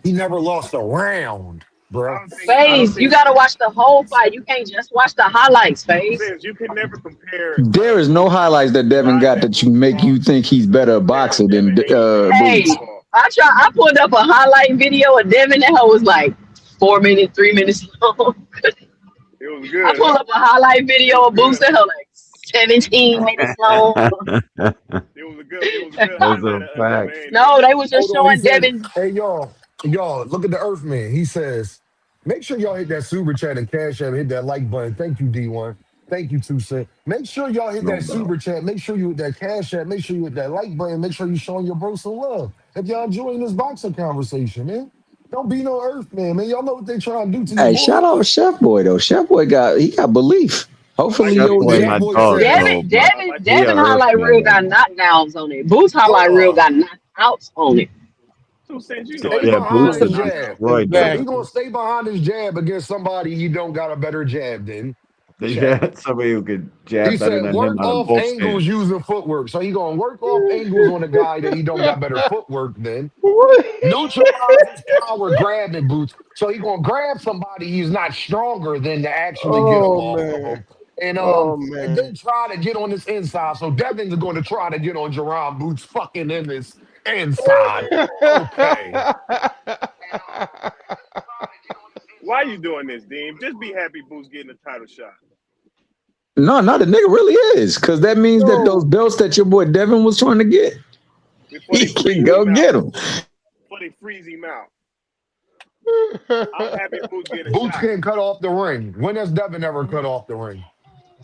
He never lost a round, bruh. I don't Phase, you think gotta watch the whole fight. You can't just watch the highlights, Phase. since you can never compare There is no Boots highlights that Devin got riding that you Boots make hard you think he's better a compared to boxer Devin than Haney riding Boots. Hey, Boots hard. I pulled up a highlight video of Devin that was like 4 minutes, 3 minutes long. It was I good, pulled huh? up a highlight It video was of Boots good, that huh? was like 17 minutes long. It was a good That's highlight a of Devin fact. Haney, No, huh? they was just Hold on, he showing says, Devin. hey, y'all, look at the Earthman. He says, make sure y'all hit that super chat and cash app, hit that like button. Thank you, D1. Thank you, 2 Cent. Make sure y'all hit No that doubt. super chat. Make sure you hit that cash app. Make sure you hit that like button. Make sure you showing your bro some love. If y'all enjoying this boxing conversation, man. Don't be no Earthman, man. Y'all know what they trying to do to your Hey, boy. shout out to Chef Boy though. Chef Boy got belief. I like Hopefully Chef what he you'll Boy, get. Chef my Boy dog, says, though, Devin, but I like he a Devin Earth highlight reel got man. knockdowns on it. Boots highlight reel oh, got knockouts on it. 2 cents. You know stay it Yeah, ain't no behind Boots his has knockdown. jab. destroyed He Devin. gonna Exactly. stay behind his jab against somebody he don't got a better jab than. Chef. Yeah, somebody who could He jab better said than him work out of off both angles stands. using footwork. So he gonna work off angles on a guy that he don't got better footwork than. Neutralize his power grabbing boots. So he gonna grab somebody he's not stronger than to actually get up Oh off of man. him. And Oh and man. then try to get on this inside. So Devin's going to try to get on Jerron Boots fucking in this inside. Okay. Why you doing this, Dean? Just be happy Boots getting a title shot. No, the nigga really is. Cause that means that those Yo, belts that your boy Devin was trying to get, Before he they can freeze go him out. get them. Before they freeze him out. I'm happy Boots getting a Boots shot. can't cut off the ring. When has Devin ever cut off the ring?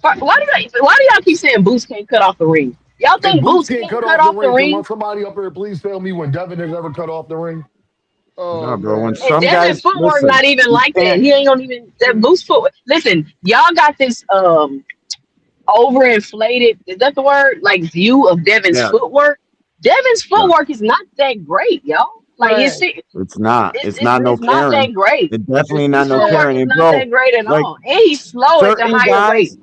Why do y'all keep saying Boots can't cut off the ring? Y'all If think Boots Boots can't can't cut cut off the off the ring, can ring? somebody up here please tell me when Devin has ever cut off the ring? oh No, bro. When man. And some Devin guys footwork listen, not even you like that. can't. He ain't gonna even that Boots footwork. Listen, y'all got this overinflated, is that the word? Like view of Devin's Yeah, footwork. Devin's yeah. footwork is not that great, y'all. Like Trash. It's not. It's not no it's not that Karen. great. It's definitely It's not His no trash. footwork Karen. is And not bro, that great at like all. And he's slow at the certain higher weight. guys,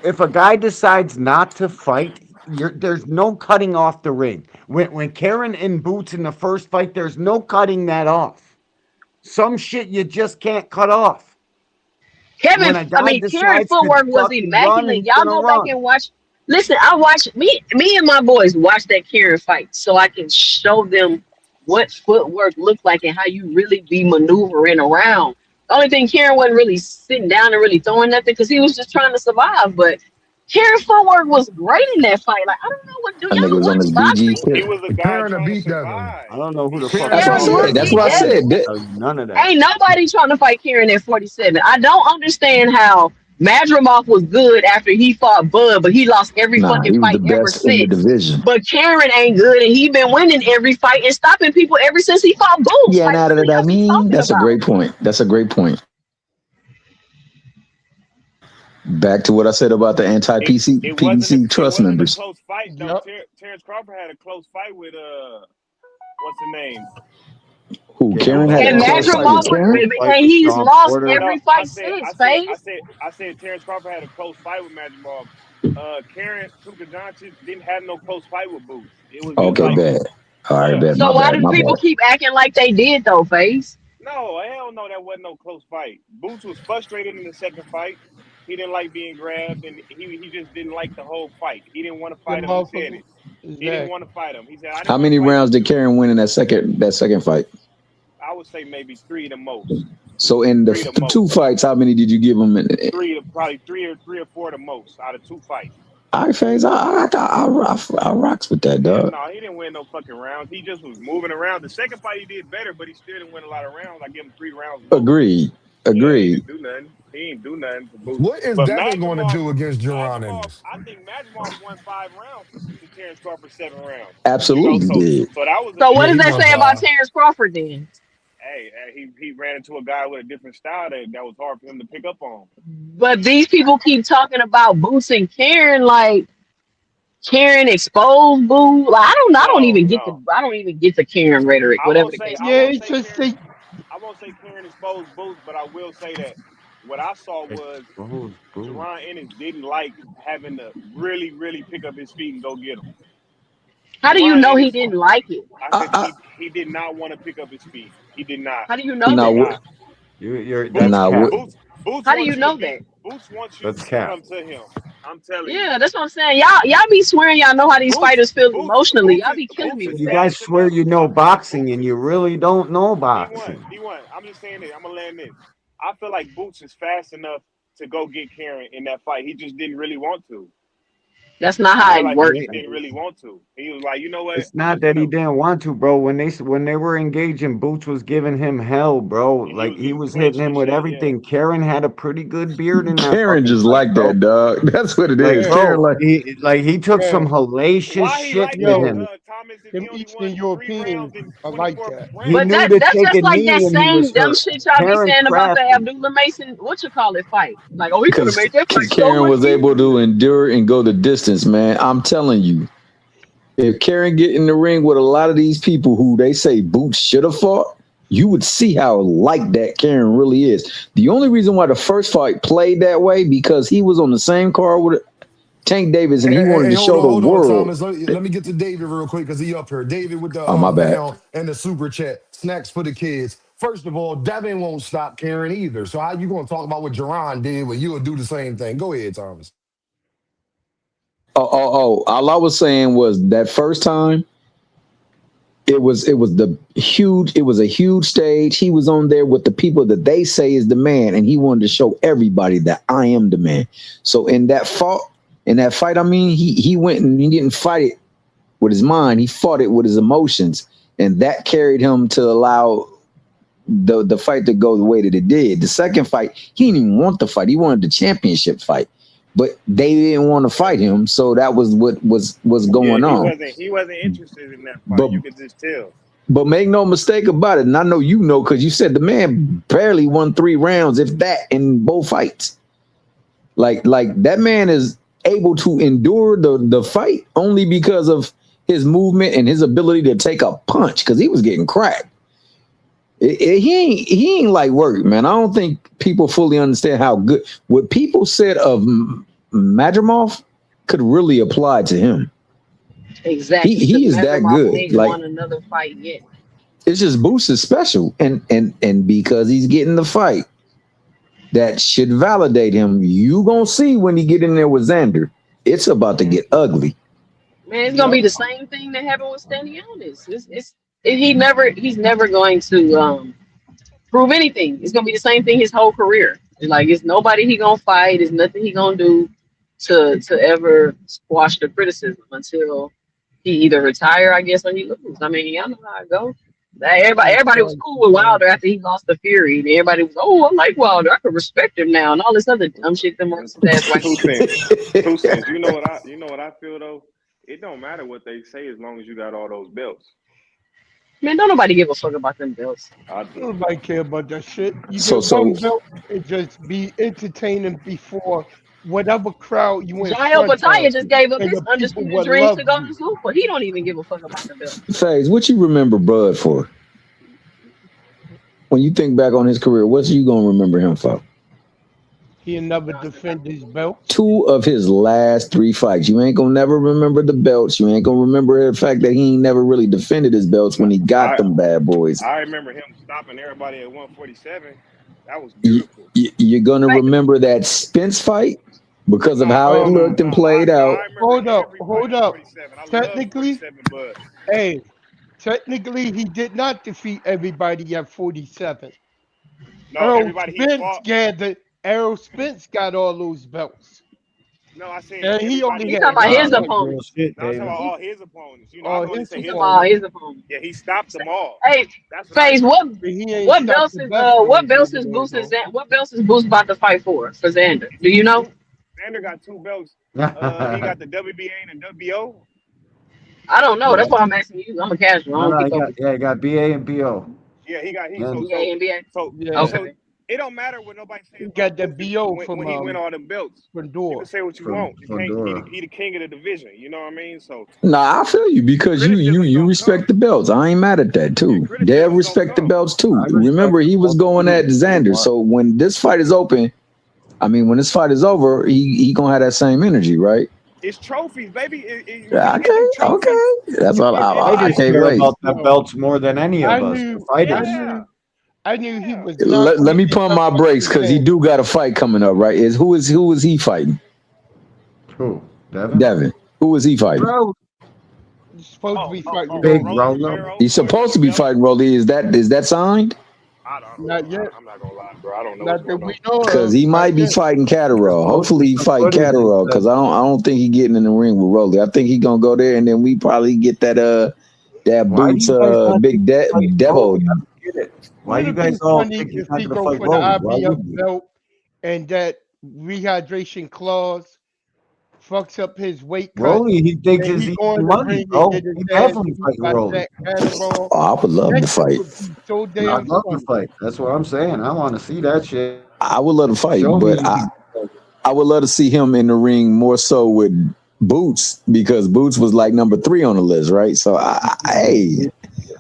if a guy decides not to fight, there's no cutting off the ring. When Karen and Boots in the first fight, there's no cutting that off. Some shit you just can't cut off. When a guy Karen decides to footwork was duck and run, immaculate. he's Y'all gonna go back run. and watch. Listen, I watched me and my boys watch that Karen fight so I can show them what footwork looked like and how you really be maneuvering around. The only thing Karen wasn't really sitting down and really throwing nothing because he was just trying to survive. But Karen footwork was great in that fight. Like I don't know what do That nigga y'all was on watch his BG boxing? He tip. was a guy Karen to trying to beat Devin. I survive. don't know who the fuck That's you're what I Karen talking would said. That's about. beat what I I said. Devin. don't tell you none of that. Ain't nobody trying to fight Kieran at 47. I don't understand how Madrimov was good after he fought Bud, but he lost every Nah, fucking he was the fight ever best in the since. division. But Karen ain't good, and he been winning every fight and stopping people ever since he fought Boots. Yeah, Like, now what that are I y'all keep mean, talking that's a about? great point. That's a great point. Back to what I said about the It anti-PC it wasn't a PDC it trust wasn't a members. close fight though. Yep. Terence Crawford had a close fight with what's the name? Who Yeah, Karen Boots. had a And Karen close had fight a with Madrimov, Karen? close fight and with he's Sean lost Porter. every No, fight since, Faye. I said Terence Crawford had a close fight with Madrimov. Karen Tuka Johnson didn't have no close fight with Boots. It was just Okay, like, bad. All right, yeah. bad. So My why bad. do My people bad. keep acting like they did though, Face? No, hell no, that wasn't no close fight. Boots was frustrated in the second fight. He didn't like being grabbed, and he just didn't like the whole fight. He didn't want to The fight him. He said motherfucker. it. He didn't want Exactly. to fight him. He said, I How didn't want to many fight rounds this did dude. Karen win in that second fight? I would say maybe three the most. So in the Three the two most. fights, how many did you give him? Probably three or four the most out of two fights. I phase. I rocks with that, Yeah, dog. no, he didn't win no fucking rounds. He just was moving around. The second fight he did better, but he still didn't win a lot of rounds. I give him 3 rounds most. Agreed. Yeah, he Agreed. didn't do nothing. He didn't do nothing for Boots. What is But Devin going to do against Jerron Ennis? I think Madrimov won 5 rounds to Terence Crawford 7 rounds. Absolutely So did. that was a So what Yeah, big does he that won say about 5. Terrence Crawford then? hey, he ran into a guy with a different style that was hard for him to pick up on. But these people keep talking about Boots and Karen like Karen exposed Boo. Like No, no. I don't even get the Karen rhetoric, I whatever won't the say case I may Yeah, won't be. it's say just Karen they. I won't say Karen exposed Boots, but I will say that what I saw was Exposed Boots. Jerron Ennis didn't like having to really, really pick up his feet and go get him. How do you Jerron know he Ennis, didn't like it? I said I, he did not want to pick up his feet. He did not. How do you He know did that? now, not. You're Boots that's now, cap. Boots How do wants you you to know be that? Boots wants you That's to cap. come to him. I'm telling you. Yeah, that's what I'm saying. Y'all be swearing y'all know how these fighters feel emotionally. Y'all be killing me Boots is with You that. guys fast swear enough. you know boxing Boots and you really don't know D1, boxing. D1. I'm just saying it. I'm gonna land this. I feel like Boots is fast enough to go get Karen in that fight. He just didn't really want to. That's not I how feel it like he works. just didn't really want to. He was like, you know what? It's not that he didn't want to, bro. When they were engaging, Boots was giving him hell, bro. And he Like was he getting was hitting clinched him and with shit. Yeah. everything. Karen had a pretty good beard in that Karen fucking just fight, like bro. that, dog. That's what it Like, is. Yeah, Karen, bro, like, he took some yeah. hellacious Why he shit like with that, Yo, him. Thomas? If he them only Eastern won 3 rounds Europeans in are like 24 that. He But rounds. knew to that's take just a like knee that when he same was dumb hurt. shit y'all be Karen's saying about the crafty. Abdullah Mason, what you call it, fight. Like, oh, he could have because made that fight so Karen much was able to easier. endure and go the distance, man. I'm telling you, if Karen get in the ring with a lot of these people who they say Boots should have fought, you would see how like that Karen really is. The only reason why the first fight played that way because he was on the same card with Tank Davis and he wanted Hey, to show the hold on, world. Thomas. Let me get to David real quick because he up here. David with the Oh, my bad. pound and the super chat. Snacks for the kids. First of all, Devin won't stop Karen either. So how you going to talk about what Jerron did when you'll do the same thing? Go ahead, Thomas. All I was saying was that first time it was a huge stage. He was on there with the people that they say is the man, and he wanted to show everybody that I am the man. So in that fight, I mean, he went and he didn't fight it with his mind, he fought it with his emotions, and that carried him to allow the fight to go the way that it did. The second fight, he didn't even want the fight. He wanted the championship fight. But they didn't want to fight him, so that was what was going on. He wasn't interested in that fight. But You could just tell. But make no mistake about it, and I know you know because you said the man barely won 3 rounds, if that, in both fights. Like that man is able to endure the fight only because of his movement and his ability to take a punch because he was getting cracked. He ain't like work, man. I don't think people fully understand how good what people said of Madrimov could really apply to him. Exactly. Because He is neither of that my good. boys Like won another fight yet. it's just Boots is special, and because he's getting the fight, that should validate him. You gonna see when he get in there with Xander, it's about to get ugly. Man, it's gonna Yep. be the same thing that happened with Stanionis. He's never going to prove anything. It's gonna be the same thing his whole career. Like it's nobody he gonna fight. It's nothing he gonna do to ever squash the criticism until he either retire, I guess, or he lose. I mean, y'all know how it goes. Everybody was cool with Wilder after he lost to Fury. And everybody was, oh, I like Wilder. I could respect him now, and all this other dumb shit them racist ass white Two people. cents. 2 cents. You know what I feel though? It don't matter what they say as long as you got all those belts. Man, don't nobody give a fuck about them belts. I do. Nobody care about that shit. You So get one so belt and just be entertaining before whatever crowd you in Jael front of, Bataya just gave up and his the people undisputed will dreams love to go you. to Super. He don't even give a fuck about the belt. Faze, what you remember Bud for? When you think back on his career, what's you gonna remember him for? He'll never defend his belts. Two of his last three fights. You ain't gonna never remember the belts. You ain't gonna remember the fact that he ain't never really defended his belts when he got I them bad boys. I remember him stopping everybody at 147. That was You, beautiful. you're gonna Wait, remember that Spence fight because of how it Oh, looked and played out. I remember hold up, everybody hold at up. 47. I love Technically, 47 Bud. hey, technically, he did not defeat everybody at 47. No, Errol everybody he Spence fought. Errol Spence got all those belts, No, I said and he everybody only he he talking had about fought. one his Wow, that's fight. real opponents. shit, No, I'm talking David. about He, all his opponents. You know, I All can only his say he his talking about opponents, his opponents. opponents. Yeah, he stopped them all. Hey, That's what I Phase, remember. but he ain't stopped the best what ones belts over is there though. Boost about to fight for Xander? Do you know? Xander got two belts. He got the WBA and the WBO. I don't know. Yeah. That's why I'm asking you. I'm a casual. I No, don't no, keep up with he got BA and BO. Yeah, he got he And NBA, NBA. Yeah, so Okay. it don't matter what nobody say he as long got as the Boots BO when he win all them belts. from You can Door. say what you from want. You from can't. Dora. He the king of the division. You know what I mean? So Nah, I feel you because criticism you gonna come. respect the belts. I ain't mad at that Yeah, too. Dev criticism gonna respect the come. belts too. I respect Remember, he was them going too. at Xander. So when this fight is open, I mean, when this fight is over, he gonna have that same energy, right? It's trophies, baby. When you get Okay, them trophies, okay. That's you all. get I Fighters energy. can't care wait. about the Yo, belts more than any I of us. knew, I Fighters. knew, Yeah, I knew he yeah. was not Let gonna me get pump my nothing out brakes of because he Xander. do got a fight coming up, right? Who is he fighting? Who? Devin? Devin. Who is he fighting? Bro, He's supposed to be fighting big Rolly. Rolly Rolo. Rivera, He's Floyd supposed to be Mayweather. fighting Rolly. Is that signed? I don't Not know. yet. I'm not gonna lie, bro. I don't know what's Not that going we on. know Because of. he Not might be yet. fighting Catterall. Hopefully he The fight footage they Catterall said. because I don't think he getting in the ring with Rolly. I think he gonna go there and then we probably get that Why do Boots you guys not think big he's fighting Devo. Rolly? I don't get it. Why Would you have guys been all funny think he's if not he gonna go fight for the Rolly? Why IBF would you? belt and that rehydration clause fucks up his weight cut, Rolly, he thinks and is he easy go in the money, ring and bro. get his He ass definitely beat fighting by Rolly. Jack Cannonball. Oh, I would love That to shit fight. would be so I'd damn love to funny. fight. That's what I'm saying. I want to see that shit. I would love to fight, Show me but you can. I would love to see him in the ring more so with Boots because Boots was like number 3 on the list, right? So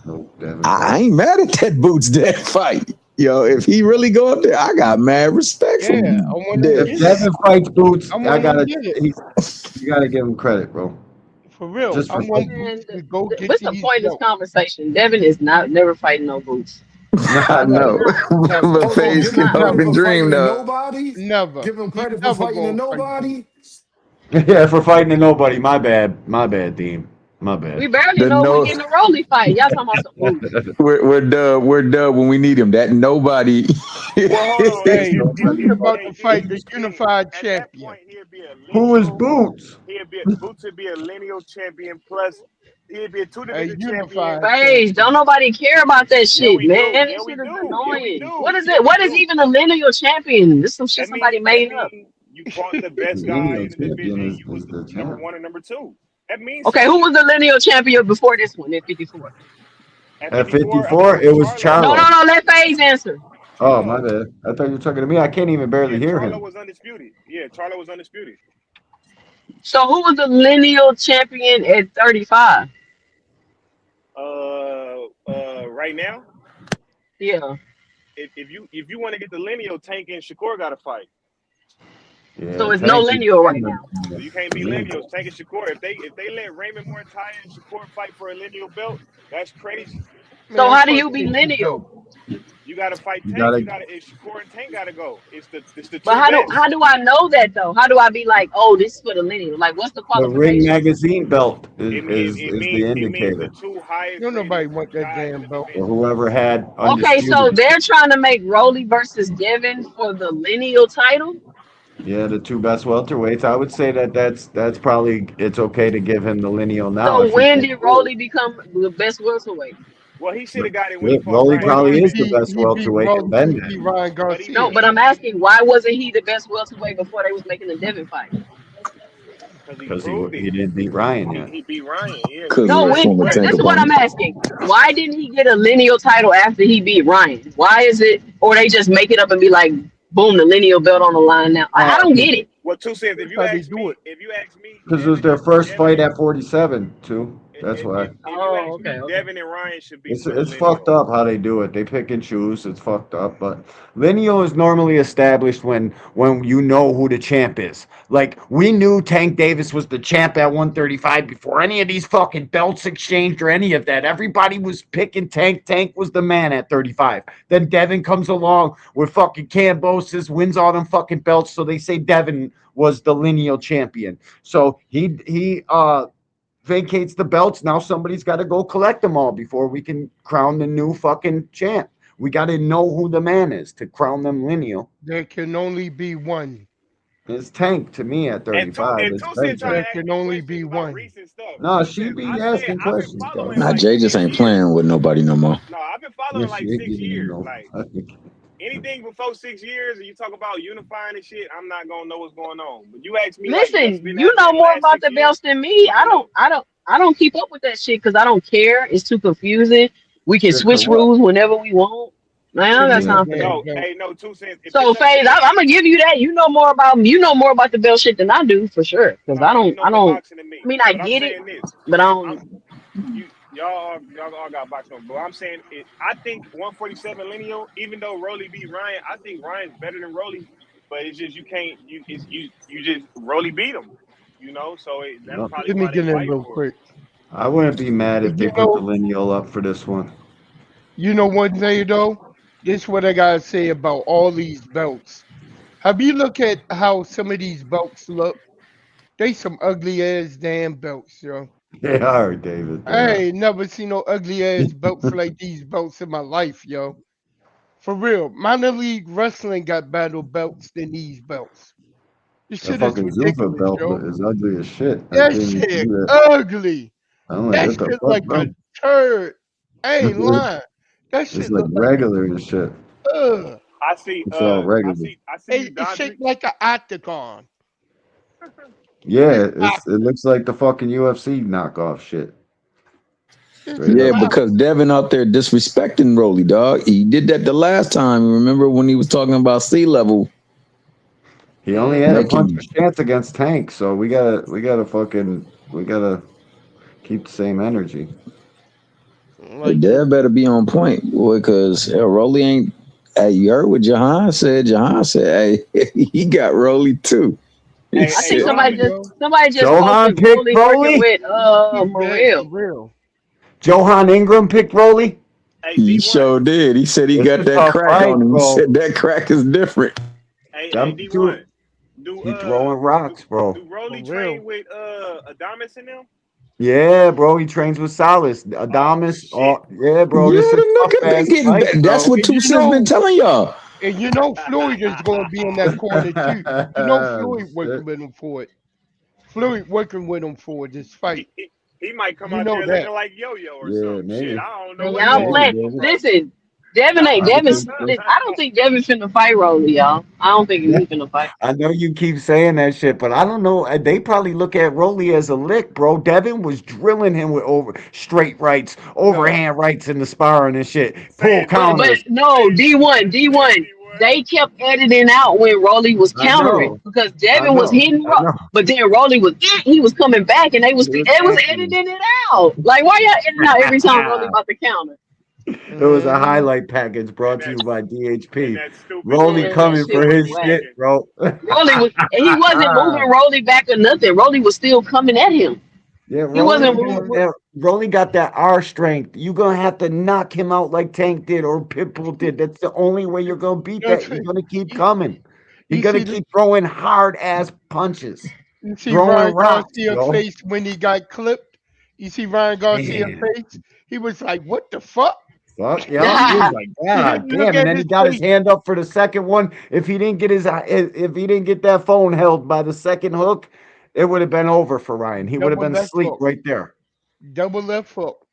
No, Devin I fight. ain't mad at that Boots Dev fight. Yo, if he really go up there, I got mad respect for Yeah, I want him to If Dev. get it. Devin fights Boots, I want him to get it. you gotta give him credit, bro. For real. Just I for want Man, Boots to go get what's the these pointless belts. conversation? Devin is not never fighting no Boots. I He's Never. know, not. Never. but Hold on, Faze He's give him can not. hope credit and for dream fighting to though. nobody. Never. Give him He credit for never fighting to gonna fight Boots. nobody. yeah, for fighting to nobody. My bad. My bad, Dean. My bad. We barely The know if we no, getting a Rolly fight. Y'all talking about some Boots. we're dub when we need him. That nobody. Well, hold on. Hey, Boots about Hey, to fight here's the the thing. unified At that champion. point, he'd be a Who is lineal. Boots? Boots would be a lineal champion. Plus, he'd be a two A division champion. unified Phase, don't champion. nobody care about that Yeah, shit, we man. do. That Yeah, we shit is do. Yeah, we annoying. What do. is Yeah, it? we What is do. even a lineal champion? This is some shit somebody That made up. mean you fought the best guy Lineal in the champion division. is, You was is the number champ. one and number two. That means Okay, who something. was the lineal champion before this one at 54? At At 54, I think it 54, was it was Charlo. No, no, Charlo. no. Let Phase answer. Oh, my Charlo. bad. I thought you were talking to me. I can't even barely Yeah, hear Charlo him. was undisputed. Yeah, Charlo was undisputed. So who was the lineal champion at 35? Right now, Yeah. if you want to get the lineal, Tank and Shakur got to fight. Yeah, So it's no Tank is lineal right in now. So you can't to be me. lineal. Tank and Shakur. If they let Raymond Montaya and Shakur fight for a lineal belt, that's crazy. So Man, how do fuck you be Tank and Tank. lineal? You got to fight You Tank. gotta You got to. Shakur and Tank got to go. It's the But two best. how do I know that though? How do I be like, oh, this is for the lineal? Like, what's the the Ring qualifications? Magazine belt It it, it is the means it means the indicator. two highest Don't nobody rated want that guys in damn the belt. For division. whoever had Okay, so undisputed. they're trying to make Rolly versus Devin for the lineal title. Yeah, the two best welterweights. I would say that's probably it's okay to give him the lineal now So if he when can did do it. Rolly become the best welterwait? Well, he should have got it when he Shit, fought Rolly Ryan But probably is the Garcia, best welterweight and been He that. beat Ryan but he No, Garcia. but I'm asking why wasn't he the best welterweight before they was making the Devin fight? because he Because proved it. he didn't beat Ryan He yet. he beat Ryan. Yeah, he because No, he's a impressed. when former But tank this is what I'm opponent. asking. Why didn't he get a lineal title after he beat Ryan? Why is it, or they just make it up and be like, boom, the lineal belt on the line now? I don't get it. well, 2 cents. That's how they do it. If you ask me, Because it was their first fight at 47 too. That's why. If you Oh, ask okay, me, okay. Devin and Ryan should be for the It's fucked lineal. up how they do it. They pick and choose. It's fucked up. But lineal is normally established when you know who the champ is. Like we knew Tank Davis was the champ at 135 before any of these fucking belts exchanged or any of that. Everybody was picking Tank. Tank was the man at 35. Then Devin comes along with fucking Cambosis, wins all them fucking belts. So they say Devin was the lineal champion. So he vacates the belts. Now somebody's got to go collect them all before we can crown the new fucking champ. We got to know who the man is to crown them lineal. There can only be one. It's Tank to me at And 35. It's two cent been trying Tank. There to ask can me only questions be about one. recent stuff. No, Two she cents. be I said asking I've been questions though. following Nah, like Jay just 6 ain't years. playing with nobody no more. No, I've been Yeah, following she like ain't six giving you years. no. Like anything before 6 years, and you talk about unifying and shit, I'm not gonna know what's going on. But you ask me like what's Listen, been you happening know in the more last about six the years, belts than me. I'm gonna know. I don't keep up with that shit because I don't care. It's too confusing. We can Good for switch what? rules whenever we want. Man, I Give don't got me Yeah. the time for that. damn No, belt. hey, no, 2 cents. If So it's up to Faze, me, I'm gonna give you that. You know more about the belt shit than I do for sure. Because no, you know I more don't. boxing than I me. mean, I But I'm get it, saying this. but I I'm don't. y'all all got boxing, but I'm saying it. I think 147 lineal. Even though Rolly beat Ryan, I think Ryan's better than Rolly. But it's just you can't. You just Rolly beat him. So that's Yep. probably Let me why they get in fighting real for it. quick. I wouldn't be mad if they You put the know, lineal up for this one. you know one thing though. This is what I gotta say about all these belts. Have you look at how some of these belts look? They some ugly ass damn belts, yo. They are, David. They I are. ain't never seen no ugly ass belts like these belts in my life, yo. For real, minor league wrestling got better belts than these belts. This That shit is fucking Zuffa ridiculous, belt yo. is ugly as shit. I That can't even see shit that. ugly. I'm like, That what the shit fuck, like a bro? turd. I ain't lying. That It's shit like look like regular and shit. a I see. It's all regular. I see you it's dodging shaped it. like an octagon. It's Yeah, pop. it looks like the fucking UFC knockoff shit. It's Straight Yeah, up. pop. because Devin out there disrespecting Rolly, dog. He did that the last time. Remember when he was talking about sea level, He only had a Mm-hmm. puncher's making chance against Tank, so we gotta keep the same energy. hey, Like this. Dev better be on point, boy, because Rolly ain't. Hey, you heard what Jahan said? Jahan said, hey, he got Rolly too. He Hey, I hey, think said, Told you, Dodge. yo. somebody just Johan posted picked Rolly working Broly. with Yeah, for Morel. real. Johan Ingram picked Broly. Hey, he D1. sure did. He said he It's got a that tough crack fight, on him. He bro. said that crack is different. Hey, Them D1. two, Do he throwing do rocks, bro. do For Rolly real. train with Adamas in them? Yeah, bro. He trains with Salas, Oh Adamas. shit. Oh, yeah, bro. Yeah, This is the a tough nigga, they ass getting fight, that. That's bro. what And Two you Cents been know, telling y'all. Floyd is gonna be in that corner too. You know Floyd working Shit. with him for it. Floyd working with him for this fight. He might come You out know there that. looking like Yo-Yo or Yeah, something. Shit, maybe, I don't know And what he y'all gonna maybe, play. come up David. from. Listen, Devin ain't I would Devin. think so. I don't think Devin finna fight Rolly, y'all. I don't think he finna fight. I know you keep saying that shit, but I don't know. They probably look at Rolly as a lick, bro. Devin was drilling him with over straight rights, No, overhand rights in the sparring and shit. say Pull it, D1. But counters. no, D1, Say it, D1. D1. They kept editing out when Rolly was I countering know. because I Devin was know. hitting, I know. but then Rolly was he was coming back and they was He was editing answering. it out. Like why y'all editing out every time Rolly about to counter? It was a Mhm. highlight package brought And to that you by and DHP. that stupid Rolly Man, that Cartel coming shit for was Floyd his whack. shit, talking. bro. Rolly was, and he wasn't moving Rolly back or nothing. Rolly was still coming at him. Yeah, He Rolly wasn't got moving. Mhm. that. Rolly got that R strength. You gonna have to knock him out like Tank did or Pitbull did. That's the only way you're gonna beat that. You're gonna keep You, coming. You're you gonna see the keep throwing hard ass punches, you see throwing Ryan rocks, Garcia yo. face when he got clipped. You see Ryan Garcia Man, face. He was like, "What the fuck?" fuck, yep. He was like, God Look damn, and at then he his got his face. hand up for the second one. If he didn't get if he didn't get that phone held by the second hook, it would have been over for Ryan. He would have Double been left asleep hook. right there. Double left hook.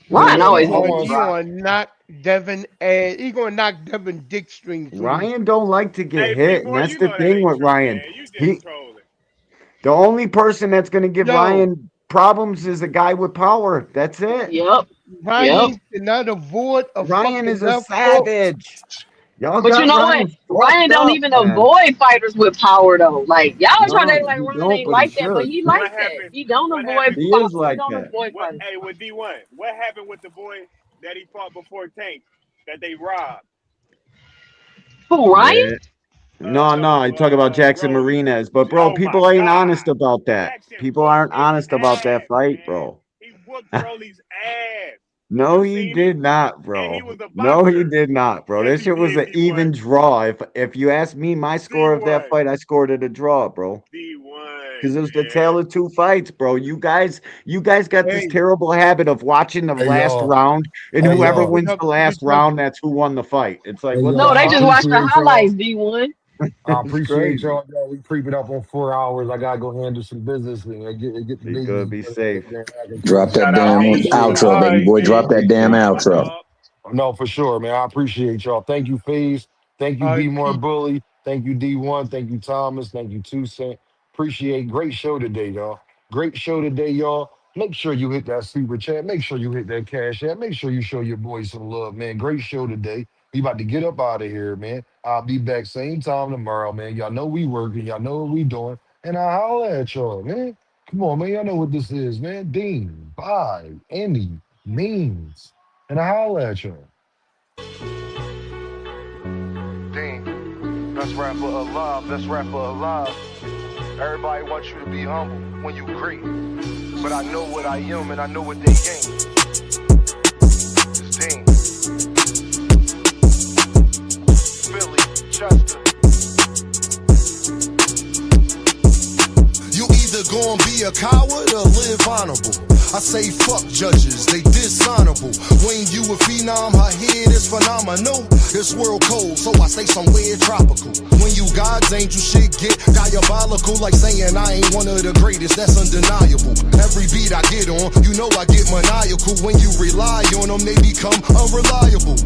Yeah, Ryan man. He always I getting going want he to. dropped. gonna knock Devin ass. He gonna knock Devin dick strings with his. Ryan don't like to get Hey, B hit, and boy, that's you the know that thing ain't with true, Ryan. man. You just He trolling. The only person that's going to give Yo, Ryan problems is a guy with power. That's it. Yep. Yep. Ryan cannot avoid a Ryan fucking is a left hook. savage. Y'all But you got know what? Ryan Ryan fucked don't up, even man. avoid fighters with power though. Like y'all trying to No, act like he Ryan don't, ain't but he like that, but should. he What like that. happened? He don't What avoid happened? He fighters. is He like don't that. avoid What? fighters. Hey, with D1, what happened with the boy that he fought before Tank that they robbed? Who, Ryan? Yeah. No, No, I talk about Jackson Rolly. Martinez, but bro, Oh my people ain't honest God, about that. Jackson People whooped aren't his honest about that ass, fight, man. bro. He whooped Rolly's ass. No, You he seen it? did not, And he bro. was a No, he boxer. did not, bro. Yes, This he shit was did. an D1, even draw. If you ask me my score of that D1, fight, I scored it a draw, bro. D1, Because it was the man. tale of two fights, bro. You guys got this Hey, terrible habit of watching the Hey last y'all. round, and Hey don't whoever y'all. keep it wins up the last because round, that's who won the fight. It's like, Hey what the No, y'all. they I fuck? just watch the appreciate y'all. highlights, D1. I It's appreciate crazy. y'all. Y'all, we creeping up on 4 hours. I gotta go handle some business and get the Be babies good, be better safe. than Drop agriculture. that Shout out, I damn D. appreciate outro, y'all. All baby right, boy. D. Drop that damn All right, my outro. dog. No, for sure, man. I appreciate y'all. Thank you, FaZe. Thank you, B More peace. Bully. Thank you, D1. Thank you, Thomas. Thank you, 2 Cent. Appreciate great show today, y'all. Great show today, y'all. Make sure you hit that super chat. Make sure you hit that cash app. Make sure you show your boys some love, man. Great show today. We about to get up out of here, man. I'll be back same time tomorrow, man. Y'all know we working. Y'all know what we doing. And I'll holler at y'all, man. Come on, man. Y'all know what this is, man. Dean, Bye, Any, Means. And I'll holler at y'all. Dean, best rapper alive, best rapper alive. Everybody wants you to be humble when you great. But I know what I am and I know what they ain't. It's Dean. Philly, Chester. You either gonna be a coward or live honorable. I say fuck judges, they dishonorable. When you a phenom, her head is phenomenal. This world cold, so I stay somewhere tropical. When you God's angel, shit get diabolical. Like saying I ain't one of the greatest, that's undeniable. Every beat I get on, you know I get maniacal. When you rely on them, they become unreliable.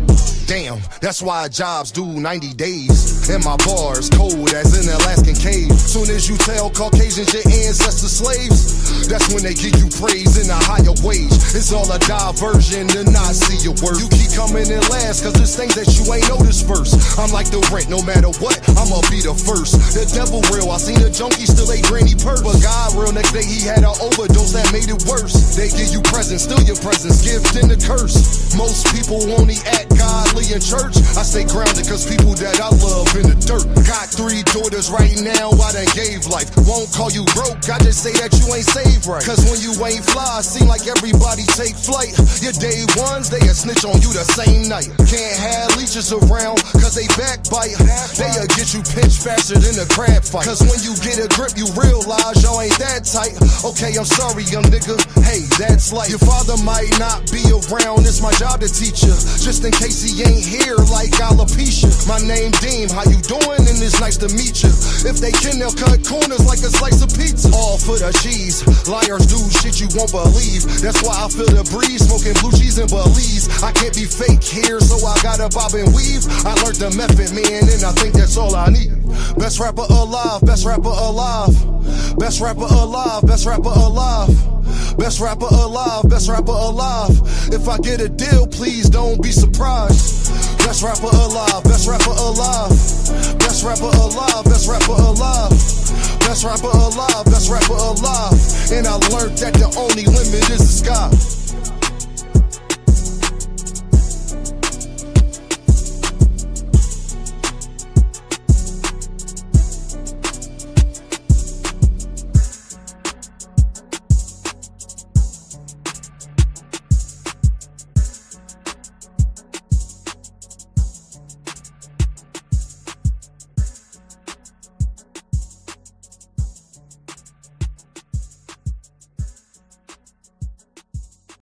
Damn, that's why jobs do 90 days. And my bars cold as an Alaskan cave. Soon as you tell Caucasians your ancestors slaves, that's when they give you praise in a higher wage. It's all a diversion to not see your worth. You keep coming in last, cause there's things that you ain't noticed first. I'm like the rent, no matter what, I'ma be the first. The devil real, I seen a junkie still ate granny purse. But God real, next day he had an overdose that made it worse. They give you presents, still your presents, gift and a curse. Most people only act godly in church. I stay grounded cause people that I love in the dirt. Got 3 daughters right now, I done gave life. Won't call you broke, I just say that you ain't saved right. Cause when you ain't fly, seem like everybody take flight. Your day ones, they a snitch on you the same night. Can't have leeches around, cause they backbite. They'll get you pinched faster than a crab fight. Cause when you get a grip, you realize y'all ain't that tight. Okay, I'm sorry, young nigga, hey, that's life. Your father might not be around, it's my job to teach you. Just in case he ain't here like alopecia. My name Deem, how you doing? And it's nice to meet you. If they can, they'll cut corners like a slice of pizza. All for the cheese. Liars do shit you won't believe. That's why I feel the breeze, smoking blue cheese and Belize. I can't be fake here, so I gotta bob and weave. I learned the method, man, and I think that's all I need. Best rapper alive, best rapper alive. Best rapper alive, best rapper alive. Best rapper alive, best rapper alive. If I get a deal, please don't be surprised. Best rapper alive, best rapper alive. Best rapper alive, best rapper alive. Best rapper alive, best rapper alive. And I learned that the only limit is the sky.